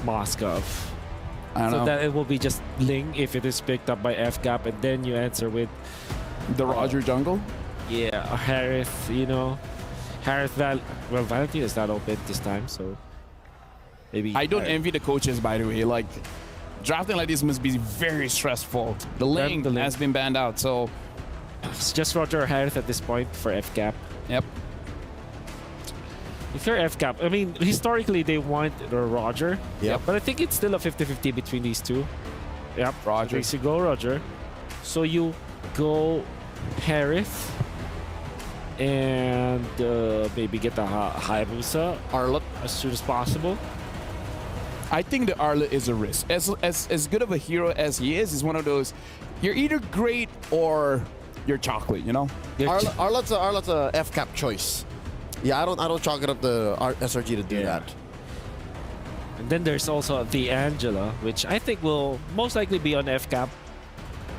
Moskov. I don't know. So that it will be just Ling if it is picked up by FCAP, and then you answer with the Roger jungle. Yeah, Harith. Harith Valentine is not open this time, so maybe. I don't envy the coaches, by the way. Like, drafting like this must be very stressful. The Ling has been banned out, so it's just Roger or Harith at this point for FCAP. Yep. If you're FCAP, I mean, historically they want Roger. Yep. But I think it's still a 50-50 between these two. Yep. Roger. So you go Roger. So you go Harith. And maybe get the Hayabusa Arlet as soon as possible. I think the Arlet is a risk. As good of a hero as he is one of those, you're either great or you're chocolate, you know? Arlet's a FCAP choice. Yeah, I don't chalk it up the SRG to do that. And then there's also the Angela, which I think will most likely be on FCAP.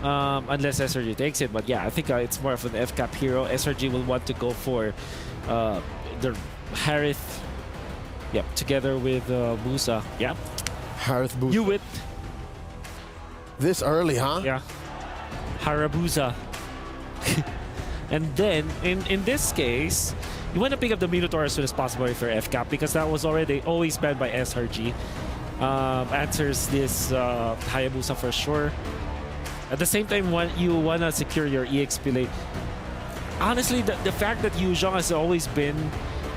Unless SRG takes it, but yeah, I think it's more of an FCAP hero. SRG will want to go for the Harith, yep, together with Musa. Yep. Harith Musa. You it. This early, huh? Yeah. Harabusa. And then, in this case, you want to pick up the Minotaur as soon as possible for FCAP because that was always banned by SRG. Answers this Hayabusa for sure. At the same time, you want to secure your EXP late. Honestly, the fact that Yu Zhong has always been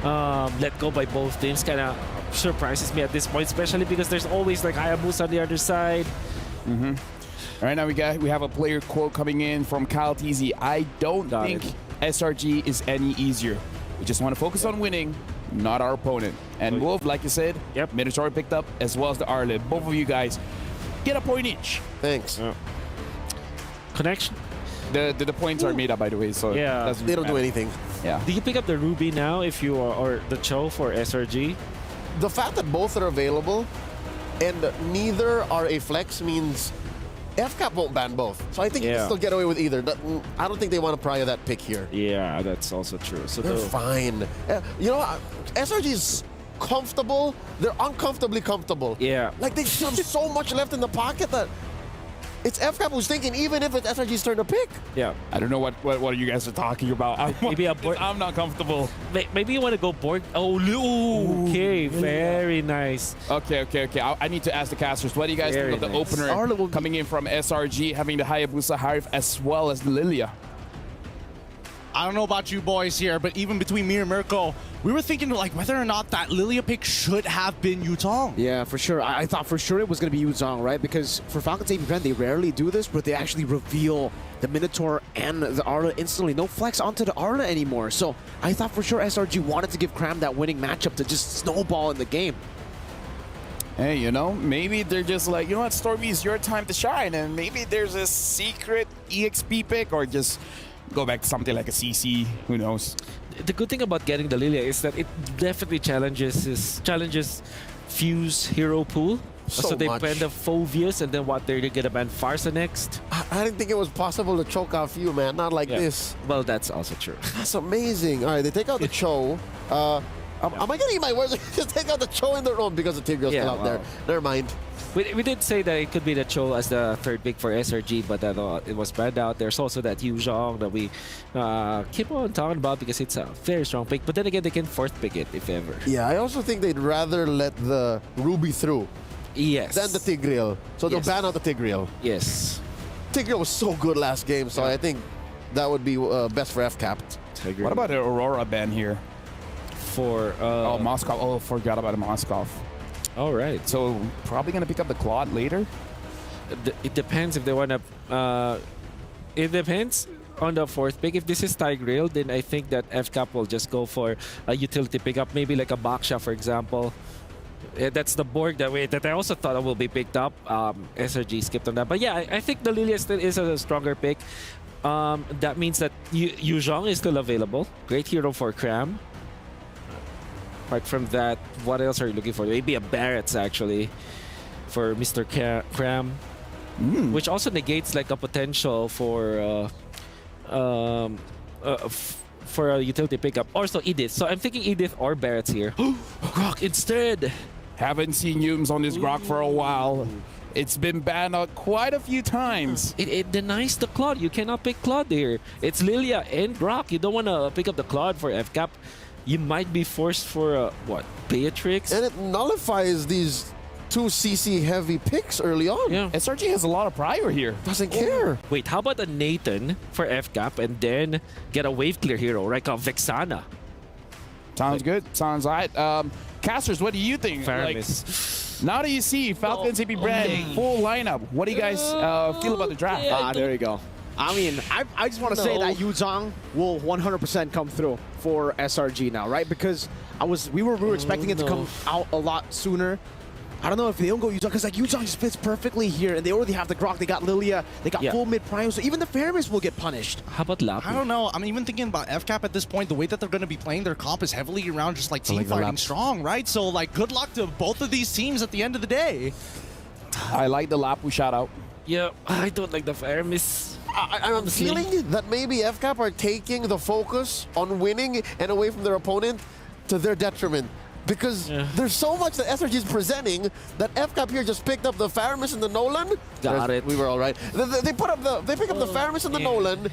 let go by both teams kind of surprises me at this point, especially because there's always like Hayabusa on the other side. Mm-hmm. All right, now we have a player quote coming in from Kyle TZ. I don't think SRG is any easier. We just want to focus on winning, not our opponent. And Wolf, like you said, Minotaur picked up as well as the Arlet. Both of you guys get a point each. Thanks. Connection. The points are made up, by the way, so yeah, they don't do anything. Yeah. Do you pick up the Ruby now if you are, or the Cho for SRG? The fact that both are available and neither are a flex means FCAP won't ban both. So I think you can still get away with either. I don't think they want to pry that pick here. Yeah, that's also true. So they're fine. You know, SRG is comfortable. They're uncomfortably comfortable. Yeah. Like they just have so much left in the pocket that it's FCAP who's thinking, even if it's SRG's turn to pick. Yeah. I don't know what you guys are talking about. Maybe I'm not comfortable. Maybe you want to go board. Oh, okay. Very nice. Okay. I need to ask the casters, what do you guys think of the opener coming in from SRG, having the Hayabusa Harith as well as the Lilia? I don't know about you boys here, but even between me and Mirko, we were thinking like whether or not that Lilia pick should have been Yutong. Yeah, for sure. I thought for sure it was going to be Yuzong, right? Because for FALCONS AP BREN, they rarely do this, but they actually reveal the Minotaur and the Arla instantly. No flex onto the Arla anymore. So I thought for sure SRG wanted to give Cram that winning matchup to just snowball in the game. Hey, you know, maybe they're just like, you know what, Stormy, it's your time to shine, and maybe there's a secret EXP pick or just go back to something like a CC, who knows. The good thing about getting the Lilia is that it definitely challenges Fuse hero pool. So they ban the Phovius, and then what, they're gonna ban Farsa next? I didn't think it was possible to choke off you, man. Not like this. Well, that's also true. That's amazing. All right, they take out the Cho. Am I getting my words? Just take out the Cho in their own because the Tigreal's still out there. Never mind. We did say that it could be the Cho as the third pick for SRG, but it was banned out. There's also that Yu Zhong that we keep on talking about because it's a very strong pick. But then again, they can fourth pick it if ever. Yeah, I also think they'd rather let the Ruby through. Yes. Than the Tigreal. So they'll ban out the Tigreal. Yes. Tigreal was so good last game, so I think that would be best for FCAP. What about the Aurora ban here? For Moskov. Oh, forgot about Moskov. All right. So probably gonna pick up the Claude later. It depends if they wanna. It depends on the fourth pick. If this is Tigreal, then I think that FCAP will just go for a utility pickup, maybe like a Baksha, for example. That's the Borg that I also thought will be picked up. SRG skipped on that, but yeah, I think the Lilia still is a stronger pick. That means that Yu Zhong is still available. Great hero for Cram. Apart from that, what else are you looking for? Maybe a Barrett's actually for Mr. Cram. which also negates like a potential for a utility pickup. Also Edith. So I'm thinking Edith or Barrett's here. Grok instead. Haven't seen Yums on this Grok for a while. It's been banned out quite a few times. It denies the Claude. You cannot pick Claude here. It's Lilia and Grok. You don't want to pick up the Claude for FCAP. You might be forced for what? Beatrix? And it nullifies these 2 CC heavy picks early on. Yeah. SRG has a lot of prior here. Doesn't care. Wait, how about a Nathan for FCAP and then get a wave clear hero, like a Vexana? Sounds good. Sounds right. Casters, what do you think? Faramis. Now that you see Falcons, AP BREN, full lineup, what do you guys feel about the draft? There you go. I mean, I just want to say that Yu Zhang will 100% come through for SRG now, right? Because we were expecting it to come out a lot sooner. I don't know if they don't go Yu Zhang, because like Yu Zhang just fits perfectly here, and they already have the Grok, they got Lilia, they got full mid Prime, so even the Faramis will get punished. How about Lapu? I don't know. I'm even thinking about FCAP at this point. The way that they're going to be playing their comp is heavily around just like team fighting strong, right? So like good luck to both of these teams at the end of the day. I like the Lapu shout out. Yeah, I don't like the Faramis. I'm feeling that maybe FCAP are taking the focus on winning and away from their opponent to their detriment. Because there's so much that SRG is presenting that FCAP here just picked up the Faramis and the Nolan. Got it. We were all right. They pick up the Faramis and the Nolan,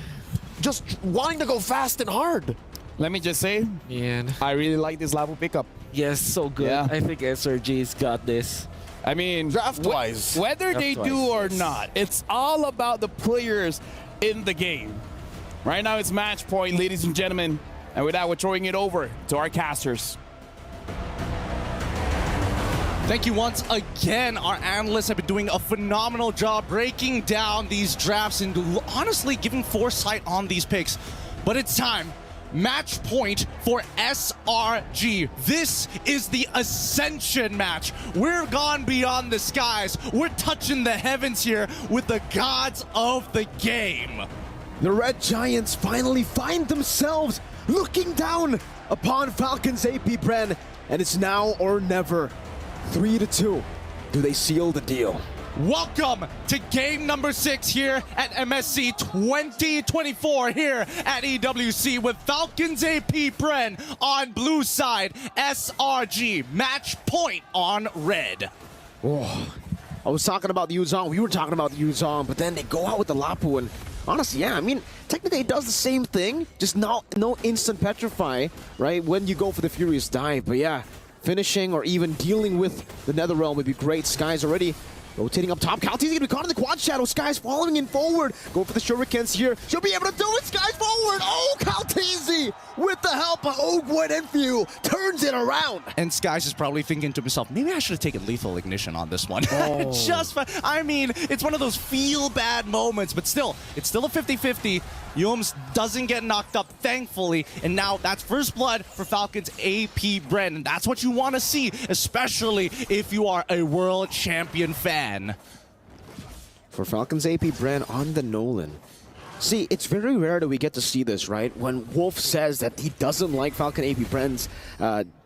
just wanting to go fast and hard. Let me just say, I really like this Lapu pickup. Yes, so good. Yeah. I think SRG's got this. I mean, draft-wise. Whether they do or not, it's all about the players in the game. Right now it's match point, ladies and gentlemen. And with that, we're throwing it over to our casters. Thank you once again. Our analysts have been doing a phenomenal job breaking down these drafts and honestly giving foresight on these picks. But it's time. Match point for SRG. This is the Ascension match. We're gone beyond the skies. We're touching the heavens here with the gods of the game. The Red Giants finally find themselves looking down upon Falcons AP BREN, and it's now or never. 3-2. Do they seal the deal? Welcome to game number 6 here at MSC 2024 here at EWC with Falcons AP BREN on blue side, SRG match point on red. Oh, I was talking about the Yu Zhang. We were talking about the Yu Zhang, but then they go out with the Lapu, and honestly, yeah, I mean, technically it does the same thing, just no instant petrify, right, when you go for the Furious Dive. But yeah, finishing or even dealing with the Netherrealm would be great. Sky's already rotating up top. Kalti's gonna be caught in the quad shadow. Sky's following in forward. Go for the shurikens here. She'll be able to do it. Sky's forward. Oh, Kaltizi with the help of Ogwet and Few turns it around. And Skies is probably thinking to himself, maybe I should have taken Lethal Ignition on this one. Oh. I mean, it's one of those feel-bad moments, but still, it's still a 50-50. Yums doesn't get knocked up, thankfully, and now that's first blood for Falcons AP BREN, and that's what you want to see, especially if you are a world champion fan. For Falcons AP BREN on the Nolan. See, it's very rare that we get to see this, right? When Wolf says that he doesn't like Falcon AP BREN's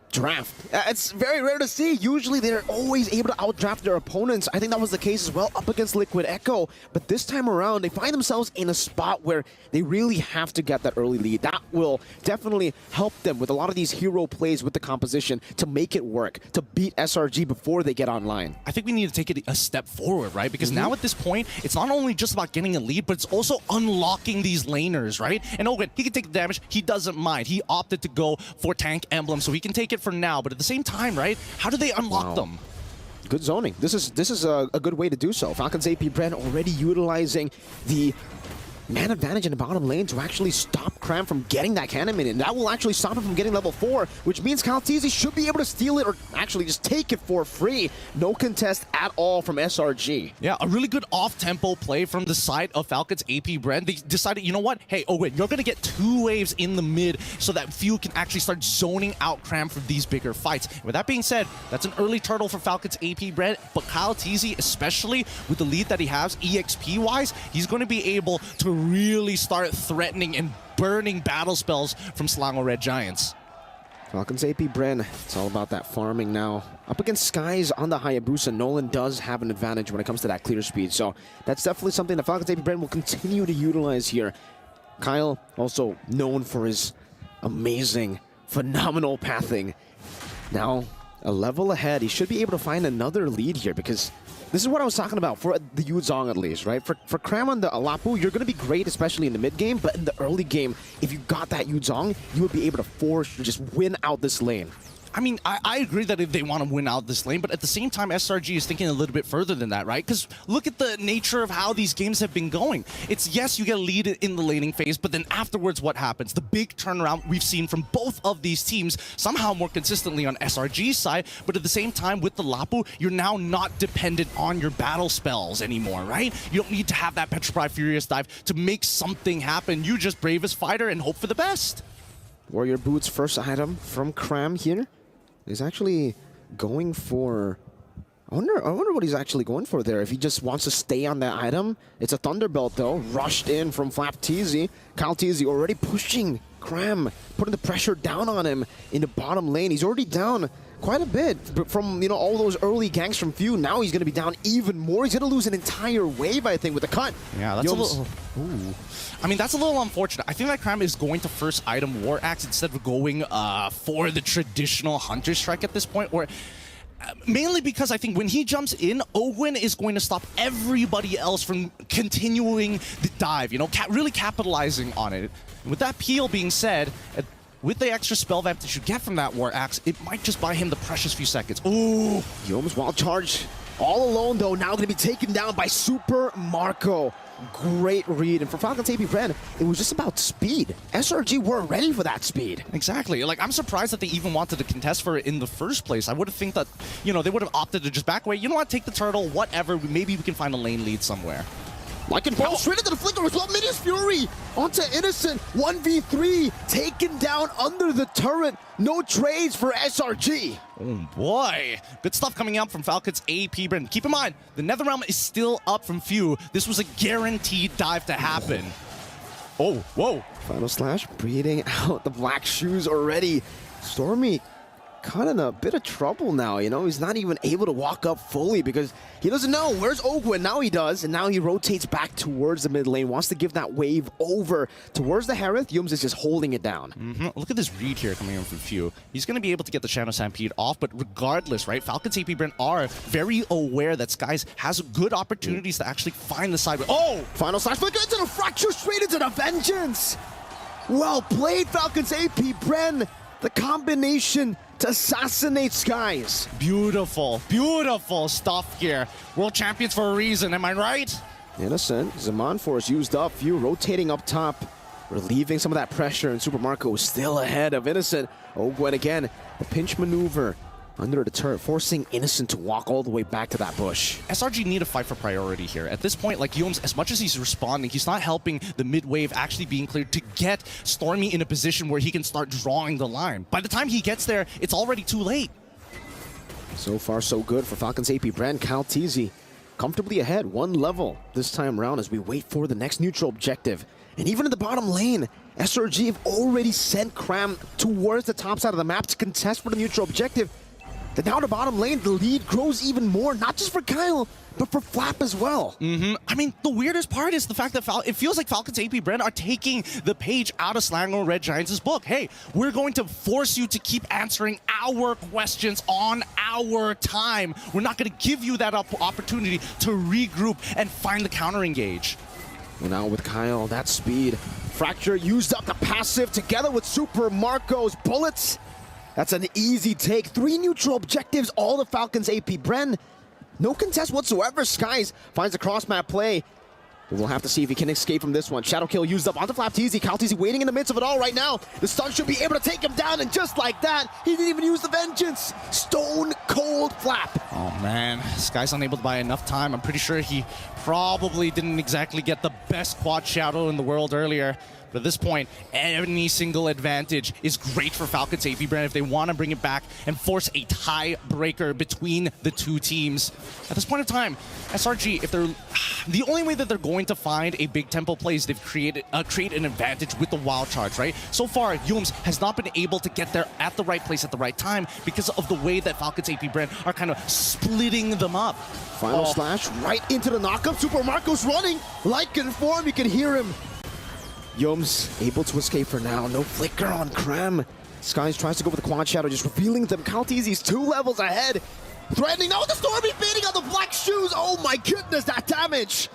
draft. It's very rare to see. Usually they're always able to outdraft their opponents. I think that was the case as well up against Liquid Echo. But this time around, they find themselves in a spot where they really have to get that early lead. That will definitely help them with a lot of these hero plays with the composition to make it work, to beat SRG before they get online. I think we need to take it a step forward, right? Because now at this point, it's not only just about getting a lead, but it's also unlocking these laners, right? And Owen, he can take the damage. He doesn't mind. He opted to go for tank emblem, so he can take it for now. But at the same time, right? How do they unlock them? Good zoning. This is a good way to do so. Falcons AP BREN already utilizing the man advantage in the bottom lane to actually stop Cram from getting that cannon minion. And that will actually stop him from getting level 4, which means Kaltizi should be able to steal it or actually just take it for free. No contest at all from SRG. Yeah, a really good off-tempo play from the side of Falcons AP BREN. They decided, you know what? Hey, Owen, you're going to get 2 waves in the mid so that Few can actually start zoning out Cram for these bigger fights. And with that being said, that's an early turtle for Falcons AP BREN, but Kaltizi, especially with the lead that he has EXP-wise, he's going to be able to really start threatening and burning battle spells from Selangor Red Giants. Falcons AP BREN, it's all about that farming now. Up against Skies on the Hayabusa, Nolan does have an advantage when it comes to that clear speed. So that's definitely something that Falcons AP BREN will continue to utilize here. Kyle, also known for his amazing, phenomenal pathing. Now, a level ahead. He should be able to find another lead here because this is what I was talking about for the Yuzong at least, right? For Cram on the Alapu, you're going to be great, especially in the mid game, but in the early game, if you got that Yuzong, you would be able to force to just win out this lane. I mean, I agree that if they want to win out this lane, but at the same time, SRG is thinking a little bit further than that, right? Because look at the nature of how these games have been going. It's, yes, you get a lead in the laning phase, but then afterwards, what happens? The big turnaround we've seen from both of these teams, somehow more consistently on SRG's side, but at the same time, with the Lapu, you're now not dependent on your battle spells anymore, right? You don't need to have that Petrify Furious Dive to make something happen. You just bravest fighter and hope for the best. Warrior Boots' first item from Cram here is actually going for... I wonder what he's actually going for there. If he just wants to stay on that item. It's a Thunderbelt though, rushed in from Flap TZ. Kyle TZ already pushing Cram, putting the pressure down on him in the bottom lane. He's already down quite a bit from, you know, all those early ganks from Few. Now he's going to be down even more. He's going to lose an entire wave, I think, with the cut. Yeah, that's a little... Ooh. I mean, that's a little unfortunate. I think that Cram is going to first item War Axe instead of going for the traditional Hunter Strike at this point, or mainly because I think when he jumps in, Ogwyn is going to stop everybody else from continuing the dive, you know, really capitalizing on it. And with that peel being said, with the extra spell vamp that you get from that War Axe, it might just buy him the precious few seconds. Ooh! Youm's wild charge. All alone, though, now going to be taken down by Super Marco. Great read. And for Falcons AP BREN, it was just about speed. SRG weren't ready for that speed. Exactly. Like, I'm surprised that they even wanted to contest for it in the first place. I would have think that, you know, they would have opted to just back away. You know what? Take the turtle, whatever. Maybe we can find a lane lead somewhere. Like it falls straight into the flicker as well. Minius Fury onto Innocent. 1v3 taken down under the turret. No trades for SRG. Oh boy. Good stuff coming out from Falcons AP BREN. Keep in mind, the Netherrealm is still up from Few. This was a guaranteed dive to happen. Oh, whoa. Final Slash breeding out the black shoes already. Stormy kind of in a bit of trouble now, you know? He's not even able to walk up fully because he doesn't know where's Ogwyn. Now he does, and now he rotates back towards the mid lane, wants to give that wave over towards the Harith. Youms is just holding it down. Look at this read here coming in from Few. He's going to be able to get the Shadow Stampede off, but regardless, right, Falcons AP BREN are very aware that Skies has good opportunities to actually find the side. Oh! Final Slash flicker into the fracture, straight into the Vengeance! Well played, Falcons AP BREN. The combination to assassinate Skies. Beautiful, beautiful stuff here. World champions for a reason, am I right? Innocent, Zaman Force used up, Few rotating up top, relieving some of that pressure, and Super Marco is still ahead of Innocent. Ogwyn again, the pinch maneuver under the turret, forcing Innocent to walk all the way back to that bush. SRG need to fight for priority here. At this point, like Youms, as much as he's responding, he's not helping the mid wave actually being cleared to get Stormy in a position where he can start drawing the line. By the time he gets there, it's already too late. So far, so good for Falcons AP BREN. Kyle TZ comfortably ahead, one level this time around as we wait for the next neutral objective. And even in the bottom lane, SRG have already sent Cram towards the top side of the map to contest for the neutral objective. Then now the bottom lane, the lead grows even more, not just for Kyle, but for Flap as well. I mean, the weirdest part is the fact that it feels like Falcons AP BREN are taking the page out of Selangor Red Giants' book. Hey, we're going to force you to keep answering our questions on our time. We're not going to give you that opportunity to regroup and find the counter engage. And now with Kyle, that speed. Fracture used up the passive together with Super Marco's bullets. That's an easy take. 3 neutral objectives, all the Falcons AP BREN. No contest whatsoever. Skies finds a cross-map play. We'll have to see if he can escape from this one. Shadow kill used up onto Flap TZ. Kyle TZ waiting in the midst of it all right now. The stun should be able to take him down, and just like that, he didn't even use the Vengeance. Stone cold Flap. Oh man, Sky's unable to buy enough time. I'm pretty sure he probably didn't exactly get the best quad shadow in the world earlier. But at this point, any single advantage is great for Falcons AP BREN if they want to bring it back and force a tiebreaker between the two teams. At this point in time, SRG, if they're the only way that they're going to find a big tempo play is they've create an advantage with the wild charge, right? So far, Yums has not been able to get there at the right place at the right time because of the way that Falcons AP BREN are kind of splitting them up. Final slash right into the knockup. Super Marco's running like in form. You can hear him. Yums able to escape for now. No flicker on Krem. Skies tries to go for the quad shadow, just revealing them. Kaltizi's 2 levels ahead. Threatening. No, the Stormy beating on the black shoes. Oh my goodness, that damage.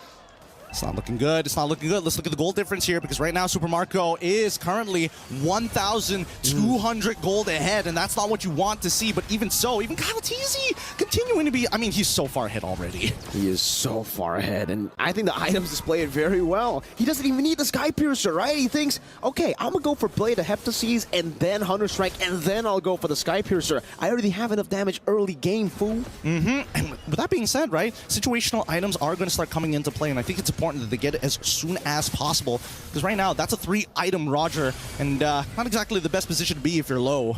It's not looking good. It's not looking good. Let's look at the gold difference here because right now Super Marco is currently 1,200 gold ahead, and that's not what you want to see. But even so, even Kaltizi continuing to be, I mean, he's so far ahead already. He is so far ahead, and I think the items display it very well. He doesn't even need the Sky Piercer, right? He thinks, okay, I'm gonna go for Blade of Heptases and then Hunter Strike, and then I'll go for the Sky Piercer. I already have enough damage early game, fool. And with that being said, right, situational items are going to start coming into play, and I think it's important that they get it as soon as possible, because right now that's a 3-item Roger, and not exactly the best position to be if you're low.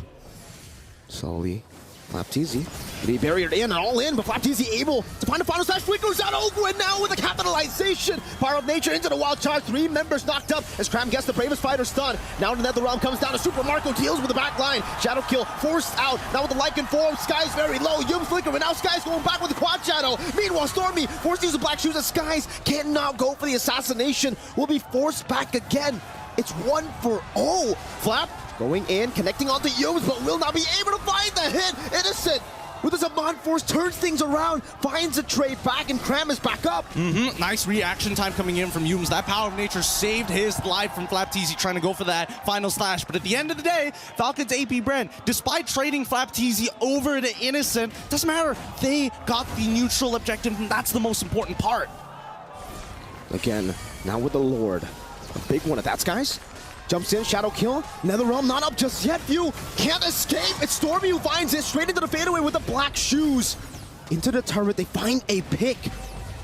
Slowly, Flapteezy, they barriered in and all in, but Flapteezy able to find a final slash. Flickers out Ogwin now with a capitalization. Power of Nature into the wild charge. 3 members knocked up as Cram gets the bravest fighter stunned. Now the Netherrealm comes down to Super Marco, deals with the back line. Shadow kill forced out. Now with the Lycan form, Sky's very low. Yum flicker, and now Sky's going back with the quad shadow. Meanwhile, Stormy forced to use the black shoes as Skies cannot go for the assassination. Will be forced back again. It's 1-for-0. Flap going in, connecting onto Yums, but will not be able to find the hit. Innocent with his Amon Force turns things around, finds a trade back, and Cram is back up. Nice reaction time coming in from Yums. That Power of Nature saved his life from Flapteezy trying to go for that final slash. But at the end of the day, Falcons AP BREN, despite trading Flapteezy over to Innocent, doesn't matter. They got the neutral objective, and that's the most important part. Again, now with the Lord. A big one at that, Skies. Jumps in, shadow kill. Netherrealm not up just yet. Few can't escape. It's Stormy who finds it straight into the fadeaway with the black shoes. Into the turret, they find a pick.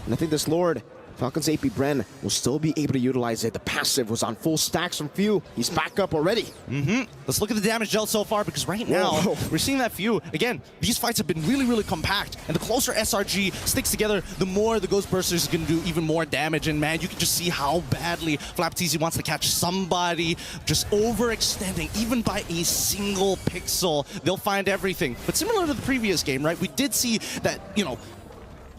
And I think this Lord, Falcons AP BREN, will still be able to utilize it. The passive was on full stacks from Few. He's back up already. Let's look at the damage dealt so far, because right now, we're seeing that Few. Again, these fights have been really, really compact. And the closer SRG sticks together, the more the Ghost Burster is going to do even more damage. And man, you can just see how badly Flapteezy wants to catch somebody, just overextending, even by a single pixel. They'll find everything. But similar to the previous game, right, we did see that, you know,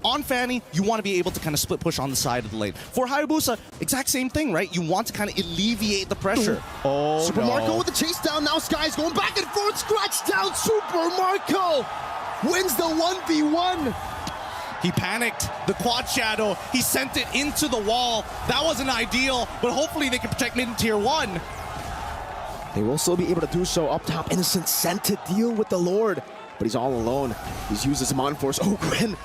on Fanny, you want to be able to kind of split push on the side of the lane. For Hayabusa, exact same thing, right? You want to kind of alleviate the pressure. Super Marco with the chase down. Now Sky's going back and forth. Scratch down. Super Marco wins the 1v1. He panicked. The quad shadow, he sent it into the wall. That wasn't ideal, but hopefully they can protect mid in tier 1. They will still be able to do so up top. Innocent sent to deal with the Lord, but he's all alone. He's used his Amon Force. Oh, Gwen.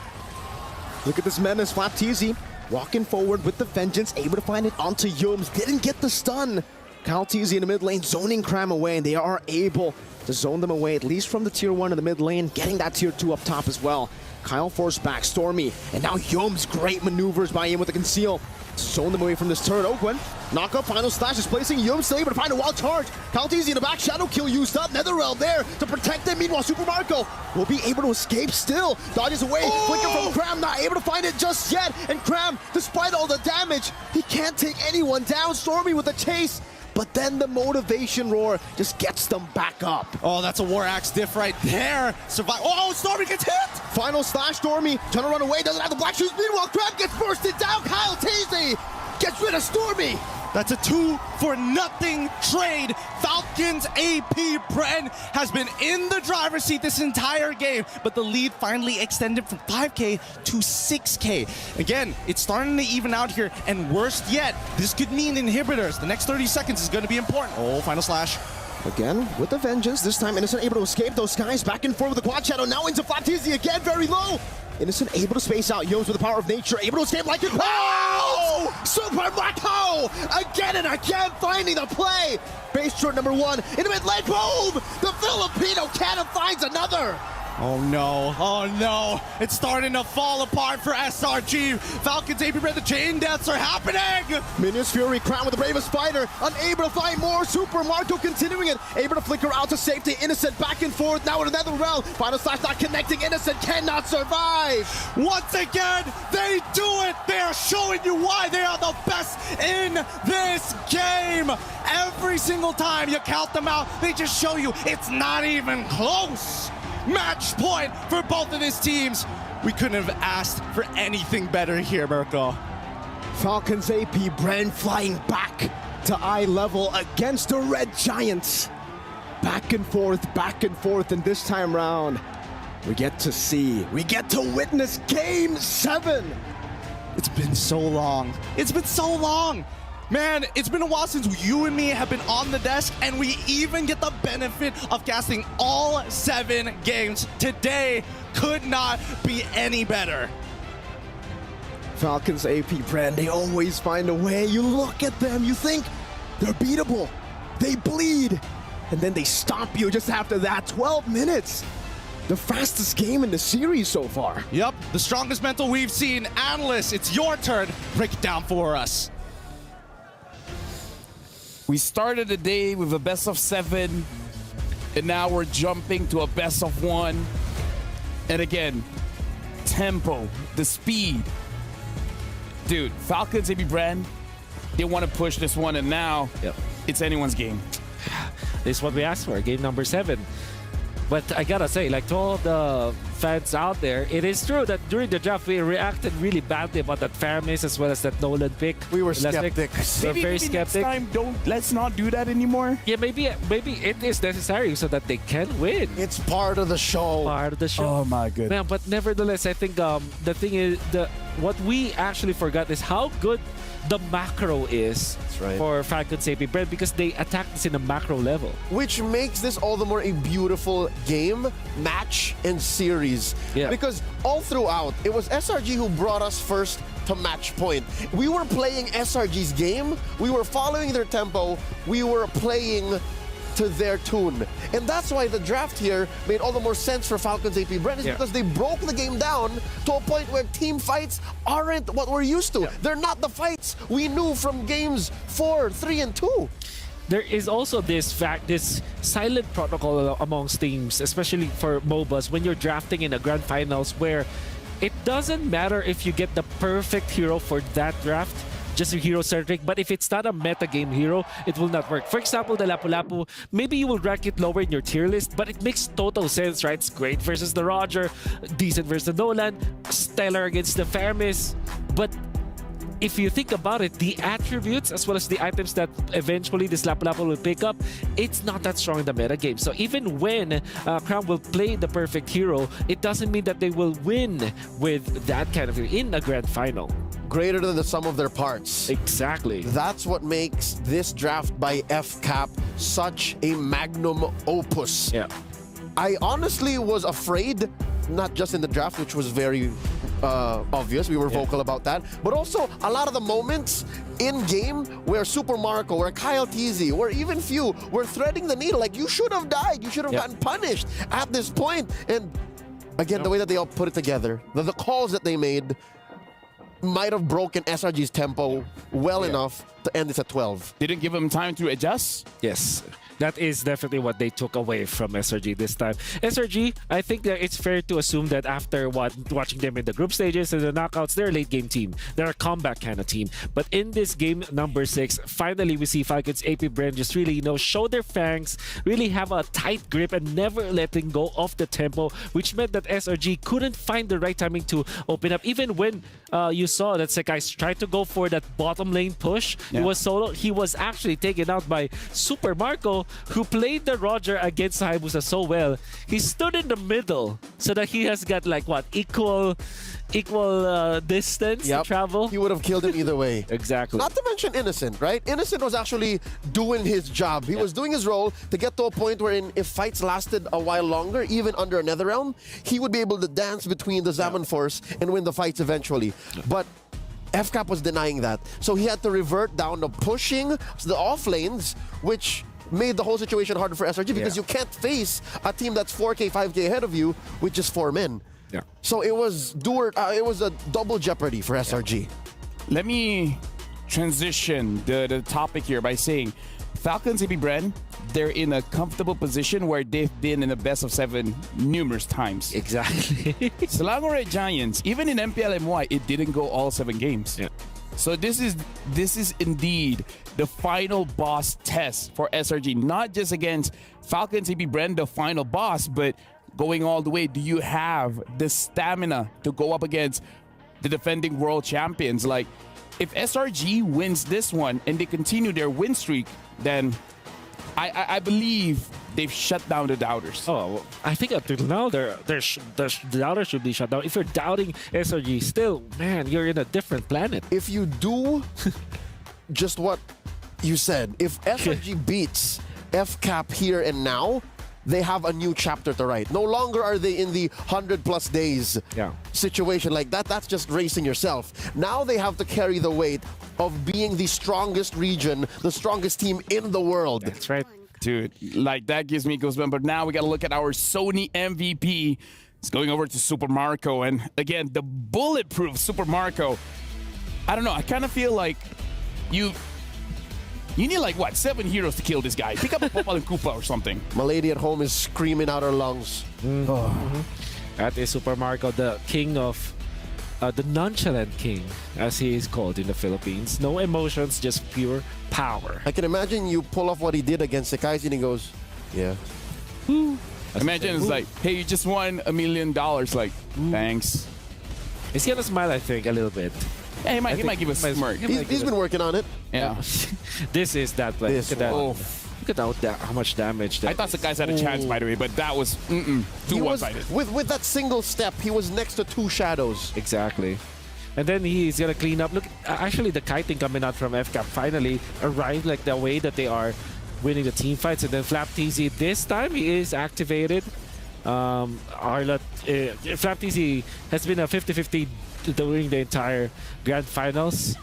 Look at this menace, Flapteezy walking forward with the Vengeance, able to find it onto Yums. Didn't get the stun. Kalteezy in the mid lane, zoning Cram away, and they are able to zone them away, at least from the tier 1 in the mid lane, getting that tier 2 up top as well. Kyle forced back, Stormy, and now Yums, great maneuvers by him with the conceal. Zone them away from this turret. Ogwen, knock up, final slash, displacing Yums, still able to find a wild charge. Kalteezy in the back, shadow kill used up. Netherrealm there to protect them. Meanwhile, Super Marco will be able to escape still. Dodges away, flicker from Cram, not able to find it just yet. And Cram, despite all the damage, he can't take anyone down. Stormy with the chase. But then the motivation roar just gets them back up. Oh, that's a War Axe diff right there. Survive. Oh, Stormy gets hit. Final slash, Stormy trying to run away, doesn't have the black shoes. Meanwhile, Crab gets bursted down. Kalteezy gets rid of Stormy. That's a 2-for-nothing trade. Falcons AP BREN has been in the driver's seat this entire game, but the lead finally extended from 5K to 6K. Again, it's starting to even out here, and worst yet, this could mean inhibitors. The next 30 seconds is going to be important. Oh, final slash. Again, with the Vengeance, this time Innocent able to escape those Skies, back and forth with the quad shadow, now into Flapteezy again, very low. Innocent able to space out Yums with the power of nature, able to escape like it. Oh! Super Marco! Again and again, finding the play. Base short number 1 in the mid lane, boom! The Filipino cannon finds another. Oh no, it's starting to fall apart for SRG. Falcons, AP BREN, the chain deaths are happening! Minions Fury crowned with the Brave Spider, unable to find more. Super Marco continuing it, able to flicker out to safety. Innocent back and forth, now in another realm. Final slash not connecting, Innocent cannot survive. Once again, they do it! They are showing you why they are the best in this game! Every single time you count them out, they just show you it's not even close! Match point for both of these teams. We couldn't have asked for anything better here, Mirko. Falcons AP BREN flying back to eye level against the Red Giants. Back and forth, and this time round, we get to witness Game 7. It's been so long. It's been so long. Man, it's been a while since you and me have been on the desk, and we even get the benefit of casting all 7 games. Today could not be any better. Falcons AP BREN, they always find a way. You look at them, you think they're beatable. They bleed, and then they stomp you just after that. 12 minutes. The fastest game in the series so far. Yep, the strongest mental we've seen. Analysts, it's your turn. Break it down for us. We started the day with a best of 7, and now we're jumping to a best of 1. And again, tempo, the speed. Dude, Falcons AP BREN, they want to push this one, and now it's anyone's game. This is what we asked for, game number 7. But I gotta say, like, to all the fans out there, it is true that during the draft we reacted really badly about that Fairness as well as that Nolan pick. We were skeptics. We're very skeptic. Next time, let's not do that anymore. Yeah, maybe it is necessary so that they can win. It's part of the show. Part of the show. Oh my goodness. Man, but nevertheless, I think the thing is, what we actually forgot is how good the macro is for Falcons AP BREN, because they attack this in a macro level. Which makes this all the more a beautiful game, match, and series. Yeah. Because all throughout, it was SRG who brought us first to match point. We were playing SRG's game, we were following their tempo, we were playing to their tune. And that's why the draft here made all the more sense for Falcons AP BREN, is because they broke the game down to a point where team fights aren't what we're used to. They're not the fights we knew from games 4, 3, and 2. There is also this silent protocol amongst teams, especially for MOBAs, when you're drafting in a grand finals, where it doesn't matter if you get the perfect hero for that draft, just a hero-centric, but if it's not a meta-game hero, it will not work. For example, the Lapu-Lapu, maybe you will rank it lower in your tier list, but it makes total sense, right? It's great versus the Roger, decent versus the Nolan, stellar against the Fairness, but if you think about it, the attributes as well as the items that eventually this Lapu-Lapu will pick up, it's not that strong in the meta game. So even when Crown will play the perfect hero, it doesn't mean that they will win with that kind of hero in a grand final. Greater than the sum of their parts. Exactly. That's what makes this draft by FCAP such a magnum opus. Yeah. I honestly was afraid, not just in the draft, which was very obvious, we were vocal about that, but also a lot of the moments in-game where Super Marco, where Kyle TZ, or even Few were threading the needle, like, you should have died, you should have gotten punished at this point. And again, the way that they all put it together, the calls that they made might have broken SRG's tempo well enough to end this at 12. Didn't give them time to adjust? Yes. That is definitely what they took away from SRG this time. SRG, I think that it's fair to assume that after watching them in the group stages and the knockouts, they're a late game team. They're a comeback kind of team. But in this game number 6, finally we see Falcons AP BREN just really, show their fangs, really have a tight grip and never letting go of the tempo, which meant that SRG couldn't find the right timing to open up. Even when you saw that Sekai tried to go for that bottom lane push, he was solo. He was actually taken out by Super Marco, who played the Roger against Hayabusa so well. He stood in the middle so that he has got like what, equal distance to travel. He would have killed him either way. Exactly. Not to mention Innocent, right? Innocent was actually doing his job. He was doing his role to get to a point wherein if fights lasted a while longer, even under another realm, he would be able to dance between the Zaman Force and win the fights eventually. But FCAP was denying that. So he had to revert down to pushing the off lanes, which made the whole situation harder for SRG because you can't face a team that's 4K, 5K ahead of you with just 4 men. Yeah. So it was it was a double jeopardy for SRG. Let me transition the topic here by saying Falcons AB BREN, they're in a comfortable position where they've been in the best of 7 numerous times. Exactly. Selangor Red Giants, even in MPLMY, it didn't go all 7 games. Yeah. So this is indeed the final boss test for SRG, not just against Falcons AB BREN, the final boss, but going all the way. Do you have the stamina to go up against the defending world champions? Like, if SRG wins this one and they continue their win streak, then I believe they've shut down the doubters. Oh, well, I think until now, the doubters should be shut down. If you're doubting SRG, still, man, you're in a different planet. If you do just what you said, if SRG beats FCAP here and now, they have a new chapter to write. No longer are they in the 100+ days situation like that. That's just racing yourself. Now they have to carry the weight of being the strongest region, the strongest team in the world. That's right. Dude, like that gives me goosebumps. But now we got to look at our Sony MVP. It's going over to Super Marco. And again, the bulletproof Super Marco. I don't know. I kind of feel like you need like, what, 7 heroes to kill this guy. Pick up a Popal and Koopa or something. Milady at home is screaming out her lungs. That is Super Marco, the king of... the nonchalant king, as he is called in the Philippines. No emotions, just pure power. I can imagine you pull off what he did against Sekai's and he goes, yeah. Imagine it's like, hey, you just won $1 million. Like, thanks. He's gonna smile, I think, a little bit. Yeah, he might give a smirk. He's been working on it. Yeah. This is that play. Look at that. Look at how much damage that I thought the guys had a chance, by the way, but that was too one-sided. With that single step, he was next to 2 shadows. Exactly. And then he's gonna clean up. Look, actually the kiting coming out from FCAP finally arrived, like the way that they are winning the team fights. And then Flap TZ, this time he is activated. Flap TZ has been a 50-50 during the entire grand finals.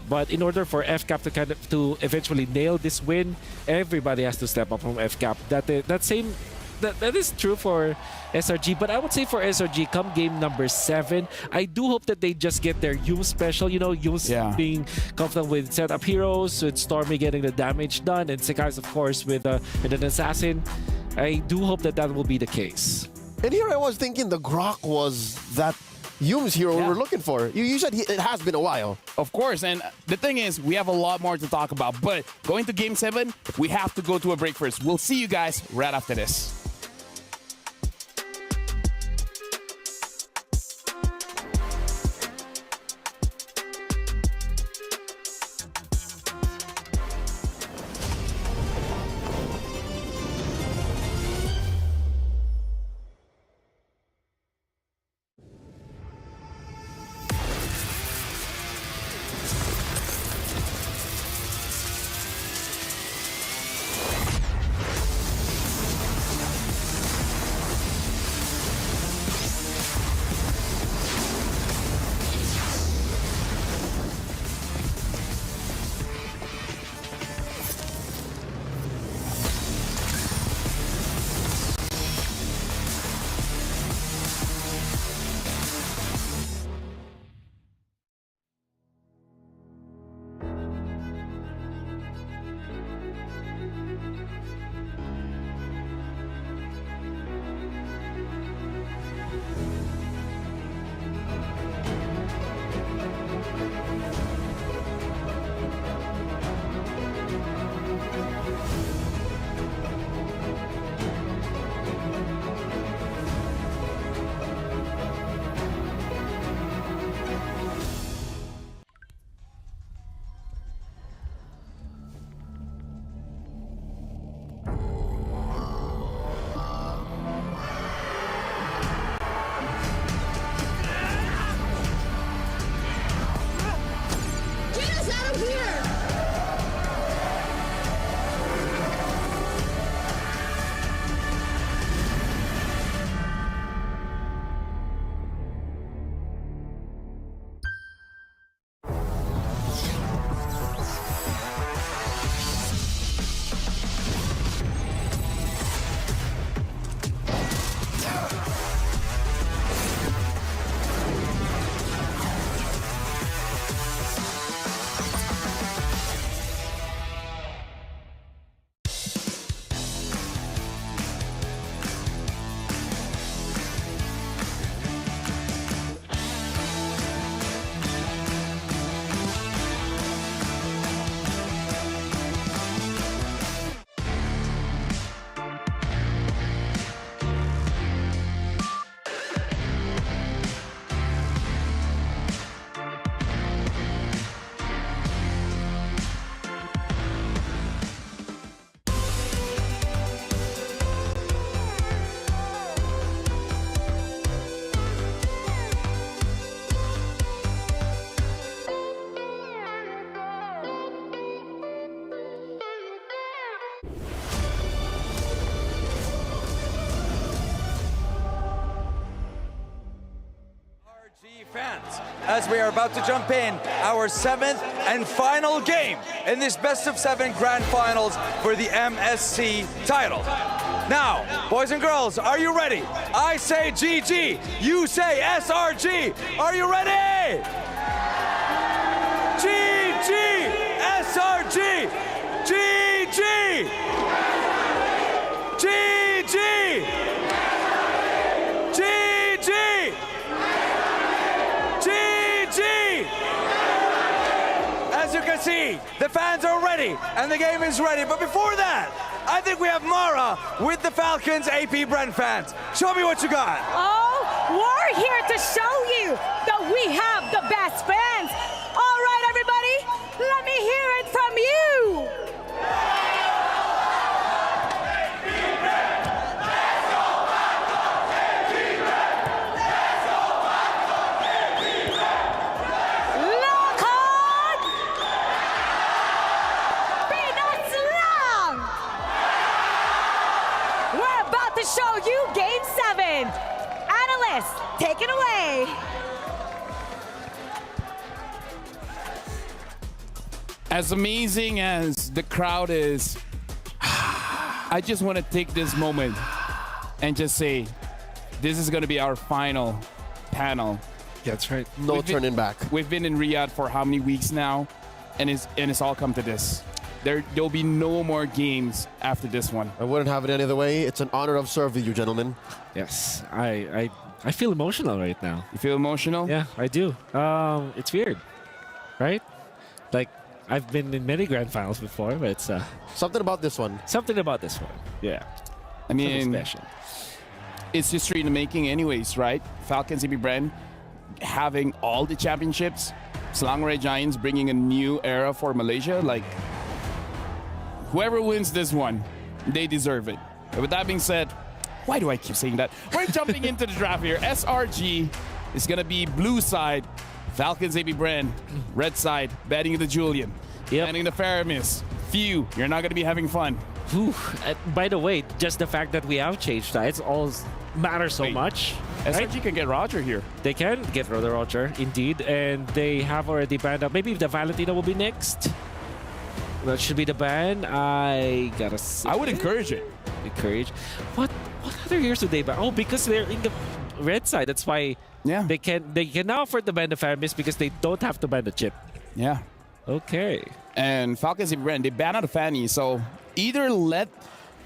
But in order for FCAP to eventually nail this win, everybody has to step up from FCAP. That is true for SRG, but I would say for SRG, come game number 7, I do hope that they just get their Yum special. You know, Yum's being confident with setup heroes, with Stormy getting the damage done, and Sekai's, of course, with an assassin. I do hope that will be the case. And here I was thinking the Grok was that Yum's hero we were looking for. You said it has been a while. Of course, and the thing is, we have a lot more to talk about, but going to Game 7, we have to go to a break first. We'll see you guys right after this. as we are about to jump in our 7th and final game in this best of 7 grand finals for the MSC title. Now, boys and girls, are you ready? I say GG, you say SRG. Are you ready? GG, SRG, GG, GG, GG, GG. As you can see, the fans are ready and the game is ready. But before that, I think we have Mara with the Falcons AP BREN fans. Show me what you got. Oh, we're here to show you that we have the best fans. All right, everybody, let me hear it from you. Lock on! Pinaslang! We're about to show you Game 7. Analysts, take it away. As amazing as the crowd is, I just want to take this moment and just say, this is going to be our final panel. That's right. No turning back. We've been in Riyadh for how many weeks now, and it's all come to this. There'll be no more games after this one. I wouldn't have it any other way. It's an honor of serving you, gentlemen. Yes, I feel emotional right now. You feel emotional? Yeah, I do. It's weird, right? Like, I've been in many grand finals before, but it's something about this one. Something about this one. Yeah. I mean, something special. It's history in the making anyways, right? Falcons AP BREN having all the championships. Selangor Red Giants bringing a new era for Malaysia. Like, whoever wins this one, they deserve it. And with that being said, why do I keep saying that? We're jumping into the draft here. SRG is going to be blue side. Falcons AP BREN, red side, batting the Julian. Batting the Faramis. Few, you're not going to be having fun. Ooh, by the way, just the fact that we have changed sides all matters so much. SRG can get Roger here. They can get Roger, indeed. And they have already banned up. Maybe the Valentina will be next. That should be the ban. I gotta see. I would encourage it. Encourage. What other years do they ban? Oh, because they're in the red side. That's why they can now afford to ban the Faramis because they don't have to ban the chip. Yeah. Okay. And Falcons AP BREN, they ban out the Fanny. So either let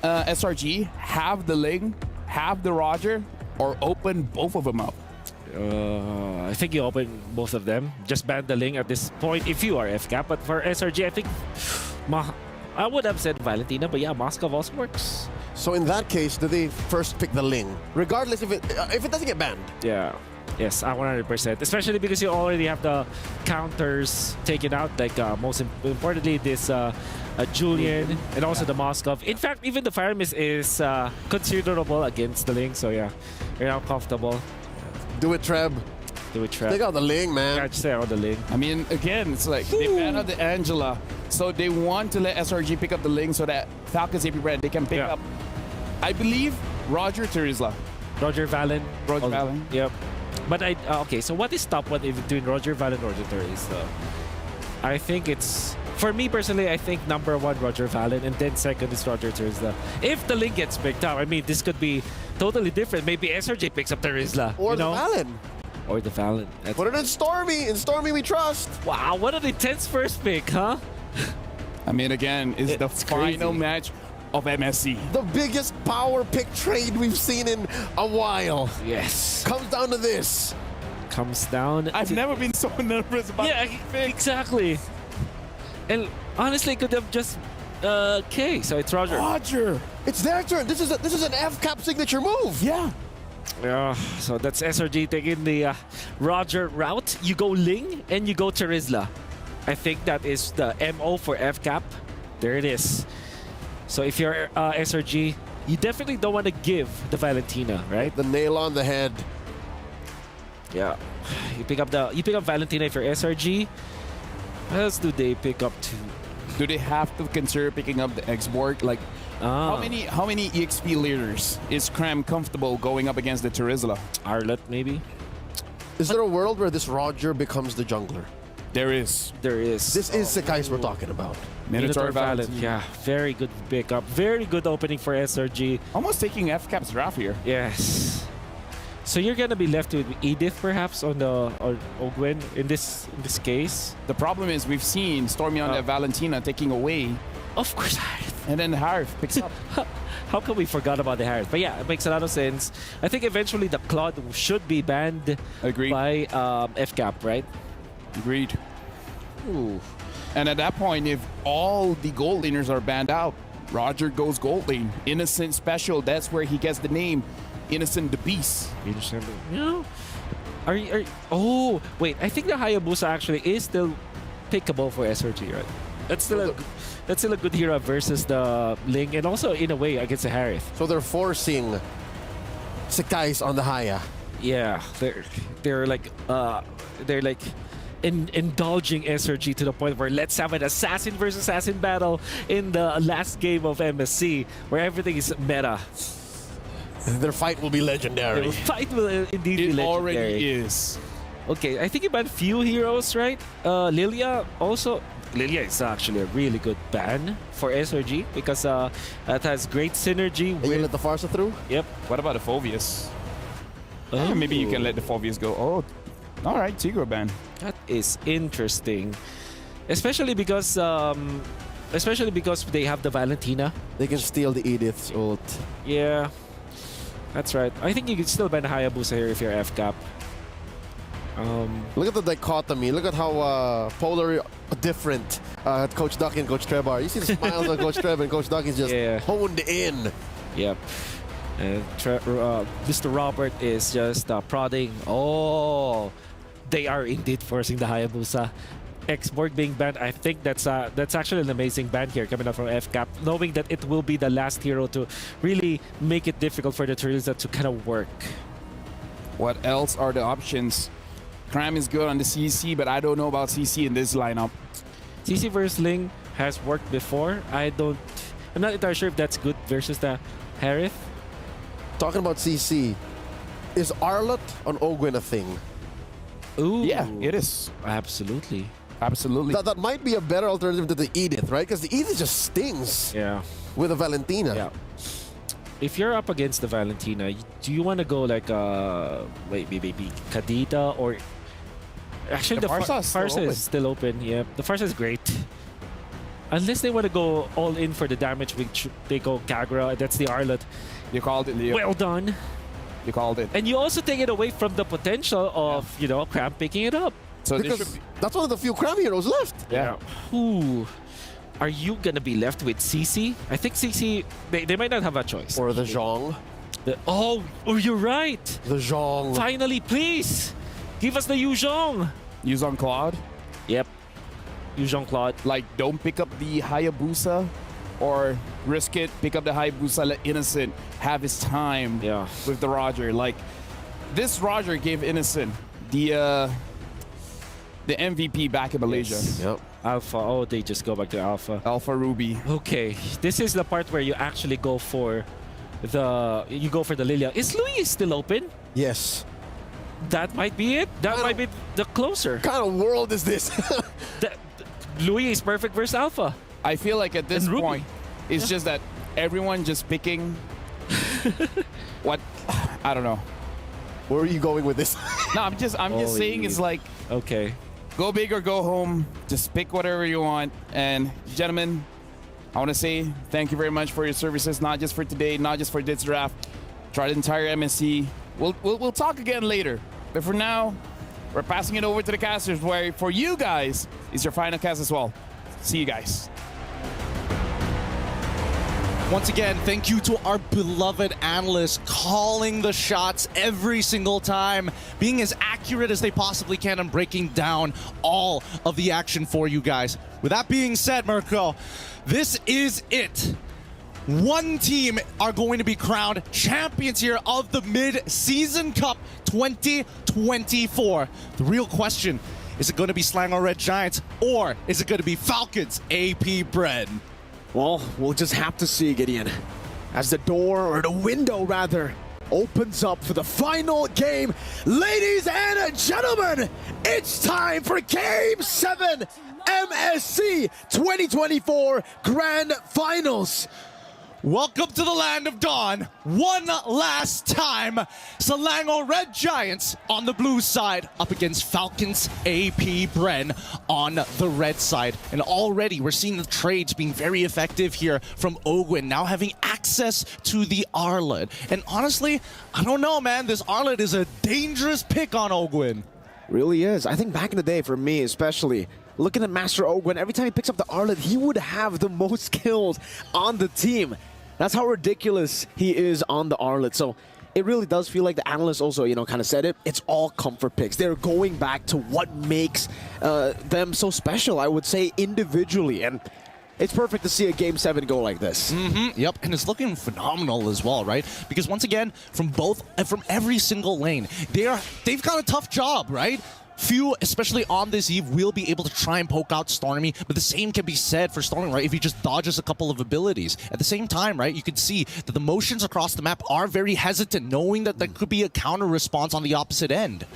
SRG have the Ling, have the Roger, or open both of them up. I think you open both of them. Just ban the Ling at this point if you are FCAP. But for SRG, I think I would have said Valentina, but yeah, Moscow also works. So in that case, do they first pick the Ling, regardless if it doesn't get banned? Yeah. Yes, 100%. Especially because you already have the counters taken out. Like most importantly, this Julian and also the Moskov. In fact, even the Faramis is considerable against the Ling. So yeah, you're now comfortable. Do it, Treb. Do it, Treb. Take out the Ling, man. Yeah, just take out the Ling. I mean, again, it's like they ban out the Angela. So they want to let SRG pick up the Ling so that Falcons AP BREN, they can pick up, I believe, Roger Terizla. Roger Valen. Roger Valen. Yep. But okay, so what is top one between Roger Valen and Roger Terizla? I think it's, for me personally, I think number one, Roger Valen, and then second is Roger Terizla. If the Ling gets picked up, I mean, this could be totally different. Maybe SRG picks up Terizla. Or the Valen. Or the Valen. Put it in Stormy. In Stormy, we trust. Wow, what an intense first pick, huh? I mean, again, it's the final match of MSC. The biggest power pick trade we've seen in a while. Yes. Comes down to this. Comes down. I've never been so nervous about exactly. And honestly, it could have just okay. So it's Roger. Roger. It's their turn. This is an FCAP signature move. Yeah. Yeah. So that's SRG taking the Roger route. You go Ling and you go Terizla. I think that is the MO for FCAP. There it is. So if you're SRG, you definitely don't want to give the Valentina, right? The nail on the head. Yeah. You pick up Valentina if you're SRG. What else do they pick up too? Do they have to consider picking up the X-Borg? Like, how many EXP leaders is Cram comfortable going up against the Terizla? Arlet, maybe? Is there a world where this Roger becomes the jungler? There is. There is. This is the guys we're talking about. Minotaur Valent, yeah. Very good pickup. Very good opening for SRG. Almost taking FCAP's draft here. Yes. So you're gonna be left with Edith perhaps on the or Ogwen in this case. The problem is we've seen Stormy on Valentina taking away. Of course, Harith. And then Harith picks up. How come we forgot about the Harith? But yeah, it makes a lot of sense. I think eventually the Claude should be banned by FCAP, right? Agreed. Ooh. And at that point, if all the gold laners are banned out, Roger goes gold lane. Innocent special, that's where he gets the name Innocent the Beast. Innocent. No. Oh, wait. I think the Hayabusa actually is still pickable for SRG, right? That's still a good hero versus the Ling, and also in a way against the Harith. So they're forcing Sekais on the Haya. Yeah, they're like indulging SRG to the point where let's have an assassin versus assassin battle in the last game of MSC, where everything is meta. Their fight will be legendary. Their fight will indeed be legendary. It already is. Okay, I think you banned few heroes, right? Lilia also. Lilia is actually a really good ban for SRG because it has great synergy. And you let the Farsa through? Yep. What about the Phoveus? Maybe you can let the Phoveus go. Oh, all right, Tigro ban. That is interesting, especially because they have the Valentina. They can steal the Edith's ult. Yeah, that's right. I think you can still ban Hayabusa here if you're FCAP. Look at the dichotomy. Look at how polar different Coach Ducky and Coach Treb are. You see the smiles on Coach Treb and Coach Ducky is just honed in. Yep. And Mr. Robert is just prodding. Oh, they are indeed forcing the Hayabusa. X-Borg being banned. I think that's actually an amazing ban here coming out from FCAP, knowing that it will be the last hero to really make it difficult for the Trilza to kind of work. What else are the options? Cram is good on the CC, but I don't know about CC in this lineup. CC versus Ling has worked before. I'm not entirely sure if that's good versus the Harith. Talking about CC, is Arlott on Ogwen a thing? Ooh. Yeah, it is. Absolutely. Absolutely. That might be a better alternative to the Edith, right? Because the Edith just stings. Yeah. With a Valentina. Yeah. If you're up against the Valentina, do you want to go like maybe Kadita or actually the Farsa is still open. Yeah, the Farsa is great. Unless they want to go all in for the damage, which they go Kagura. That's the Arlott. You called it, Leo. Well done. You called it. And you also take it away from the potential of Cram picking it up. So because that's one of the few Cram heroes left. Yeah. Ooh. Are you gonna be left with CC? I think CC, they might not have a choice. Or the Zhong. Oh, you're right. The Zhong. Finally, please. Give us the Yu Zhong. Yu Zhong Claude? Yep. Yu Zhong Claude. Like, don't pick up the Hayabusa or risk it. Pick up the Hayabusa, let Innocent have his time with the Roger. Like, this Roger gave Innocent the MVP back in Malaysia. Yes. Yep. Alpha. Oh, they just go back to Alpha. Alpha Ruby. Okay, this is the part where you actually go for the Lilia. Is Louis still open? Yes. That might be it. That might be the closer. What kind of world is this? Louis is perfect versus Alpha. I feel like at this point, it's just that everyone just picking what I don't know. Where are you going with this? No, I'm just saying it's like okay. Go big or go home. Just pick whatever you want. And gentlemen, I want to say thank you very much for your services, not just for today, not just for this draft, throughout the entire MSC. We'll talk again later. But for now, we're passing it over to the casters, where for you guys is your final cast as well. See you guys. Once again, thank you to our beloved analysts calling the shots every single time, being as accurate as they possibly can and breaking down all of the action for you guys. With that being said, Mirko, this is it. One team are going to be crowned champions here of the Mid-Season Cup 2024. The real question, is it going to be SELANGOR Red Giants or is it going to be Falcons AP BREN? Well, we'll just have to see, Gideon. As the door, or the window rather, opens up for the final game. Ladies and gentlemen, it's time for Game 7 MSC 2024 Grand Finals. Welcome to the land of dawn. One last time, Selangor Red Giants on the blue side up against Falcons AP BREN on the red side. And already we're seeing the trades being very effective here from Ogwin, now having access to the Arlet. And honestly, I don't know, man. This Arlet is a dangerous pick on Ogwin. Really is. I think back in the day, for me especially, looking at Master Ogwin, every time he picks up the Arlet, he would have the most kills on the team. That's how ridiculous he is on the Arlet. So it really does feel like the analysts also, kind of said it. It's all comfort picks. They're going back to what makes them so special, I would say, individually. And it's perfect to see a Game 7 go like this. Yep, and it's looking phenomenal as well, right? Because once again, from every single lane, they've got a tough job, right? Few, especially on this eve, will be able to try and poke out Stormy, but the same can be said for Stormy, right? If he just dodges a couple of abilities. At the same time, right, you can see that the motions across the map are very hesitant, knowing that there could be a counter response on the opposite end.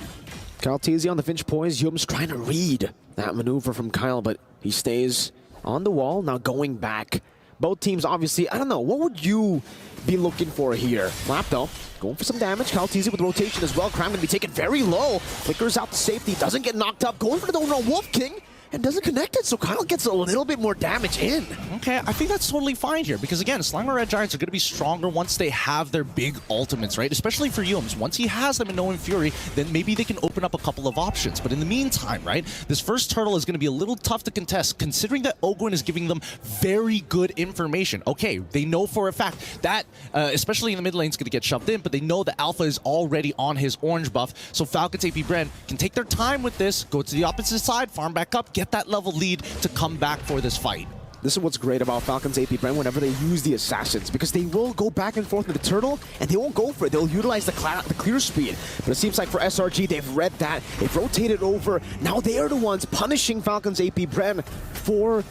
Kyle Teasy on the Finch poise. Yum's trying to read that maneuver from Kyle, but he stays on the wall, now going back. Both teams, obviously, I don't know, what would you be looking for here? Lap, though, going for some damage. Kyle Teasy with rotation as well. Cram going to be taken very low. Flickers out to safety, doesn't get knocked up. Going for the overall Wolf King, and doesn't connect it, so Kyle gets a little bit more damage in. Okay, I think that's totally fine here, because again, Selangor Red Giants are going to be stronger once they have their big ultimates, right? Especially for Yums. Once he has them in No Fury, then maybe they can open up a couple of options. But in the meantime, right, this first turtle is going to be a little tough to contest, considering that Ogwin is giving them very good information. Okay, they know for a fact that, especially in the mid lane, is going to get shoved in, but they know that Alpha is already on his orange buff, so Falcons AP BREN can take their time with this, go to the opposite side, farm back up, get that level lead to come back for this fight. This is what's great about Falcons AP BREN whenever they use the Assassins, because they will go back and forth with the turtle, and they won't go for it. They'll utilize the clear speed. But it seems like for SRG, they've read that. They've rotated over. Now they are the ones punishing Falcons AP BREN for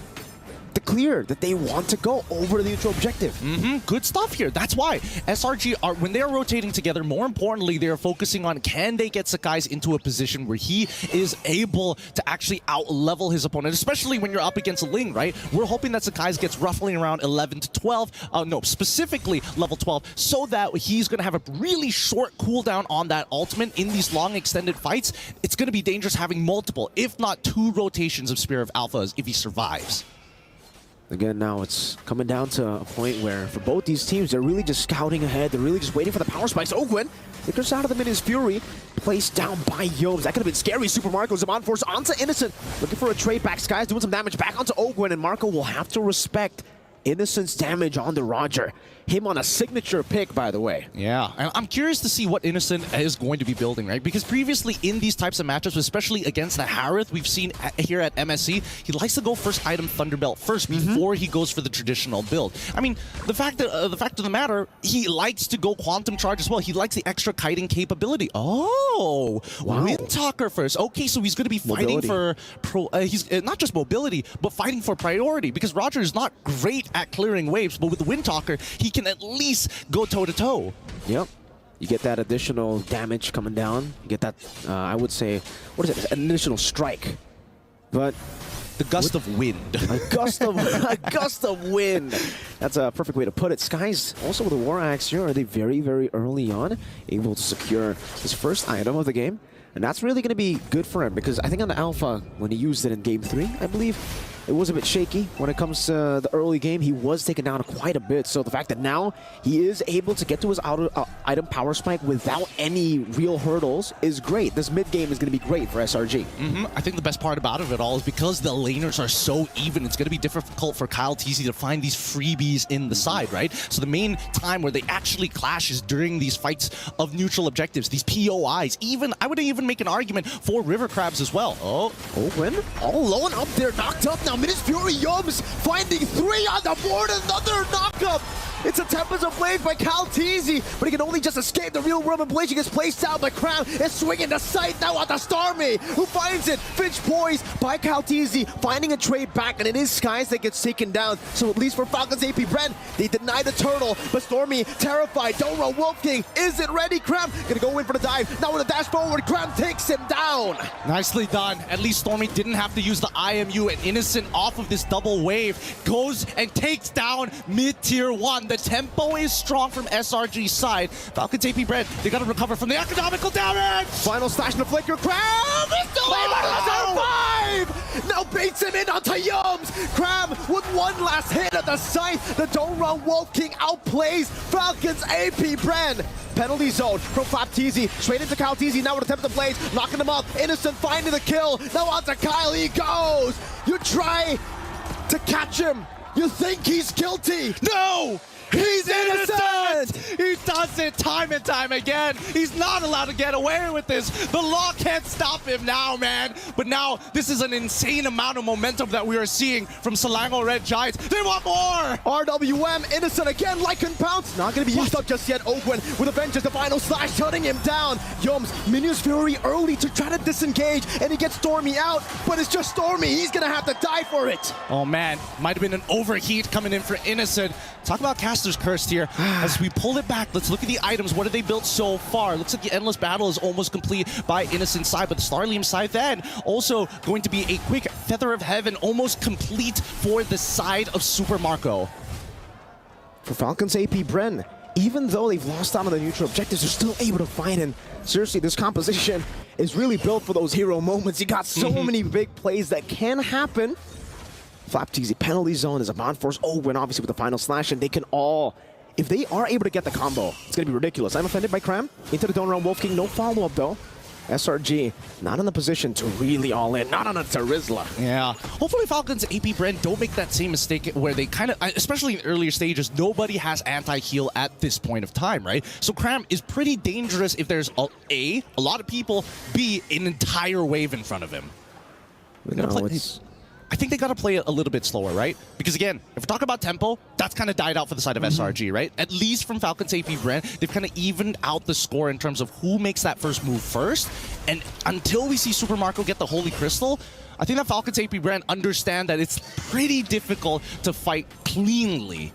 the clear that they want to go over the neutral objective. Good stuff here. That's why SRG are, when they are rotating together, more importantly, they are focusing on can they get Sakai's into a position where he is able to actually out-level his opponent, especially when you're up against Ling, right? We're hoping that Sakai's gets roughly around 11 to 12, no, specifically level 12, so that he's going to have a really short cooldown on that ultimate in these long extended fights. It's going to be dangerous having multiple, if not 2 rotations of Spear of Alphas if he survives. Again, now it's coming down to a point where for both these teams, they're really just scouting ahead. They're really just waiting for the power spikes. Ogwin flickers out of the Minions Fury, placed down by Yomes. That could have been scary. Super Marco, Zaman Force onto Innocent, looking for a trade back. Sky's doing some damage back onto Ogwin, and Marco will have to respect Innocent's damage on the Roger. Him on a signature pick, by the way. Yeah, and I'm curious to see what Innocent is going to be building, right? Because previously in these types of matchups, especially against the Harith, we've seen here at MSC, he likes to go first item Thunderbelt first before he goes for the traditional build. I mean, the fact of the matter, he likes to go Quantum Charge as well. He likes the extra kiting capability. Oh, wow. Windtalker first. Okay, so he's going to be fighting for he's not just mobility, but fighting for priority, because Roger is not great at clearing waves, but with the Windtalker, he can at least go toe-to-toe. Yep. You get that additional damage coming down. You get that, I would say, what is it? An additional strike. But the gust of wind. A gust of wind. That's a perfect way to put it. Sky's also with a War Axe here. Are they very, very early on able to secure his first item of the game? And that's really going to be good for him, because I think on the Alpha, when he used it in Game 3, I believe, it was a bit shaky when it comes to the early game. He was taken down quite a bit. So the fact that now he is able to get to his item power spike without any real hurdles is great. This mid game is going to be great for SRG. I think the best part about it all is because the laners are so even, it's going to be difficult for Kyle Teasy to find these freebies in the side, right? So the main time where they actually clash is during these fights of neutral objectives, these POIs. Even, I would even make an argument for River Crabs as well. Oh, Ogwin all alone up there, knocked up now. Minis Fury Yums finding 3 on the board, another knockup. It's a Tempest of Blade by Calteezy, but he can only just escape the real world, and Blade gets placed down, but Cram is swinging the sight now on the Stormy, who finds it. Finch poised by Calteezy, finding a trade back, and it is Skies that gets taken down. So at least for Falcons AP BREN, they deny the turtle, but Stormy, terrified, don't run Wolf King, isn't ready. Cram gonna go in for the dive, now with a dash forward, Cram takes him down. Nicely done. At least Stormy didn't have to use the IMU, and Innocent off of this double wave goes and takes down mid-tier 1. The tempo is strong from SRG's side. Falcons AP BREN, they gotta recover from the economical damage! Final slash and the flicker, Cram is still able to survive! Now baits him in onto Yums! Cram with one last hit at the site. The Don't Run Wolf King outplays Falcons AP BREN. Penalty zone from Flapteezy, straight into Calteezy, now with a Tempest of Blades, knocking him up. Innocent finding the kill, now onto Kyle, he goes! You try to catch him, you think he's guilty. No! He's innocent! He does it time and time again. He's not allowed to get away with this. The law can't stop him now, man. But now, this is an insane amount of momentum that we are seeing from Selangor Red Giants. They want more! RWM, Innocent again, Lycan Pounce. Not going to be used up just yet. Oakwen with a vengeance, the final slash, shutting him down. Yums, Minions Fury early to try to disengage, and he gets Stormy out, but it's just Stormy. He's going to have to die for it. Oh, man. Might have been an overheat coming in for Innocent. Talk about Caster's Curse here. As we pull it back, let's look at the items. What have they built so far? Looks like the Endless Battle is almost complete by Innocent side, but the Starlium side then also going to be a quick Feather of Heaven, almost complete for the side of Super Marco. For Falcons AP BREN, even though they've lost out on the neutral objectives, they're still able to fight. And seriously, this composition is really built for those hero moments. You got so many big plays that can happen. Flapteezy, penalty zone is a Bond Force. Owen obviously with the final slash, and they can all, if they are able to get the combo, it's going to be ridiculous. I'm offended by Cram. Into the Don't Run Wolf King, no follow-up though. SRG not in the position to really all in, not on a Terizla. Yeah. Hopefully Falcons AP BREN don't make that same mistake where they kind of, especially in earlier stages, nobody has anti-heal at this point of time, right? So Cram is pretty dangerous if there's a lot of people, B, an entire wave in front of him. No, I think they got to play it a little bit slower, right? Because again, if we're talking about tempo, that's kind of died out for the side of SRG, right? At least from Falcons AP BREN, they've kind of evened out the score in terms of who makes that first move first. And until we see Super Marco get the Holy Crystal, I think that Falcons AP BREN understand that it's pretty difficult to fight cleanly.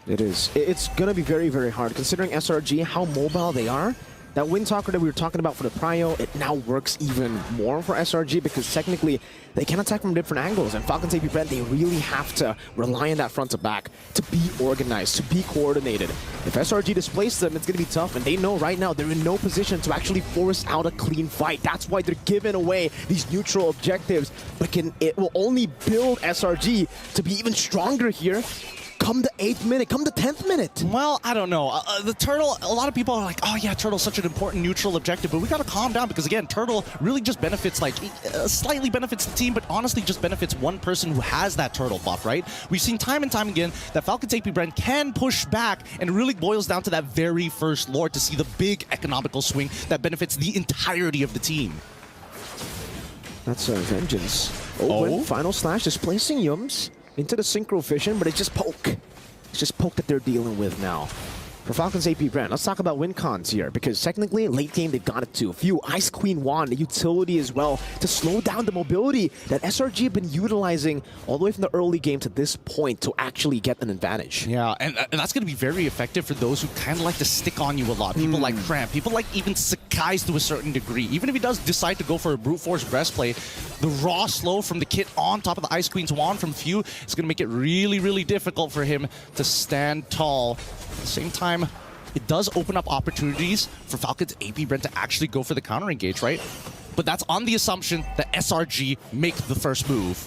It is. It's going to be very, very hard, considering SRG, how mobile they are. That Wind Talker that we were talking about for the Prio, it now works even more for SRG because technically they can attack from different angles, and Falcons AP BREN, they really have to rely on that front to back to be organized, to be coordinated. If SRG displaces them, it's going to be tough, and they know right now they're in no position to actually force out a clean fight. That's why they're giving away these neutral objectives, but it will only build SRG to be even stronger here. Come the 8th minute, come the 10th minute. Well, I don't know. The Turtle, a lot of people are like, oh yeah, Turtle's such an important neutral objective, but we gotta calm down because again, Turtle really just benefits, like, slightly benefits the team, but honestly just benefits one person who has that Turtle buff, right? We've seen time and time again that Falcons AP BREN can push back, and it really boils down to that very first Lord to see the big economical swing that benefits the entirety of the team. That's a Vengeance. Owen, final slash, displacing Yums into the Synchro Fission, but it's just poke. It's just poke that they're dealing with now. For Falcons AP BREN, let's talk about win cons here, because technically, late game, they've got it too. A few Ice Queen Wand, the utility as well, to slow down the mobility that SRG have been utilizing all the way from the early game to this point to actually get an advantage. Yeah, and that's going to be very effective for those who kind of like to stick on you a lot. People like Cramp, people like even Sakai's to a certain degree. Even if he does decide to go for a Brute Force Breastplate, the raw slow from the kit on top of the Ice Queen's Wand from Few is going to make it really, really difficult for him to stand tall. At the same time, it does open up opportunities for Falcons AP BREN to actually go for the counter engage, right? But that's on the assumption that SRG make the first move.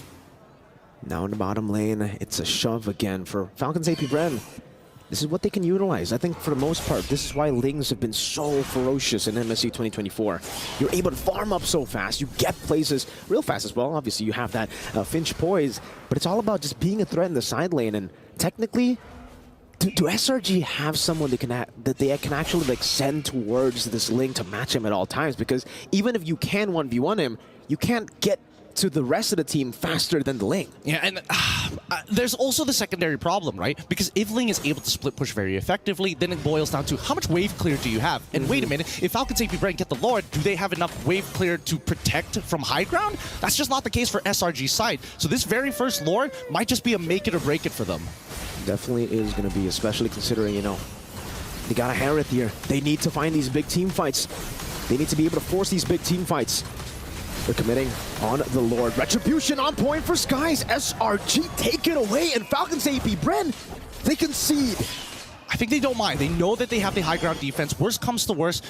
Now in the bottom lane, it's a shove again for Falcons AP BREN. This is what they can utilize. I think for the most part, this is why Lings have been so ferocious in MSC 2024. You're able to farm up so fast. You get places real fast as well. Obviously, you have that Finch poise, but it's all about just being a threat in the side lane. And technically, do SRG have someone that they can actually like send towards this Ling to match him at all times? Because even if you can 1v1 him, you can't get to the rest of the team faster than the Ling. Yeah, and there's also the secondary problem, right? Because if Ling is able to split push very effectively, then it boils down to how much wave clear do you have? And wait a minute, if Falcons AP BREN get the Lord, do they have enough wave clear to protect from high ground? That's just not the case for SRG's side. So this very first Lord might just be a make it or break it for them. Definitely is going to be, especially considering, you know, they got a Harith here. They need to find these big team fights. They need to be able to force these big team fights. They're committing on the Lord. Retribution on point for Skies. SRG taken away, and Falcons AP BREN, they concede. I think they don't mind. They know that they have the high ground defense. Worst comes to worst,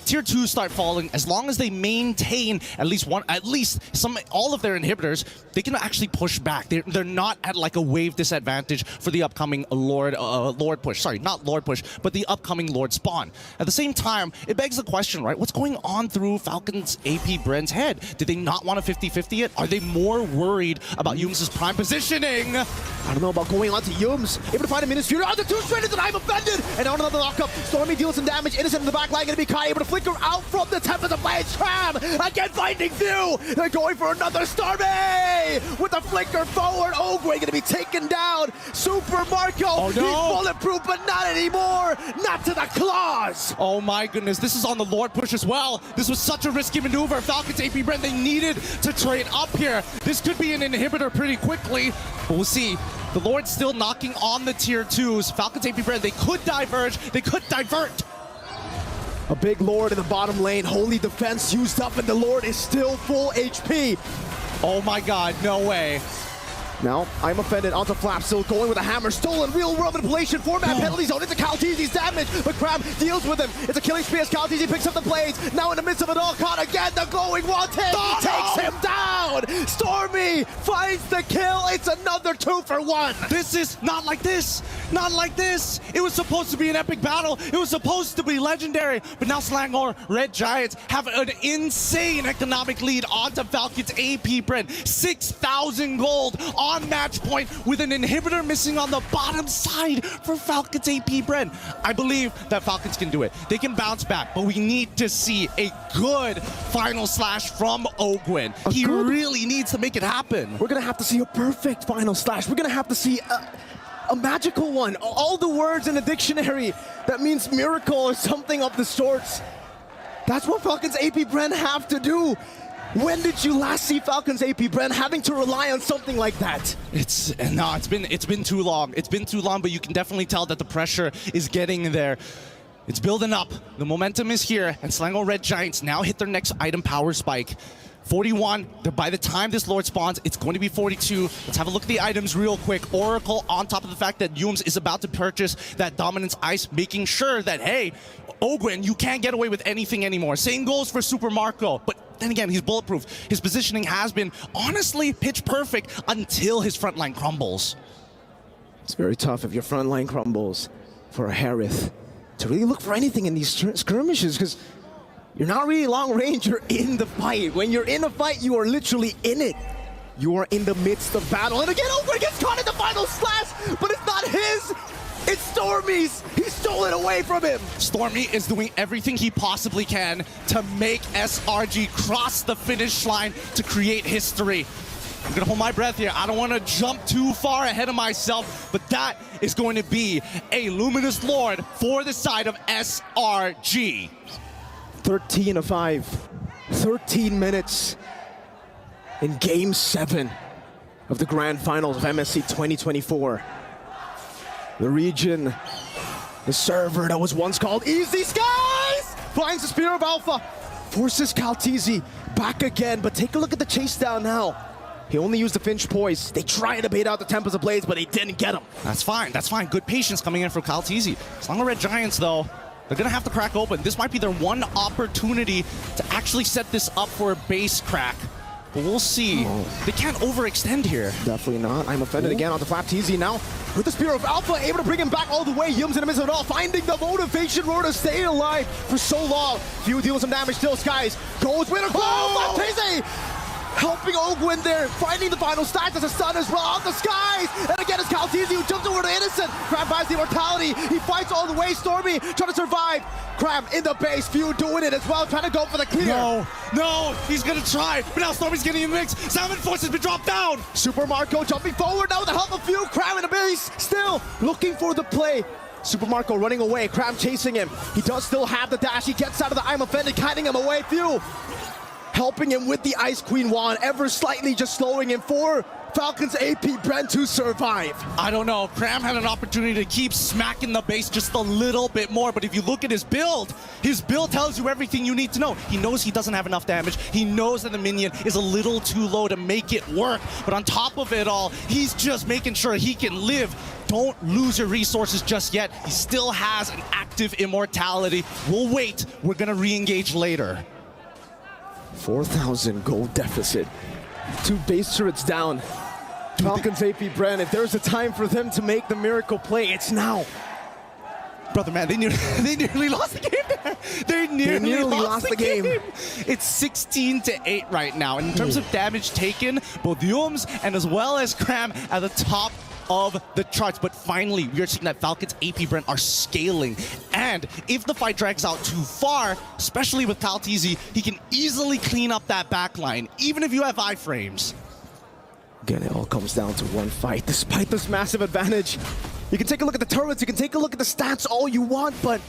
Tier 2 start falling. As long as they maintain all of their inhibitors, they can actually push back. They're not at like a wave disadvantage for the upcoming Lord push. Sorry, not Lord push, but the upcoming Lord spawn. At the same time, it begs the question, right? What's going on through Falcons AP BREN's head? Did they not want to 50-50 it? Are they more worried about Yums' prime positioning? I don't know about going on to Yums. Able to find a Ministry on the 2 straight and I'm offended. And on another lockup, Stormy deals some damage. Innocent in the back line, gonna be Kai able to flicker out from the Tempest of Blades. Tram again finding View. They're going for another Stormy with a flicker forward. Ogre gonna be taken down. Super Marco, oh, no. He's bulletproof, but not anymore. Not to the claws. Oh my goodness, this is on the Lord push as well. This was such a risky maneuver. Falcons AP BREN, they needed to trade up here. This could be an inhibitor pretty quickly, but we'll see. The Lord's still knocking on the Tier 2s. Falcons AP BREN, they could diverge, they could divert. A big Lord in the bottom lane. Holy defense used up, and the Lord is still full HP. Oh my god, no way. Now, I'm offended onto Flap, still going with a hammer, stolen real-world manipulation, format penalty zone into Calteezy's damage, but Crab deals with him. It's a killing spree as Calteezy picks up the blades. Now in the midst of it all, caught again, the glowing wanted, takes him down! Stormy finds the kill, it's another 2 for 1. This is not like this, not like this. It was supposed to be an epic battle, it was supposed to be legendary, but now Selangor Red Giants have an insane economic lead onto Falcons AP BREN. 6,000 gold on match point with an inhibitor missing on the bottom side for Falcons AP BREN. I believe that Falcons can do it. They can bounce back, but we need to see a good final slash from Ogwin. He really needs to make it happen. We're gonna have to see a perfect final slash. We're gonna have to see a magical one. All the words in the dictionary that means miracle or something of the sorts. That's what Falcons AP BREN have to do. When did you last see Falcons AP BREN having to rely on something like that? It's been too long. It's been too long, but you can definitely tell that the pressure is getting there. It's building up. The momentum is here, and Selangor Red Giants now hit their next item power spike. 41, by the time this Lord spawns, it's going to be 42. Let's have a look at the items real quick. Oracle, on top of the fact that Yums is about to purchase that Dominance Ice, making sure that, hey, Ogwin, you can't get away with anything anymore. Same goes for Super Marco, but then again, he's bulletproof. His positioning has been, honestly, pitch perfect until his front line crumbles. It's very tough if your front line crumbles for a Harith to really look for anything in these skirmishes, because you're not really long range, you're in the fight. When you're in a fight, you are literally in it. You are in the midst of battle. And again, Ogre gets caught in the final slash, but it's not his. It's Stormy's. He stole it away from him. Stormy is doing everything he possibly can to make SRG cross the finish line to create history. I'm gonna hold my breath here. I don't want to jump too far ahead of myself, but that is going to be a Luminous Lord for the side of SRG. 13-5, 13 minutes in Game 7 of the Grand Finals of MSC 2024. The region, the server that was once called Easy Skies, finds the Spear of Alpha, forces Calteezy back again, but take a look at the chase down now. He only used the Finch Poise. They tried to bait out the Tempest of Blades, but they didn't get him. That's fine, that's fine. Good patience coming in from Calteezy. Selangor Red Giants, though, they're gonna have to crack open. This might be their one opportunity to actually set this up for a base crack. But we'll see. They can't overextend here. Definitely not. I'm offended again onto Flapteezy now. With the Spear of Alpha, able to bring him back all the way. Yums in the midst of it all, finding the motivation roar to stay alive for so long. Few deals some damage still. Skies goes with a blow. Flapteezy helping Ogwin there, finding the final stats as a stun as well on the Skies. And again, it's Calteezy who jumps over to listen. Crab buys the immortality. He fights all the way. Stormy trying to survive. Crab in the base. Few doing it as well, trying to go for the clear. No, he's gonna try, but now Stormy's getting in the mix. Salmon Force has been dropped down. Super Marco jumping forward now with the help of Few. Crab in the base, still looking for the play. Super Marco running away, Crab chasing him. He does still have the dash. He gets out of the I'm offended, kiting him away. Few helping him with the Ice Queen wand, ever slightly just slowing him for Falcons AP BREN to survive. I don't know. Cram had an opportunity to keep smacking the base just a little bit more, but if you look at his build tells you everything you need to know. He knows he doesn't have enough damage. He knows that the minion is a little too low to make it work, but on top of it all, he's just making sure he can live. Don't lose your resources just yet. He still has an active immortality. We'll wait. We're gonna re-engage later. 4,000 gold deficit. 2 base turrets down. Falcons AP BREN, if there's a time for them to make the miracle play, it's now. Brother, man, they nearly lost the game there. They nearly lost the game. It's 16-8 right now. And in terms of damage taken, both Yums and as well as Cram at the top of the charts, but finally we are seeing that Falcons AP BREN are scaling, and if the fight drags out too far, especially with Palteezy, he can easily clean up that backline, even if you have iframes. Again, it all comes down to one fight, despite this massive advantage. You can take a look at the turrets, you can take a look at the stats all you want, but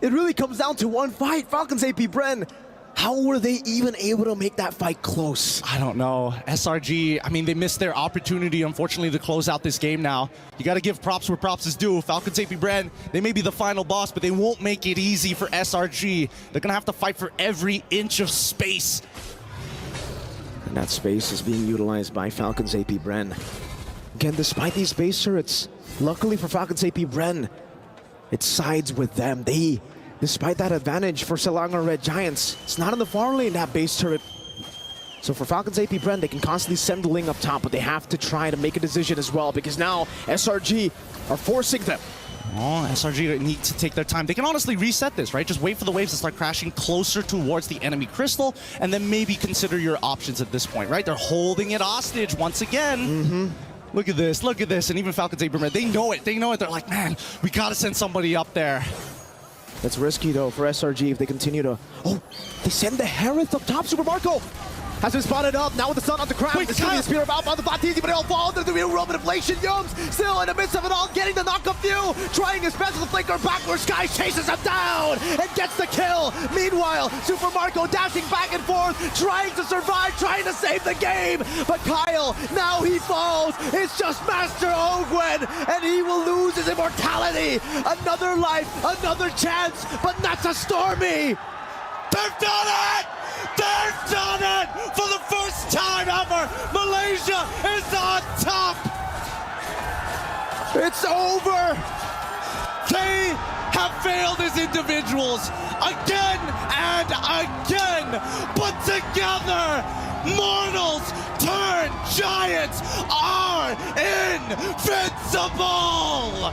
it really comes down to one fight. Falcons AP BREN, how were they even able to make that fight close? I don't know. SRG, I mean, they missed their opportunity, unfortunately, to close out this game now. You got to give props where props is due. Falcons AP BREN, they may be the final boss, but they won't make it easy for SRG. They're going to have to fight for every inch of space. And that space is being utilized by Falcons AP BREN. Again, despite these base turrets, luckily for Falcons AP BREN, it sides with them. Despite that advantage for Selangor Red Giants, it's not in the far lane, that base turret. So for Falcons AP BREN, they can constantly send the Ling up top, but they have to try to make a decision as well, because now SRG are forcing them. Oh, SRG need to take their time. They can honestly reset this, right? Just wait for the waves to start crashing closer towards the enemy crystal, and then maybe consider your options at this point, right? They're holding it hostage once again. Look at this, and even Falcons AP BREN, they know it. They're like, man, we gotta send somebody up there. That's risky though for SRG if they continue to... Oh, they send the Hereth up top. Super Marco has been spotted up. Now with the sun on the crowd. It's going to be a spear about the Palteezy, but it'll fall into the real Roman inflation. Yums still in the midst of it all, getting the knock of Few, trying his best with the flicker backwards. Sky chases him down and gets the kill. Meanwhile, Super Marco dashing back and forth, trying to survive, trying to save the game. But Kyle, now he falls. It's just Master Ogwen, and he will lose his immortality. Another life, another chance, but not to Stormy. They've done it! They've done it! For the first time ever, Malaysia is on top! It's over! They have failed as individuals again and again, but together, mortals turn giants are invincible!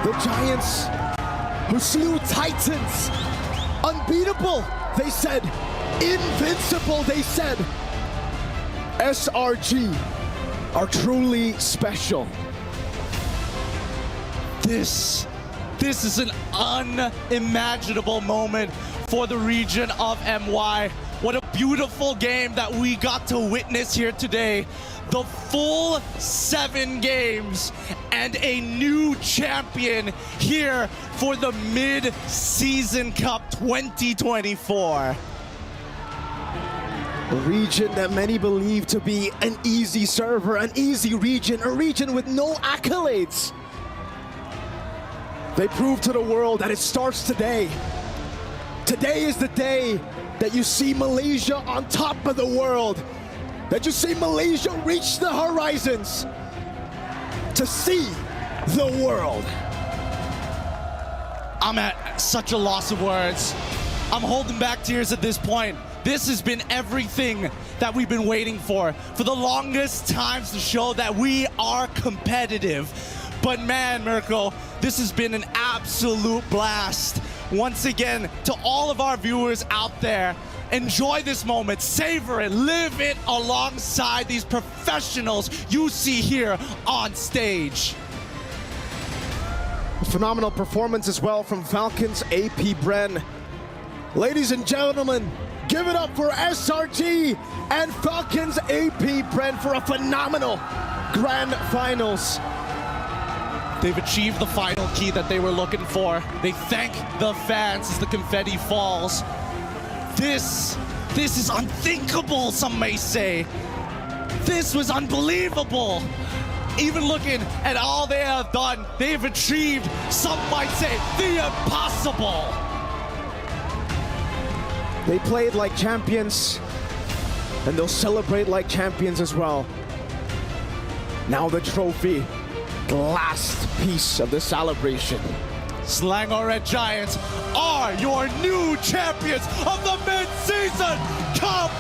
The Giants, who slew Titans, unbeatable, they said, invincible, they said. SRG are truly special. This is an unimaginable moment for the region of MY. What a beautiful game that we got to witness here today. The full 7 games and a new champion here for the Mid-Season Cup 2024. A region that many believe to be an easy server, an easy region, a region with no accolades. They prove to the world that it starts today. Today is the day that you see Malaysia on top of the world. That you see Malaysia reach the horizons to see the world. I'm at such a loss of words. I'm holding back tears at this point. This has been everything that we've been waiting for the longest times to show that we are competitive. But man, Mirko, this has been an absolute blast. Once again, to all of our viewers out there, enjoy this moment, savor it, live it alongside these professionals you see here on stage. Phenomenal performance as well from Falcons AP BREN. Ladies and gentlemen, give it up for SRG and Falcons AP BREN for a phenomenal grand finals. They've achieved the final key that they were looking for. They thank the fans as the confetti falls. This is unthinkable, some may say. This was unbelievable. Even looking at all they have done, they've achieved, some might say, the impossible. They played like champions, and they'll celebrate like champions as well. Now the trophy, the last piece of the celebration. Selangor Red Giants are your new champions of the mid-season cup.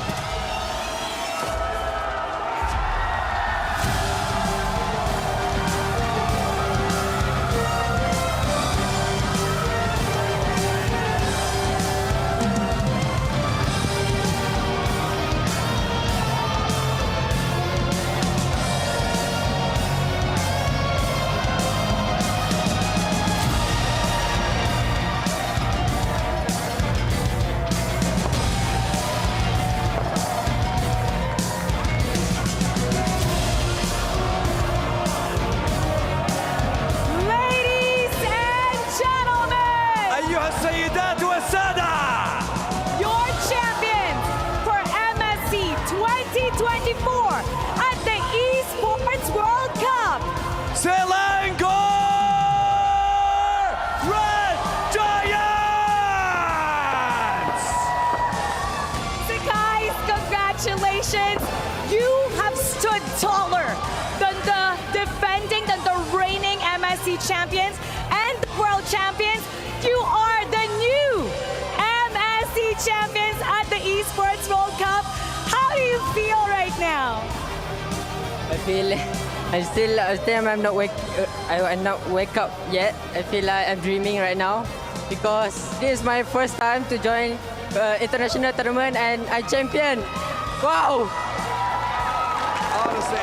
Your champions for MSC 2024 at the Esports World Cup. Selangor Red Giants! So guys, congratulations. You have stood taller than the reigning MSC champions and the world champions. You are the new MSC champions at the Esports World Cup. How do you feel right now? I feel I'm not wake up yet. I feel like I'm dreaming right now because this is my first time to join international tournament and I champion. Wow! Honestly,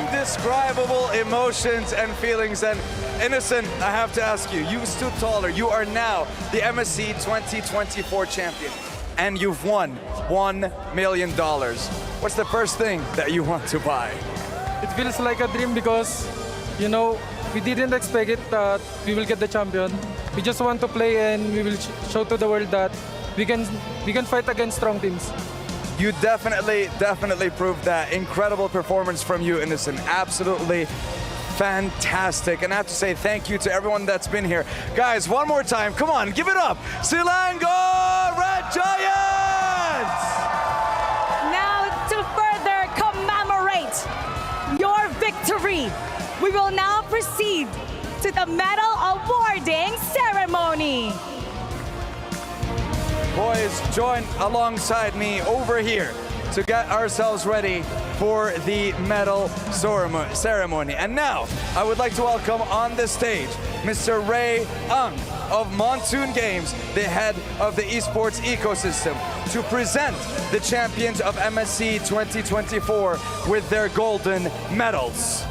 indescribable emotions and feelings. And Innocent, I have to ask you, you stood taller. You are now the MSC 2024 champion, and you've won $1 million. What's the first thing that you want to buy? It feels like a dream because, you know, we didn't expect it that we will get the champion. We just want to play and we will show to the world that we can fight against strong teams. You definitely proved that. Incredible performance from you, Innocent. Absolutely fantastic. And I have to say thank you to everyone that's been here. Guys, one more time, come on, give it up. Selangor Red Giants! Now to further commemorate your victory, we will now proceed to the medal awarding ceremony. Boys, join alongside me over here to get ourselves ready for the medal ceremony. And now, I would like to welcome on the stage Mr. Ray Ang of Monsoon Games, the head of the esports ecosystem, to present the champions of MSC 2024 with their golden medals.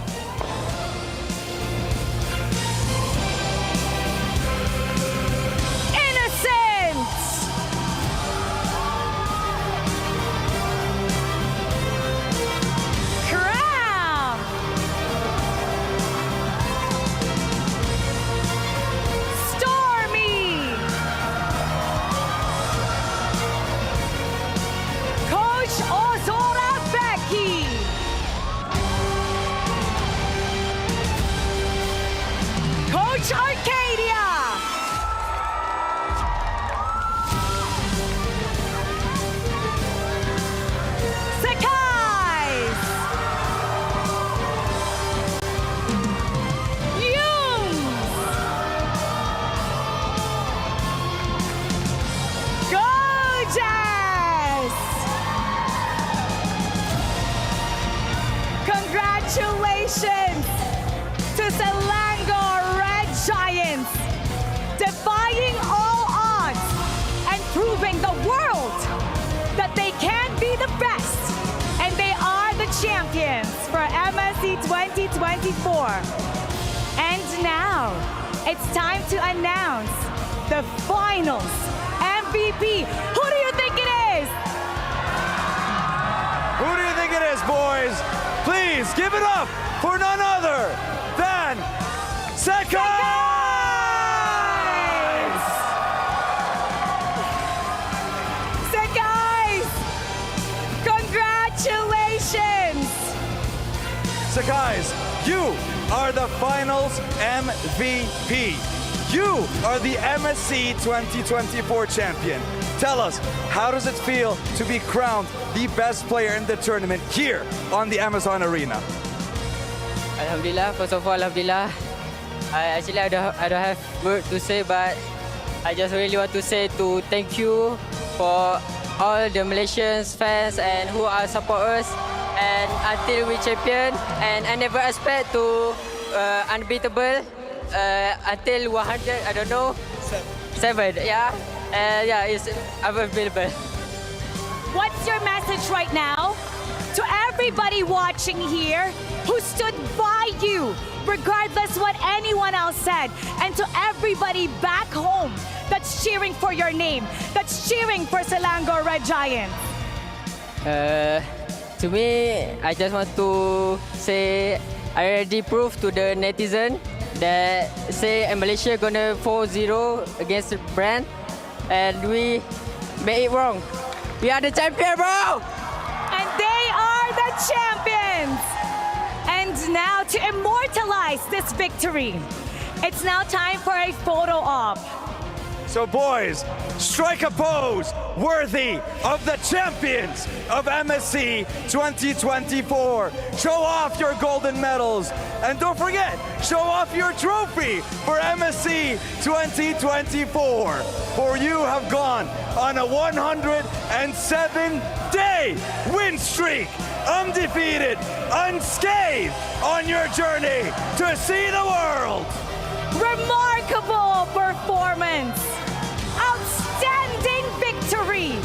2024. And now, it's time to announce the finals MVP. Who do you think it is? Who do you think it is, boys? Please give it up for none other than Sekai! Congratulations! So guys, you are the finals MVP. You are the MSC 2024 champion. Tell us, how does it feel to be crowned the best player in the tournament here on the Amazon Arena? Alhamdulillah, first of all, Alhamdulillah. I don't have word to say, but I just really want to say thank you for all the Malaysians fans and who are support us, and until we champion, and I never expect to unbeatable until 100. I don't know, 7. Yeah, yeah, it's unbeatable. What's your message right now to everybody watching here who stood by you, regardless what anyone else said, and to everybody back home that's cheering for your name, that's cheering for Selangor Red Giants? To me, I just want to say I already proved to the netizen that say Malaysia gonna 4-0 against BREN, and we made it wrong. We are the champion, bro! And they are the champions! And now to immortalize this victory, it's now time for a photo op. So boys, strike a pose worthy of the champions of MSC 2024. Show off your golden medals. And don't forget, show off your trophy for MSC 2024. For you have gone on a 107-day win streak, undefeated, unscathed on your journey to see the world. Remarkable performance! Outstanding victory!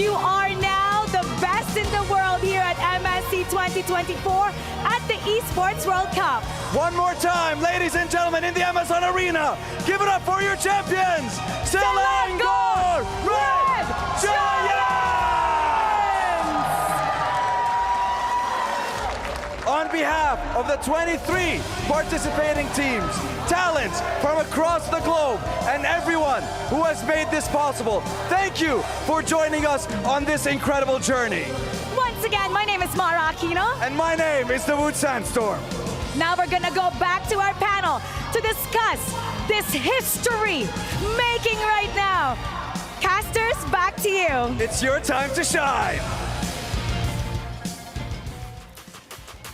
You are now the best in the world here at MSC 2024 at the Esports World Cup. One more time, ladies and gentlemen, in the Amazon Arena, give it up for your champions, Selangor Red Giants! On behalf of the 23 participating teams, talents from across the globe, and everyone who has made this possible, thank you for joining us on this incredible journey. Once again, my name is Mara Aquino. And my name is Dawood Sandstorm. Now we're gonna go back to our panel to discuss this history making right now. Casters, back to you. It's your time to shine.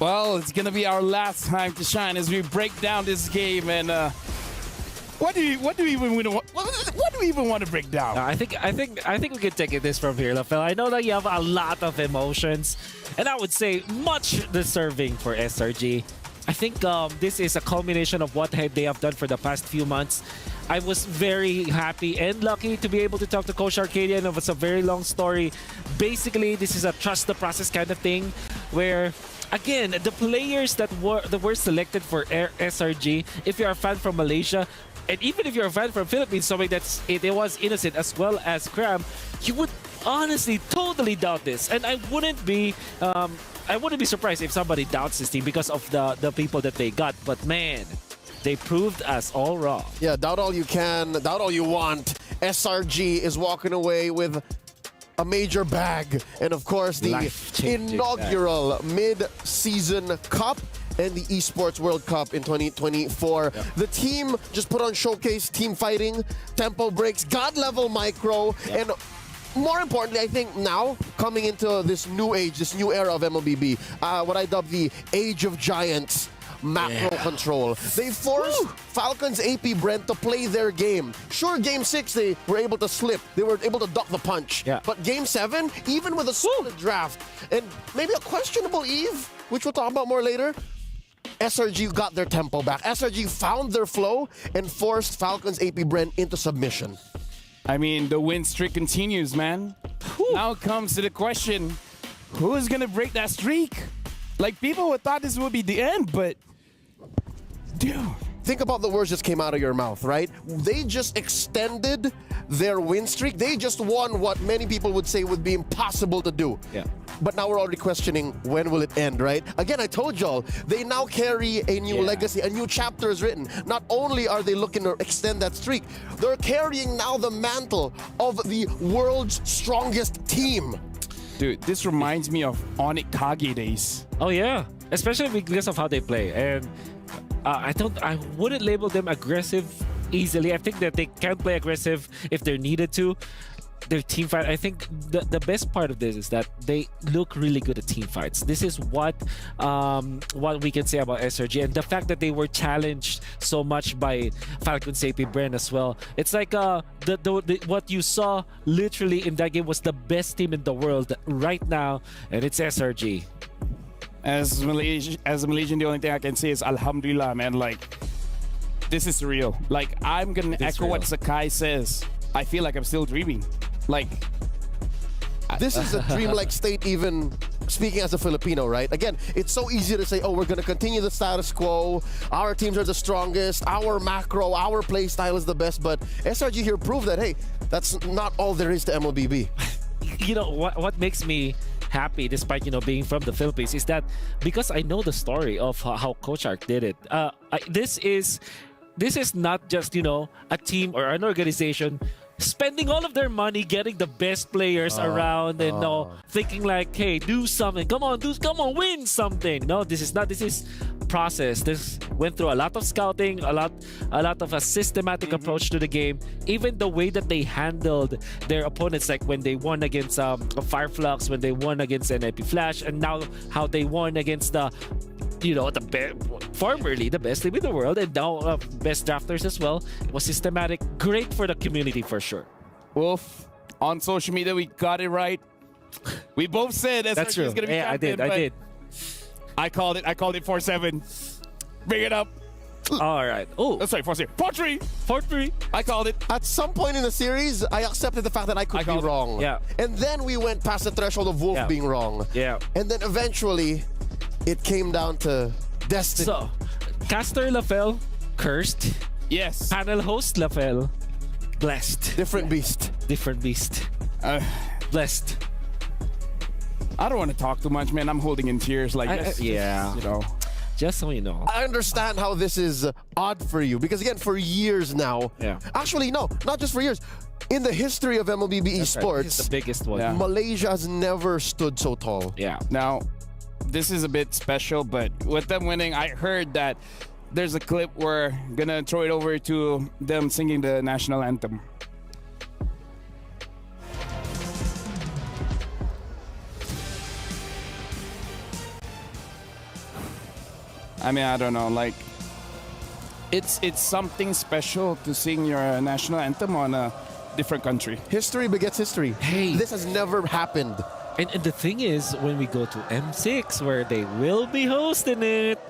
Well, it's gonna be our last time to shine as we break down this game. And what do we even want to break down? I think we can take this from here, Lafel. I know that you have a lot of emotions, and I would say much deserving for SRG. I think this is a culmination of what they have done for the past few months. I was very happy and lucky to be able to talk to Coach Arcadian. It was a very long story. Basically, this is a trust the process kind of thing where, again, the players that were selected for SRG, if you're a fan from Malaysia, and even if you're a fan from Philippines, something it was innocent as well as Cram, you would honestly totally doubt this. And I wouldn't be surprised if somebody doubts this team because of the people that they got. But man, they proved us all wrong. Yeah, doubt all you can, doubt all you want. SRG is walking away with a major bag, and of course the inaugural mid-season cup and the Esports World Cup in 2024. Yeah. The team just put on showcase team fighting, tempo breaks, god-level micro, and more importantly, I think now, coming into this new age, this new era of MLBB, what I dub the Age of Giants macro control. They forced FALCONS AP BREN to play their game. Sure, Game 6, they were able to slip. They were able to duck the punch. Yeah. But Game 7, even with a solid draft, and maybe a questionable Eve, which we'll talk about more later, SRG got their tempo back. SRG found their flow and forced FALCONS AP BREN into submission. I mean, the win streak continues, man. Now it comes to the question, who's going to break that streak? Like, people would thought this would be the end, but Dude. Think about the words just came out of your mouth, right? They just extended their win streak. They just won what many people would say would be impossible to do. Yeah. But now we're already questioning when will it end, right? Again, I told y'all, they now carry a new legacy, a new chapter is written. Not only are they looking to extend that streak, they're carrying now the mantle of the world's strongest team. Dude, this reminds me of Onyx Kage days. Oh yeah, especially because of how they play. And I wouldn't label them aggressive easily. I think that they can play aggressive if they're needed to. Their team fight, I think the best part of this is that they look really good at team fights. This is what we can say about SRG, and the fact that they were challenged so much by FALCONS AP BREN as well. It's like what you saw literally in that game was the best team in the world right now, and it's SRG. As a Malaysian, the only thing I can say is Alhamdulillah, man. Like, this is real. Like, I'm gonna echo what Sakai says. I feel like I'm still dreaming. Like, this is a dreamlike state, even speaking as a Filipino, right? Again, it's so easy to say, oh, we're going to continue the status quo. Our teams are the strongest. Our macro, our play style is the best. But SRG here proved that, hey, that's not all there is to MLBB. You know, what makes me happy, despite, you know, being from the Philippines, is that because I know the story of how Coach Ark did it. This is not just, you know, a team or an organization spending all of their money getting the best players around and thinking like, hey, do something, come on, win something. No, this is not. This is process. This went through a lot of scouting, a lot of a systematic approach to the game. Even the way that they handled their opponents, like when they won against Fireflux, when they won against NIP Flash, and now how they won against the, you know, formerly the best team in the world, and now best drafters as well. It was systematic, great for the community for sure. Wolf, on social media, we got it right. We both said that's true. Is gonna be champion, I did. I called it 4-7. Bring it up. All right. Oh, sorry, 4-3. 4-3. I called it. At some point in the series, I accepted the fact that I could be wrong. Yeah. And then we went past the threshold of Wolf being wrong. Yeah. And then eventually, it came down to destiny. So, Caster Lafell, cursed. Yes. Panel host Lafell, blessed. Different beast. Different beast. Blessed. I don't want to talk too much, man. I'm holding in tears. Like, yeah. You know. Just so you know. I understand how this is odd for you. Because again, for years now. Yeah. Actually, no. Not just for years. In the history of MLBB Esports. This is the biggest one. Yeah. Malaysia has never stood so tall. Yeah. Now, this is a bit special, but with them winning, I heard that there's a clip where gonna throw it over to them singing the national anthem. I mean, I don't know, like, it's something special to sing your national anthem on a different country. History begets history. Hey. This has never happened. And the thing is, when we go to M6, where they will be hosting it,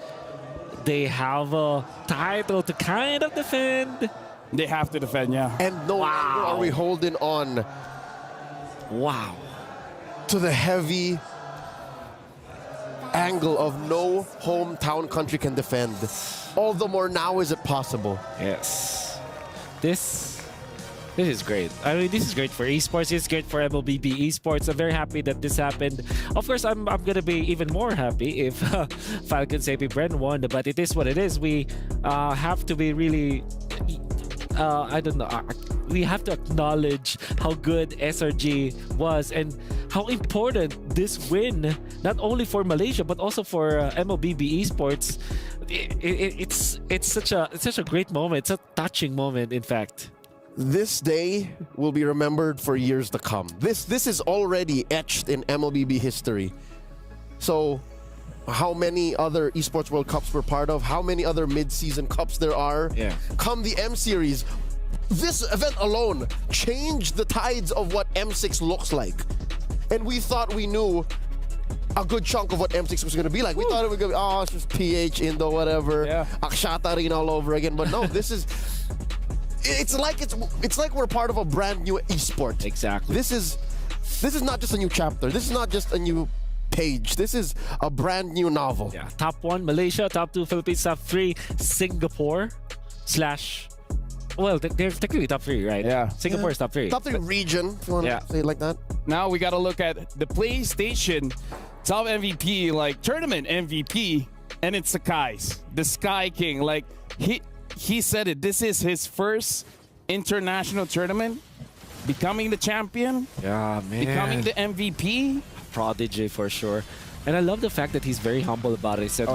they have a title to kind of defend. They have to defend, yeah. And no longer are we holding on to the heavy angle of no hometown country can defend. All the more now is it possible. Yes. This is great. I mean, this is great for esports. It's great for MLBB esports. I'm very happy that this happened. Of course, I'm gonna be even more happy if FALCONS AP BREN won, but it is what it is. We have to be really, I don't know. We have to acknowledge how good SRG was and how important this win, not only for Malaysia but also for MLBB esports. It's such a great moment. It's a touching moment, in fact. This day will be remembered for years to come. This is already etched in MLBB history. So, how many other Esports World Cups we're part of, how many other mid-season cups there are. Yeah. Come the M Series, this event alone changed the tides of what M6 looks like. And we thought we knew a good chunk of what M6 was going to be like. We thought it was going to be, oh, it's just PH, Indo, whatever. Yeah. Akshata Arena all over again. But no, this is... It's like we're part of a brand new esport. Exactly. This is not just a new chapter. This is not just a new page. This is a brand new novel. Yeah, top 1 Malaysia, top 2 Philippines, top 3 Singapore slash. Well, they're technically top 3, right? Yeah. Singapore is top 3. Top 3 region, if you want to say it like that. Now we got to look at the PlayStation top MVP, like tournament MVP, and it's Sakai's, the Sky King. Like he said it. This is his first international tournament, becoming the champion. Yeah, man. Becoming the MVP. Prodigy for sure. And I love the fact that he's very humble about it. He said,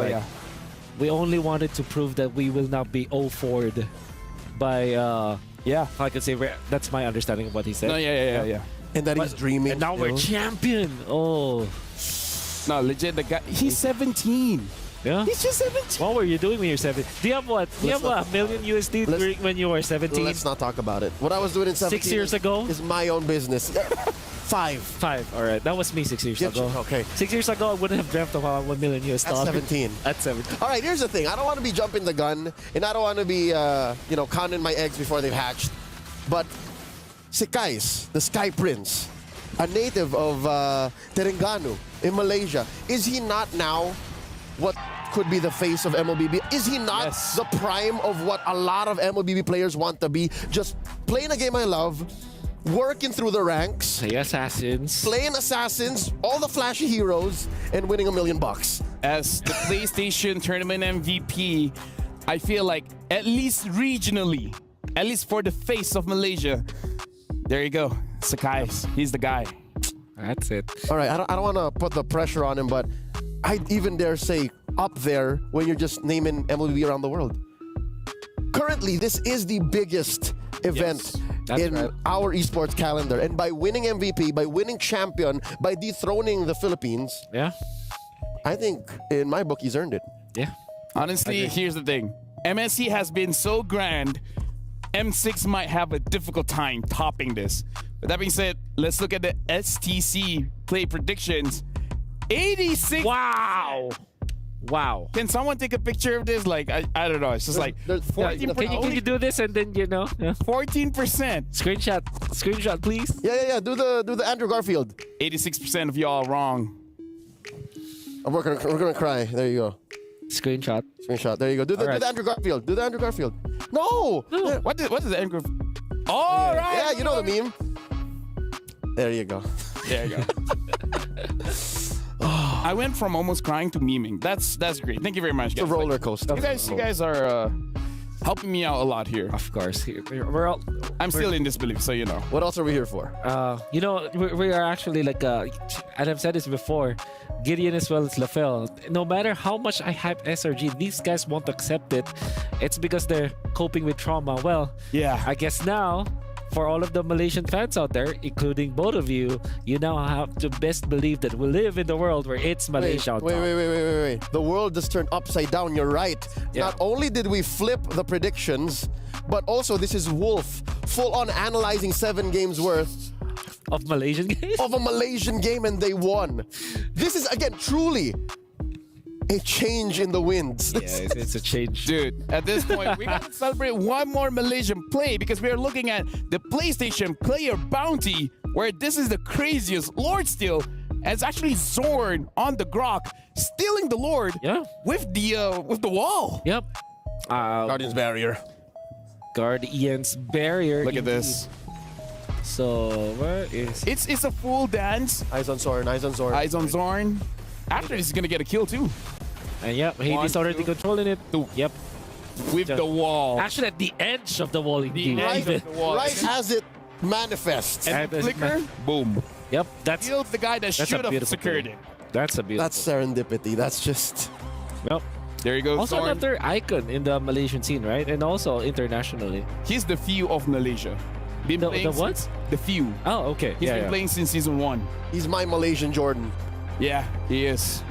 we only wanted to prove that we will not be 0-4'd by, if I could say, that's my understanding of what he said. No, yeah. And that he's dreaming. And now we're champion. Oh. No, legit, the guy, he's 17. Yeah? He's just 17. What were you doing when you were 17? Do you have what? Do you have $1 million USD when you were 17? Let's not talk about it. What I was doing in 17 6 years ago is my own business. 5. All right, that was me 6 years ago. Okay. 6 years ago, I wouldn't have dreamt of $1 million US. At 17. At 17. All right, here's the thing. I don't want to be jumping the gun, and I don't want to be, counting my eggs before they've hatched. But Sakai's, the Sky Prince, a native of Terengganu in Malaysia, is he not now what could be the face of MLBB? Is he not the prime of what a lot of MLBB players want to be? Just playing a game I love, working through the ranks, Play assassins, playing assassins, all the flashy heroes, and winning $1 million. As the PlayStation tournament MVP, I feel like at least regionally, at least for the face of Malaysia, there you go, Sakai. He's the guy. That's it. All right, I don't want to put the pressure on him, but I'd even dare say up there when you're just naming MLBB around the world. Currently, this is the biggest event in our esports calendar. And by winning MVP, by winning champion, by dethroning the Philippines, I think in my book he's earned it. Yeah. Honestly, here's the thing. MSC has been so grand, M6 might have a difficult time topping this. But that being said, let's look at the STC play predictions. 86. Wow. Can someone take a picture of this? Like, I don't know. It's just like 14%. Can you do this and then 14%. Screenshot, please. Yeah. Do the Andrew Garfield. 86% of y'all wrong. We're gonna cry. There you go. Screenshot. There you go. Do the Andrew Garfield. Do the Andrew Garfield. No. What is the Andrew? All right. Yeah, you know the meme. There you go. There you go. I went from almost crying to memeing. That's great. Thank you very much, guys. It's a roller coaster. You guys are helping me out a lot here. Of course. I'm still in disbelief, so you know. What else are we here for? We are actually like, and I've said this before, Gideon as well as Lafel. No matter how much I hype SRG, these guys won't accept it. It's because they're coping with trauma. Well, I guess now, for all of the Malaysian fans out there, including both of you, you now have to best believe that we live in the world where it's Malaysia. Wait. The world just turned upside down. You're right. Yeah. Not only did we flip the predictions, but also this is Wolf full on analyzing 7 games worth of Malaysian games? Of a Malaysian game, and they won. This is, again, truly a change in the winds. Yeah, it's a change. Dude, at this point, we gotta celebrate one more Malaysian play because we are looking at the PlayStation player bounty, where this is the craziest Lord steal. And it's actually Zorn on the Grok, stealing the Lord with the wall. Yep. Guardian's Barrier. Guardian's Barrier. Look at this. So, where is... It's a full dance. Eyes on Zorn. Eyes on Zorn. After this, he's gonna get a kill too. And Hades already controlling it. Yep. With the wall. Actually, at the edge of the wall, indeed. Right as it manifests. And flicker, boom. Yep. That's killed the guy that should have secured it. That's a beautiful. That's serendipity. That's just. Yep. There you go. Also Zorn. another icon in the Malaysian scene, right? And also internationally. He's the few of Malaysia. Been playing the what? Since the few. Oh, okay. He's been playing since season 1. He's my Malaysian Jordan. Yeah, he is.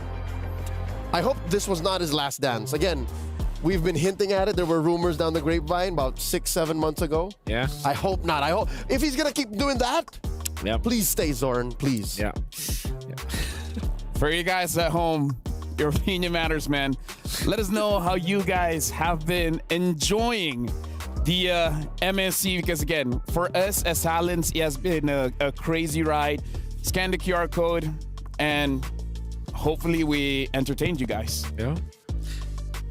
I hope this was not his last dance. Again, we've been hinting at it. There were rumors down the grapevine about 6-7 months ago. Yeah. I hope not. I hope if he's gonna keep doing that, please stay Zorn, please. Yeah. For you guys at home, your opinion matters, man. Let us know how you guys have been enjoying the MSC, because again, for us as Talents, it has been a crazy ride. Scan the QR code and hopefully we entertained you guys. Yeah.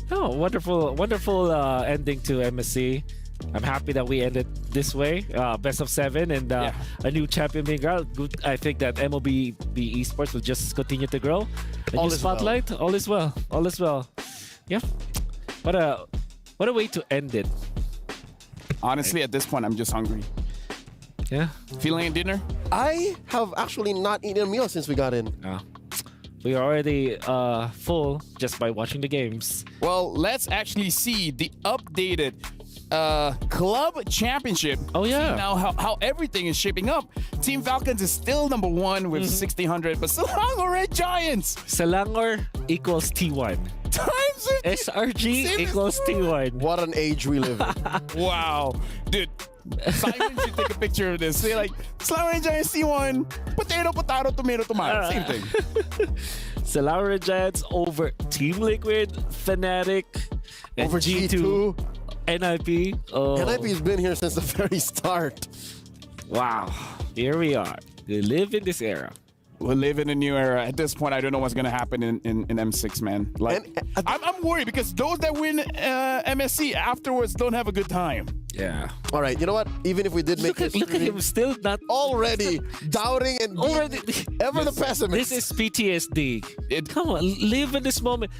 Oh, wonderful ending to MSC. I'm happy that we ended this way. Best of 7 and a new champion being crowned. Good. I think that MLBB Esports will just continue to grow. A new spotlight. Well. All is well. All is well. Yeah. What a way to end it. Honestly, at this point, I'm just hungry. Yeah. Feeling a dinner? I have actually not eaten a meal since we got in. We are already full just by watching the games. Well, let's actually see the updated club championship. Oh yeah. See now how everything is shaping up. Team Falcons is still number 1 with 1,600, but Selangor Red Giants. Selangor equals T1. Times SRG equals T1. What an age we live in. Wow. Dude, Simon should take a picture of this. Say like, Selangor Red Giants T1, potato, tomato. Same thing. Selangor Red Giants over Team Liquid, Fnatic, and over G2. NIP. NIP's been here since the very start. Wow. Here we are. We live in this era. We live in a new era. At this point, I don't know what's going to happen in M6, man. Like, I'm worried because those that win MSC afterwards don't have a good time. Yeah. All right, you know what? Even if we did make look at him still not already doubting and ever the pessimist. This is PTSD. Come on, live in this moment.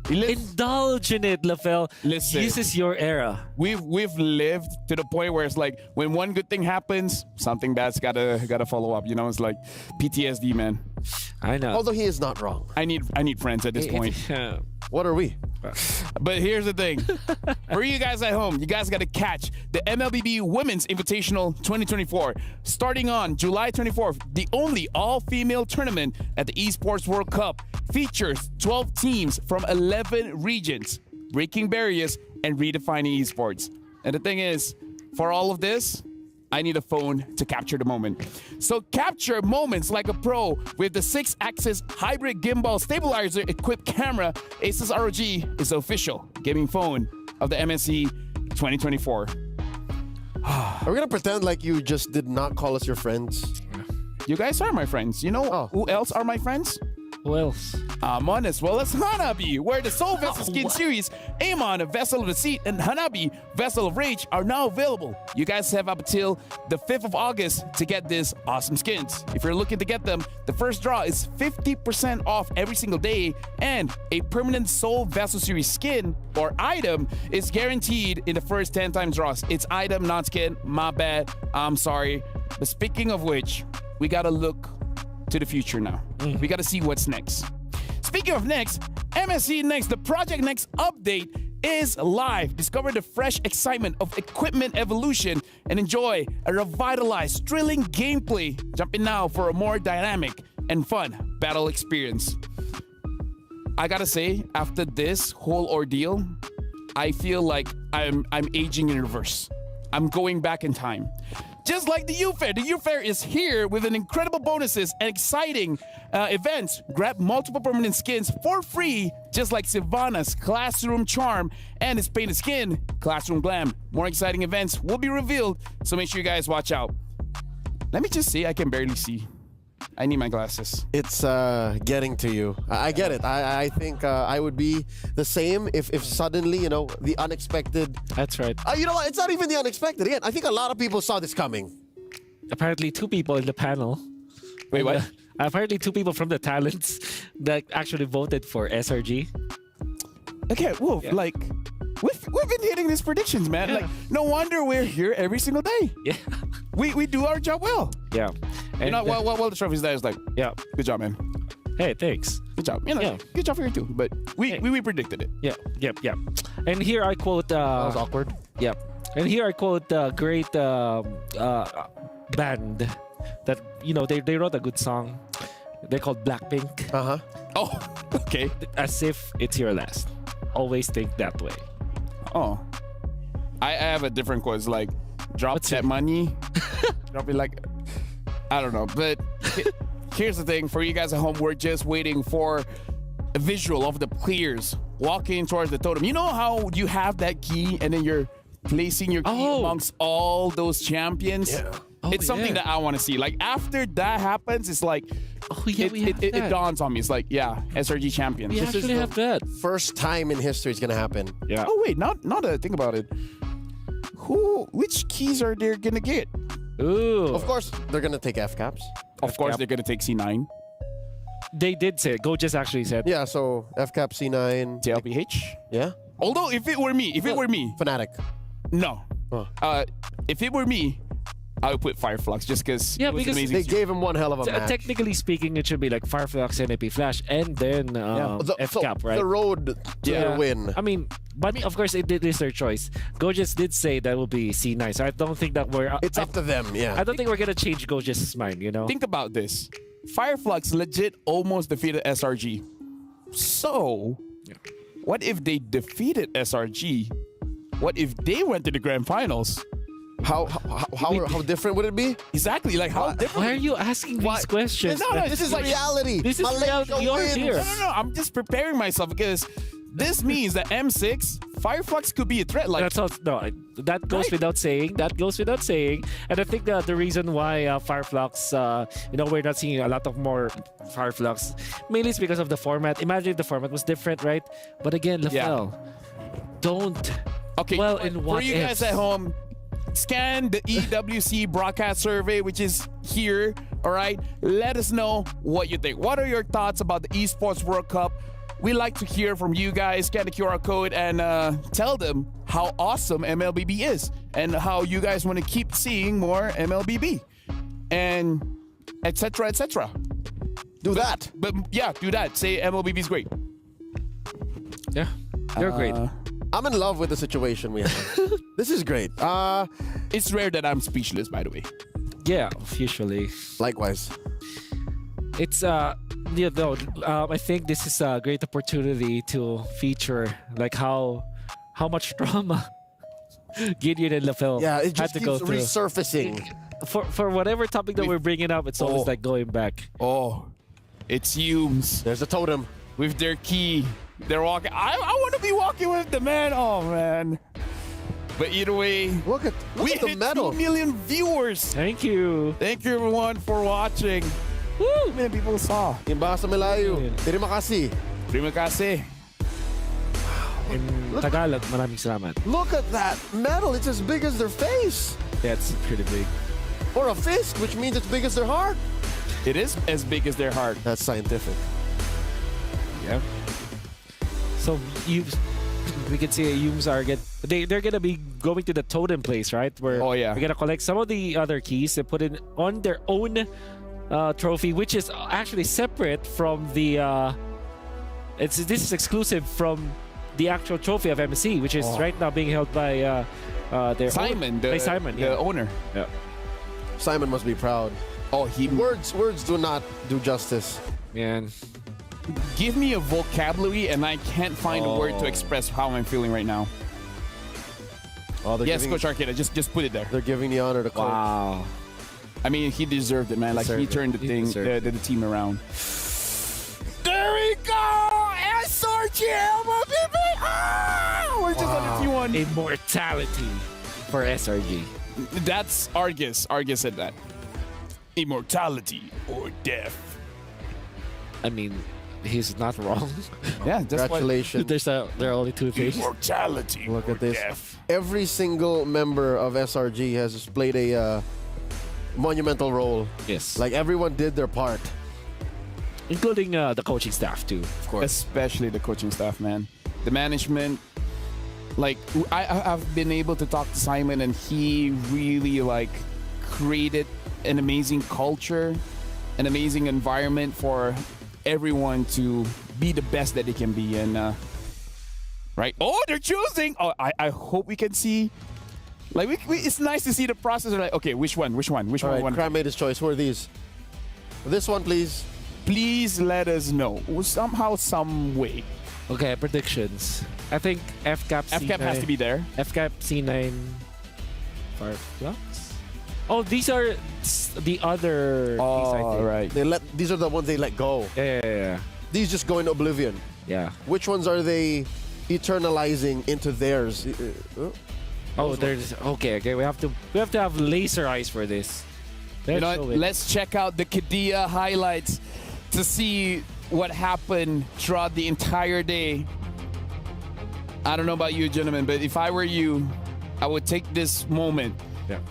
Indulge in it, LaFell. Listen, this is your era. We've lived to the point where it's like when one good thing happens, something bad's gotta follow up. You know, it's like PTSD, man. I know. Although he is not wrong. I need friends at this point. What are we? But here's the thing. For you guys at home, you guys got to catch the MLBB Women's Invitational 2024 starting on July 24th. The only all-female tournament at the Esports World Cup features 12 teams from 11 regions, breaking barriers and redefining esports. And the thing is, for all of this, I need a phone to capture the moment. So capture moments like a pro with the 6-axis hybrid gimbal stabilizer equipped camera. Asus ROG is the official gaming phone of the MSC 2024. Are we gonna pretend like you just did not call us your friends? You guys are my friends. You know who else are my friends? Who else? On as well as Hanabi, where the Soul Vessel Skin Series, Amon, Vessel of Deceit, and Hanabi, Vessel of Rage are now available. You guys have up until the 5th of August to get these awesome skins. If you're looking to get them, the first draw is 50% off every single day, and a permanent Soul Vessel Series skin or item is guaranteed in the first 10 times draws. It's item, not skin. My bad. I'm sorry. But speaking of which, we gotta look to the future now. We got to see what's next. Speaking of next, MSC Next, the Project Next update is live. Discover the fresh excitement of equipment evolution and enjoy a revitalized, thrilling gameplay. Jump in now for a more dynamic and fun battle experience. I gotta say, after this whole ordeal, I feel like I'm aging in reverse. I'm going back in time. Just like the Youth Fair. The Youth Fair is here with an incredible bonuses and exciting events. Grab multiple permanent skins for free, just like Sylvana's Classroom Charm and his painted skin, Classroom Glam. More exciting events will be revealed, so make sure you guys watch out. Let me just say, I can barely see. I need my glasses. It's getting to you. I get it. I think I would be the same if suddenly, you know, the unexpected. That's right. You know what? It's not even the unexpected. Again, I think a lot of people saw this coming. Apparently 2 people in the panel. Wait, what? Apparently 2 people from the talents that actually voted for SRG. Okay, Wolf, like, we've been hitting these predictions, man. Like, no wonder we're here every single day. Yeah. We do our job well. Yeah. And you know, well, the trophy's there is like, yeah, good job, man. Hey, thanks. Good job. You know, good job for you too. But we predicted it. Yeah, yep. And here I quote. That was awkward. Yep. And here I quote a great band that, you know, they wrote a good song. They're called Blackpink. Oh, okay. As if it's your last. Always think that way. Oh. I have a different quote. It's like, drop that money. Drop it like, I don't know. But here's the thing. For you guys at home, we're just waiting for a visual of the players walking towards the totem. You know how you have that key and then you're placing your key amongst all those champions? Yeah. it's something that I want to see. Like after that happens, it's like it dawns on me. It's like, yeah, SRG champions. We actually have that. First time in history it's gonna happen. Yeah. Oh wait, now that I think about it, which keys are they gonna get? Ooh. Of course, they're gonna take F caps. Of course, they're gonna take C9. They did say it. Go just actually said. Yeah, so F cap C9. TLPH. Yeah. Although if it were me, Fnatic. No. If it were me, I would put Fireflux just because. Yeah, it was because amazing. They gave him one hell of a match. Technically speaking, it should be like Fireflux, NAP Flash, and then FCAP, right? The road to their win. I mean, but of course, it is their choice. Gojes did say that will be C9, so I don't think that we're. It's up to them, yeah. I don't think we're gonna change Gojes' mind, you know. Think about this. Fireflux legit almost defeated SRG. So, what if they defeated SRG? What if they went to the grand finals? How different would it be? Exactly, like how different? Why are you asking these questions? No, this is like reality. This is reality. You're here. No. I'm just preparing myself because this means that M6 Fireflux could be a threat. Like that goes without saying. That goes without saying. And I think that the reason why Fireflux, we're not seeing a lot of more Fireflux, mainly it's because of the format. Imagine if the format was different, right? But again, Lafel, don't. Okay. Well, in what for you guys at home, scan the EWC broadcast survey, which is here. All right. Let us know what you think. What are your thoughts about the Esports World Cup? We like to hear from you guys. Scan the QR code and tell them how awesome MLBB is and how you guys want to keep seeing more MLBB and etc. etc. Do that. But yeah, do that. Say MLBB is great. Yeah, you're great. I'm in love with the situation we have. This is great. It's rare that I'm speechless, by the way. Yeah, usually. Likewise. It's I think this is a great opportunity to feature like how much drama Gideon and Lafel it just had to go keeps through. resurfacing. For whatever topic that we're bringing up, it's always like going back. Oh, it's Humes. There's a totem with their key. They're walking. I want to be walking with the man. Oh man. But either way, look at the medal. 2 million viewers. Thank you. Thank you everyone for watching. Woo! Many people saw. Imbasa Melayu. Terima kasih. Terima kasih. In Tagalog, maraming salamat. Look at that medal. It's as big as their face. Yeah, it's pretty big. Or a fist, which means it's big as their heart. It is as big as their heart. That's scientific. Yeah. So we can see Yums are they're gonna be going to the totem place, right? Where we're gonna collect some of the other keys and put it on their own trophy, which is actually separate from the. This is exclusive from the actual trophy of MSC, which is right now being held by their Simon, the owner. Yeah. Simon must be proud. Oh, words do not do justice. Man. Give me a vocabulary and I can't find a word to express how I'm feeling right now. Oh, yes, Coach Arcada, just put it there. They're giving the honor to Coach. Wow. I mean, he deserved it, man. Like he turned the team around. There we go! SRG MLBB! We're just on the T1. Immortality for SRG. That's Argus. Argus said that. Immortality or death. I mean, he's not wrong. Yeah, congratulations. There are only two things. Immortality. Look at this. Death. Every single member of SRG has played a monumental role. Yes. Like everyone did their part. Including the coaching staff too, of course. Especially the coaching staff, man. The management. Like I've been able to talk to Simon and he really like created an amazing culture, an amazing environment for everyone to be the best that they can be. And right? Oh, they're choosing. Oh, I hope we can see. Like it's nice to see the process. Like, okay, which one? Cram made his choice. Who are these? This one, please. Please let us know somehow, some way. Okay, predictions. I think FCAP C9. FCAP has to be there. FCAP C9 Fireflux. Oh, these are the other. Oh, right. These are the ones they let go. Yeah. These just go into oblivion. Yeah. Which ones are they eternalizing into theirs? Oh, there's okay. We have to have laser eyes for this. You know what? Let's check out the Kadia highlights to see what happened throughout the entire day. I don't know about you, gentlemen, but if I were you, I would take this moment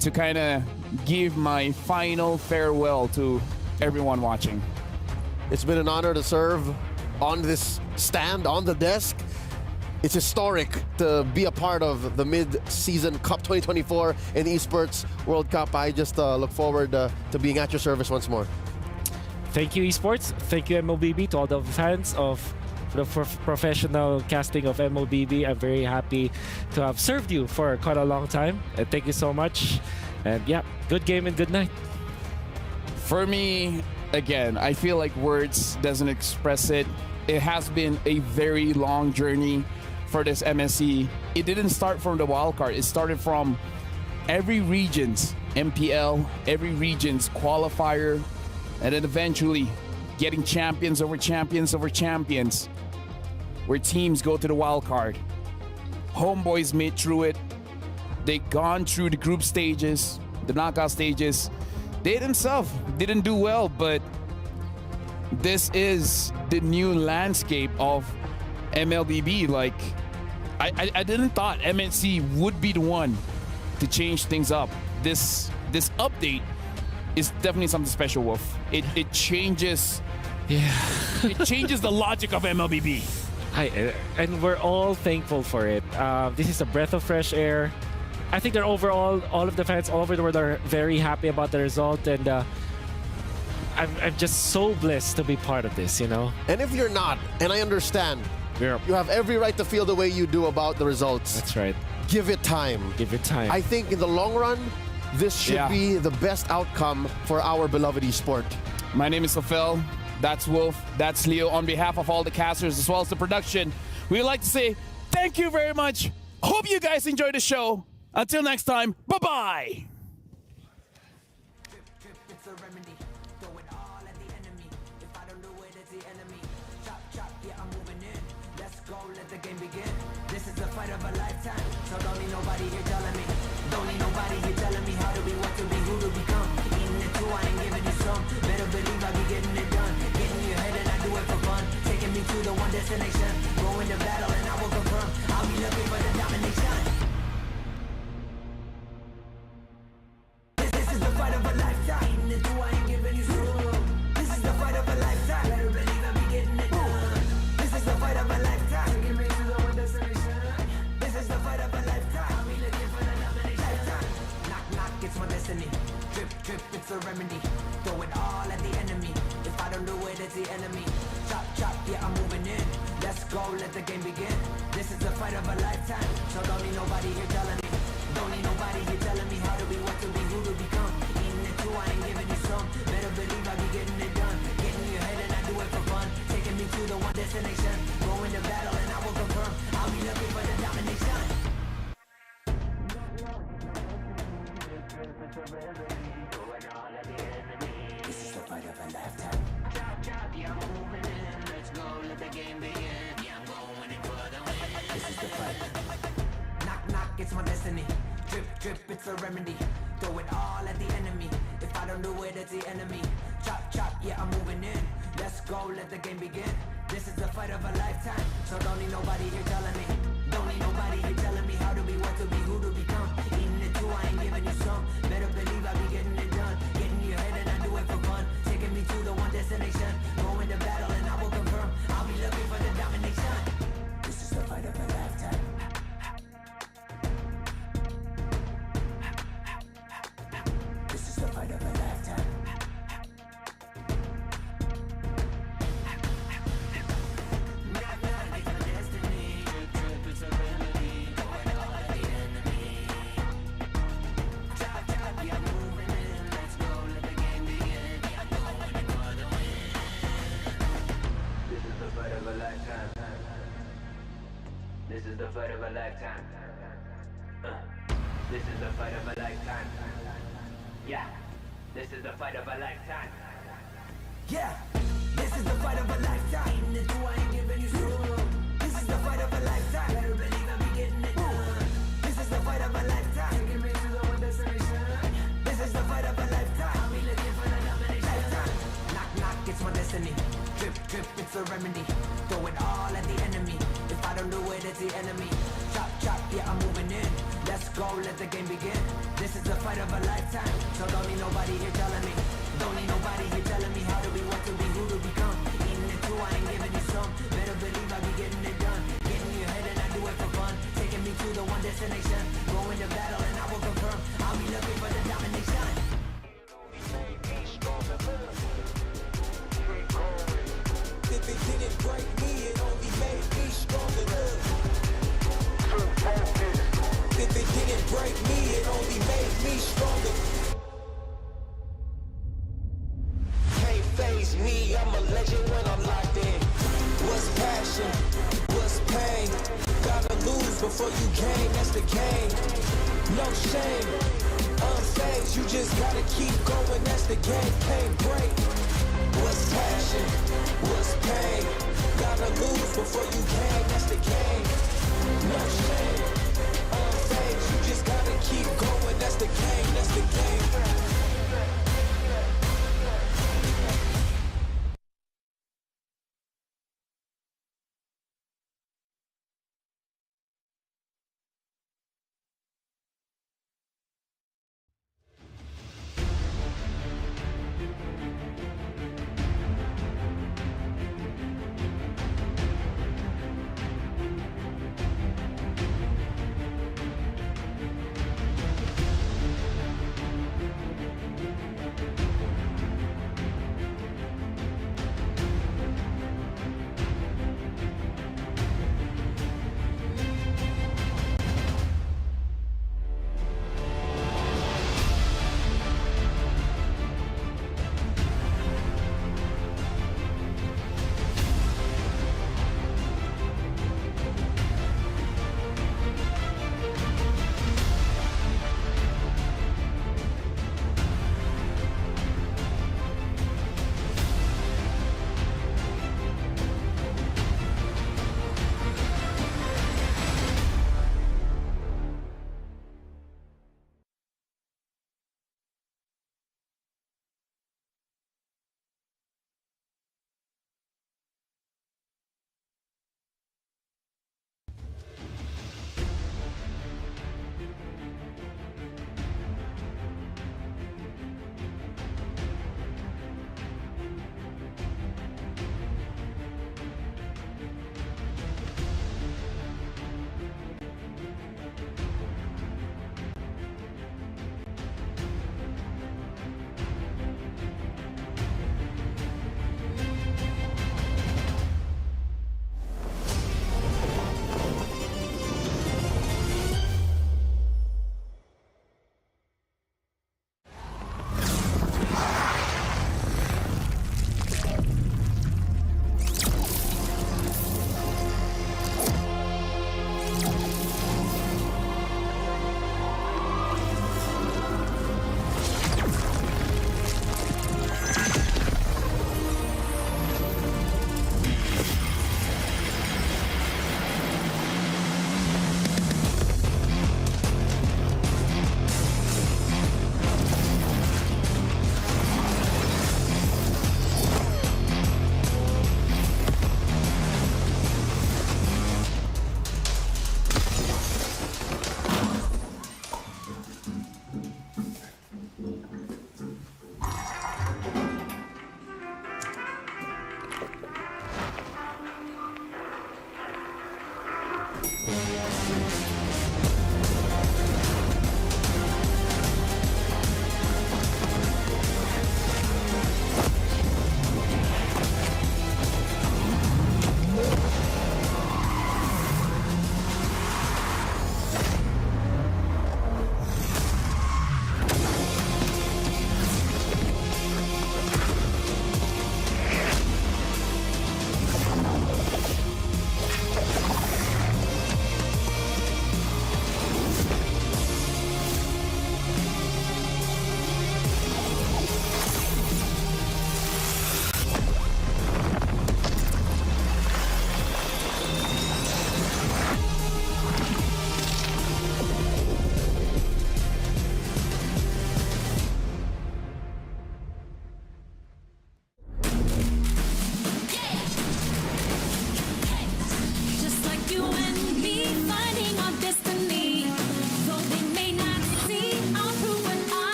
to kind of give my final farewell to everyone watching. It's been an honor to serve on this stand, on the desk. It's historic to be a part of the mid-season Cup 2024 in the Esports World Cup. I just look forward to being at your service once more. Thank you, Esports. Thank you, MLBB, to all the fans of the professional casting of MLBB. I'm very happy to have served you for quite a long time. And thank you so much. And yeah, good game and good night. For me, again, I feel like words doesn't express it. It has been a very long journey for this MSC. It didn't start from the wildcard. It started from every region's MPL, every region's qualifier, and then eventually getting champions over champions over champions, where teams go to the wildcard. Homeboys made through it. They gone through the group stages, the knockout stages. They themselves didn't do well, but this is the new landscape of MLBB. Like, I didn't thought MNC would be the one to change things up. This update is definitely something special, Wolf. It changes. Yeah. It changes the logic of MLBB. And we're all thankful for it. This is a breath of fresh air. I think that overall, all of the fans all over the world are very happy about the result, and I'm just so blessed to be part of this, you know? And if you're not, and I understand, you have every right to feel the way you do about the results. That's right. Give it time. Give it time. I think in the long run, this should be the best outcome for our beloved esport. My name is Sofel. That's Wolf. That's Leo. On behalf of all the casters as well as the production, we'd like to say thank you very much. Hope you guys enjoyed the show. Until next time, bye-bye. Destination, go into battle and I will confirm I'll be looking for the domination. This is the fight of a lifetime. Even if I ain't giving you some. This is the fight of a lifetime. Better believe I'll be getting it done. This is the fight of a lifetime. Taking me to the one destination. This is the fight of a lifetime. I'll be looking for the domination. Knock, knock, it's my destiny. Drip, drip, it's a remedy. Throw it all at the enemy. If I don't do it, it's the enemy. Chop, chop, yeah, I'm moving in. Let's go, let the game begin. This is the fight of a lifetime. So don't need nobody here telling me. Don't need nobody here telling me how to be, what to be, who to become. Eating it too, I ain't giving you some. Better believe I be getting it done. Getting in your head and I do it for fun. Taking me to the one destination. Go into battle and I will confirm. I'll be looking for the domination. This is the fight of a lifetime. Chop, chop, yeah, I'm moving in. Let's go, let the game begin. Yeah, I'm going in for the win. This is the fight. Knock, knock, it's my destiny. Drip, drip, it's a remedy. Throw it all at the enemy. If I don't do it, it's the enemy. Chop, chop, yeah, I'm moving in. Let's go, let the game begin. This is the fight of a lifetime. So don't need nobody here telling me. Don't need nobody here telling me how to be, what to be, who to become. Eating it too, I ain't giving you some. Better believe I be getting it done. Getting in your head and I do it for fun. Taking me to the one destination. Go into battle and I will confirm. I'll be looking for the domination. This is the fight of a lifetime. This is the fight of a lifetime. Knock, knock, it's my destiny. Drip, drip, it's a remedy. Throw it all at the enemy. Chop, chop, yeah, I'm moving in. Let's go, let the game begin. Yeah, I'm going in for the win. This is the fight of a lifetime. This is the fight of a lifetime. This is the fight of a lifetime. Yeah, this is the fight of a lifetime. Yeah, this is the fight of a lifetime. Even if I ain't giving you some. This is the fight of a lifetime. Better believe I'll be getting it done. This is the fight of a lifetime. Taking me to the one destination. This is the fight of a lifetime. it's my destiny. Drip, drip, it's a remedy. Throw it all at the enemy. If I don't do it, it's the enemy. Chop, chop, yeah, I'm moving in. Let's go, let the game begin. This is the fight of a lifetime. So don't need nobody here telling me. Don't need nobody here telling me how to be, what to be, who to become. Eating it too, I ain't giving you some. Better believe I be getting it done. Getting you ahead and I do it for fun. Taking me to the one destination. Going to battle and I will confirm. I'll be looking for the domination. If it didn't break me, it only made me stronger. If it didn't break me, it only made me stronger. Can't phase me, I'm a legend when I'm locked in. What's passion? What's pain? Gotta lose before you gain, that's the game. No shame, unfazed, you just gotta keep going, that's the game. Can't break. What's passion? What's pain? Gotta lose before you gain, that's the game. No shame, unfazed, you just gotta keep going, that's the game, that's the game.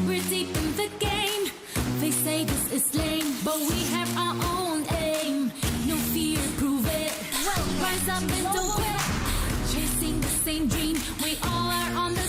We're deep in the game. They say this is lame, but we have our own aim. No fear, prove it. Rise up and don't quit. Chasing the same dream. We all are on the